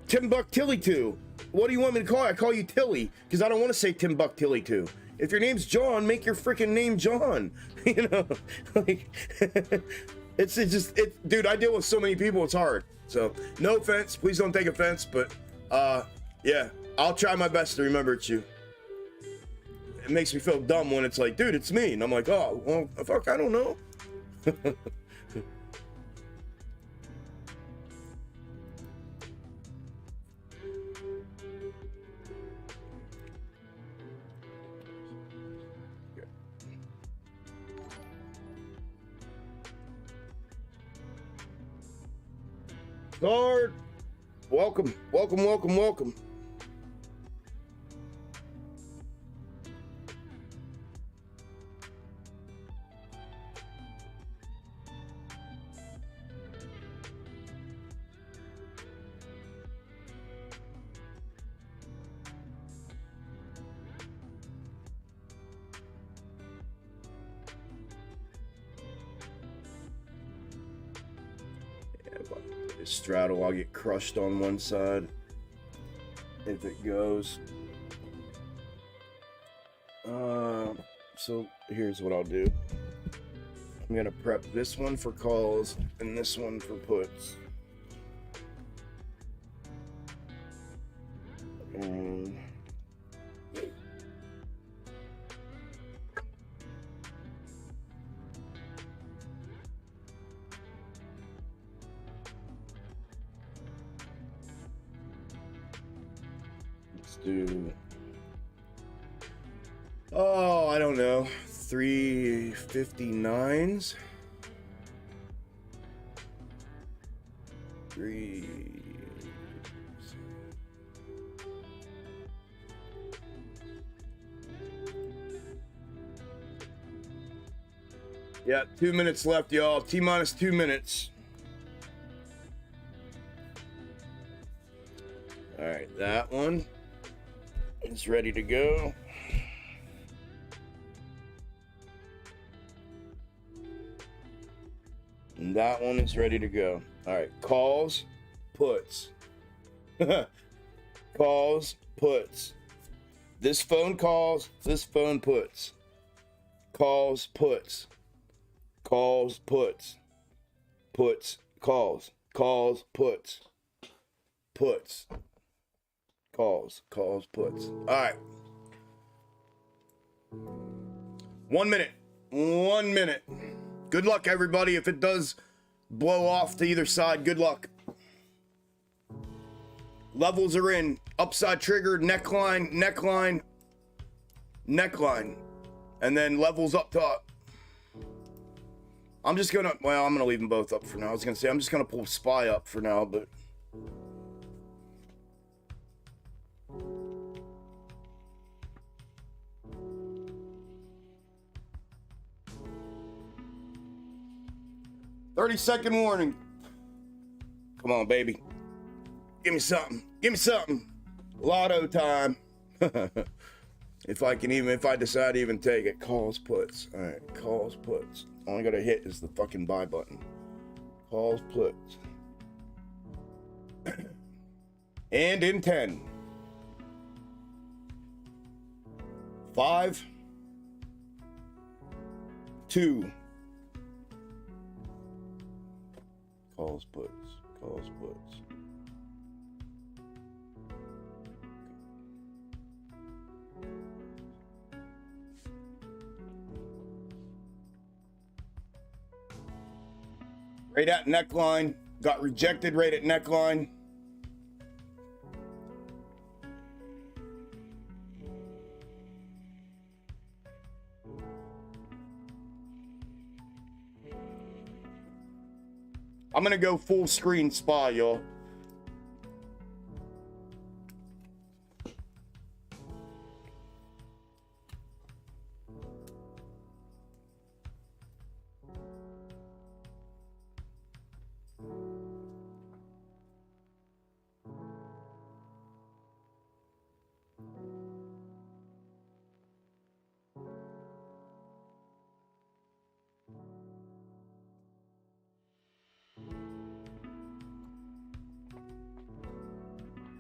Timbuktilly2. What do you want me to call you? I call you Tilly because I don't want to say Timbuktilly2. If your name's John, make your freaking name John. Like, it's just, dude, I deal with so many people, it's hard. So, no offense, please don't take offense, but, yeah, I'll try my best to remember it's you. It makes me feel dumb when it's like, dude, it's me. And I'm like, oh, well, fuck, I don't know. Lord, welcome. Straddle, I'll get crushed on one side if it goes. So here's what I'll do. I'm gonna prep this one for calls and this one for puts. Do I don't know, 359s, yeah, 2 minutes left, y'all. T-minus 2 minutes. All right, that one is ready to go. And that one is ready to go. All right, calls, puts. Calls, puts. This phone calls, this phone puts. Calls, puts. Calls, puts. Puts, calls. Calls, puts. Puts. Calls, puts. All right. 1 minute. 1 minute. Good luck, everybody. If it does blow off to either side, good luck. Levels are in. Upside trigger, neckline, neckline, neckline. And then levels up top. I'm just gonna, well, I'm gonna leave them both up for now. I was gonna say, I'm just gonna pull SPY up for now, but. "30-second warning." Come on, baby. Give me something. Give me something. Lotto time. If I decide to even take it. Calls, puts. All right, calls, puts. All I gotta hit is the fucking buy button. Calls, puts. And in 10. 5. 2. Calls, puts. Calls, puts. Right at neckline. Got rejected right at neckline. I'm gonna go full screen SPA, y'all.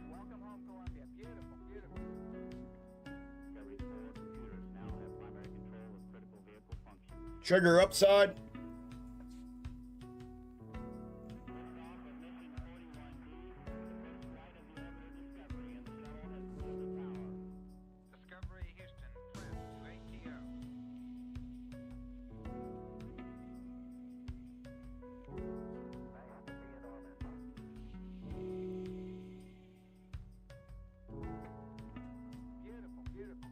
Welcome home, Columbia. Beautiful, beautiful. Discovery's 4 computers now have primary control of critical vehicle functions. Trigger upside. Discovery Houston, trim to ATO. Beautiful, beautiful.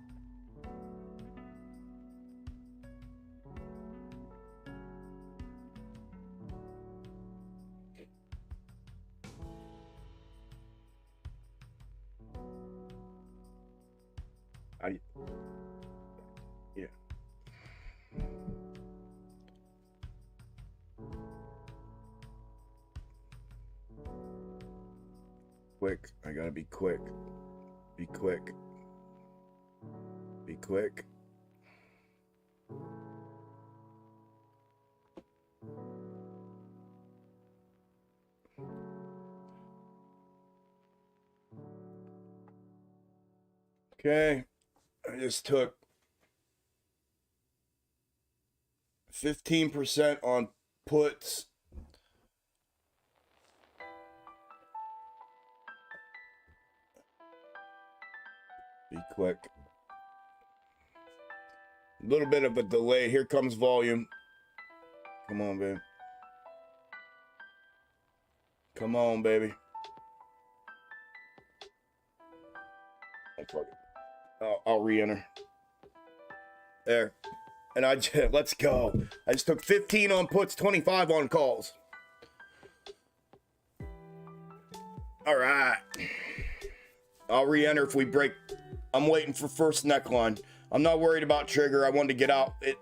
Yeah. Quick. I gotta be quick. Be quick. Be quick. Okay. I just took 15% on puts. Be quick. A little bit of a delay. Here comes volume. Come on, baby. Come on, baby. Oh, fuck it. I'll re-enter. There. And I just, let's go. I just took 15 on puts, 25 on calls. All right. I'll re-enter if we break. I'm waiting for first neckline. I'm not worried about trigger. I wanted to get out. It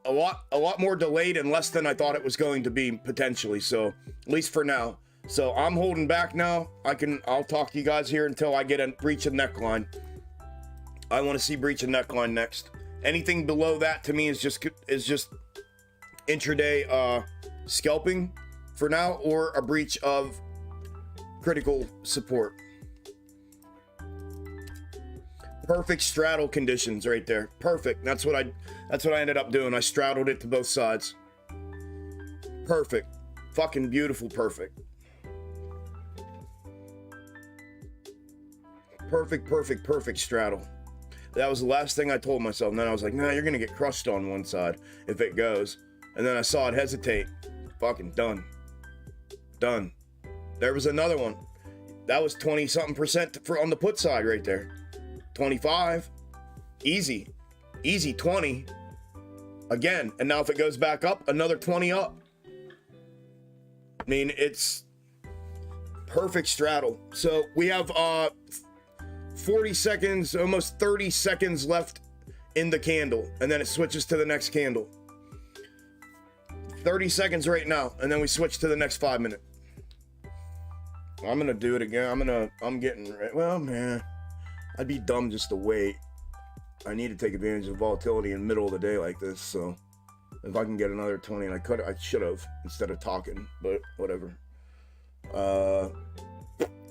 a lot more delayed and less than I thought it was going to be potentially. So at least for now. So I'm holding back now. I'll talk to you guys here until I get a breach of neckline. I want to see breach of neckline next. Anything below that to me is just intraday scalping for now, or a breach of critical support. Perfect straddle conditions right there. Perfect. That's what I ended up doing. I straddled it to both sides. Perfect. Fucking beautiful. Perfect. Perfect straddle. That was the last thing I told myself. And then I was like, nah, you're going to get crushed on one side if it goes. And then I saw it hesitate. Fucking done. Done. There was another one. That was 20-something% on the put side right there. 25. Easy. Easy 20. Again. And now if it goes back up, another 20 up. I mean, it's perfect straddle. So we have 40 seconds, almost 30 seconds left in the candle, and then it switches to the next candle. 30 seconds right now, and then we switch to the next 5 minutes. I'm gonna do it again. I'm getting ready. Well, man, I'd be dumb just to wait. I need to take advantage of volatility in the middle of the day like this, so if I can get another 20, and I should have instead of talking, but whatever.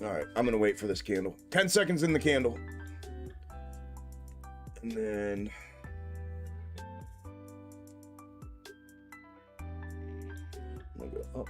All right, I'm gonna wait for this candle. 10 seconds in the candle. And then I'm gonna go up.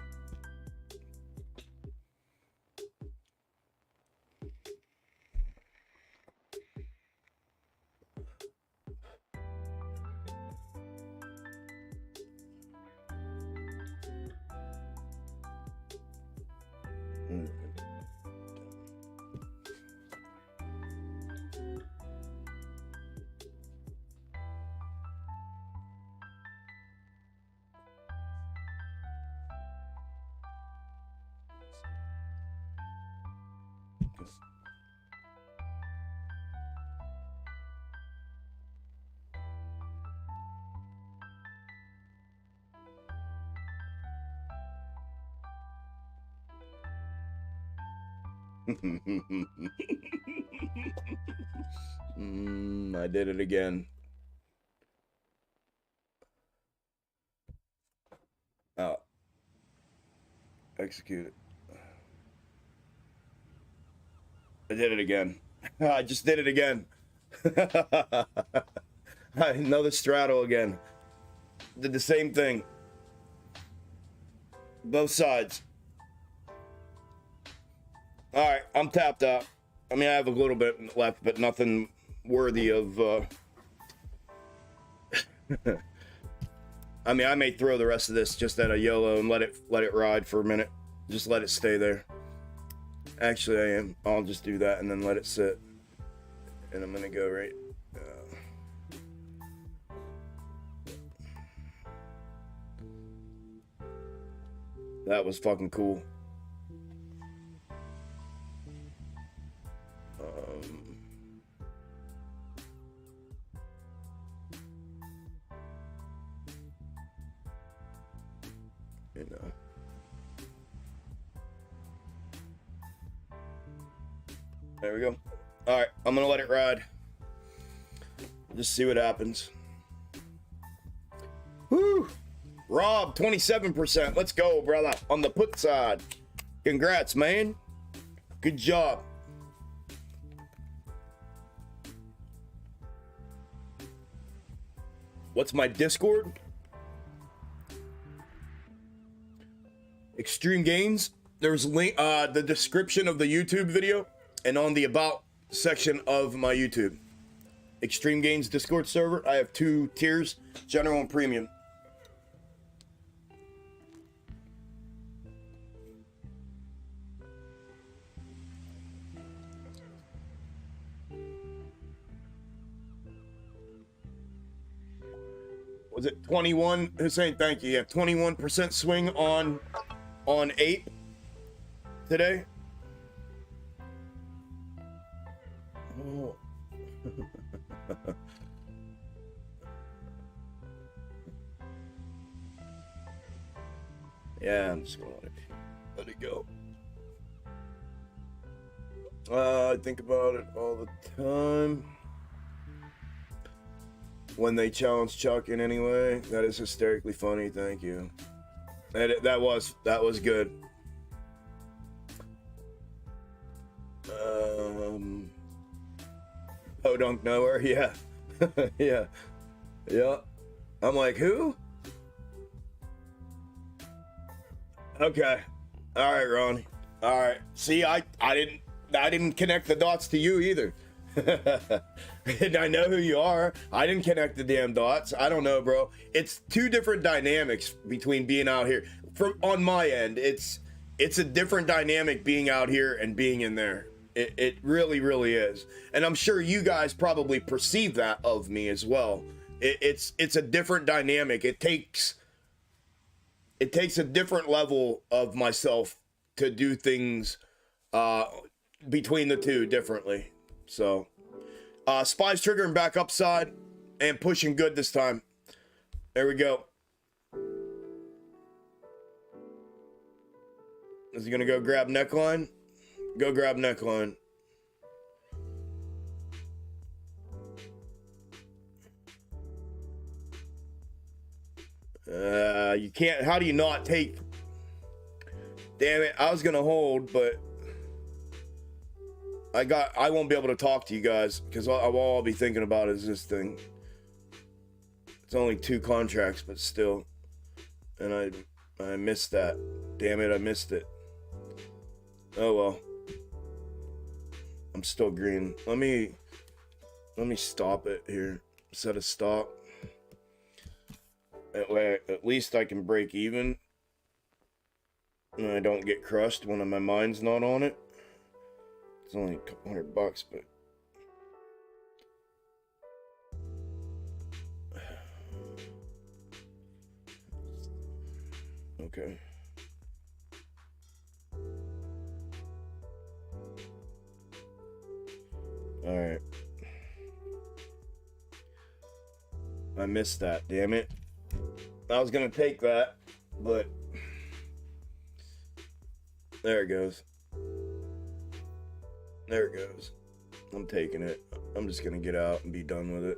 I did it again. Oh. Execute it. I did it again. I just did it again. Another straddle again. Did the same thing. Both sides. All right, I'm tapped out. I mean, I have a little bit left, but nothing worthy of... I mean, I may throw the rest of this just at a YOLO and let it ride for a minute. Just let it stay there. Actually, I am. I'll just do that and then let it sit. And I'm gonna go right. That was fucking cool. You know. There we go. All right, I'm gonna let it ride. Just see what happens. Woo! Rob, 27%. Let's go, brother. On the put side. Congrats, man. Good job. What's my Discord? Extreme Gainz. There's link, the description of the YouTube video and on the about section of my YouTube. Extreme Gainz Discord server. I have 2 tiers, general and premium. Was it 21? Hussein, thank you. Yeah, 21% swing on 8 today. Oh. Yeah, I'm just gonna let it go. I think about it all the time. When they challenge Chuck in any way, that is hysterically funny. Thank you. That was good. Podunk Knower, yeah. Yeah. I'm like, who? Okay. All right, Ronnie. All right. See, I didn't connect the dots to you either. And I know who you are. I didn't connect the damn dots. I don't know, bro. It's 2 different dynamics between being out here. From on my end, it's a different dynamic being out here and being in there. It really, really is. And I'm sure you guys probably perceive that of me as well. It's a different dynamic. It takes a different level of myself to do things between the 2 differently. So Spy's triggering back upside and pushing good this time. There we go. Is he gonna go grab neckline? Go grab neckline. You can't. How do you not take? Damn it! I was gonna hold, but I won't be able to talk to you guys because all I'll be thinking about is this thing. It's only 2 contracts, but still, and I missed that. Damn it! I missed it. Oh well. I'm still green. Let me stop it here. Set a stop. That way, at least I can break even. and I don't get crushed when my mind's not on it. It's only a couple $100, but okay. All right. I missed that, damn it. I was gonna take that, but there it goes. There it goes. I'm taking it. I'm just gonna get out and be done with it.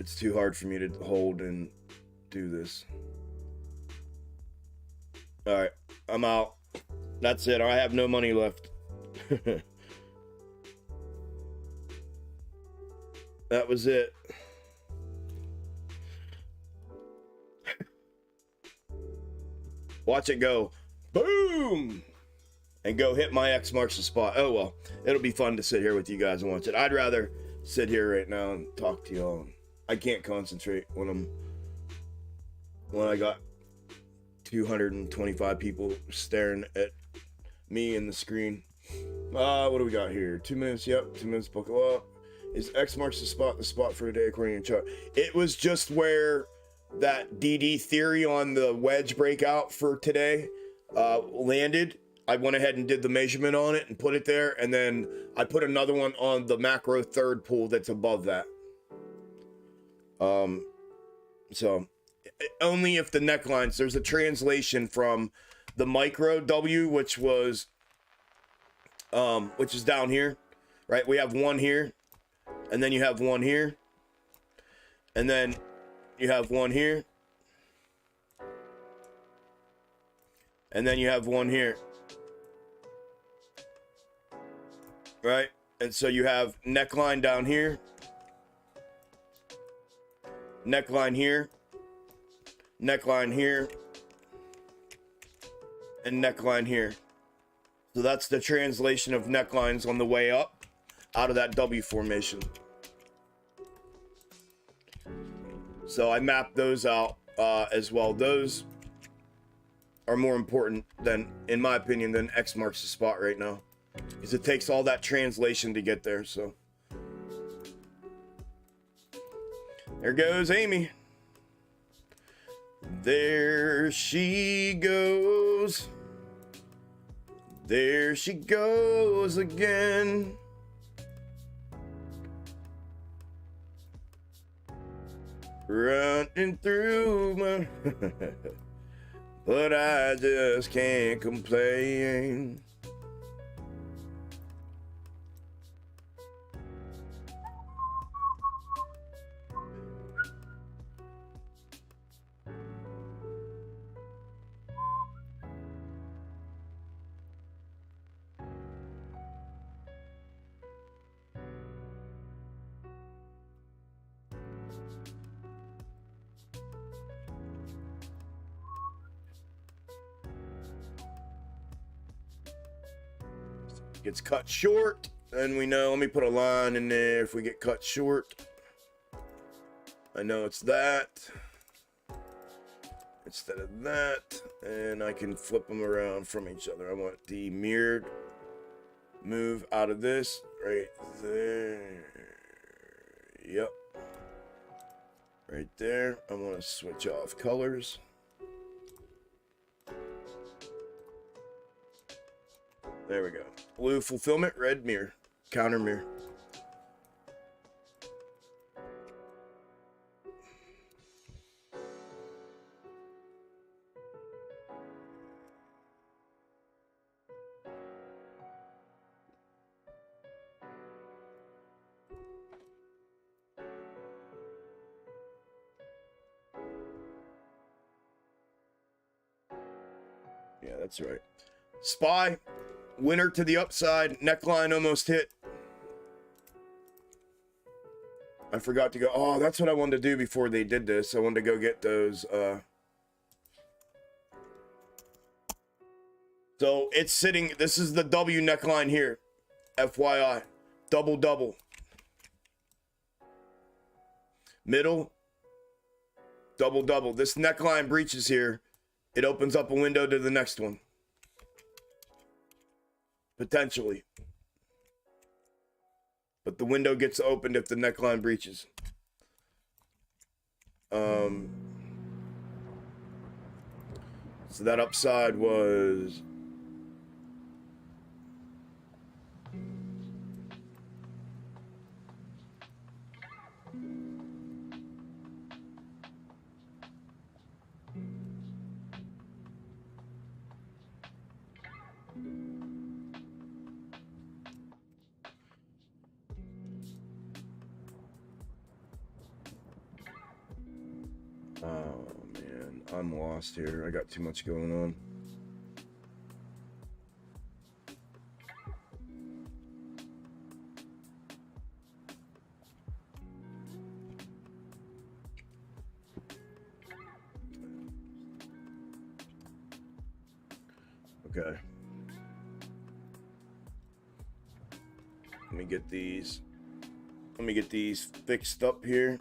It's too hard for me to hold and do this. Alright, I'm out. That's it. I have no money left. That was it. Watch it go. Boom! And go hit my X marks the spot. Oh well, it'll be fun to sit here with you guys and watch it. I'd rather sit here right now and talk to y'all. I can't concentrate when I got 225 people staring at me and the screen. What do we got here? 2 minutes. Yep, 2 minutes. Buckle up. Is X marks the spot for today according to chart? It was just where that DD theory on the wedge breakout for today landed. I went ahead and did the measurement on it and put it there, and then I put another one on the macro third pool that's above that. So only if the necklines, there's a translation from the micro W, which is down here, right? We have one here, and then you have one here, and then you have one here, and then you have one here, right? And so you have neckline down here, neckline here, neckline here, and neckline here. So that's the translation of necklines on the way up out of that W formation. So I mapped those out as well. Those are more important than, in my opinion, than X marks the spot right now, because it takes all that translation to get there. So there goes Amy. There she goes. There she goes again. Running through my but I just can't complain. Gets cut short, then we know. Let me put a line in there if we get cut short. I know it's that instead of that, and I can flip them around from each other. I want the mirrored move out of this right there. Yep, right there. I want to switch off colors. There we go. Blue fulfillment, red mirror, counter mirror. Yeah, that's right. SPY. Winner to the upside. Neckline almost hit. I forgot to go. Oh, that's what I wanted to do before they did this. I wanted to go get those. So it's sitting. This is the W neckline here. FYI. Double, double. Middle. Double, double. This neckline breaches here. it opens up a window to the next one. Potentially. But the window gets opened if the neckline breaches. So that upside was... Oh man, I'm lost here. I got too much going on. Okay. Let me get these fixed up here.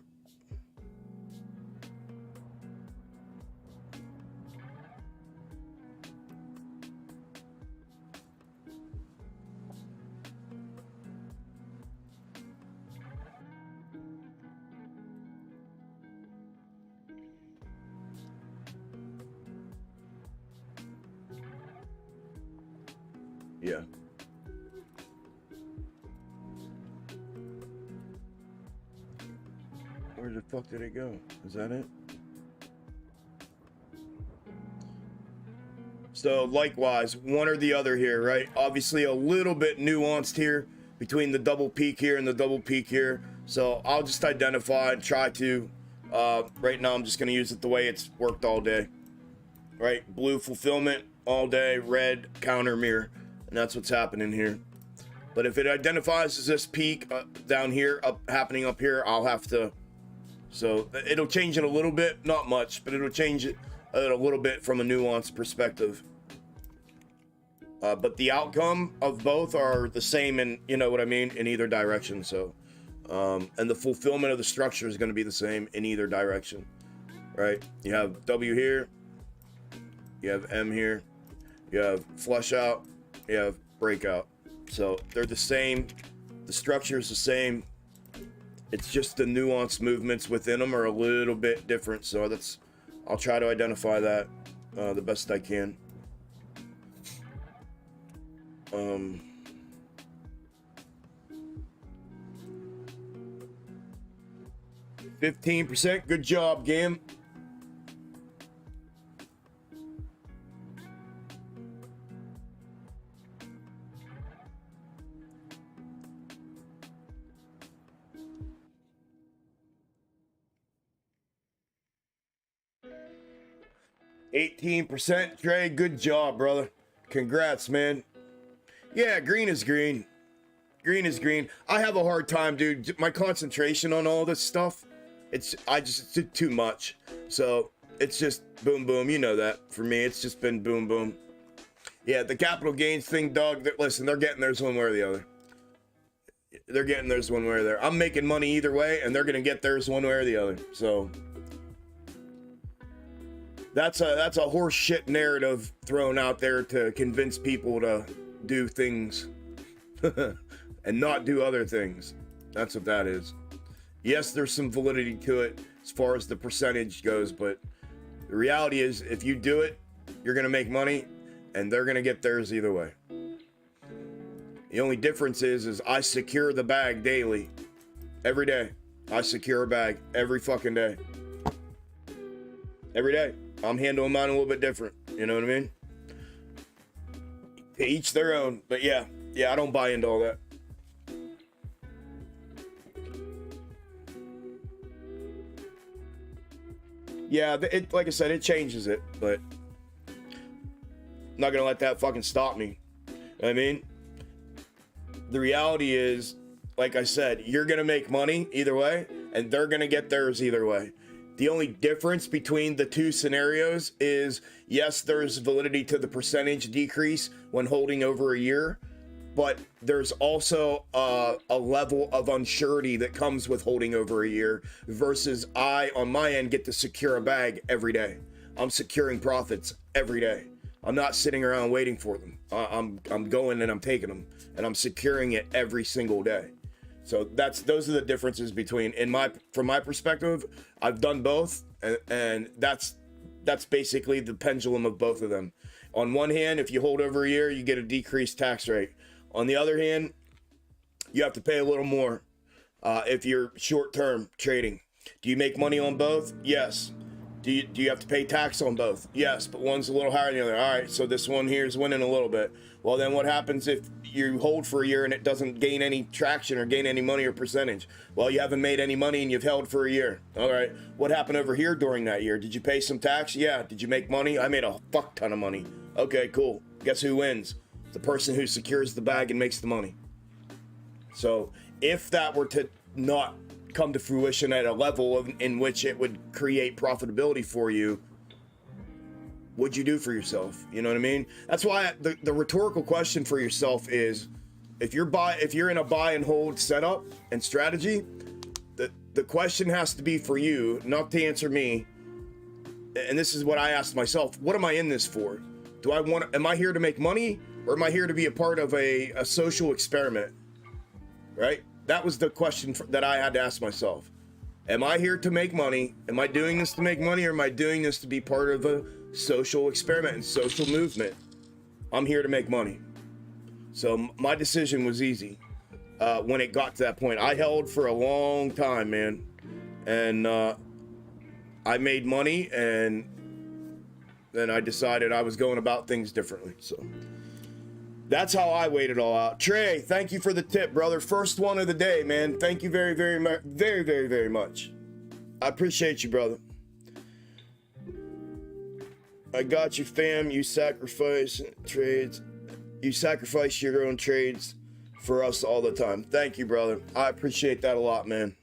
Yeah. Where the fuck did it go? Is that it? So likewise, one or the other here, right? Obviously a little bit nuanced here between the double peak here and the double peak here. So I'll just identify and try to, right now I'm just gonna use it the way it's worked all day. Right, blue fulfillment all day, red counter mirror. And that's what's happening here. But if it identifies as this peak down here, happening up here, I'll have to. So it'll change it a little bit, not much, but it'll change it a little bit from a nuanced perspective. But the outcome of both are the same in, you know what I mean, in either direction. So, and the fulfillment of the structure is going to be the same in either direction, right? You have W here, you have M here, you have flush out. You have breakout. So they're the same. The structure is the same. It's just the nuanced movements within them are a little bit different. So I'll try to identify that the best I can. 15%. Good job, game. %, Trey. Good job, brother. Congrats, man. Yeah, green is green. Green is green. I have a hard time, dude. My concentration on all this stuff, it's too much. So it's just boom, boom. You know that. For me, it's just been boom, boom. Yeah, the capital gains thing, dog. Listen, they're getting theirs one way or the other. They're getting theirs one way or the other. I'm making money either way, and they're gonna get theirs one way or the other. So that's a horse shit narrative thrown out there to convince people to do things and not do other things. That's what that is. Yes, there's some validity to it as far as the percentage goes, but the reality is if you do it, you're gonna make money and they're gonna get theirs either way. The only difference is I secure the bag daily. Every day. I secure a bag every fucking day. Every day. I'm handling mine a little bit different. You know what I mean? To each their own. But yeah, I don't buy into all that. Yeah, it, like I said, it changes it, but I'm not gonna let that fucking stop me. You know what I mean? The reality is, like I said, you're gonna make money either way, and they're gonna get theirs either way. The only difference between the two scenarios is, yes, there's validity to the percentage decrease when holding over a year, but there's also a level of unsurety that comes with holding over a year versus I, on my end, get to secure a bag every day. I'm securing profits every day. I'm not sitting around waiting for them. I'm going and I'm taking them, and I'm securing it every single day. So those are the differences between, from my perspective, I've done both, and that's basically the pendulum of both of them. On one hand, if you hold over a year, you get a decreased tax rate. On the other hand, you have to pay a little more if you're short-term trading. Do you make money on both? Yes. Do you have to pay tax on both? Yes, but one's a little higher than the other. All right, so this one here is winning a little bit. Well, then what happens if you hold for a year and it doesn't gain any traction or gain any money or percentage? Well, you haven't made any money and you've held for a year. All right, what happened over here during that year? Did you pay some tax? Yeah. Did you make money? I made a fuck ton of money. Okay, cool. Guess who wins? The person who secures the bag and makes the money. So if that were to not come to fruition at a level in which it would create profitability for you, what'd you do for yourself? You know what I mean? That's why the rhetorical question for yourself is, if you're in a buy and hold setup and strategy, the question has to be for you, not to answer me. And this is what I asked myself: what am I in this for? Am I here to make money, or am I here to be a part of a social experiment? Right? That was the question that I had to ask myself. Am I here to make money? Am I doing this to make money, or am I doing this to be part of a social experiment and social movement? I'm here to make money. So my decision was easy when it got to that point. I held for a long time, man. And I made money, and then I decided I was going about things differently. So that's how I weighed it all out. Trey, thank you for the tip, brother. First one of the day, man. Thank you very, very, very, very, very much. I appreciate you, brother. I got you, fam. You sacrifice trades. You sacrifice your own trades for us all the time. Thank you, brother. I appreciate that a lot, man.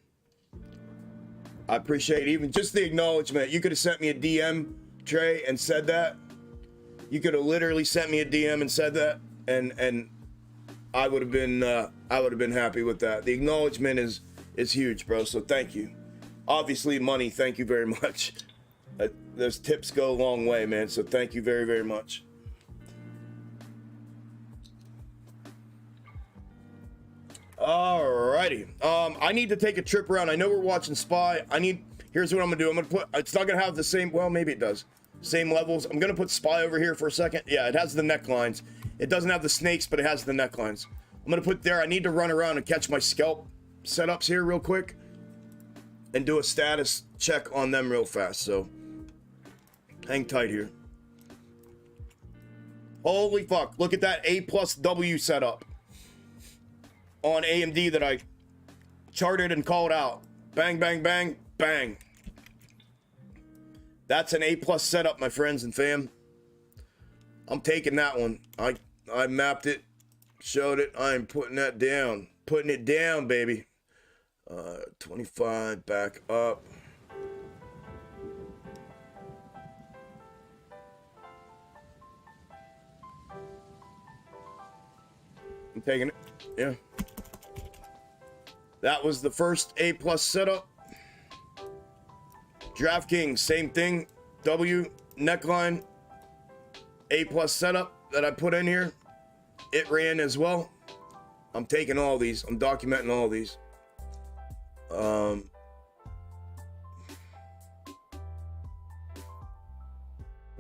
I appreciate even just the acknowledgement. You could have sent me a DM, Trey, and said that. You could have literally sent me a DM and said that. And I would have been happy with that. The acknowledgement is huge, bro. So thank you. Obviously, money. Thank you very much. Those tips go a long way, man. So thank you very, very much. Alrighty. I need to take a trip around. I know we're watching Spy. Here's what I'm gonna do. I'm gonna put. It's not gonna have the same. Well, maybe it does. Same levels. I'm gonna put Spy over here for a second. Yeah, it has the necklines. It doesn't have the snakes, but it has the necklines. I'm gonna put there. I need to run around and catch my scalp setups here real quick and do a status check on them real fast. So hang tight here. Holy fuck. Look at that A+W setup on AMD that I charted and called out. Bang, bang, bang, bang. That's an A+ setup, my friends and fam. I'm taking that one. I mapped it, showed it. I'm putting that down. Putting it down, baby. 25 back up. I'm taking it. Yeah. That was the first A+ setup. DraftKings, same thing. W, neckline, A+ setup that I put in here. It ran as well. I'm taking all these. I'm documenting all these. Where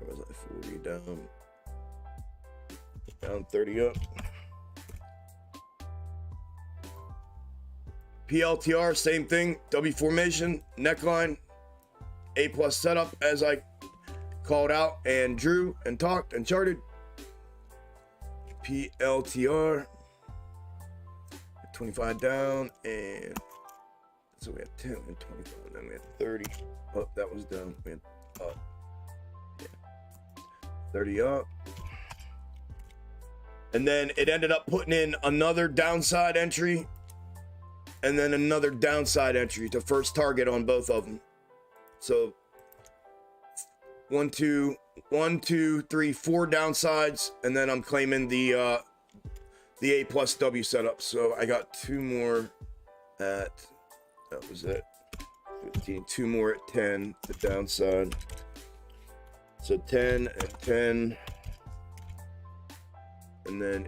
was I? 40 down. Down 30 up. PLTR, same thing. W formation, neckline, A+ setup as I called out and drew and talked and charted. PLTR, 25 down, and so we had 10 and 25, then we had 30. Oh, that was down. We had up. Yeah. 30 up. And then it ended up putting in another downside entry and then another downside entry to first target on both of them. So 1, 2, 3, 4 downsides, and then I'm claiming the A+W setup. So I got 2 more at, that was it, 15, 2 more at 10, the downside. So 10 and 10. And then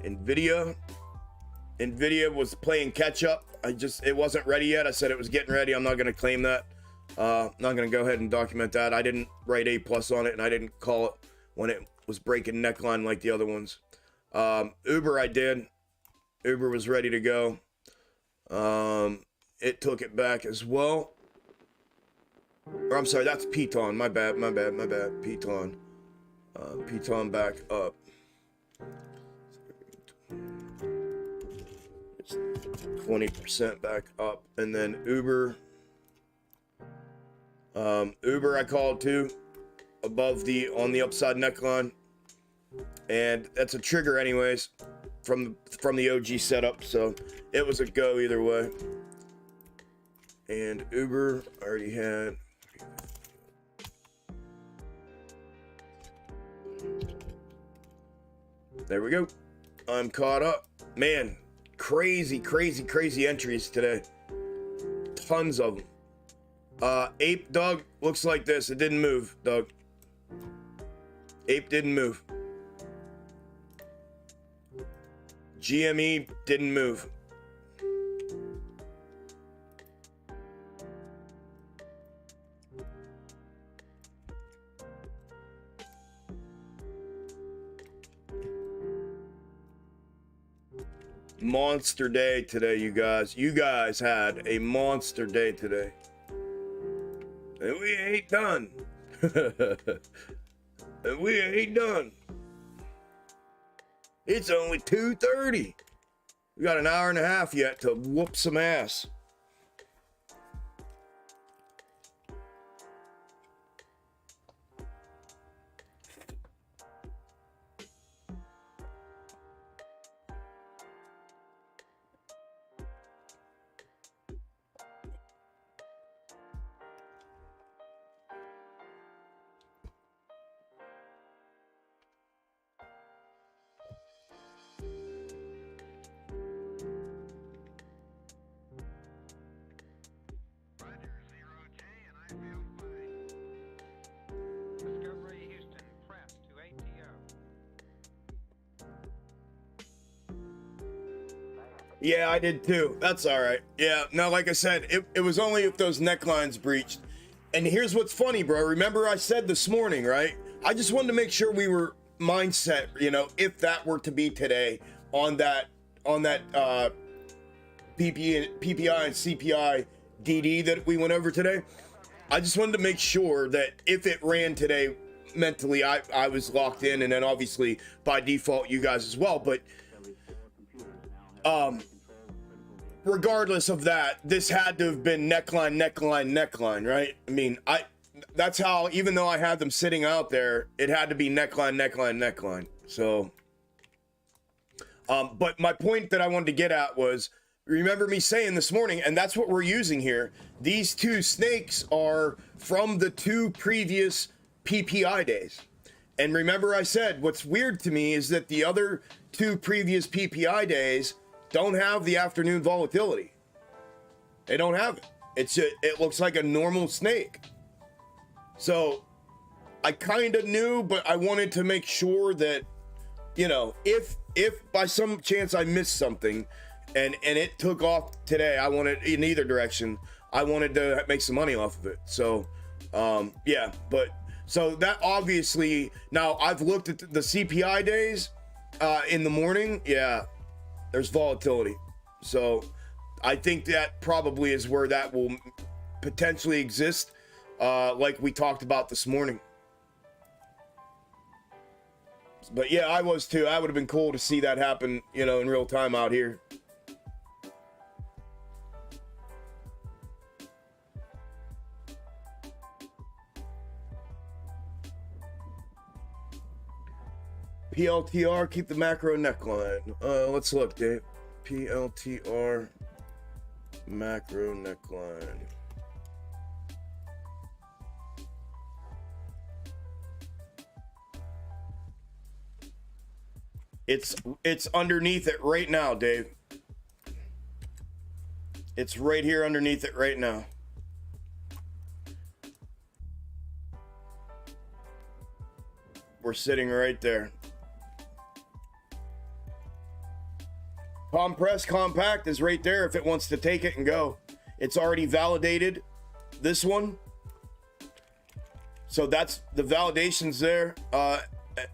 Nvidia was playing catch up. It wasn't ready yet. I said it was getting ready. I'm not going to claim that. I'm not going to go ahead and document that. I didn't write A+ on it, and I didn't call it when it was breaking neckline like the other ones. Uber, I did. Uber was ready to go. It took it back as well. Or I'm sorry, that's Piton. My bad. Piton. Piton back up. It's 20% back up. And then Uber. Uber I called too. Above on the upside neckline. And that's a trigger anyways. From the OG setup. So it was a go either way. And Uber I already had. There we go. I'm caught up. Man, crazy entries today. Tons of them. Ape, Doug, looks like this. It didn't move, Doug. Ape didn't move. GME didn't move. Monster day today, you guys. You guys had a monster day today. And we ain't done. And we ain't done. It's only 2:30. We got an hour and a half yet to whoop some ass. Yeah, I did too. That's all right. Yeah, no, like I said, it was only if those necklines breached. And here's what's funny, bro. Remember I said this morning, right? I just wanted to make sure we were mindset, you know, if that were to be today on that PPI and CPI DD that we went over today. I just wanted to make sure that if it ran today, mentally I was locked in, and then obviously by default you guys as well. But regardless of that, this had to have been neckline, right? I mean, that's how, even though I had them sitting out there, it had to be neckline. So, but my point that I wanted to get at was, remember me saying this morning, and that's what we're using here. These two snakes are from the two previous PPI days. And remember I said, what's weird to me is that the other two previous PPI days don't have the afternoon volatility. They don't have it. It looks like a normal snake. So I kind of knew, but I wanted to make sure that, you know, if by some chance I missed something and it took off today, I wanted, in either direction, I wanted to make some money off of it. So yeah, but so that obviously, now I've looked at the CPI days in the morning. Yeah, there's volatility. So I think that probably is where that will potentially exist, like we talked about this morning. But yeah, I was too. I would have been cool to see that happen, you know, in real time out here. PLTR, keep the macro neckline. Let's look, Dave. PLTR, macro neckline. It's underneath it right now, Dave. It's right here underneath it right now. we're sitting right there. Compress compact is right there if it wants to take it and go. It's already validated this one. So that's the validation's there,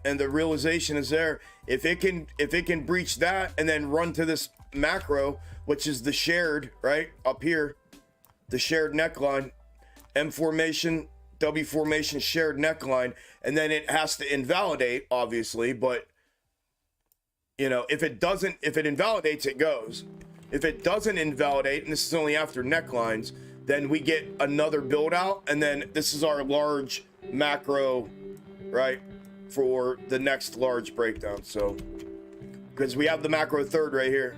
and the realization is there. If it can breach that and then run to this macro, which is the shared, right up here, the shared neckline, M formation, W formation, shared neckline, and then it has to invalidate, obviously. But you know, if it invalidates, it goes. If it doesn't invalidate, and this is only after necklines, then we get another build out, and then this is our large macro, right, for the next large breakdown. So because we have the macro third right here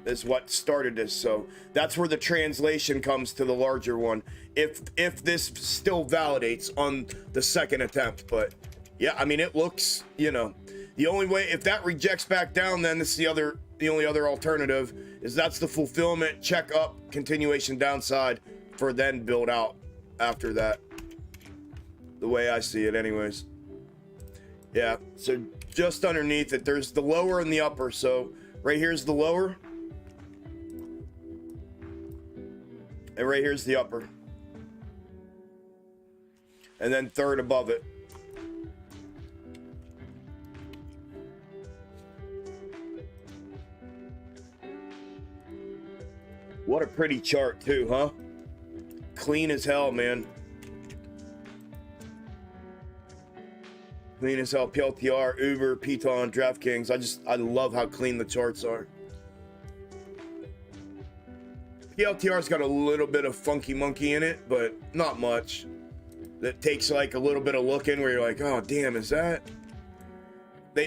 is what started this, so that's where the translation comes to the larger one if this still validates on the second attempt. But yeah, I mean, it looks, you know, the only way, if that rejects back down, then this is the only other alternative is that's the fulfillment, check up, continuation downside, for then build out after that, the way I see it anyways. Yeah, so just underneath it, there's the lower and the upper. So right here's the lower, and right here's the upper, and then third above it. What a pretty chart too, huh? Clean as hell, man. Clean as hell. PLTR, Uber, Piton, DraftKings. I love how clean the charts are. PLTR's got a little bit of funky monkey in it, but not much. That takes like a little bit of looking where you're like, oh damn, is that?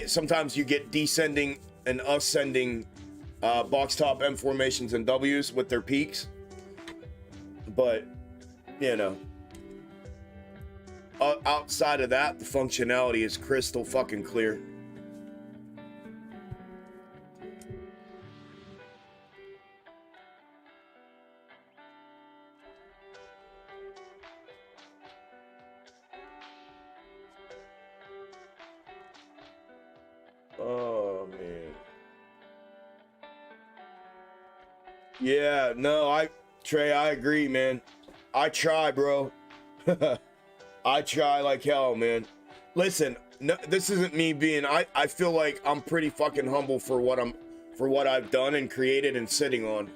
Sometimes you get descending and ascending box top M formations and W's with their peaks, but you know, outside of that, the functionality is crystal fucking clear. Oh man. Yeah, no, Trey, I agree, man. I try, bro. I try like hell, man. Listen, no, this isn't me being, I feel like I'm pretty fucking humble for what I've done and created and sitting on.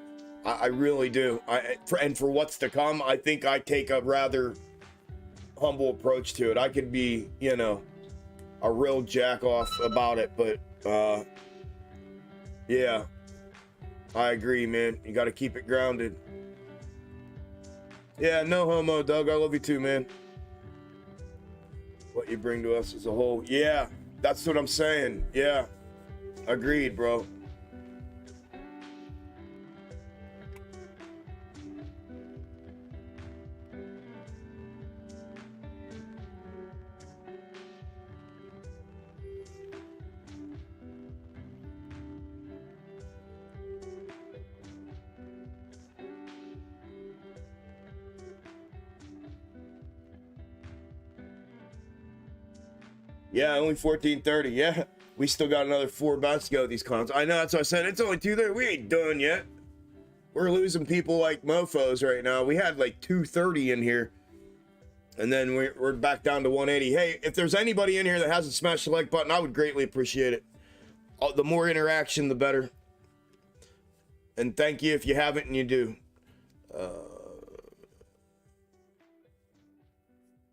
I really do. And for what's to come, I think I take a rather humble approach to it. I could be, you know, a real jack off about it, but yeah, I agree, man. You got to keep it grounded. Yeah, no homo, Doug. I love you too, man. What you bring to us as a whole. Yeah, that's what I'm saying. Yeah, agreed, bro. Yeah, only 14:30. Yeah, we still got another 4 bouts to go with these cons. I know, that's what I said. It's only 2:30. We ain't done yet. We're losing people like mofos right now. We had like 2:30 in here, and then we're back down to 180. Hey, if there's anybody in here that hasn't smashed the like button, I would greatly appreciate it. The more interaction, the better. And thank you if you haven't and you do.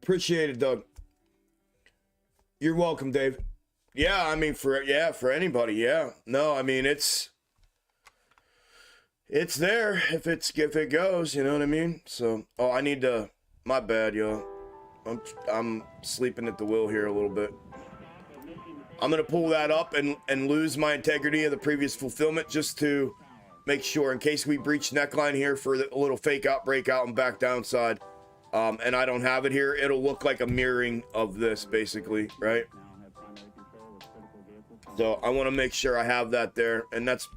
Appreciate it, Doug. You're welcome, Dave. Yeah, I mean, for anybody, yeah. No, I mean, it's there if it goes, you know what I mean? So, oh, I need to, my bad, yo. I'm sleeping at the wheel here a little bit. I'm going to pull that up and lose my integrity of the previous fulfillment just to make sure in case we breach neckline here for a little fake out, breakout, and back downside. And I don't have it here, it'll look like a mirroring of this, basically, right? So I want to make sure I have that there, and that's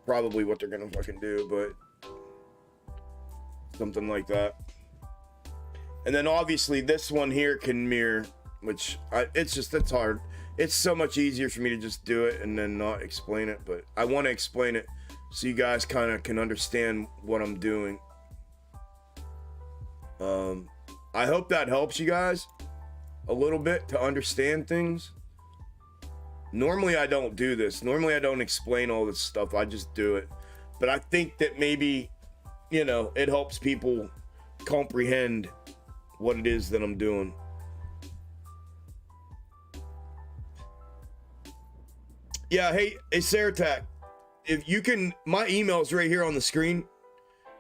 probably what they're gonna fucking do, but something like that. And then obviously this one here can mirror which it's hard. It's so much easier for me to just do it and then not explain it, but I want to explain it so you guys kind of can understand what I'm doing. I hope that helps you guys a little bit to understand things. Normally I don't do this. Normally I don't explain all this stuff. I just do it. But I think that maybe, you know, it helps people comprehend what it is that I'm doing. Yeah, hey Saratac, if you can, my email's right here on the screen.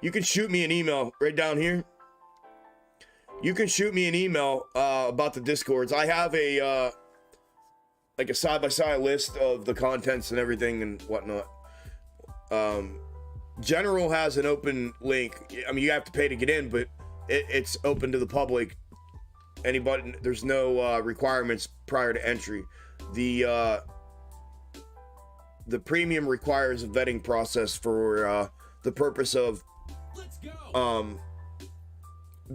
You can shoot me an email right down here. You can shoot me an email about the Discords. I have a like a side-by-side list of the contents and everything and whatnot. General has an open link. I mean, you have to pay to get in, but it's open to the public. Anybody, there's no requirements prior to entry. The premium requires a vetting process for the purpose of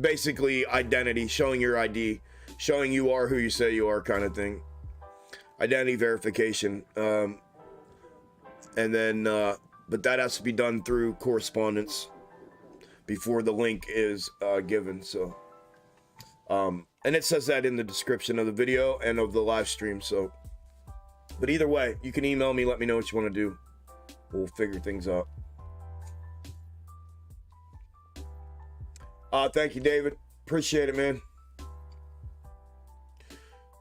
basically identity, showing your ID, showing you are who you say you are, kind of thing. Identity verification, and then but that has to be done through correspondence before the link is given. So and it says that in the description of the video and of the live stream. So but either way, you can email me, let me know what you want to do. We'll figure things out. Thank you, David. Appreciate it, man.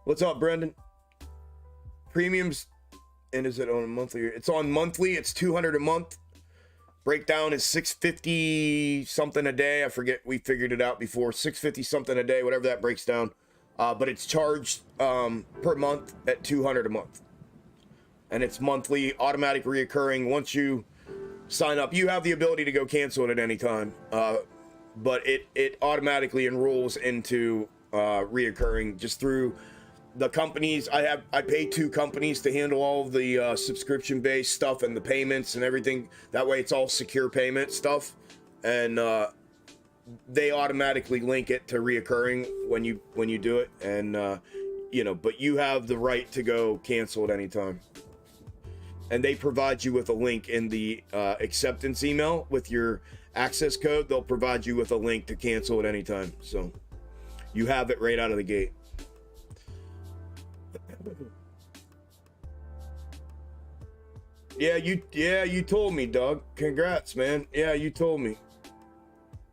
What's up, Brendan? Premiums, and is it on a monthly? It's on monthly. It's $200 a month. Breakdown is $650 something a day. I forget. We figured it out before. $650 something a day, whatever that breaks down. But it's charged per month at $200 a month, and it's monthly, automatic, reoccurring. Once you sign up, you have the ability to go cancel it at any time. But it automatically enrolls into reoccurring just through the companies. I pay 2 companies to handle all of the subscription-based stuff and the payments and everything. That way, it's all secure payment stuff, and they automatically link it to reoccurring when you do it. And you know, but you have the right to go cancel at any time. And they provide you with a link in the acceptance email with your access code. They'll provide you with a link to cancel at any time, so you have it right out of the gate. Yeah, you told me, Doug. Congrats, man. Yeah, you told me.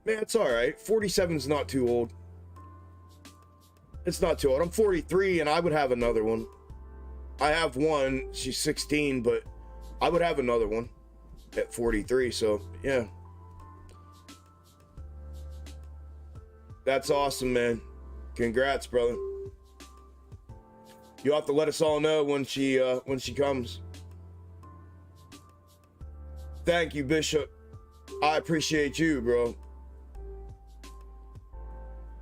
Man, it's all right. 47's not too old. It's not too old. I'm 43, and I would have another one. I have one. She's 16, but I would have another one at 43. So yeah. That's awesome, man. Congrats, brother. You'll have to let us all know when she comes. Thank you, Bishop. I appreciate you, bro.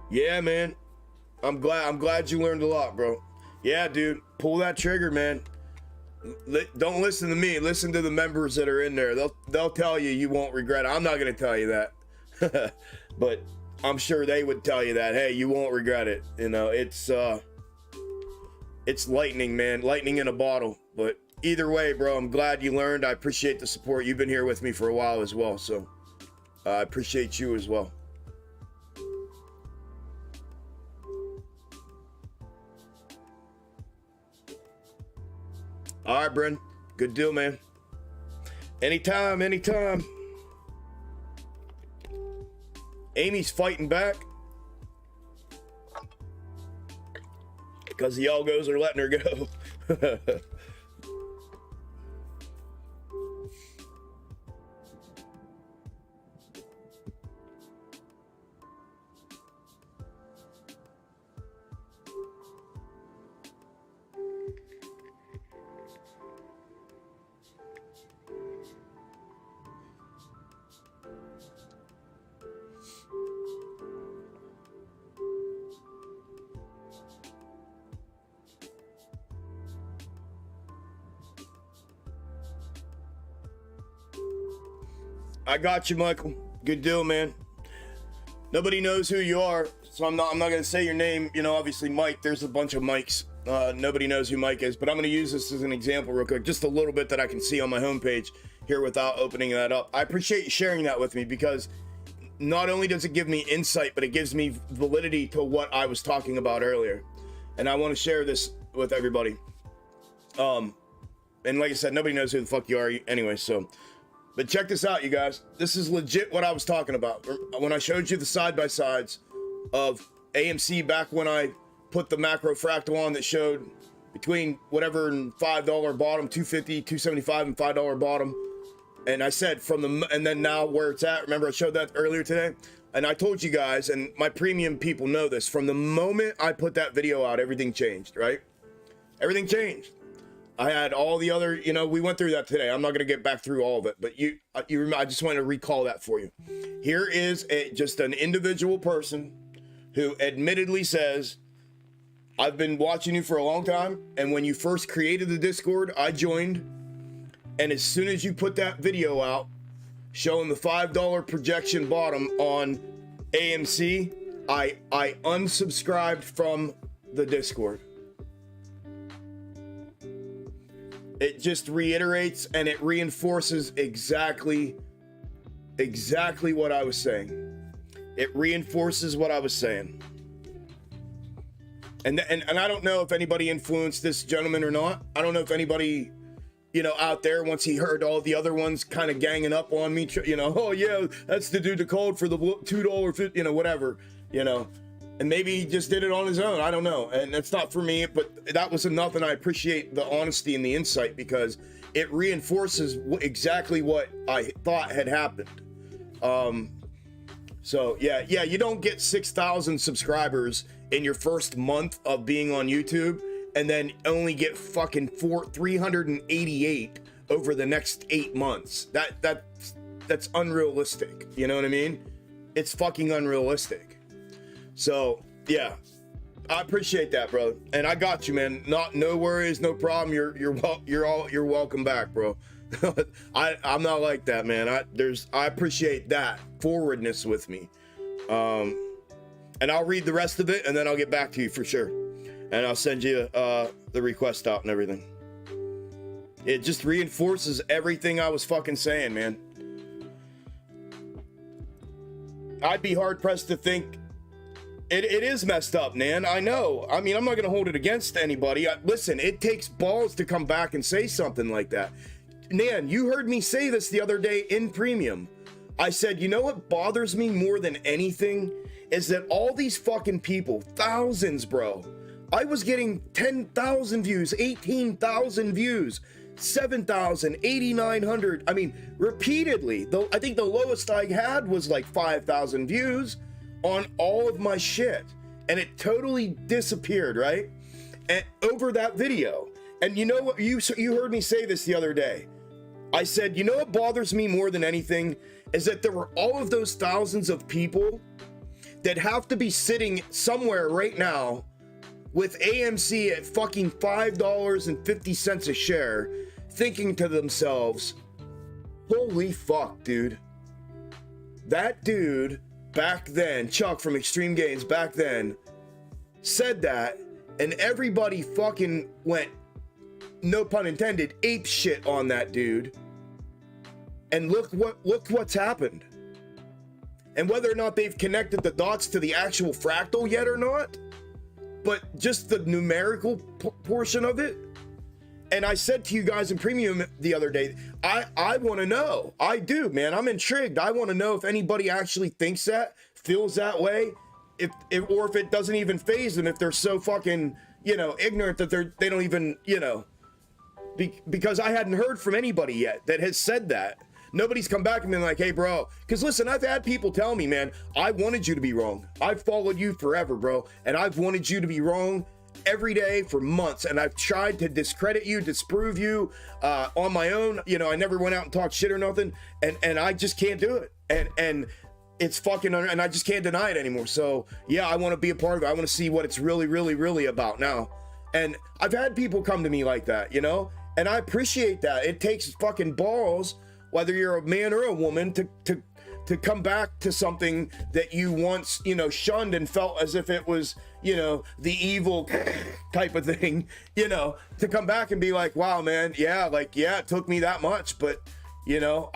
Yeah, man. I'm glad you learned a lot, bro. Yeah, dude. Pull that trigger, man. Don't listen to me. Listen to the members that are in there. They'll tell you you won't regret it. I'm not gonna tell you that. But I'm sure they would tell you that, hey, you won't regret it. You know, it's lightning, man. Lightning in a bottle. But either way, bro, I'm glad you learned. I appreciate the support. You've been here with me for a while as well, so I appreciate you as well. All right, Bren. Good deal, man. Anytime, anytime. Amy's fighting back because the Algos are letting her go. I got you, Michael. Good deal, man. Nobody knows who you are, So I'm not gonna say your name. You know, obviously Mike. There's a bunch of Mikes. Nobody knows who Mike is, but I'm gonna use this as an example real quick, just a little bit that I can see on my homepage here without opening that up. I appreciate you sharing that with me, because not only does it give me insight, but it gives me validity to what I was talking about earlier. And I want to share this with everybody. And like I said, nobody knows who the fuck you are anyway, so. But check this out, you guys. This is legit what I was talking about. When I showed you the side-by-sides of AMC back when I put the macro fractal on that showed between whatever and $5 bottom, $2.50, $2.75, and $5 bottom. And I said and then now where it's at, remember I showed that earlier today? And I told you guys, and my premium people know this, from the moment I put that video out, everything changed, right? Everything changed. I had all the other, you know, we went through that today. I'm not going to get back through all of it, but I just want to recall that for you. Here is just an individual person who admittedly says, I've been watching you for a long time, and when you first created the Discord, I joined, and as soon as you put that video out showing the $5 projection bottom on AMC, I unsubscribed from the Discord. It just reiterates and it reinforces exactly what I was saying. It reinforces what I was saying. And I don't know if anybody influenced this gentleman or not. I don't know if anybody, you know, out there, once he heard all the other ones kind of ganging up on me, you know, oh yeah, that's the dude that called for the $2.50, you know, whatever, you know. And maybe he just did it on his own. I don't know. And that's not for me, but that was enough. And I appreciate the honesty and the insight, because it reinforces exactly what I thought had happened. So yeah, you don't get 6,000 subscribers in your first month of being on YouTube and then only get fucking 388 over the next 8 months. That's unrealistic. You know what I mean? It's fucking unrealistic. So yeah, I appreciate that, bro, and I got you, man. No worries, no problem. You're welcome back, bro. I'm not like that, man. I appreciate that forwardness with me, and I'll read the rest of it, and then I'll get back to you for sure, and I'll send you the request out and everything. It just reinforces everything I was fucking saying, man. I'd be hard pressed to think. It is messed up, man. I know. I mean, I'm not going to hold it against anybody. Listen, it takes balls to come back and say something like that. Nan, you heard me say this the other day in Premium. I said, you know what bothers me more than anything is that all these fucking people, thousands, bro. I was getting 10,000 views, 18,000 views, 7,000, 8,900. I mean, repeatedly. Though I think the lowest I had was like 5,000 views on all of my shit, and it totally disappeared, right? And over that video. And you know what, you heard me say this the other day. I said, you know what bothers me more than anything is that there were all of those thousands of people that have to be sitting somewhere right now with AMC at fucking $5.50 a share, thinking to themselves, holy fuck, dude. That dude back then, Chuck from Xtreme Gainz back then, said that, and everybody fucking went, no pun intended, ape shit on that dude. And look what's happened. And whether or not they've connected the dots to the actual fractal yet or not, but just the numerical portion of it. And I said to you guys in Premium the other day, I want to know. I do, man. I'm intrigued. I want to know if anybody actually thinks that, feels that way, or if it doesn't even faze them, if they're so fucking, you know, ignorant that they don't even, you know, because I hadn't heard from anybody yet that has said that. Nobody's come back and been like, hey, bro, because listen, I've had people tell me, man, I wanted you to be wrong. I've followed you forever, bro, and I've wanted you to be wrong every day for months, and I've tried to discredit you, disprove you on my own. You know, I never went out and talked shit or nothing, and I just can't do it, and it's fucking, and I just can't deny it anymore. So yeah, I want to be a part of it. I want to see what it's really about now. And I've had people come to me like that, you know, and I appreciate that. It takes fucking balls, whether you're a man or a woman, to to come back to something that you once, you know, shunned and felt as if it was, you know, the evil type of thing, you know, to come back and be like, wow, man, yeah, like, yeah, it took me that much, but you know,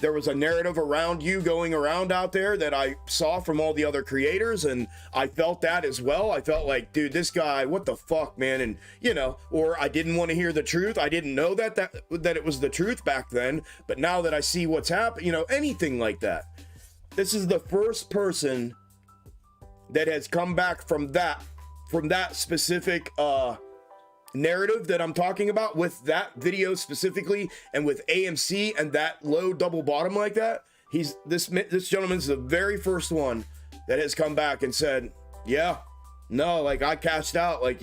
there was a narrative around you going around out there that I saw from all the other creators, and I felt that as well. I felt like, dude, this guy, what the fuck, man? And you know, or I didn't want to hear the truth. I didn't know that it was the truth back then, but now that I see what's happened, you know, anything like that. This is the first person that has come back from that specific narrative that I'm talking about, with that video specifically, and with AMC and that low double bottom like that. This gentleman's the very first one that has come back and said, yeah, no, like, I cashed out, like,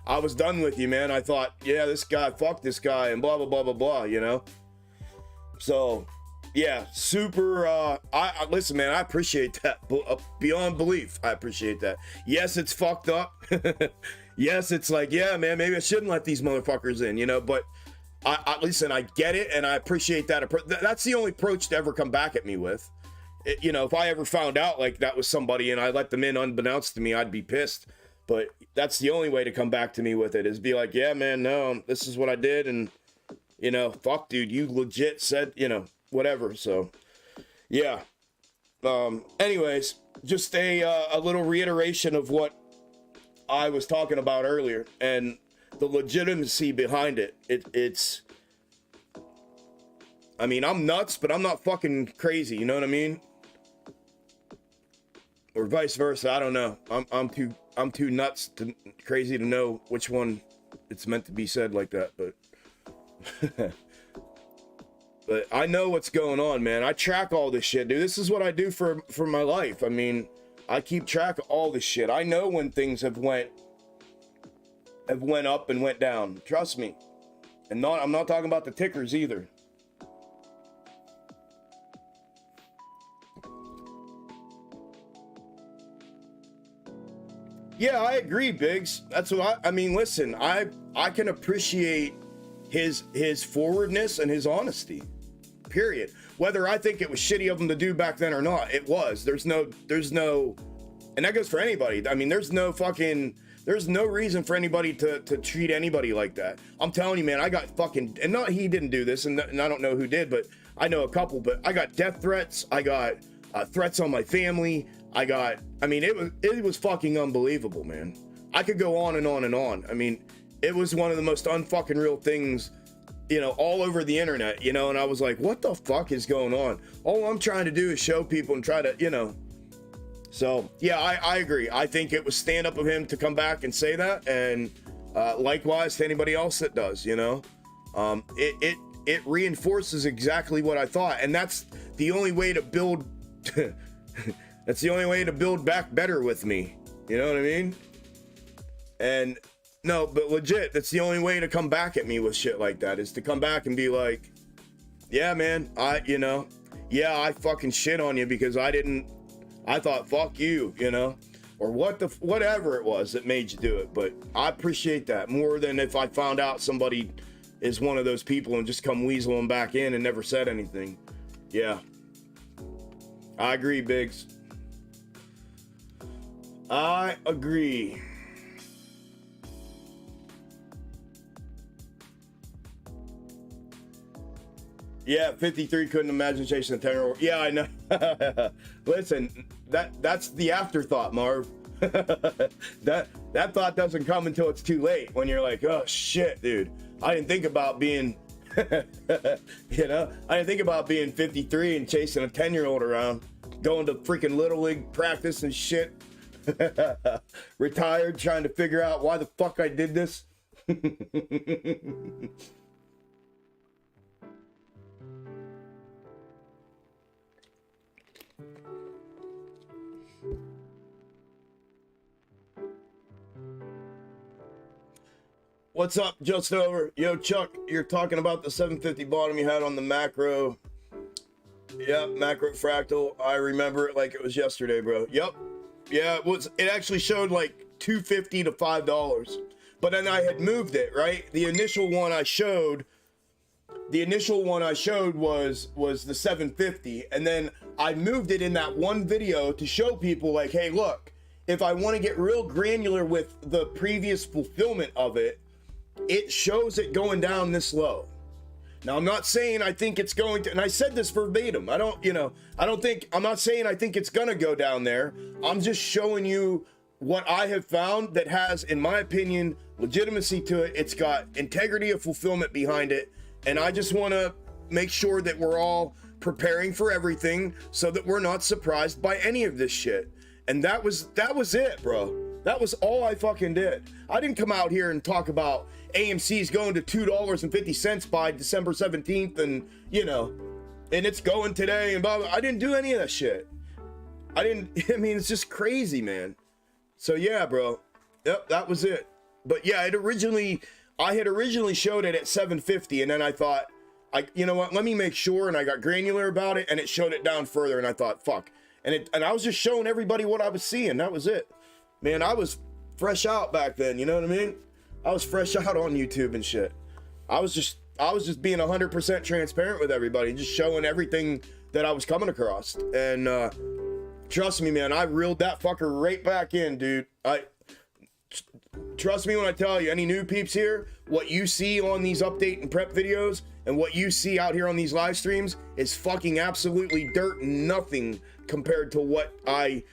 I was done with you, man. I thought, yeah, this guy, fuck this guy, and blah blah blah blah blah, you know. So yeah, super I listen, man, I appreciate that beyond belief. I appreciate that. Yes, it's fucked up. Yes, it's like, yeah, man, maybe I shouldn't let these motherfuckers in, you know, but I listen, I get it, and I appreciate that. That's the only approach to ever come back at me with. You know, if I ever found out like that was somebody and I let them in unbeknownst to me, I'd be pissed. But that's the only way to come back to me with it, is be like, yeah, man, no, this is what I did, and, you know, fuck, dude, you legit said, you know, whatever. So, yeah. Anyways, just a little reiteration of what I was talking about earlier, and the legitimacy behind it. It's I mean, I'm nuts, but I'm not fucking crazy, you know what I mean? Or vice versa, I don't know. I'm too nuts to crazy to know which one it's meant to be said like that, but but I know what's going on, man. I track all this shit, dude. This is what I do for my life. I mean, I keep track of all this shit. I know when things have went up and went down. Trust me. And I'm not talking about the tickers either. Yeah, I agree, Biggs. That's what I mean, listen, I can appreciate his forwardness and his honesty. Period. Whether I think it was shitty of him to do back then or not, it was. There's no, and that goes for anybody. I mean, there's no reason for anybody to treat anybody like that. I'm telling you, man, I got fucking, and not, he didn't do this, and I don't know who did, but I know a couple, but I got death threats. I got threats on my family. I mean, it was fucking unbelievable, man. I could go on and on and on. I mean, it was one of the most unfucking real things, you know, all over the internet, you know, and I was like, what the fuck is going on? All I'm trying to do is show people and try to, you know. So, yeah, I agree. I think it was stand up of him to come back and say that, and likewise to anybody else that does, you know. It reinforces exactly what I thought, and that's the only way to build that's the only way to build back better with me. You know what I mean? And no, but legit, that's the only way to come back at me with shit like that, is to come back and be like, yeah, man, I fucking shit on you because I thought, fuck you, you know, or whatever it was that made you do it. But I appreciate that more than if I found out somebody is one of those people and just come weaseling back in and never said anything. Yeah. I agree, Biggs. I agree. Yeah, 53 couldn't imagine chasing a 10-year-old. Yeah, I know. Listen, that's the afterthought, Marv. that thought doesn't come until it's too late, when you're like, oh shit, dude, I didn't think about being you know, I didn't think about being 53 and chasing a 10-year-old around, going to freaking little league practice and shit. Retired, trying to figure out why the fuck I did this. What's up, just over? Yo, Chuck, you're talking about the 750 bottom you had on the macro. Yep, macro fractal. I remember it like it was yesterday, bro. Yep. Yeah, it actually showed like $2.50 to $5. But then I had moved it, right? The initial one I showed the initial one I showed was the 750, and then I moved it in that one video to show people like, hey, look, if I want to get real granular with the previous fulfillment of it, it shows it going down this low. Now, I'm not saying I think it's going to, and I said this verbatim. I'm not saying I think it's going to go down there. I'm just showing you what I have found that has, in my opinion, legitimacy to it. It's got integrity of fulfillment behind it. And I just want to make sure that we're all preparing for everything so that we're not surprised by any of this shit. And that was it, bro. That was all I fucking did. I didn't come out here and talk about AMC's going to $2.50 by December 17th and, you know, and it's going today and blah, blah. I didn't do any of that shit. I mean, it's just crazy, man. So yeah, bro. Yep, that was it. But yeah, I had originally showed it at 750, and then I thought, you know what, let me make sure, and I got granular about it, and it showed it down further, and I thought, fuck. And I was just showing everybody what I was seeing. That was it. Man, I was fresh out back then, you know what I mean? I was fresh out on YouTube and shit. I was just being 100% transparent with everybody, just showing everything that I was coming across. And trust me, man, I reeled that fucker right back in, dude. Trust me when I tell you, any new peeps here, what you see on these update and prep videos and what you see out here on these live streams is fucking absolutely dirt nothing compared to what I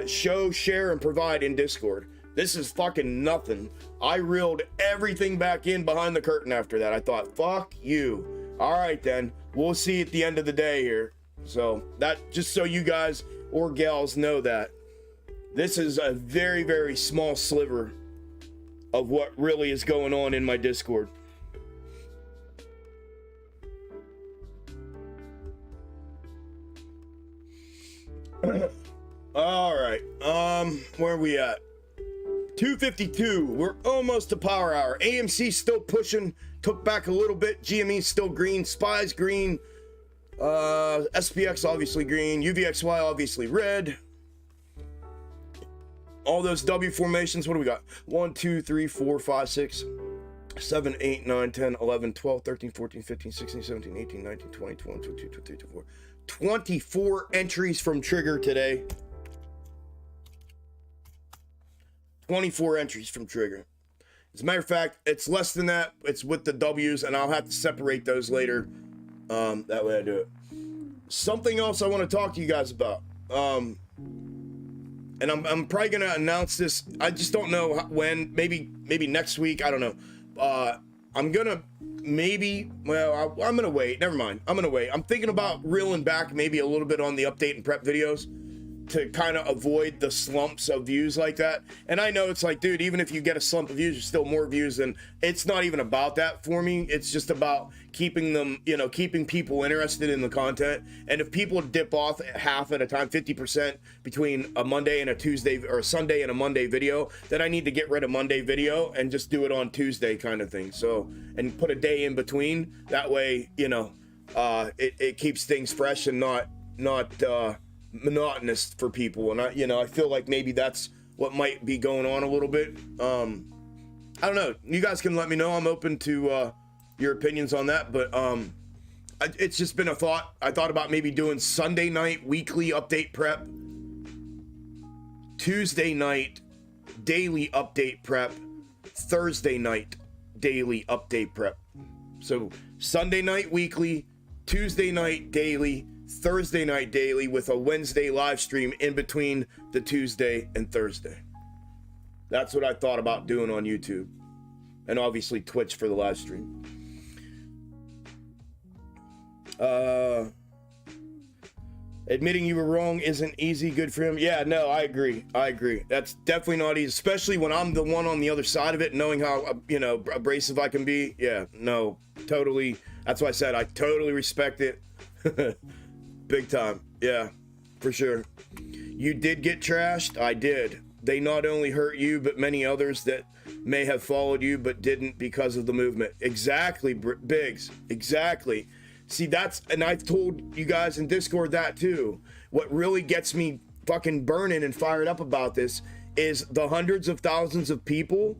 show, share, and provide in Discord. This is fucking nothing. I reeled everything back in behind the curtain after that. I thought, fuck you. All right, then. We'll see at the end of the day here. So that, just so you guys or gals know that. This is a very, very small sliver of what really is going on in my Discord. All right, where are we at? 252. We're almost to power hour. AMC still pushing, took back a little bit. GME still green, SPY's green, SPX obviously green, UVXY obviously red. All those W formations, what do we got? 1, 2, 3, 4, 5, 6, 7, 8, 9, 10, 11, 12, 13, 14, 15, 16, 17, 18, 19, 20, 21, 22, 23, 24. 24 entries from Trigger today. 24 entries from Trigger. As a matter of fact, it's less than that. It's with the W's, and I'll have to separate those later. That way I do it. Something else I want to talk to you guys about. And I'm probably going to announce this. I just don't know when. Maybe next week. I don't know. I'm going to I'm going to wait. Never mind. I'm going to wait. I'm thinking about reeling back maybe a little bit on the update and prep videos to kind of avoid the slumps of views like that. And I know it's like, dude, even if you get a slump of views, there's still more views. And it's not even about that for me. It's just about keeping them, keeping people interested in the content. And if people dip off half at a time, 50% between a Monday and a Tuesday, or a Sunday and a Monday video, then I need to get rid of Monday video and just do it on Tuesday kind of thing. So, and put a day in between. That way, it keeps things fresh and not monotonous for people. And I feel like maybe that's what might be going on a little bit. I don't know, you guys can let me know. I'm open to your opinions on that, but it's just been a thought. I thought about maybe doing Sunday night weekly update prep, Tuesday night daily update prep, Thursday night daily update prep. So Sunday night weekly, Tuesday night daily, Thursday night daily, with a Wednesday live stream in between the Tuesday and Thursday. That's what I thought about doing on YouTube, and obviously Twitch for the live stream. Admitting you were wrong isn't easy. Good for him. Yeah, no, I agree. That's definitely not easy, especially when I'm the one on the other side of it, knowing how abrasive I can be. Yeah, no, totally. That's why I said I totally respect it. Big time. Yeah, for sure. You did get trashed. I did. They not only hurt you, but many others that may have followed you but didn't because of the movement. Exactly, Biggs. Exactly. See, and I've told you guys in Discord that too. What really gets me fucking burning and fired up about this is the hundreds of thousands of people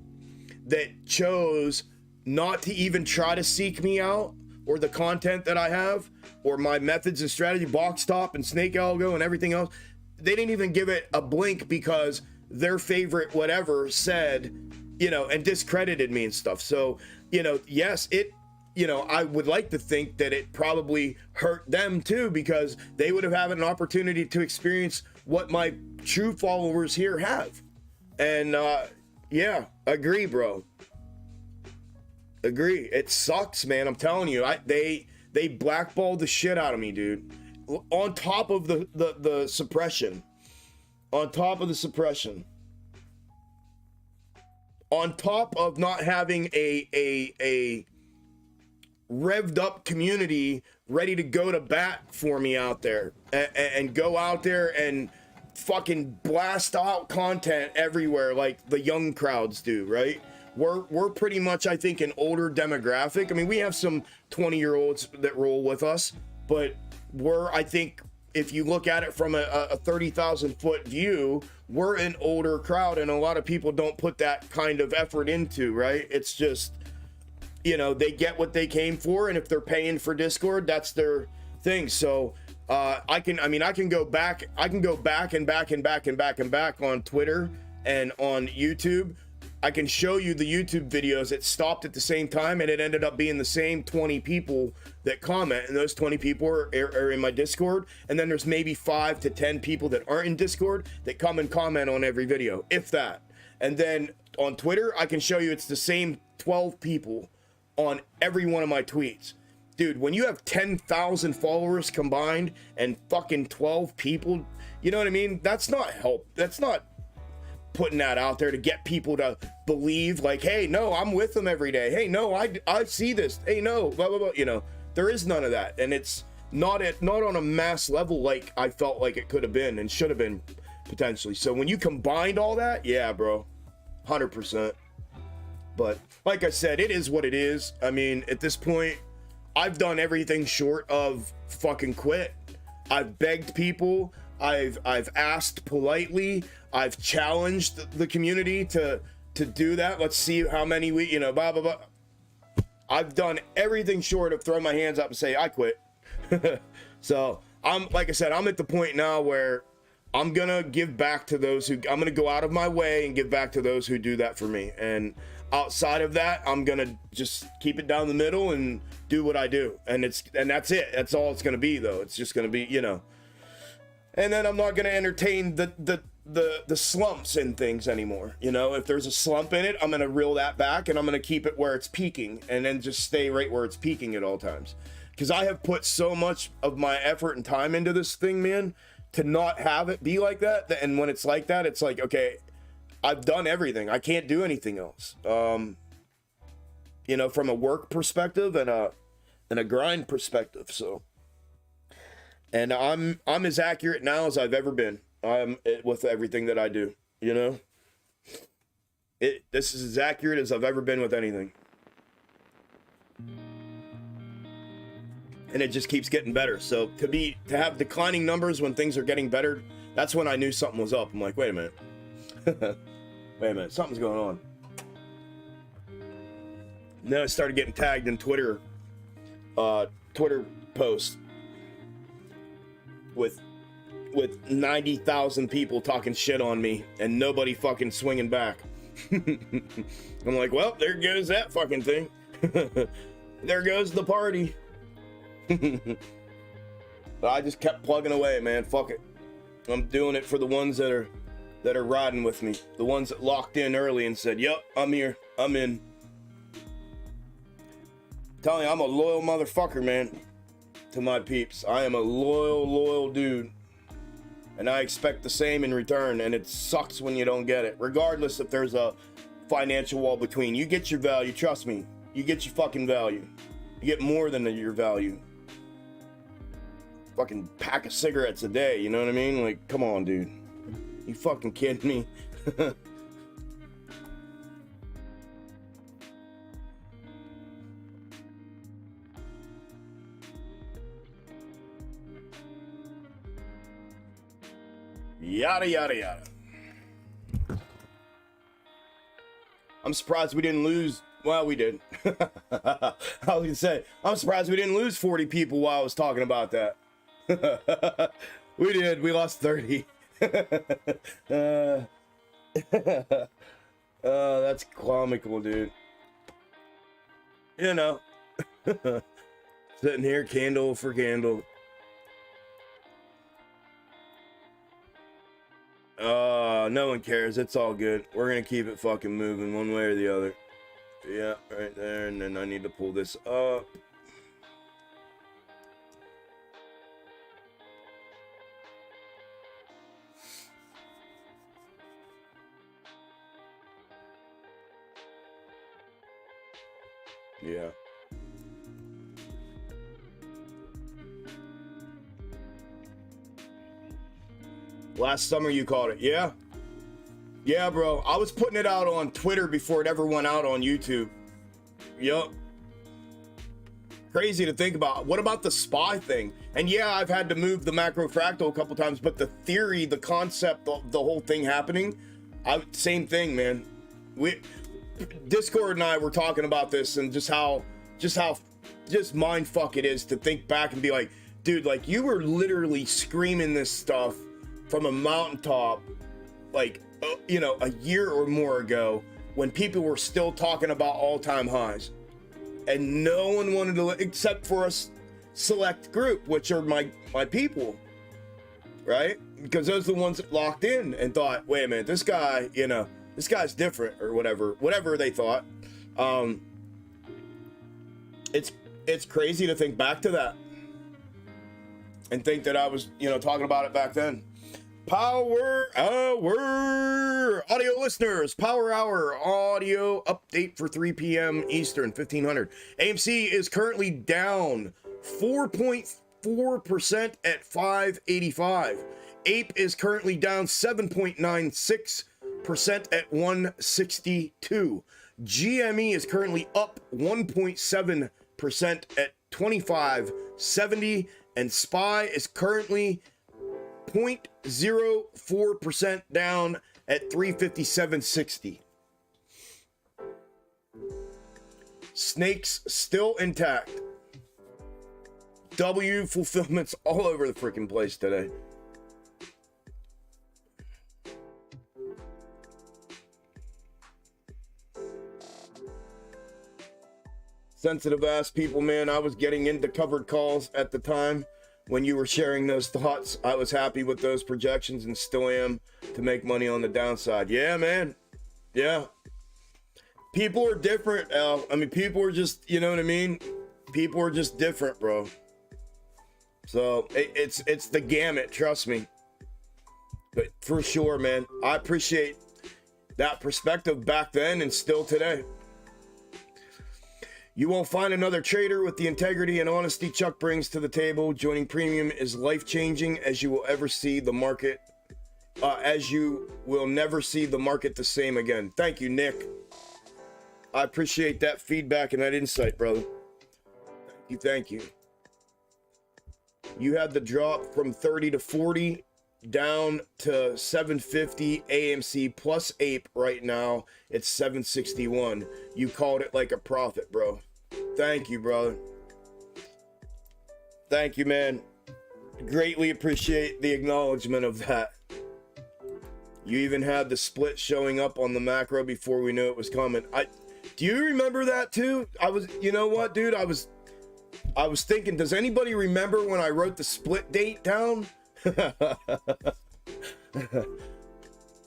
that chose not to even try to seek me out, or the content that I have or my methods and strategy, box top and snake algo and everything else, they didn't even give it a blink because their favorite whatever said, you know, and discredited me and stuff. So, you know, yes, it, you know, I would like to think that it probably hurt them too, because they would have had an opportunity to experience what my true followers here have. And yeah, agree, bro. Agree. It sucks, man. I'm telling you, they blackballed the shit out of me, dude. On top of the suppression. On top of the suppression. On top of not having a revved up community ready to go to bat for me out there and go out there and fucking blast out content everywhere like the young crowds do, right? We're pretty much, I think, an older demographic. I mean, we have some 20-year-olds that roll with us, but we're, I think, if you look at it from a 30,000 foot view, we're an older crowd, and a lot of people don't put that kind of effort into, right? It's just, you know, they get what they came for, and if they're paying for Discord, that's their thing. So I can go back and back on Twitter and on YouTube. I can show you the YouTube videos that stopped at the same time, and it ended up being the same 20 people that comment, and those 20 people are in my Discord, and then there's maybe 5 to 10 people that aren't in Discord that come and comment on every video, if that. And then on Twitter, I can show you it's the same 12 people on every one of my tweets. Dude, when you have 10,000 followers combined and fucking 12 people, you know what I mean? That's not help. That's not putting that out there to get people to believe, like, hey, no, I'm with them every day. Hey, no, I see this. Hey, no, blah, blah, blah. You know, there is none of that. And it's not on a mass level like I felt like it could have been and should have been potentially. So when you combined all that, yeah, bro, 100%. But like I said, it is what it is. I mean, at this point, I've done everything short of fucking quit. I've begged people. I've asked politely. I've challenged the community to do that. Let's see how many we, you know, blah, blah, blah. I've done everything short of throwing my hands up and say, I quit. So I'm, like I said, I'm at the point now where I'm going to give back to those who, I'm going to go out of my way and give back to those who do that for me. And outside of that, I'm going to just keep it down the middle and do what I do. And that's it. That's all it's going to be, though. It's just going to be, you know. And then I'm not going to entertain the slumps in things anymore. You know, if there's a slump in it, I'm going to reel that back, and I'm going to keep it where it's peaking, and then just stay right where it's peaking at all times. Because I have put so much of my effort and time into this thing, man, to not have it be like that. And when it's like that, it's like, okay, I've done everything. I can't do anything else. You know, from a work perspective and a grind perspective. So. And I'm as accurate now as I've ever been with everything that I do, you know? This is as accurate as I've ever been with anything. And it just keeps getting better. So to have declining numbers when things are getting better, that's when I knew something was up. I'm like, wait a minute. Wait a minute, something's going on. And then I started getting tagged in Twitter posts with 90,000 people talking shit on me and nobody fucking swinging back. I'm like, well, there goes that fucking thing. There goes the party. But I just kept plugging away, man. Fuck it. I'm doing it for the ones that are riding with me. The ones that locked in early and said, yep, I'm here. I'm in. I'm telling you, I'm a loyal motherfucker, man. To my peeps. I am a loyal dude. And I expect the same in return, and it sucks when you don't get it. Regardless if there's a financial wall between. You get your value, trust me. You get your fucking value. You get more than your value. Fucking pack of cigarettes a day, you know what I mean? Like, come on, dude. You fucking kidding me? Yada, yada, yada. I'm surprised we didn't lose Well, we did. I was gonna say, I'm surprised we didn't lose 40 people while I was talking about that. We did. We lost 30. That's comical, dude. You know, sitting here candle for candle. No one cares. It's all good. We're gonna keep it fucking moving one way or the other. Yeah, right there. And then I need to pull this up. Yeah. Last summer you called it. Yeah. Yeah, bro. I was putting it out on Twitter before it ever went out on YouTube. Yup. Crazy to think about. What about the SPY thing? And yeah, I've had to move the macro fractal a couple times, but the theory, the concept of the whole thing happening, same thing, man. Discord and I were talking about this and just mind fuck it is to think back and be like, dude, like you were literally screaming this stuff from a mountaintop, like, you know, a year or more ago when people were still talking about all-time highs. And no one wanted to, except for a select group, which are my people, right? Because those are the ones that locked in and thought, wait a minute, this guy, you know, this guy's different or whatever they thought. It's crazy to think back to that and think that I was, you know, talking about it back then. Power Hour audio listeners, Power Hour audio update for 3 p.m. Eastern, 1500. AMC is currently down 4.4% at 585. Ape is currently down 7.96% at 162. GME is currently up 1.7% at 2570, and SPY is currently 0.04% down at 357.60. Snakes still intact. W fulfillments all over the freaking place today. Sensitive ass people, man. I was getting into covered calls at the time when you were sharing those thoughts. I was happy with those projections and still am to make money on the downside. Yeah, man. Yeah. People are different, Al. I mean, people are just, you know what I mean? People are just different, bro. So it's the gamut, trust me. But for sure, man, I appreciate that perspective back then and still today. You won't find another trader with the integrity and honesty Chuck brings to the table. Joining Premium is life-changing, as you will ever see the market, as you will never see the market the same again. Thank you, Nick. I appreciate that feedback and that insight, brother. Thank you. You had the drop from 30 to 40 down to 750 AMC plus Ape right now. It's 761. You called it like a prophet, bro. Thank you, brother. Thank you, man. Greatly appreciate the acknowledgement of that. You even had the split showing up on the macro before we knew it was coming. Do you remember that too? You know what, dude? I was thinking, does anybody remember when I wrote the split date down?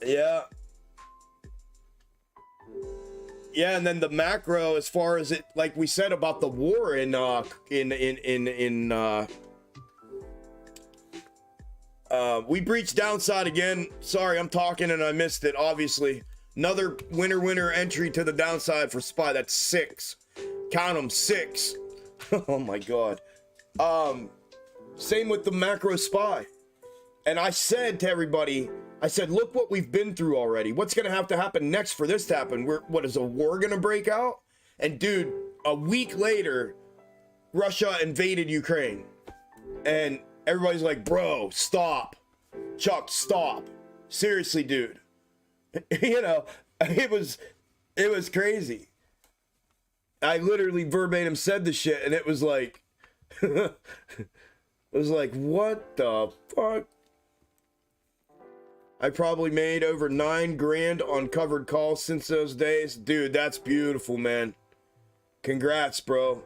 Yeah. Yeah, and then the macro, as far as it, like we said about the war we breached downside again. Sorry, I'm talking and I missed it, obviously. Another winner entry to the downside for SPY. That's 6. Count them, 6. Oh my God. Same with the macro SPY. And I said to everybody, I said, look what we've been through already. What's going to happen next for this to happen? What is a war going to break out? And dude, a week later, Russia invaded Ukraine. And everybody's like, bro, stop. Chuck, stop. Seriously, dude. You know, it was crazy. I literally verbatim said the shit, and it was like, it was like, what the fuck? I probably made over $9 grand on covered calls since those days. Dude, that's beautiful, man. Congrats, bro.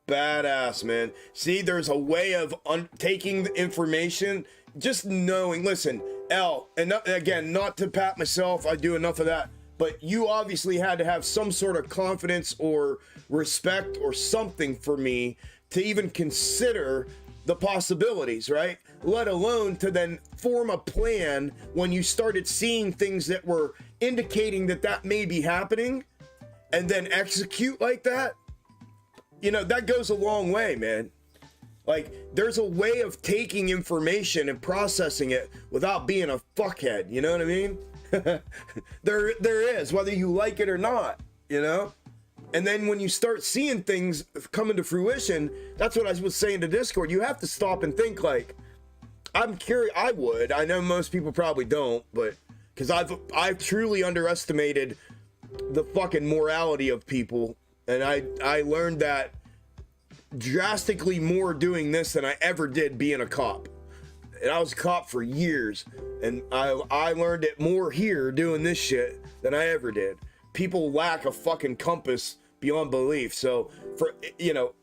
Badass, man. See, there's a way of taking the information, just knowing. Listen, L, and again, not to pat myself, I do enough of that, but you obviously had to have some sort of confidence or respect or something for me to even consider the possibilities, right? Let alone to then form a plan when you started seeing things that were indicating that that may be happening and then execute like that. You know, that goes a long way, man. Like, there's a way of taking information and processing it without being a fuckhead, you know what I mean? there is, whether you like it or not, you know? And then when you start seeing things coming to fruition, that's what I was saying to Discord. You have to stop and think, like, I'm curious. I know most people probably don't, but because I've truly underestimated the fucking morality of people, and I learned that drastically more doing this than I ever did being a cop. And I was a cop for years, and I learned it more here doing this shit than I ever did. People lack a fucking compass beyond belief. So for, you know,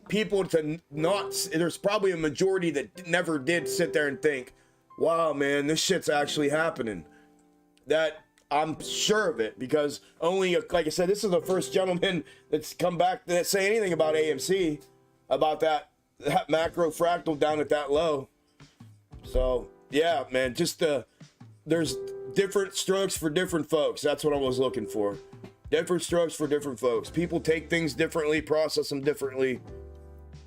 people to not, there's probably a majority that never did sit there and think, wow, man, this shit's actually happening. That I'm sure of it, because only, like I said, this is the first gentleman that's come back to say anything about AMC, about that macro fractal down at that low. So yeah, man, just there's different strokes for different folks. That's what I was looking for. Different strokes for different folks. People take things differently, process them differently,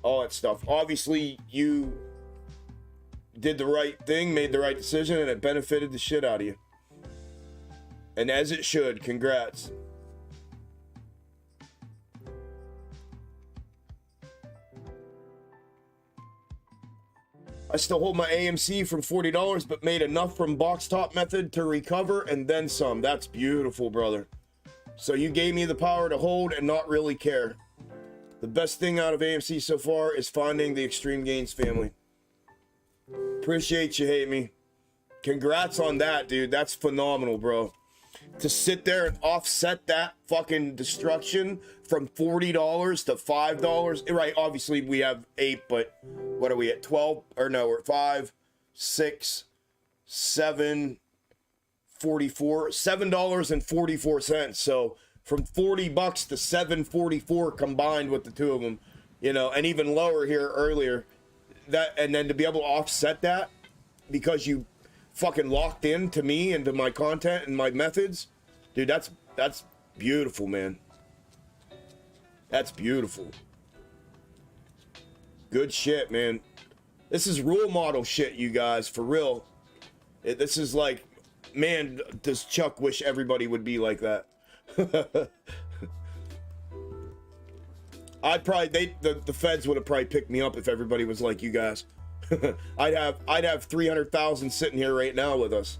all that stuff. Obviously, you did the right thing, made the right decision, and it benefited the shit out of you. And as it should. Congrats. I still hold my AMC from $40, but made enough from box top method to recover and then some. That's beautiful, brother. So you gave me the power to hold and not really care. The best thing out of AMC so far is finding the Xtreme Gainz family. Appreciate you, hate me. Congrats on that, dude. That's phenomenal, bro. To sit there and offset that fucking destruction from $40 to $5. Right, obviously we have 8, but what are we at? 12? Or no, we're at 5, 6, 7, 44. $7.44. So from $40 to $7.44 combined with the two of them, you know, and even lower here earlier. That, and then to be able to offset that because you fucking locked in to me and to my content and my methods, dude, that's beautiful, man. That's beautiful. Good shit, man. This is role model shit, you guys, for real. This is like, man, does Chuck wish everybody would be like that? I'd probably, the feds would have probably picked me up if everybody was like you guys. I'd have 300,000 sitting here right now with us.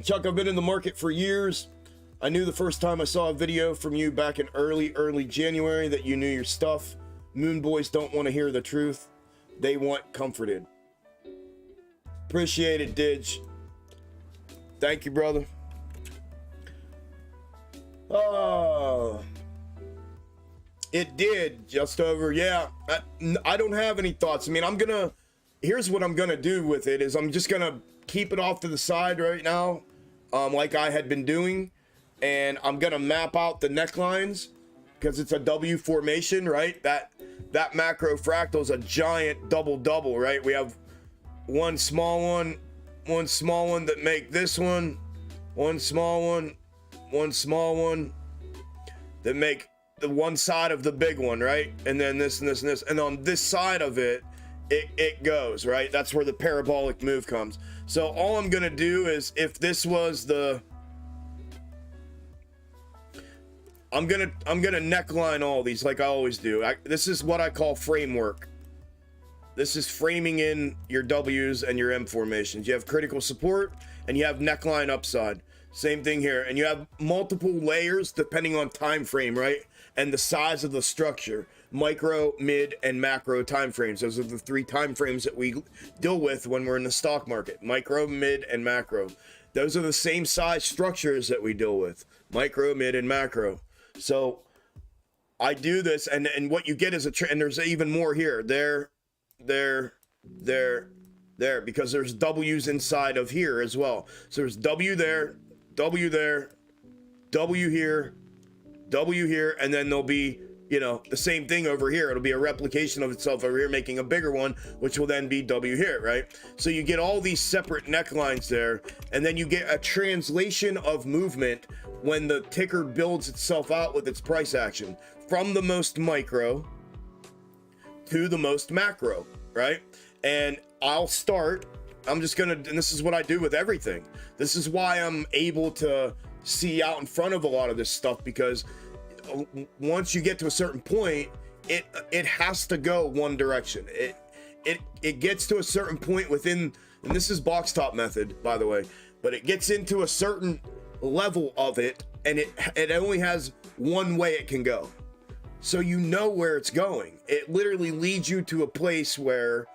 Chuck, I've been in the market for years. I knew the first time I saw a video from you back in early January that you knew your stuff. Moon boys don't want to hear the truth. They want comforted. Appreciate it, Didge. Thank you, brother. Oh, it did just over. Yeah, I don't have any thoughts. I mean, here's what I'm gonna do with it is I'm just gonna keep it off to the side right now, like I had been doing, and I'm gonna map out the necklines because it's a W formation, right? That macro fractal is a giant double, right? We have one small one that make this one small one that make the one side of the big one, right? And then this and this and this, and on this side of it goes, right? That's where the parabolic move comes. So all I'm gonna do is, if this was the, I'm gonna neckline all these like I always do. This is what I call framework. This is framing in your W's and your M formations. You have critical support and you have neckline upside. Same thing here. And you have multiple layers depending on time frame, right? And the size of the structure. Micro, mid, and macro time frames. Those are the 3 time frames that we deal with when we're in the stock market. Micro, mid, and macro. Those are the same size structures that we deal with. Micro, mid, and macro. So I do this, and what you get is and there's even more here. There, because there's W's inside of here as well. So there's W there, W there, W here, W here, and then there'll be, you know, the same thing over here. It'll be a replication of itself over here, making a bigger one, which will then be W here, right? So you get all these separate necklines there, and then you get a translation of movement when the ticker builds itself out with its price action from the most micro to the most macro, right? And I'm just gonna, and this is what I do with everything. This is why I'm able to see out in front of a lot of this stuff, because once you get to a certain point, it has to go one direction. It gets to a certain point within, and this is box top method, by the way, but it gets into a certain level of it, and it only has one way it can go. So you know where it's going. It literally leads you to a place where,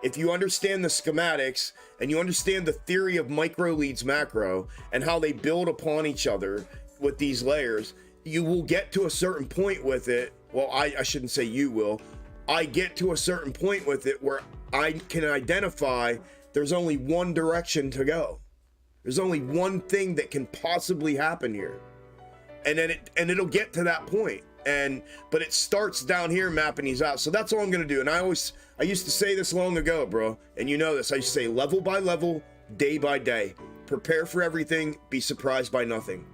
if you understand the schematics and you understand the theory of micro leads macro and how they build upon each other with these layers, you will get to a certain point with it. Well, I shouldn't say you will. I get to a certain point with it where I can identify there's only one direction to go. There's only one thing that can possibly happen here. And then it'll get to that point. But it starts down here mapping these out. So that's all I'm gonna do. And I used to say this long ago, bro, and you know this. I used to say level by level, day by day. Prepare for everything, be surprised by nothing.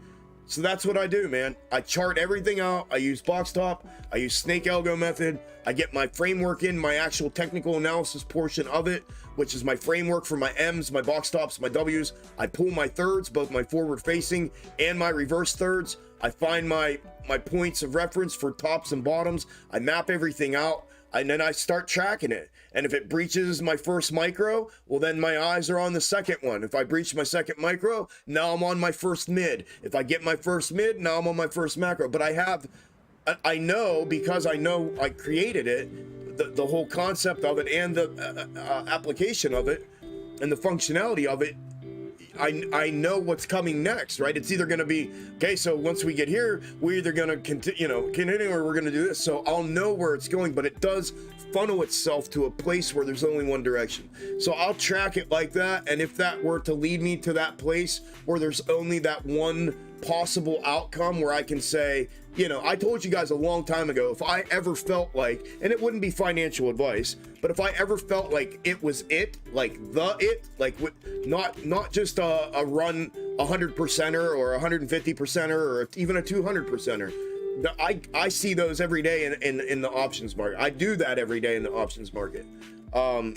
So that's what I do, man. I chart everything out. I use box top. I use snake algo method. I get my framework in, my actual technical analysis portion of it, which is my framework for my M's, my box tops, my W's. I pull my thirds, both my forward facing and my reverse thirds. I find my points of reference for tops and bottoms. I map everything out, and then I start tracking it. And if it breaches my first micro, well, then my eyes are on the second one. If I breach my second micro, now I'm on my first mid. If I get my first mid, now I'm on my first macro. But I know, because I know I created it, the whole concept of it and the application of it and the functionality of it, I know what's coming next, right? It's either going to be, okay, so once we get here, we're either going to continue or we're going to do this. So I'll know where it's going, but it does funnel itself to a place where there's only one direction. So I'll track it like that. And if that were to lead me to that place where there's only that one possible outcome where I can say, I told you guys a long time ago, if I ever felt like, and it wouldn't be financial advice, but if I ever felt like it was it, like not just a run 100%er or 150%er or even a 200%er. I see those every day in the options market. I do that every day in the options market. I'm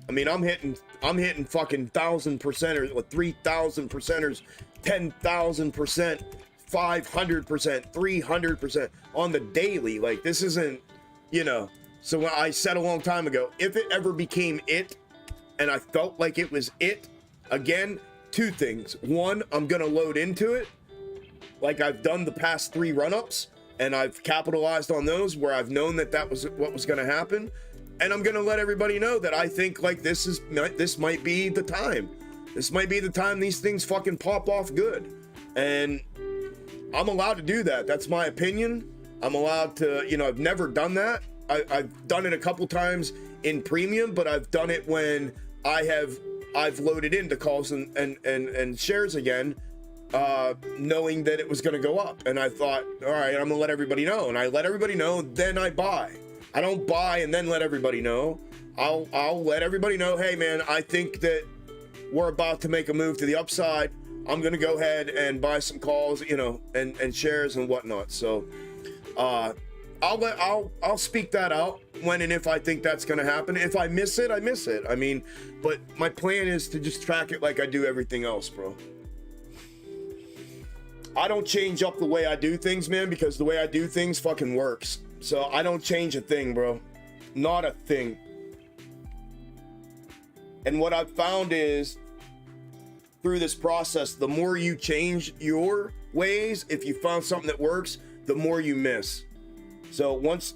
hitting fucking 1,000%ers, 3,000%ers, 10,000%, 500%, 300% on the daily. Like, this isn't, so when I said a long time ago, if it ever became it and I felt like it was it, again, 2 things. One, I'm gonna load into it like I've done the past 3 run-ups, and I've capitalized on those where I've known that was what was gonna happen. And I'm gonna let everybody know that I think like this might be the time. This might be the time these things fucking pop off good. And I'm allowed to do that. That's my opinion. I'm allowed to, I've never done that. I've done it a couple times in premium, but I've done it when I've loaded into calls and shares again, knowing that it was going to go up. And I thought, all right, I'm gonna let everybody know. And I let everybody know, then I buy. I don't buy and then let everybody know. I'll let everybody know, hey man, I think that we're about to make a move to the upside. I'm gonna go ahead and buy some calls, and shares and whatnot. So I'll speak that out when and if I think that's gonna happen. If I miss it, I miss it. But my plan is to just track it like I do everything else, bro. I don't change up the way I do things, man, because the way I do things fucking works. So I don't change a thing, bro. Not a thing. And what I've found is, through this process, the more you change your ways, if you found something that works, the more you miss. So once,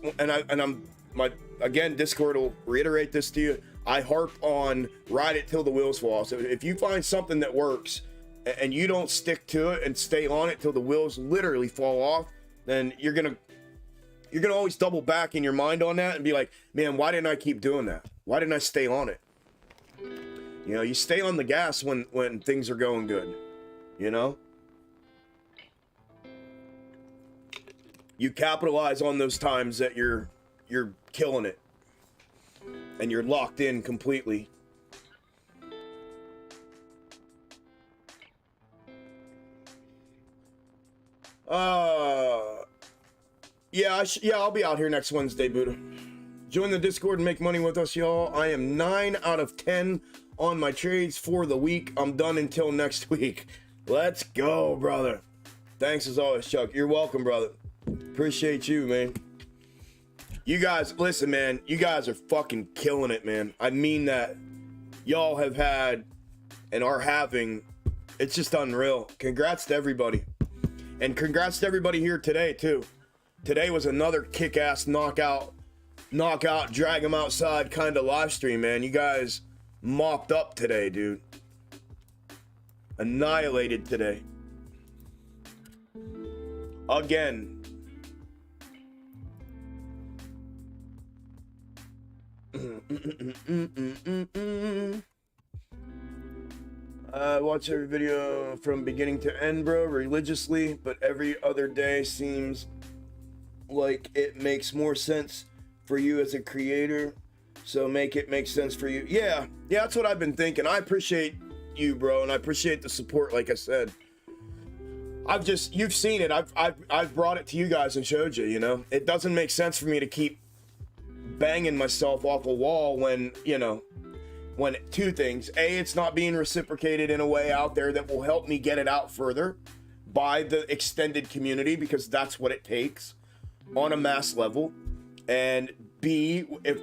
again, Discord will reiterate this to you. I harp on ride it till the wheels fall. So if you find something that works and you don't stick to it and stay on it till the wheels literally fall off, then you're gonna always double back in your mind on that and be like, man, why didn't I keep doing that? Why didn't I stay on it? You know, you stay on the gas when things are going good, you know? You capitalize on those times that you're killing it and you're locked in completely. Yeah, I'll be out here next Wednesday, Buddha. Join the Discord and make money with us, y'all. I am 9 out of 10 on my trades for the week. I'm done until next week. Let's go, brother. Thanks as always, Chuck. You're welcome, brother. Appreciate you, man. You guys, listen, man. You guys are fucking killing it, man. I mean that. Y'all have had and are having. It's just unreal. Congrats to everybody. And congrats to everybody here today, too. Today was another kick-ass knockout, drag them outside kind of live stream, man. You guys mopped up today, dude. Annihilated today. Again. I watch every video from beginning to end, bro, religiously, but every other day seems like it makes more sense for you as a creator, so make it make sense for you. Yeah, that's what I've been thinking. I appreciate you, bro, and I appreciate the support. Like I said, you've seen it. I've brought it to you guys and showed you. You know, it doesn't make sense for me to keep banging myself off a wall when, you know, when two things: A, it's not being reciprocated in a way out there that will help me get it out further by the extended community, because that's what it takes on a mass level. And B, if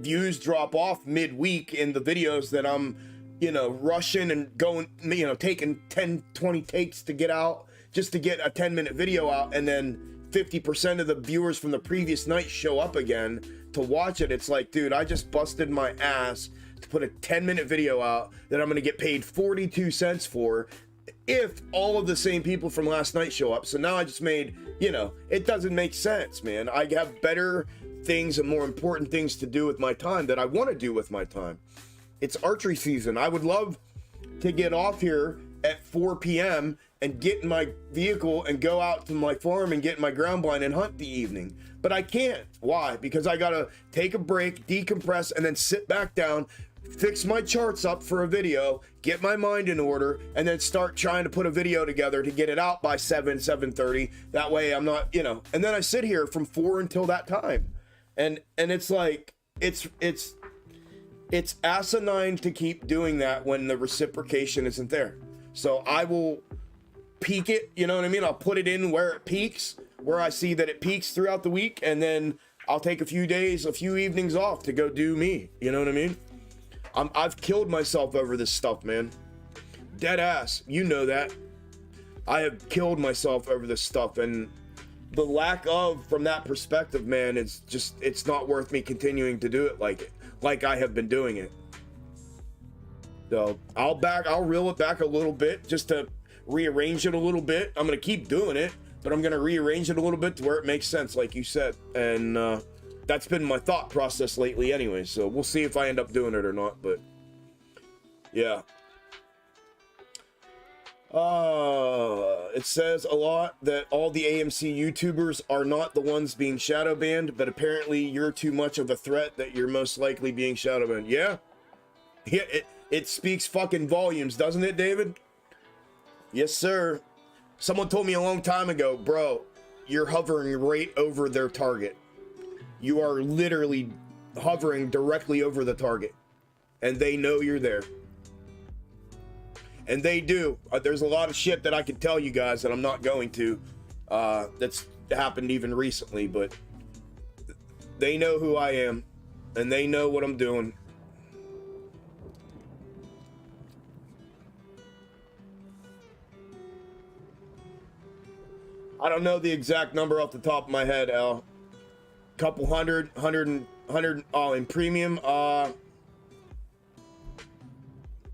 views drop off midweek in the videos that I'm, you know, rushing and going, you know, taking 10, 20 takes to get out, just to get a 10-minute video out, and then 50% of the viewers from the previous night show up again to watch it. It's like, dude, I just busted my ass to put a 10-minute video out that I'm going to get paid 42 cents for if all of the same people from last night show up. So now I just made, you know, it doesn't make sense, man. I have better things and more important things to do with my time that I want to do with my time. It's archery season. I would love to get off here at 4 p.m. and get in my vehicle and go out to my farm and get in my ground blind and hunt the evening. But I can't. Why? Because I got to take a break, decompress, and then sit back down, fix my charts up for a video, get my mind in order, and then start trying to put a video together to get it out by 7:30. That way I'm not, you know, and then I sit here from 4 until that time. And it's like, it's asinine to keep doing that when the reciprocation isn't there. So I will peak it, you know what I mean? I'll put it in where it peaks, where I see that it peaks throughout the week, and then I'll take a few days, a few evenings off to go do me, you know what I mean? I've killed myself over this stuff, man. Dead ass, you know that. I have killed myself over this stuff, and the lack of, from that perspective, man, it's just, it's not worth me continuing to do it like I have been doing it. So I'll reel it back a little bit just to rearrange it a little bit. I'm gonna keep doing it, but I'm gonna rearrange it a little bit to where it makes sense, like you said. And that's been my thought process lately anyway, so we'll see if I end up doing it or not. But yeah. It says a lot that all the AMC YouTubers are not the ones being shadow banned, but apparently you're too much of a threat that you're most likely being shadow banned. Yeah, it speaks fucking volumes, doesn't it, David? Yes, sir. Someone told me a long time ago, bro, you're hovering right over their target. You are literally hovering directly over the target, and they know you're there. And they do. There's a lot of shit that I could tell you guys that I'm not going to. That's happened even recently, but they know who I am, and they know what I'm doing. I don't know the exact number off the top of my head, Al. Couple hundred, in premium. I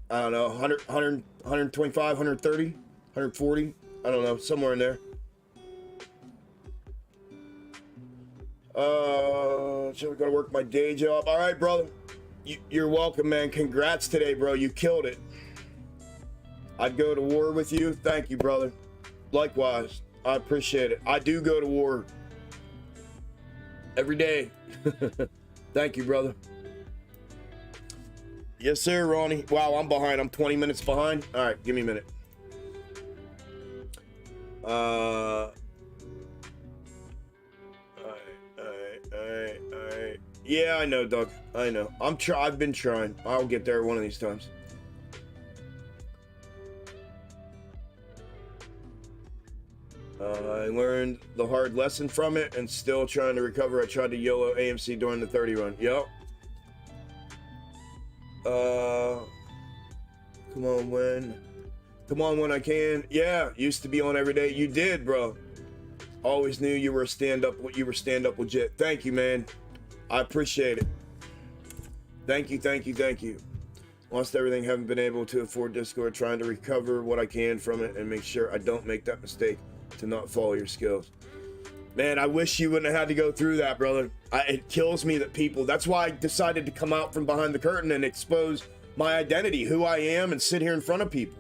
don't know, 125, 130, 140. I don't know, somewhere in there. So we gotta work my day job. All right, brother. You're welcome, man. Congrats today, bro. You killed it. I'd go to war with you. Thank you, brother. Likewise. I appreciate it. I do go to war every day. Thank you, brother. Yes, sir, Ronnie. Wow, I'm behind. I'm 20 minutes behind. All right, give me a minute. All right. Yeah, I know, Doug. I know. I've been trying. I'll get there one of these times. I learned the hard lesson from it and still trying to recover. I tried to YOLO AMC during the 30 run. Yep. Come on when I can. Yeah, used to be on every day. You did, bro. Always knew you were stand up legit. Thank you, man. I appreciate it. Thank you. Lost everything, haven't been able to afford Discord, trying to recover what I can from it and make sure I don't make that mistake to not follow your skills. Man, I wish you wouldn't have had to go through that, brother. It kills me that people, that's why I decided to come out from behind the curtain and expose my identity, who I am, and sit here in front of people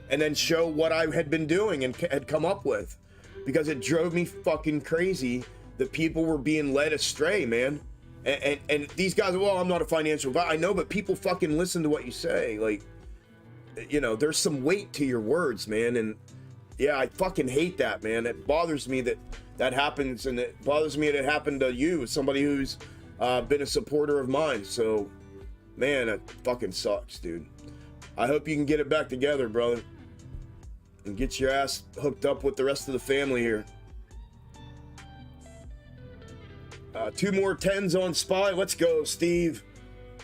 and then show what I had been doing and had come up with, because it drove me fucking crazy that people were being led astray, man. And these guys, well, I'm not a financial advisor. I know, but people fucking listen to what you say. Like, you know, there's some weight to your words, man. And yeah, I fucking hate that, man. It bothers me that happens, and it bothers me that it happened to you, somebody who's been a supporter of mine. So, man, it fucking sucks, dude. I hope you can get it back together, brother, and get your ass hooked up with the rest of the family here. 2 more 10s on SPY. Let's go, Steve.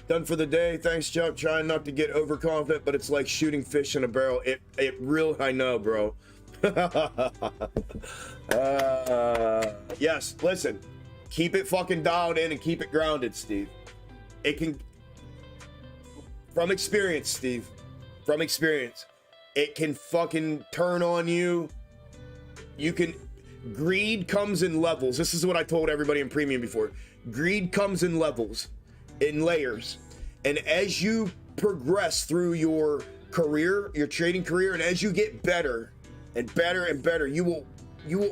Done for the day. Thanks, Chuck. Trying not to get overconfident, but it's like shooting fish in a barrel. It really, I know, bro. Yes, listen. Keep it fucking dialed in and keep it grounded, Steve. It can, from experience, Steve. From experience. It can fucking turn on you. You can... Greed comes in levels. This is what I told everybody in premium before. Greed comes in levels, in layers. And as you progress through your career, your trading career, and as you get better and better and better, you will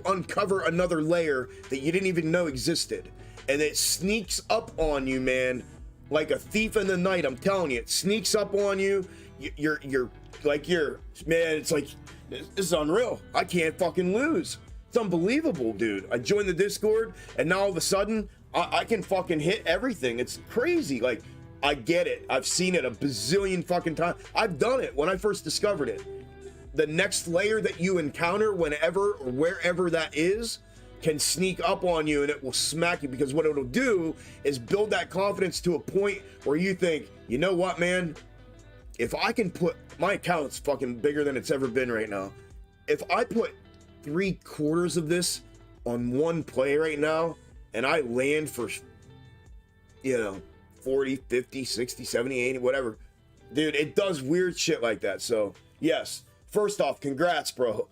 uncover another layer that you didn't even know existed. And it sneaks up on you, man, like a thief in the night. I'm telling you, it sneaks up on you. You're man, it's like, this is unreal. I can't fucking lose. It's unbelievable, dude. I joined the Discord, and now all of a sudden, I can fucking hit everything. It's crazy. Like, I get it. I've seen it a bazillion fucking times. I've done it when I first discovered it. The next layer that you encounter, whenever or wherever that is, can sneak up on you, and it will smack you, because what it'll do is build that confidence to a point where you think, you know what, man? If I can put, my account's fucking bigger than it's ever been right now. If I put 3/4 of this on one play right now, and I land for, you know, 40, 50, 60, 70, 80, whatever, dude, it does weird shit like that. So yes, first off, congrats, bro.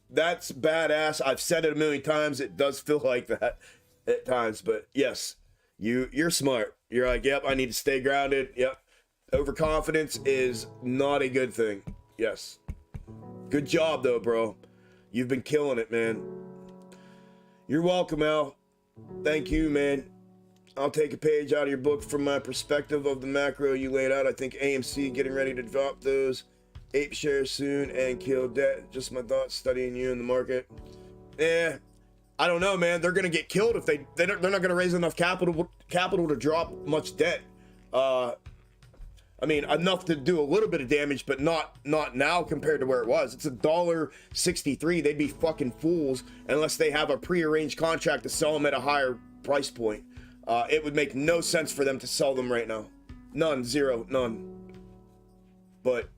That's badass. I've said it a million times. It does feel like that at times, but yes, you're smart. You're like, yep, I need to stay grounded. Yep. Overconfidence is not a good thing. Yes. Good job though, bro. You've been killing it, man. You're welcome, Al. Thank you, man. I'll take a page out of your book from my perspective of the macro you laid out. I think AMC getting ready to drop those ape shares soon and kill debt. Just my thoughts studying you in the market. I don't know, man. They're gonna get killed if they're not gonna raise enough capital to drop much debt. I mean, enough to do a little bit of damage, but not now compared to where it was. It's $1.63. They'd be fucking fools unless they have a prearranged contract to sell them at a higher price point. It would make no sense for them to sell them right now. None, zero, none. But,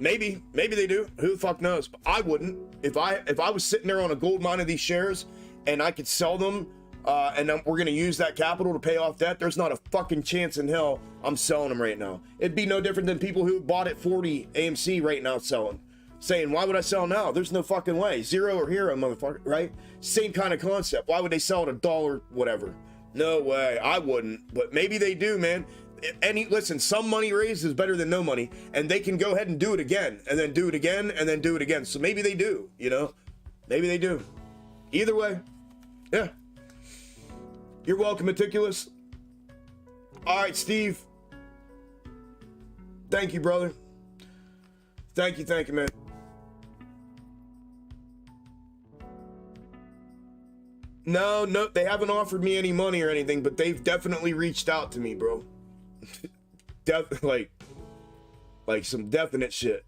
Maybe they do. Who the fuck knows? But I wouldn't. If I was sitting there on a gold mine of these shares and I could sell them, and then we're gonna use that capital to pay off debt, there's not a fucking chance in hell I'm selling them right now. It'd be no different than people who bought at 40 AMC right now selling, saying, why would I sell now? There's no fucking way. Zero or hero, motherfucker, right? Same kind of concept. Why would they sell at $1, whatever? No way. I wouldn't. But maybe they do, man. Listen, some money raised is better than no money, and they can go ahead and do it again, and then do it again, and then do it again. So maybe they do, you know? Maybe they do. Either way, yeah. You're welcome, Meticulous. All right, Steve. Thank you, brother. Thank you, man. No, they haven't offered me any money or anything, but they've definitely reached out to me, bro. like some definite shit.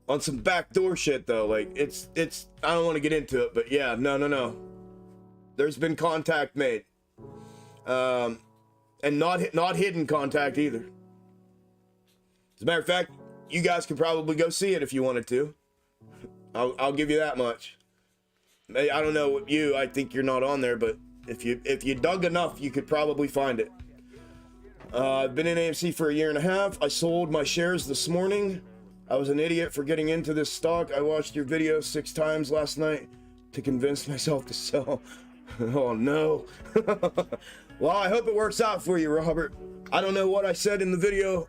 On some backdoor shit though, like it's I don't want to get into it, but yeah, no. There's been contact made. And not hidden contact either. As a matter of fact, you guys could probably go see it if you wanted to. I'll give you that much. I don't know what you, I think you're not on there, but if you dug enough, you could probably find it. I've been in AMC for 1.5 years. I sold my shares this morning. I was an idiot for getting into this stock. I watched your video 6 times last night to convince myself to sell. Oh no. Well, I hope it works out for you, Robert. I don't know what I said in the video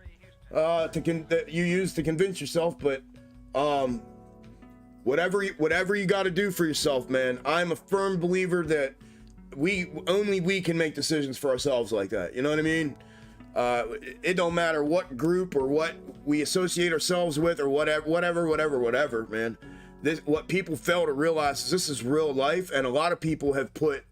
that you used to convince yourself, but whatever you got to do for yourself, man. I'm a firm believer that only we can make decisions for ourselves like that. You know what I mean? It don't matter what group or what we associate ourselves with or whatever, man. What people fail to realize is this is real life, and a lot of people have put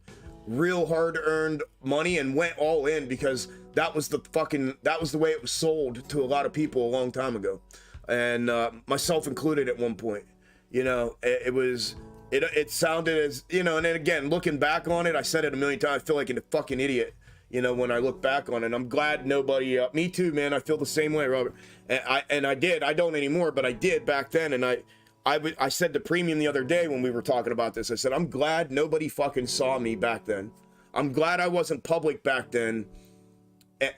real hard-earned money and went all in because that was the way it was sold to a lot of people a long time ago, and myself included at one point. You know, it sounded as, you know, and then again, looking back on it, I said it a million times, I feel like a fucking idiot, you know, when I look back on it. I'm glad nobody, me too, man, I feel the same way, Robert. And I don't anymore, but I did back then, and I said to Premium the other day when we were talking about this, I said, I'm glad nobody fucking saw me back then. I'm glad I wasn't public back then.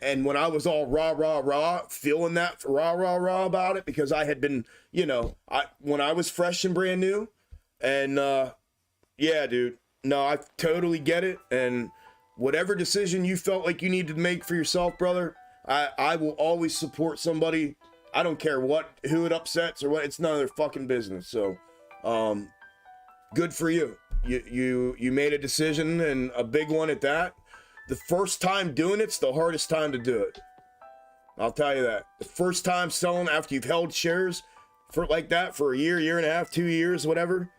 And when I was all rah, feeling that rah about it, because I had been, you know, when I was fresh and brand new, and yeah, dude, no, I totally get it. And whatever decision you felt like you needed to make for yourself, brother, I will always support somebody. I don't care who it upsets or what, it's none of their fucking business. So, good for you. You made a decision, and a big one at that. The first time doing it's the hardest time to do it. I'll tell you that. The first time selling after you've held shares like that for a year and a half, 2 years, whatever,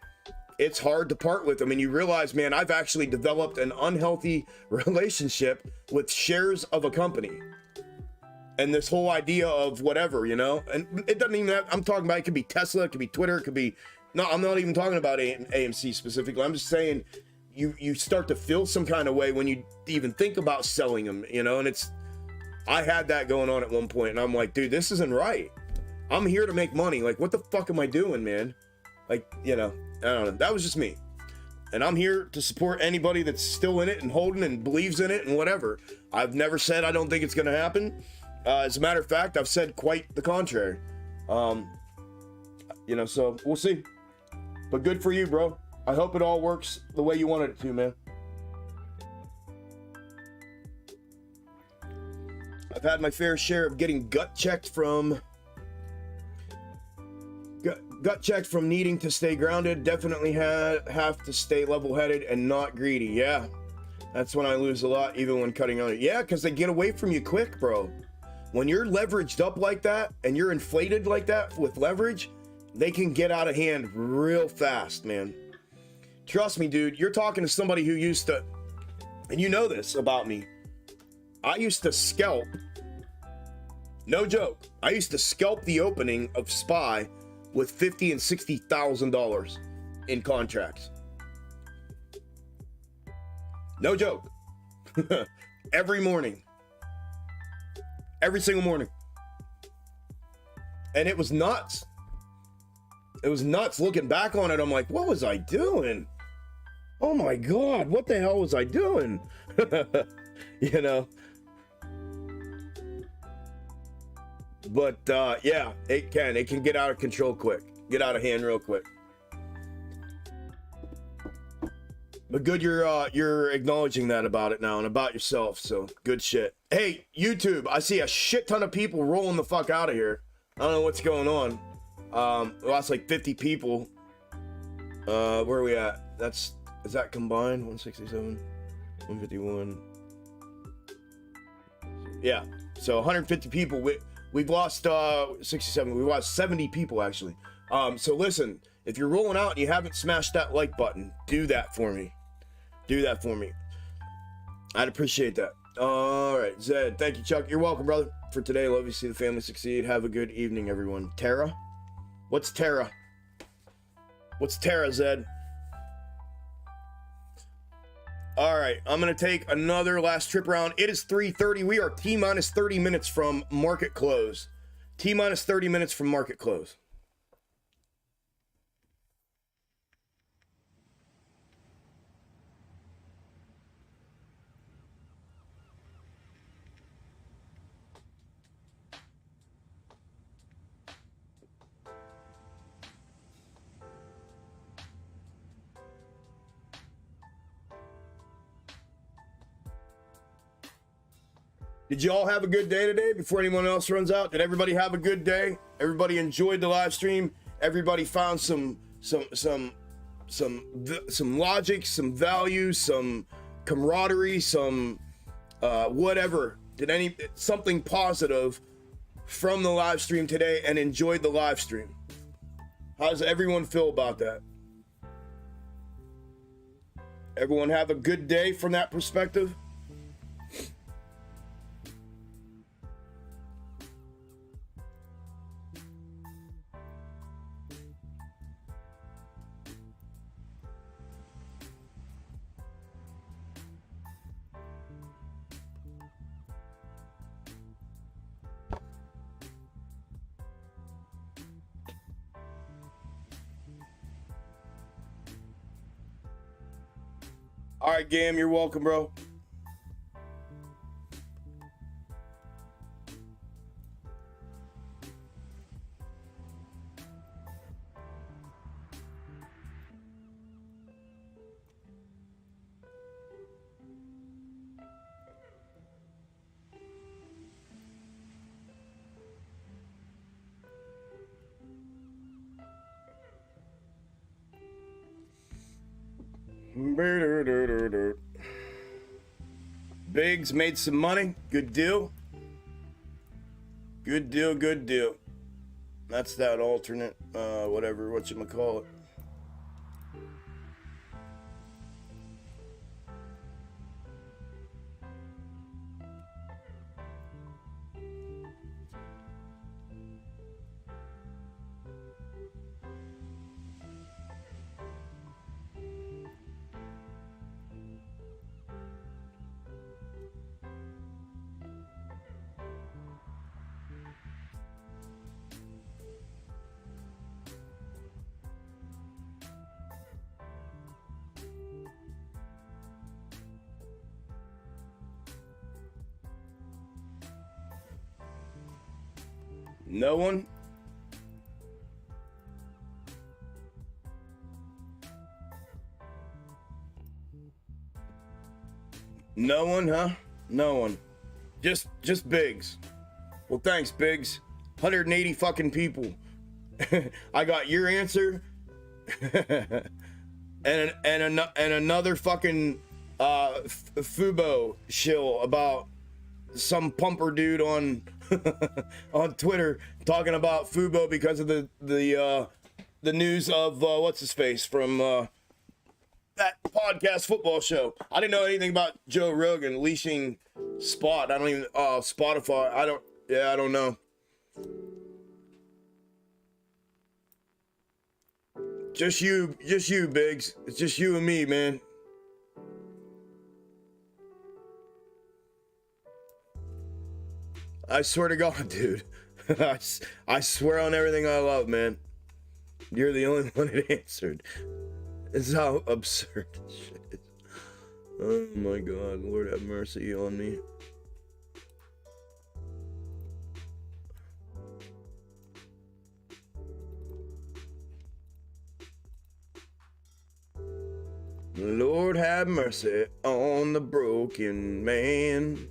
it's hard to part with them. And you realize, man, I've actually developed an unhealthy relationship with shares of a company. And this whole idea of whatever, you know, and it doesn't even have, I'm talking about, it could be Tesla, it could be Twitter, it could be, no, I'm not even talking about AMC specifically. I'm just saying you start to feel some kind of way when you even think about selling them, you know, and I had that going on at one point, and I'm like, dude, this isn't right. I'm here to make money. Like, what the fuck am I doing, man? Like, you know, I don't know. That was just me. And I'm here to support anybody that's still in it and holding and believes in it and whatever. I've never said I don't think it's going to happen. As a matter of fact, I've said quite the contrary. You know, so we'll see. But good for you, bro. I hope it all works the way you wanted it to, man. I've had my fair share of getting gut checked from needing to stay grounded. Definitely have to stay level-headed and not greedy. Yeah, that's when I lose a lot, even when cutting on it. Yeah, because they get away from you quick, bro. When you're leveraged up like that and you're inflated like that with leverage, they can get out of hand real fast, man. Trust me, dude, you're talking to somebody who used to, and you know this about me, I used to scalp, no joke, I used to scalp the opening of SPY with $50,000 and $60,000 in contracts. No joke. Every morning. Every single morning. And it was nuts. It was nuts. Looking back on it, I'm like, what was I doing? Oh my God, what the hell was I doing? You know? But yeah, it can get out of control quick. Get out of hand real quick. But good you're acknowledging that about it now and about yourself, so good shit. Hey, YouTube, I see a shit ton of people rolling the fuck out of here. I don't know what's going on. Lost like 50 people. Where are we at? Is that combined? 167, 151. Yeah, so 150 people. We've lost 67. We lost 70 people actually. So listen, if you're rolling out and you haven't smashed that like button, do that for me. Do that for me. I'd appreciate that. All right, Zed. Thank you, Chuck. You're welcome, brother. For today, love you. See the family succeed. Have a good evening, everyone. Tara? What's Tara? What's Tara, Zed? All right, I'm going to take another last trip around. It is 3:30. We are T-minus 30 minutes from market close. T-minus 30 minutes from market close. Did you all have a good day today before anyone else runs out? Did everybody have a good day? Everybody enjoyed the live stream? Everybody found some logic, some value, some camaraderie, some whatever. Did something positive from the live stream today and enjoyed the live stream? How does everyone feel about that? Everyone have a good day from that perspective? All right, Gam, you're welcome, bro. Biggs made some money. Good deal. Good deal, good deal. That's that alternate, whatever, whatchamacallit. No one? No one, huh? No one. Just Biggs. Well, thanks, Biggs. 180 fucking people. I got your answer. and another fucking Fubo shill about some pumper dude on on Twitter talking about Fubo because of the news of what's his face from that podcast football show. I didn't know anything about Joe Rogan leashing Spot. I don't even Spotify. I don't know. Just you, Biggs. It's just you and me, man. I swear to God, dude. I swear on everything I love, man. You're the only one that answered. This is how absurd this shit is. Oh my God, Lord have mercy on me. Lord have mercy on the broken man.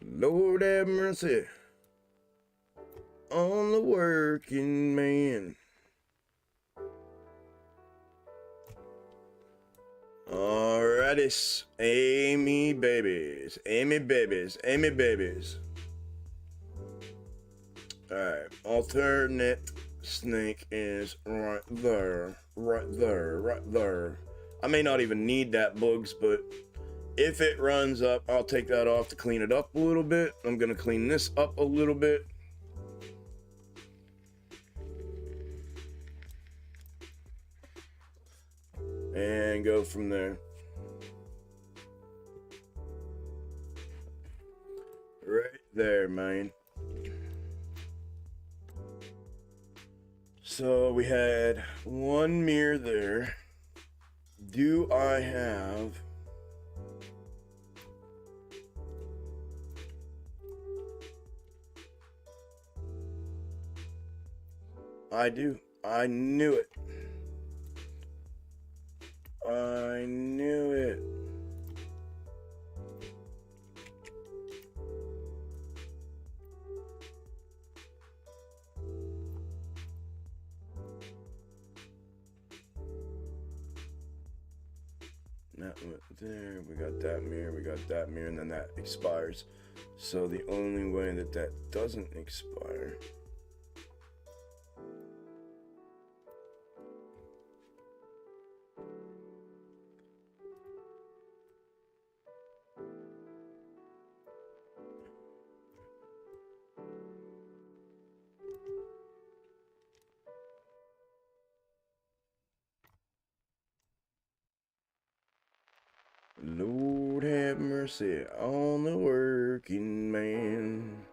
Lord have mercy on the working man. Alrighty, Amy babies, Amy babies, Amy babies. Alright, alternate snake is right there, right there, right there. I may not even need that, bugs, but if it runs up, I'll take that off to clean it up a little bit. I'm gonna clean this up a little bit. And go from there. Right there, man. So we had one mirror there. Do I have... I do. I knew it. I knew it. That went there. We got that mirror. We got that mirror, and then that expires. So the only way that that doesn't expire... Lord have mercy on the working man.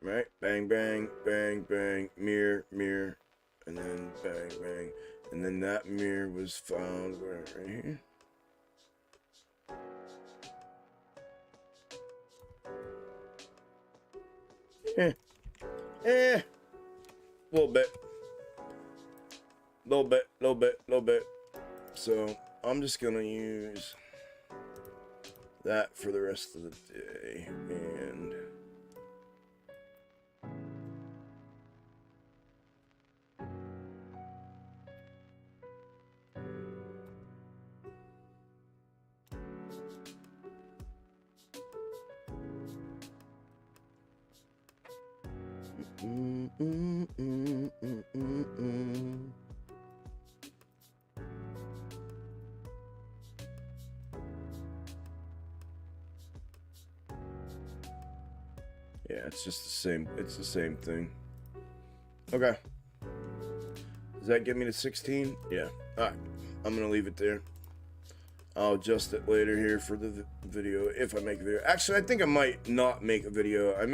Right? Bang, bang, bang, bang, mirror, mirror, and then bang, bang. And then that mirror was found right here. A little bit. Little bit. So I'm just gonna use that for the rest of the day, and yeah, it's just the same. It's the same thing. Okay. Does that get me to 16? Yeah. All right. I'm gonna leave it there. I'll adjust it later here for the video if I make a video. Actually, I think I might not make a video. I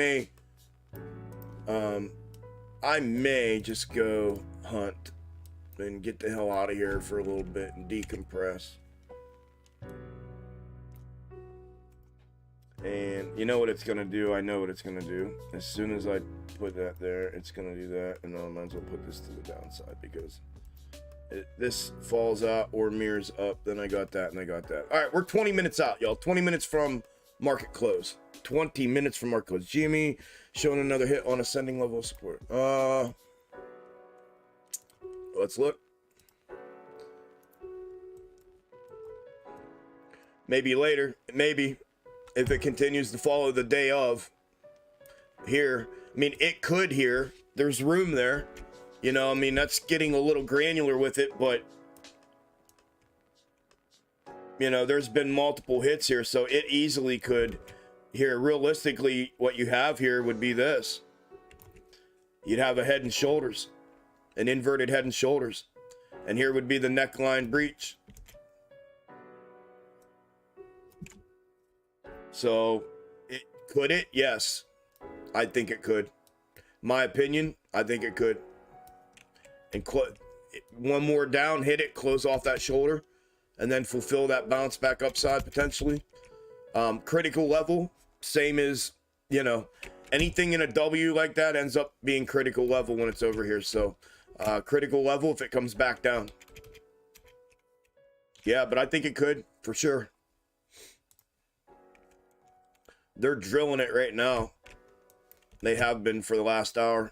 may just go hunt and get the hell out of here for a little bit and decompress. And you know what it's gonna do? I know what it's gonna do. As soon as I put that there, it's gonna do that, and I might as well put this to the downside because this falls out or mirrors up. Then I got that and I got that. All right, we're 20 minutes out, y'all. 20 minutes from market close. 20 minutes from market close. GME showing another hit on ascending level of support. Let's look. Maybe later. Maybe. If it continues to follow the day of here. I mean, it could here. There's room there. You know, I mean, that's getting a little granular with it, but you know, there's been multiple hits here, so it easily could here. Realistically, what you have here would be this. You'd have a head and shoulders, an inverted head and shoulders, and here would be the neckline breach. So, could it? Yes. I think it could. My opinion, I think it could. And one more down, hit it, close off that shoulder, and then fulfill that bounce back upside potentially. Critical level, same as, you know, anything in a W like that ends up being critical level when it's over here. So, critical level if it comes back down. Yeah, but I think it could, for sure. They're drilling it right now. They have been for the last hour.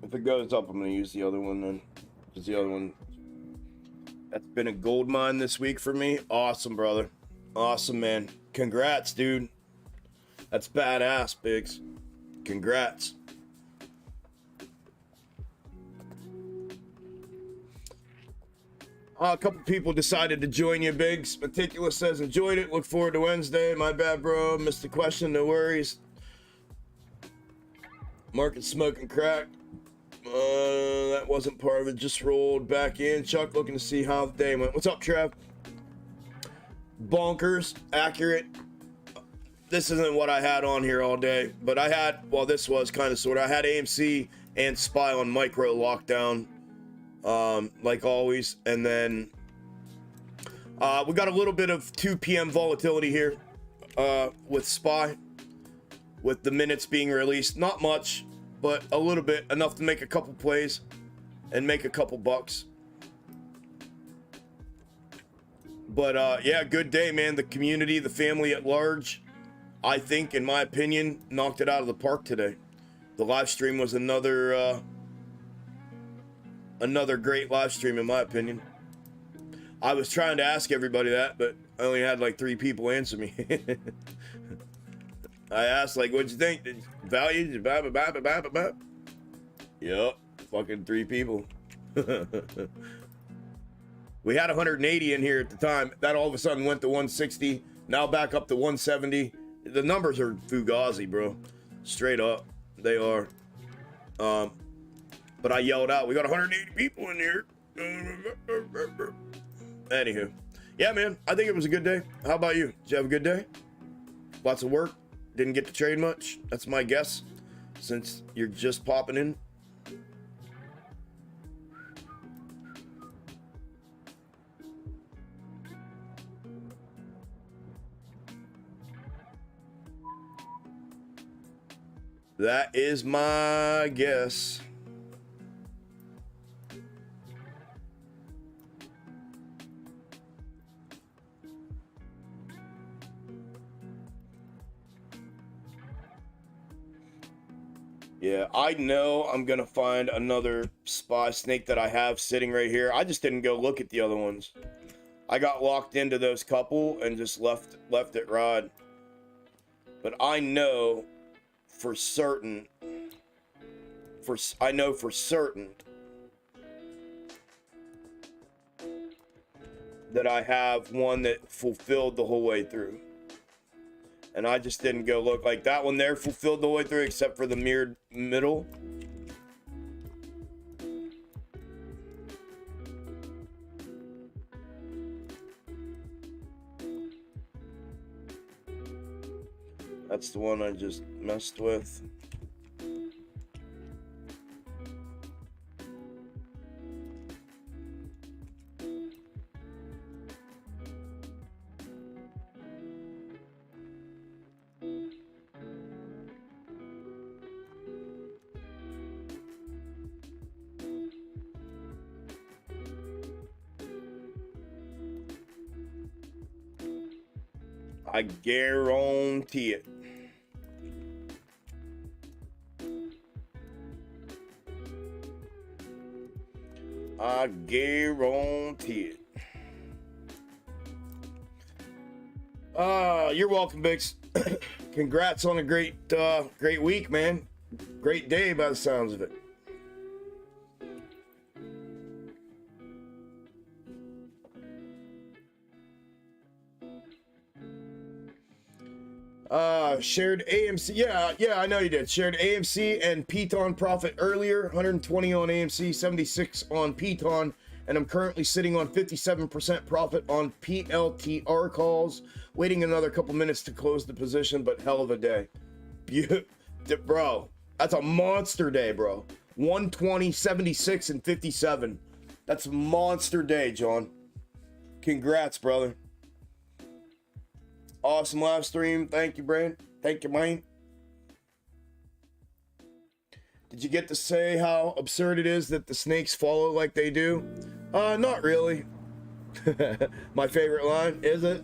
If it goes up, I'm gonna use the other one then. Because the other one, that's been a gold mine this week for me. Awesome, brother. Awesome, man. Congrats, dude. That's badass, Biggs. Congrats. A couple people decided to join you, Biggs. Meticulous says, enjoyed it. Look forward to Wednesday. My bad, bro. Missed the question. No worries. Market smoking crack. That wasn't part of it. Just rolled back in. Chuck looking to see how the day went. What's up, Trev? Bonkers. Accurate. This isn't what I had on here all day, but I had, well, this was kind of sort of. I had AMC and SPY on micro lockdown, like always. And then we got a little bit of 2 p.m. volatility here with SPY, with the minutes being released. Not much, but a little bit, enough to make a couple plays and make a couple bucks. But yeah, good day, man. The community, the family at large, I think, in my opinion, knocked it out of the park today. The live stream was another great live stream, in my opinion. I was trying to ask everybody that, but I only had like 3 people answer me. I asked, like, what'd you think? Did value? Yep, fucking 3 people. We had 180 in here at the time. That all of a sudden went to 160. Now back up to 170. The numbers are fugazi, bro. Straight up, they are. But I yelled out, we got 180 people in here. Anywho, yeah, man, I think it was a good day. How about you? Did you have a good day? Lots of work? Didn't get to trade much? That's my guess, since you're just popping in. That is my guess. Yeah, I know I'm gonna find another SPY snake that I have sitting right here. I just didn't go look at the other ones. I got locked into those couple and just left it ride. But I know for certain, I know for certain that I have one that fulfilled the whole way through. And I just didn't go look. Like that one there fulfilled the way through, except for the mirrored middle. That's the one I just messed with. I guarantee it. I guarantee it. You're welcome, Bix. Congrats on a great week, man. Great day by the sounds of it. Shared AMC. Yeah, I know you did. Shared AMC and Piton profit earlier. 120 on AMC, 76 on Piton, and I'm currently sitting on 57% profit on PLTR calls. Waiting another couple minutes to close the position, but hell of a day. Bro, that's a monster day, bro. 120, 76, and 57. That's a monster day, John. Congrats, brother. Awesome live stream. Thank you, Brand. Thank you, man. Did you get to say how absurd it is that the snakes follow like they do? Not really. My favorite line, is it?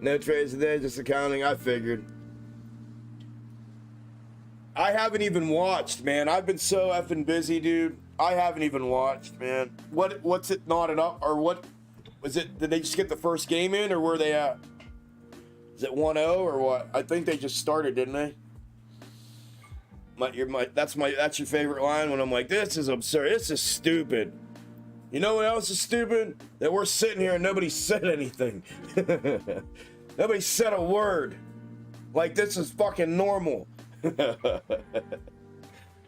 No trades today, just accounting. I figured. I haven't even watched, man. I've been so effing busy, dude. I haven't even watched, man. What's it knotted up? Or what was it? Did they just get the first game in, or were they at? Is it 1-0 or what? I think they just started, didn't they? That's your favorite line when I'm like, this is absurd. This is stupid. You know what else is stupid? That we're sitting here and nobody said anything. Nobody said a word. Like this is fucking normal.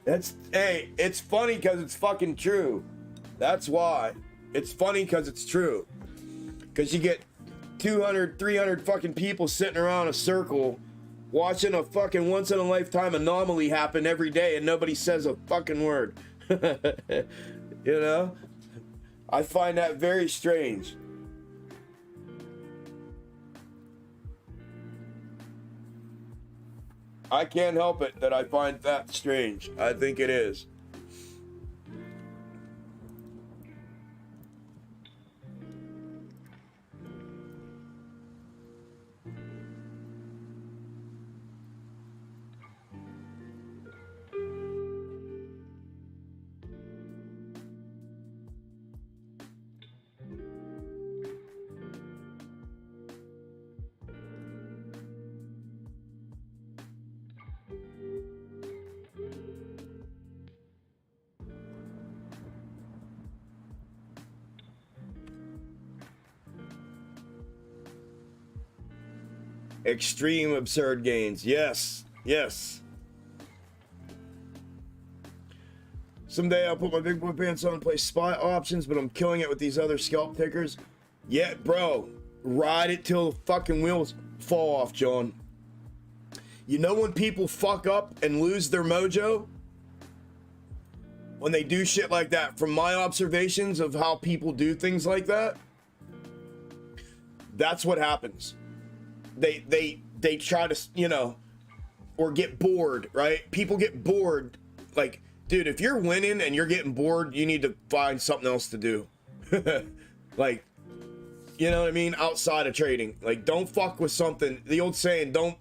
Hey, it's funny because it's fucking true. That's why. It's funny because it's true. Because you get 200, 300 fucking people sitting around a circle watching a fucking once in a lifetime anomaly happen every day and nobody says a fucking word. You know? I find that very strange. I can't help it that I find that strange. I think it is. Extreme absurd gains. Yes. Yes. Someday I'll put my big boy pants on and play spot options, but I'm killing it with these other scalp tickers. Yeah, bro. Ride it till the fucking wheels fall off, John. You know when people fuck up and lose their mojo? When they do shit like that. From my observations of how people do things like that, that's what happens. They try to, you know, or get bored, right? People get bored. Like, dude, if you're winning and you're getting bored, you need to find something else to do. Like, you know what I mean? Outside of trading. Like, don't fuck with something. The old saying, don't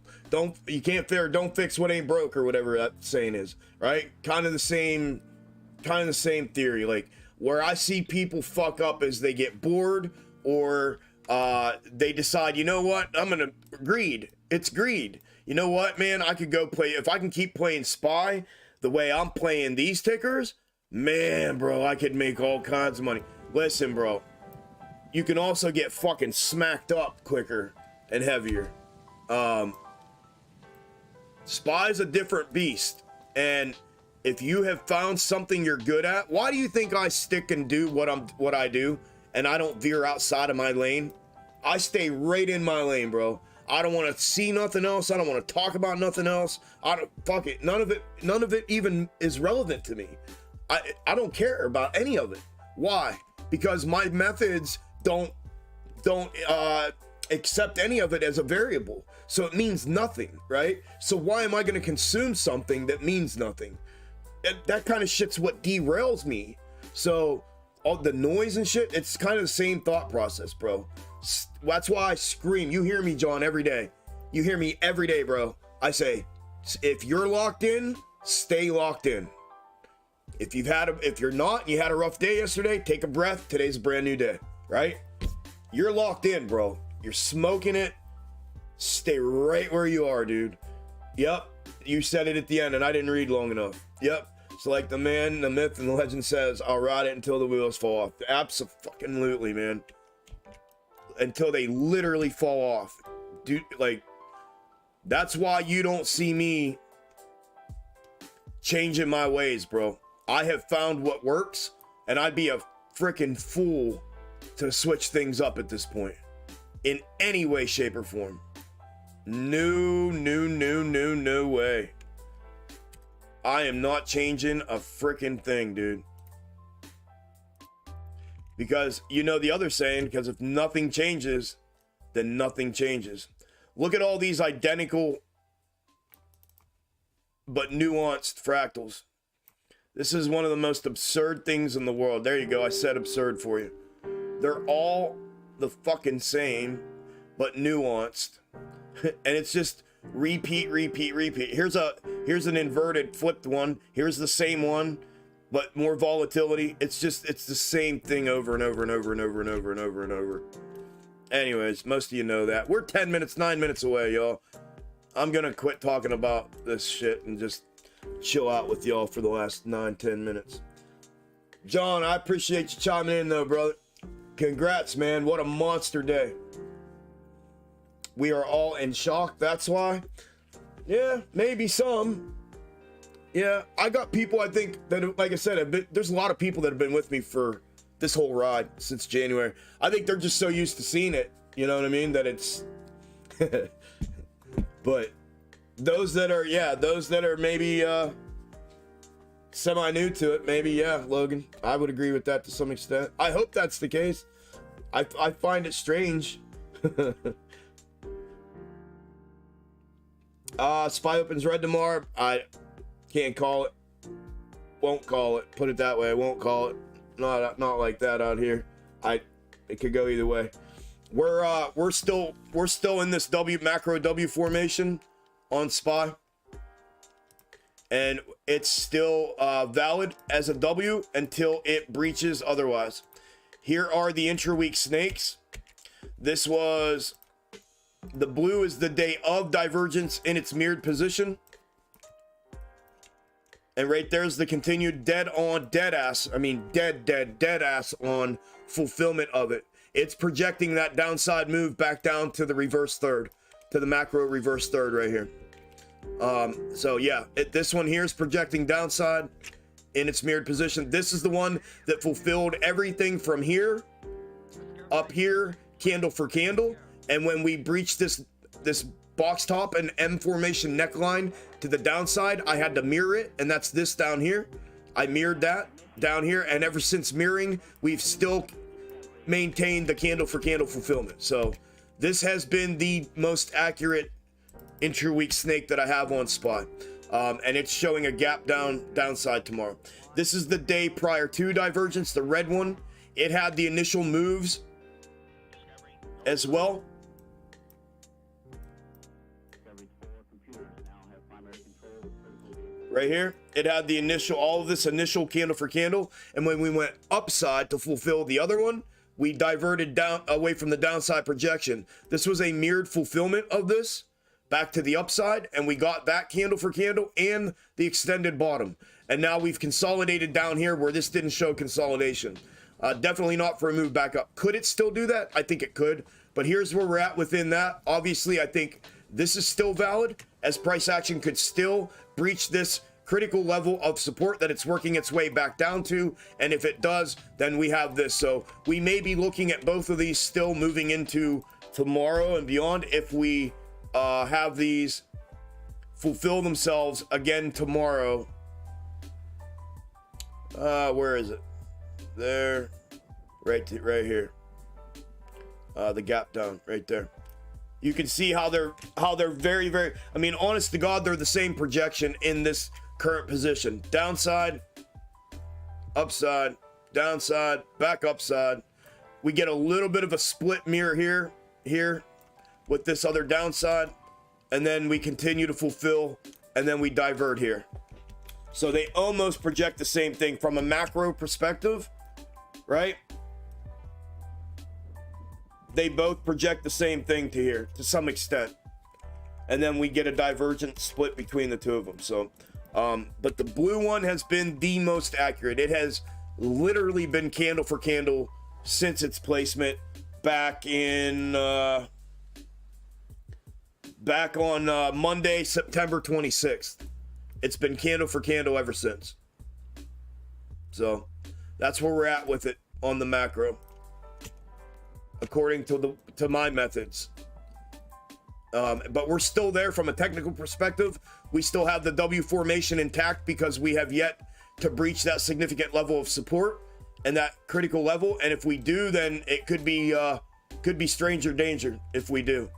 fix what ain't broke, or whatever that saying is, right? Kind of the same theory. Like, where I see people fuck up is they get bored, or they decide, you know what, greed. It's greed. You know what, man, I could go play, if I can keep playing SPY the way I'm playing these tickers, man, bro, I could make all kinds of money. Listen, bro, you can also get fucking smacked up quicker and heavier. SPY's a different beast, and if you have found something you're good at, why do you think I stick and do what I do? And I don't veer outside of my lane? I stay right in my lane, bro. I don't want to see nothing else. I don't want to talk about nothing else. Fuck it. None of it even is relevant to me. I don't care about any of it. Why? Because my methods don't accept any of it as a variable. So it means nothing, right? So why am I going to consume something that means nothing? That kind of shit's what derails me. So all the noise and shit, it's kind of the same thought process, bro. That's why I scream. You hear me, John, every day. You hear me every day, bro. I say, if you're locked in, stay locked in. If you're not and you had a rough day yesterday, take a breath. Today's a brand new day, right? You're locked in, bro. You're smoking it. Stay right where you are, dude. Yep. You said it at the end and I didn't read long enough. Yep. So like the man, the myth, and the legend says, I'll ride it until the wheels fall off. Absolutely, man. Until they literally fall off. Dude, like, that's why you don't see me changing my ways, bro. I have found what works, and I'd be a freaking fool to switch things up at this point. In any way, shape, or form. No way. I am not changing a freaking thing, dude. Because, you know the other saying, because if nothing changes, then nothing changes. Look at all these identical but nuanced fractals. This is one of the most absurd things in the world. There you go, I said absurd for you. They're all the fucking same, but nuanced. And it's just repeat. Here's an inverted flipped one. Here's the same one, but more volatility. It's the same thing over and over. Anyways, most of you know that. We're 9 minutes away, y'all. I'm gonna quit talking about this shit and just chill out with y'all for the last 9-10 minutes. John, I appreciate you chiming in though, brother. Congrats, man. What a monster day. We are all in shock, that's why. Yeah, maybe some. Yeah, I got people, I think, that, like I said, there's a lot of people that have been with me for this whole ride since January. I think they're just so used to seeing it, you know what I mean, that it's... But those that are maybe semi-new to it, maybe, yeah, Logan, I would agree with that to some extent. I hope that's the case. I find it strange. SPY opens red tomorrow. I can't call it. Won't call it. Put it that way. I won't call it. Not like that out here. It could go either way. We're still in this macro W formation on SPY, and it's still valid as a W until it breaches otherwise. Here are the intra-week snakes. This was the blue is the day of divergence in its mirrored position. And right there's the continued dead ass on fulfillment of it. It's projecting that downside move back down to the reverse third, to the macro reverse third right here. So yeah, this one here is projecting downside in its mirrored position. This is the one that fulfilled everything from here, up here, candle for candle. And when we breached this box top and M formation neckline to the downside, I had to mirror it, and that's this down here. I mirrored that down here, and ever since mirroring, we've still maintained the candle for candle fulfillment. So this has been the most accurate intra-week snake that I have on SPY, and it's showing a gap downside tomorrow. This is the day prior to divergence, the red one. It had the initial moves as well. Right here, it had the initial, all of this initial candle for candle, and when we went upside to fulfill the other one, we diverted down away from the downside projection. This was a mirrored fulfillment of this back to the upside, and we got that candle for candle and the extended bottom. And now we've consolidated down here where this didn't show consolidation. Definitely not for a move back up. Could it still do that? I think it could, but here's where we're at within that. Obviously, I think this is still valid, as price action could still breach this critical level of support that it's working its way back down to, and if it does, then we have this. So we may be looking at both of these still moving into tomorrow and beyond if we have these fulfill themselves again tomorrow. Where is it? There, right here. The gap down right there. You can see how they're very, I mean, honest to God, they're the same projection in this current position. Downside, upside, downside, back upside. We get a little bit of a split mirror here with this other downside, and then we continue to fulfill, and then we divert here. So they almost project the same thing from a macro perspective, right? They both project the same thing to here to some extent. And then we get a divergent split between the two of them. So, but the blue one has been the most accurate. It has literally been candle for candle since its placement back in, back on Monday, September 26th. It's been candle for candle ever since. So that's where we're at with it on the macro, according to my methods. But we're still there from a technical perspective. We still have the W formation intact because we have yet to breach that significant level of support and that critical level. And if we do, then it could be stranger danger if we do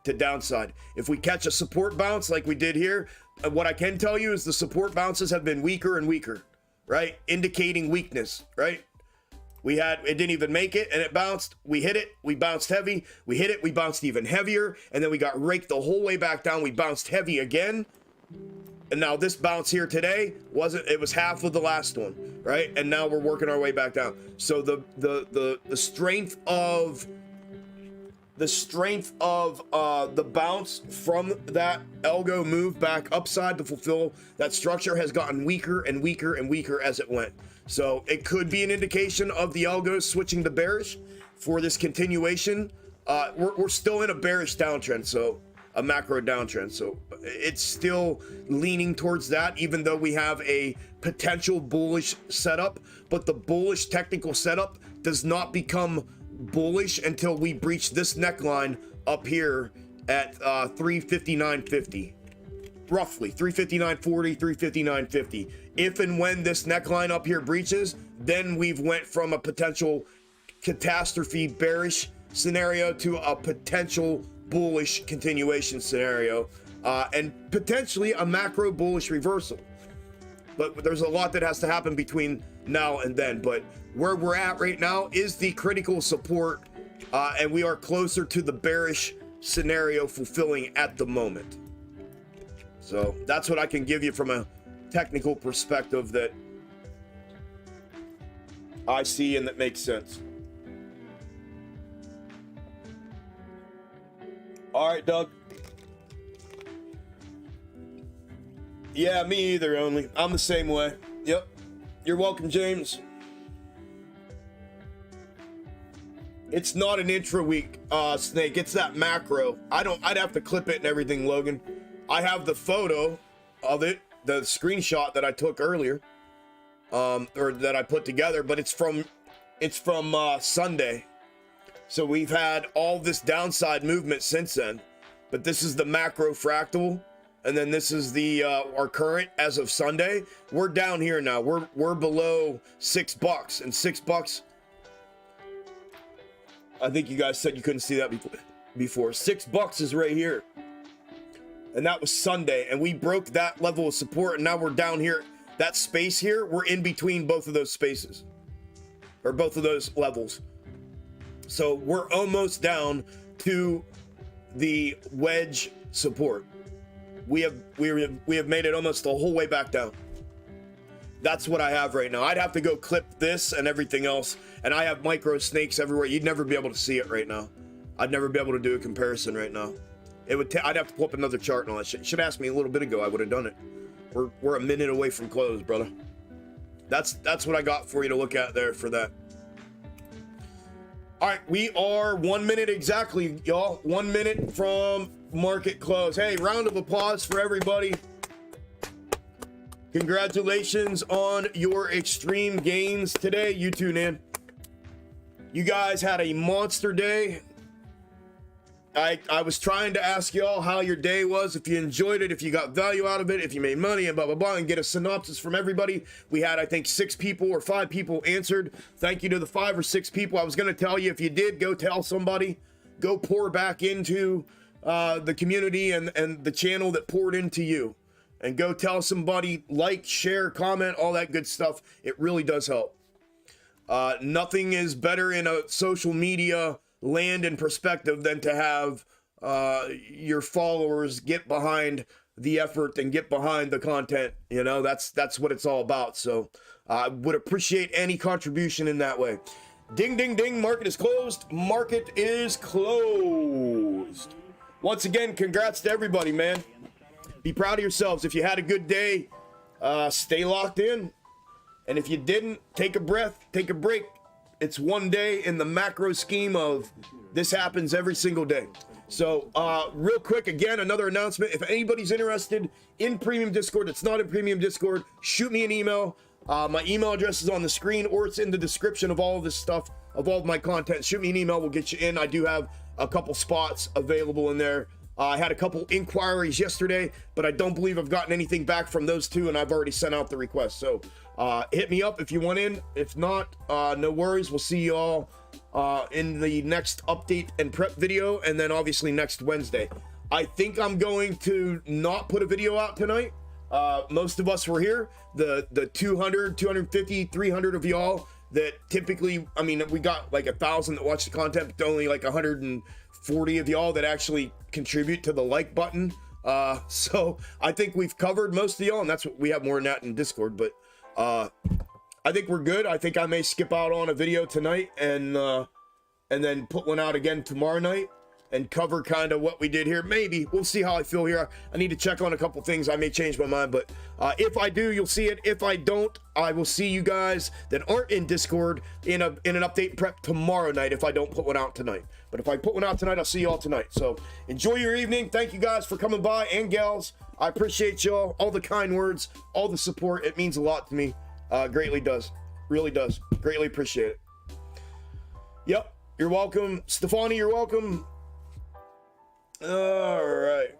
to downside. If we catch a support bounce like we did here, what I can tell you is the support bounces have been weaker and weaker, right? Indicating weakness, right? It didn't even make it, and it bounced. We hit it, we bounced heavy. We hit it, we bounced even heavier, and then we got raked the whole way back down. We bounced heavy again. And now this bounce here today it was half of the last one, right? And now we're working our way back down. So the strength of the bounce from that algo move back upside to fulfill that structure has gotten weaker and weaker and weaker as it went. So it could be an indication of the algos switching to bearish for this continuation. We're still in a bearish downtrend, so a macro downtrend. So it's still leaning towards that, even though we have a potential bullish setup. But the bullish technical setup does not become bullish until we breach this neckline up here at 359.50, roughly 359.40, 359.50. If and when this neckline up here breaches, then we've went from a potential catastrophe bearish scenario to a potential bullish continuation scenario, and potentially a macro bullish reversal. But there's a lot that has to happen between now and then. But where we're at right now is the critical support, and we are closer to the bearish scenario fulfilling at the moment. So that's what I can give you from a technical perspective that I see and that makes sense. All right, Doug. Yeah, me either, only. I'm the same way. Yep. You're welcome, James. It's not an intra-week snake. It's that macro. I'd have to clip it and everything, Logan. I have the photo of it, the screenshot that I took earlier, or that I put together, but it's from Sunday. So we've had all this downside movement since then, but this is the macro fractal, and then this is the our current as of Sunday. We're down here now. We're below $6, and $6. I think you guys said you couldn't see that before. $6 is right here, and that was Sunday, and we broke that level of support, and now we're down here. That space here, we're in between both of those spaces, or both of those levels. So we're almost down to the wedge support. We have made it almost the whole way back down. That's what I have right now. I'd have to go clip this and everything else, and I have micro snakes everywhere. You'd never be able to see it right now. I'd never be able to do a comparison right now. I'd have to pull up another chart and all that shit. You should ask me a little bit ago. I would have done it. We're a minute away from close, brother. That's what I got for you to look at there for that. All right, we are 1 minute exactly, y'all. 1 minute from market close. Hey, round of applause for everybody. Congratulations on your extreme gains today. You tune in. You guys had a monster day. I was trying to ask y'all how your day was, if you enjoyed it, if you got value out of it, if you made money, and blah, blah, blah, and get a synopsis from everybody. We had, I think, 6 people or 5 people answered. Thank you to the 5 or 6 people. I was going to tell you, if you did, go tell somebody. Go pour back into the community and the channel that poured into you. And go tell somebody, like, share, comment, all that good stuff. It really does help. Nothing is better in a social media land and perspective than to have your followers get behind the effort and get behind the content. You know, that's what it's all about. So I would appreciate any contribution in that way. Ding, ding, ding. Market is closed. Market is closed. Once again, congrats to everybody, man. Be proud of yourselves. If you had a good day, stay locked in. And if you didn't, take a breath, take a break. It's one day in the macro scheme of this happens every single day. So real quick, again, another announcement. If anybody's interested in Premium Discord, it's not in Premium Discord, shoot me an email. My email address is on the screen, or it's in the description of all of this stuff, of all of my content. Shoot me an email, we'll get you in. I do have a couple spots available in there. I had a couple inquiries yesterday, but I don't believe I've gotten anything back from those two, and I've already sent out the request. So hit me up if you want in. If not, no worries. We'll see you all in the next update and prep video, and then obviously next Wednesday. I think I'm going to not put a video out tonight. Most of us were here. The 200, 250, 300 of y'all that typically, I mean, we got like 1,000 that watch the content, but only like 140 of y'all that actually contribute to the like button. So I think we've covered most of y'all, and that's what we have more than that in Discord. But I think we're good. I think I may skip out on a video tonight and then put one out again tomorrow night and cover kind of what we did here. Maybe. We'll see how I feel here. I need to check on a couple things. I may change my mind, but if I do, you'll see it. If I don't, I will see you guys that aren't in Discord in an update prep tomorrow night if I don't put one out tonight. But if I put one out tonight, I'll see you all tonight. So enjoy your evening. Thank you guys for coming by, and gals. I appreciate y'all, all the kind words, all the support. It means a lot to me. Greatly does. Really does. Greatly appreciate it. Yep. You're welcome. Stefani, you're welcome. All right.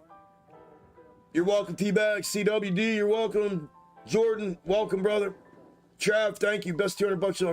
You're welcome, T-Bag. CWD, you're welcome. Jordan, welcome, brother. Trav, thank you. Best $200 on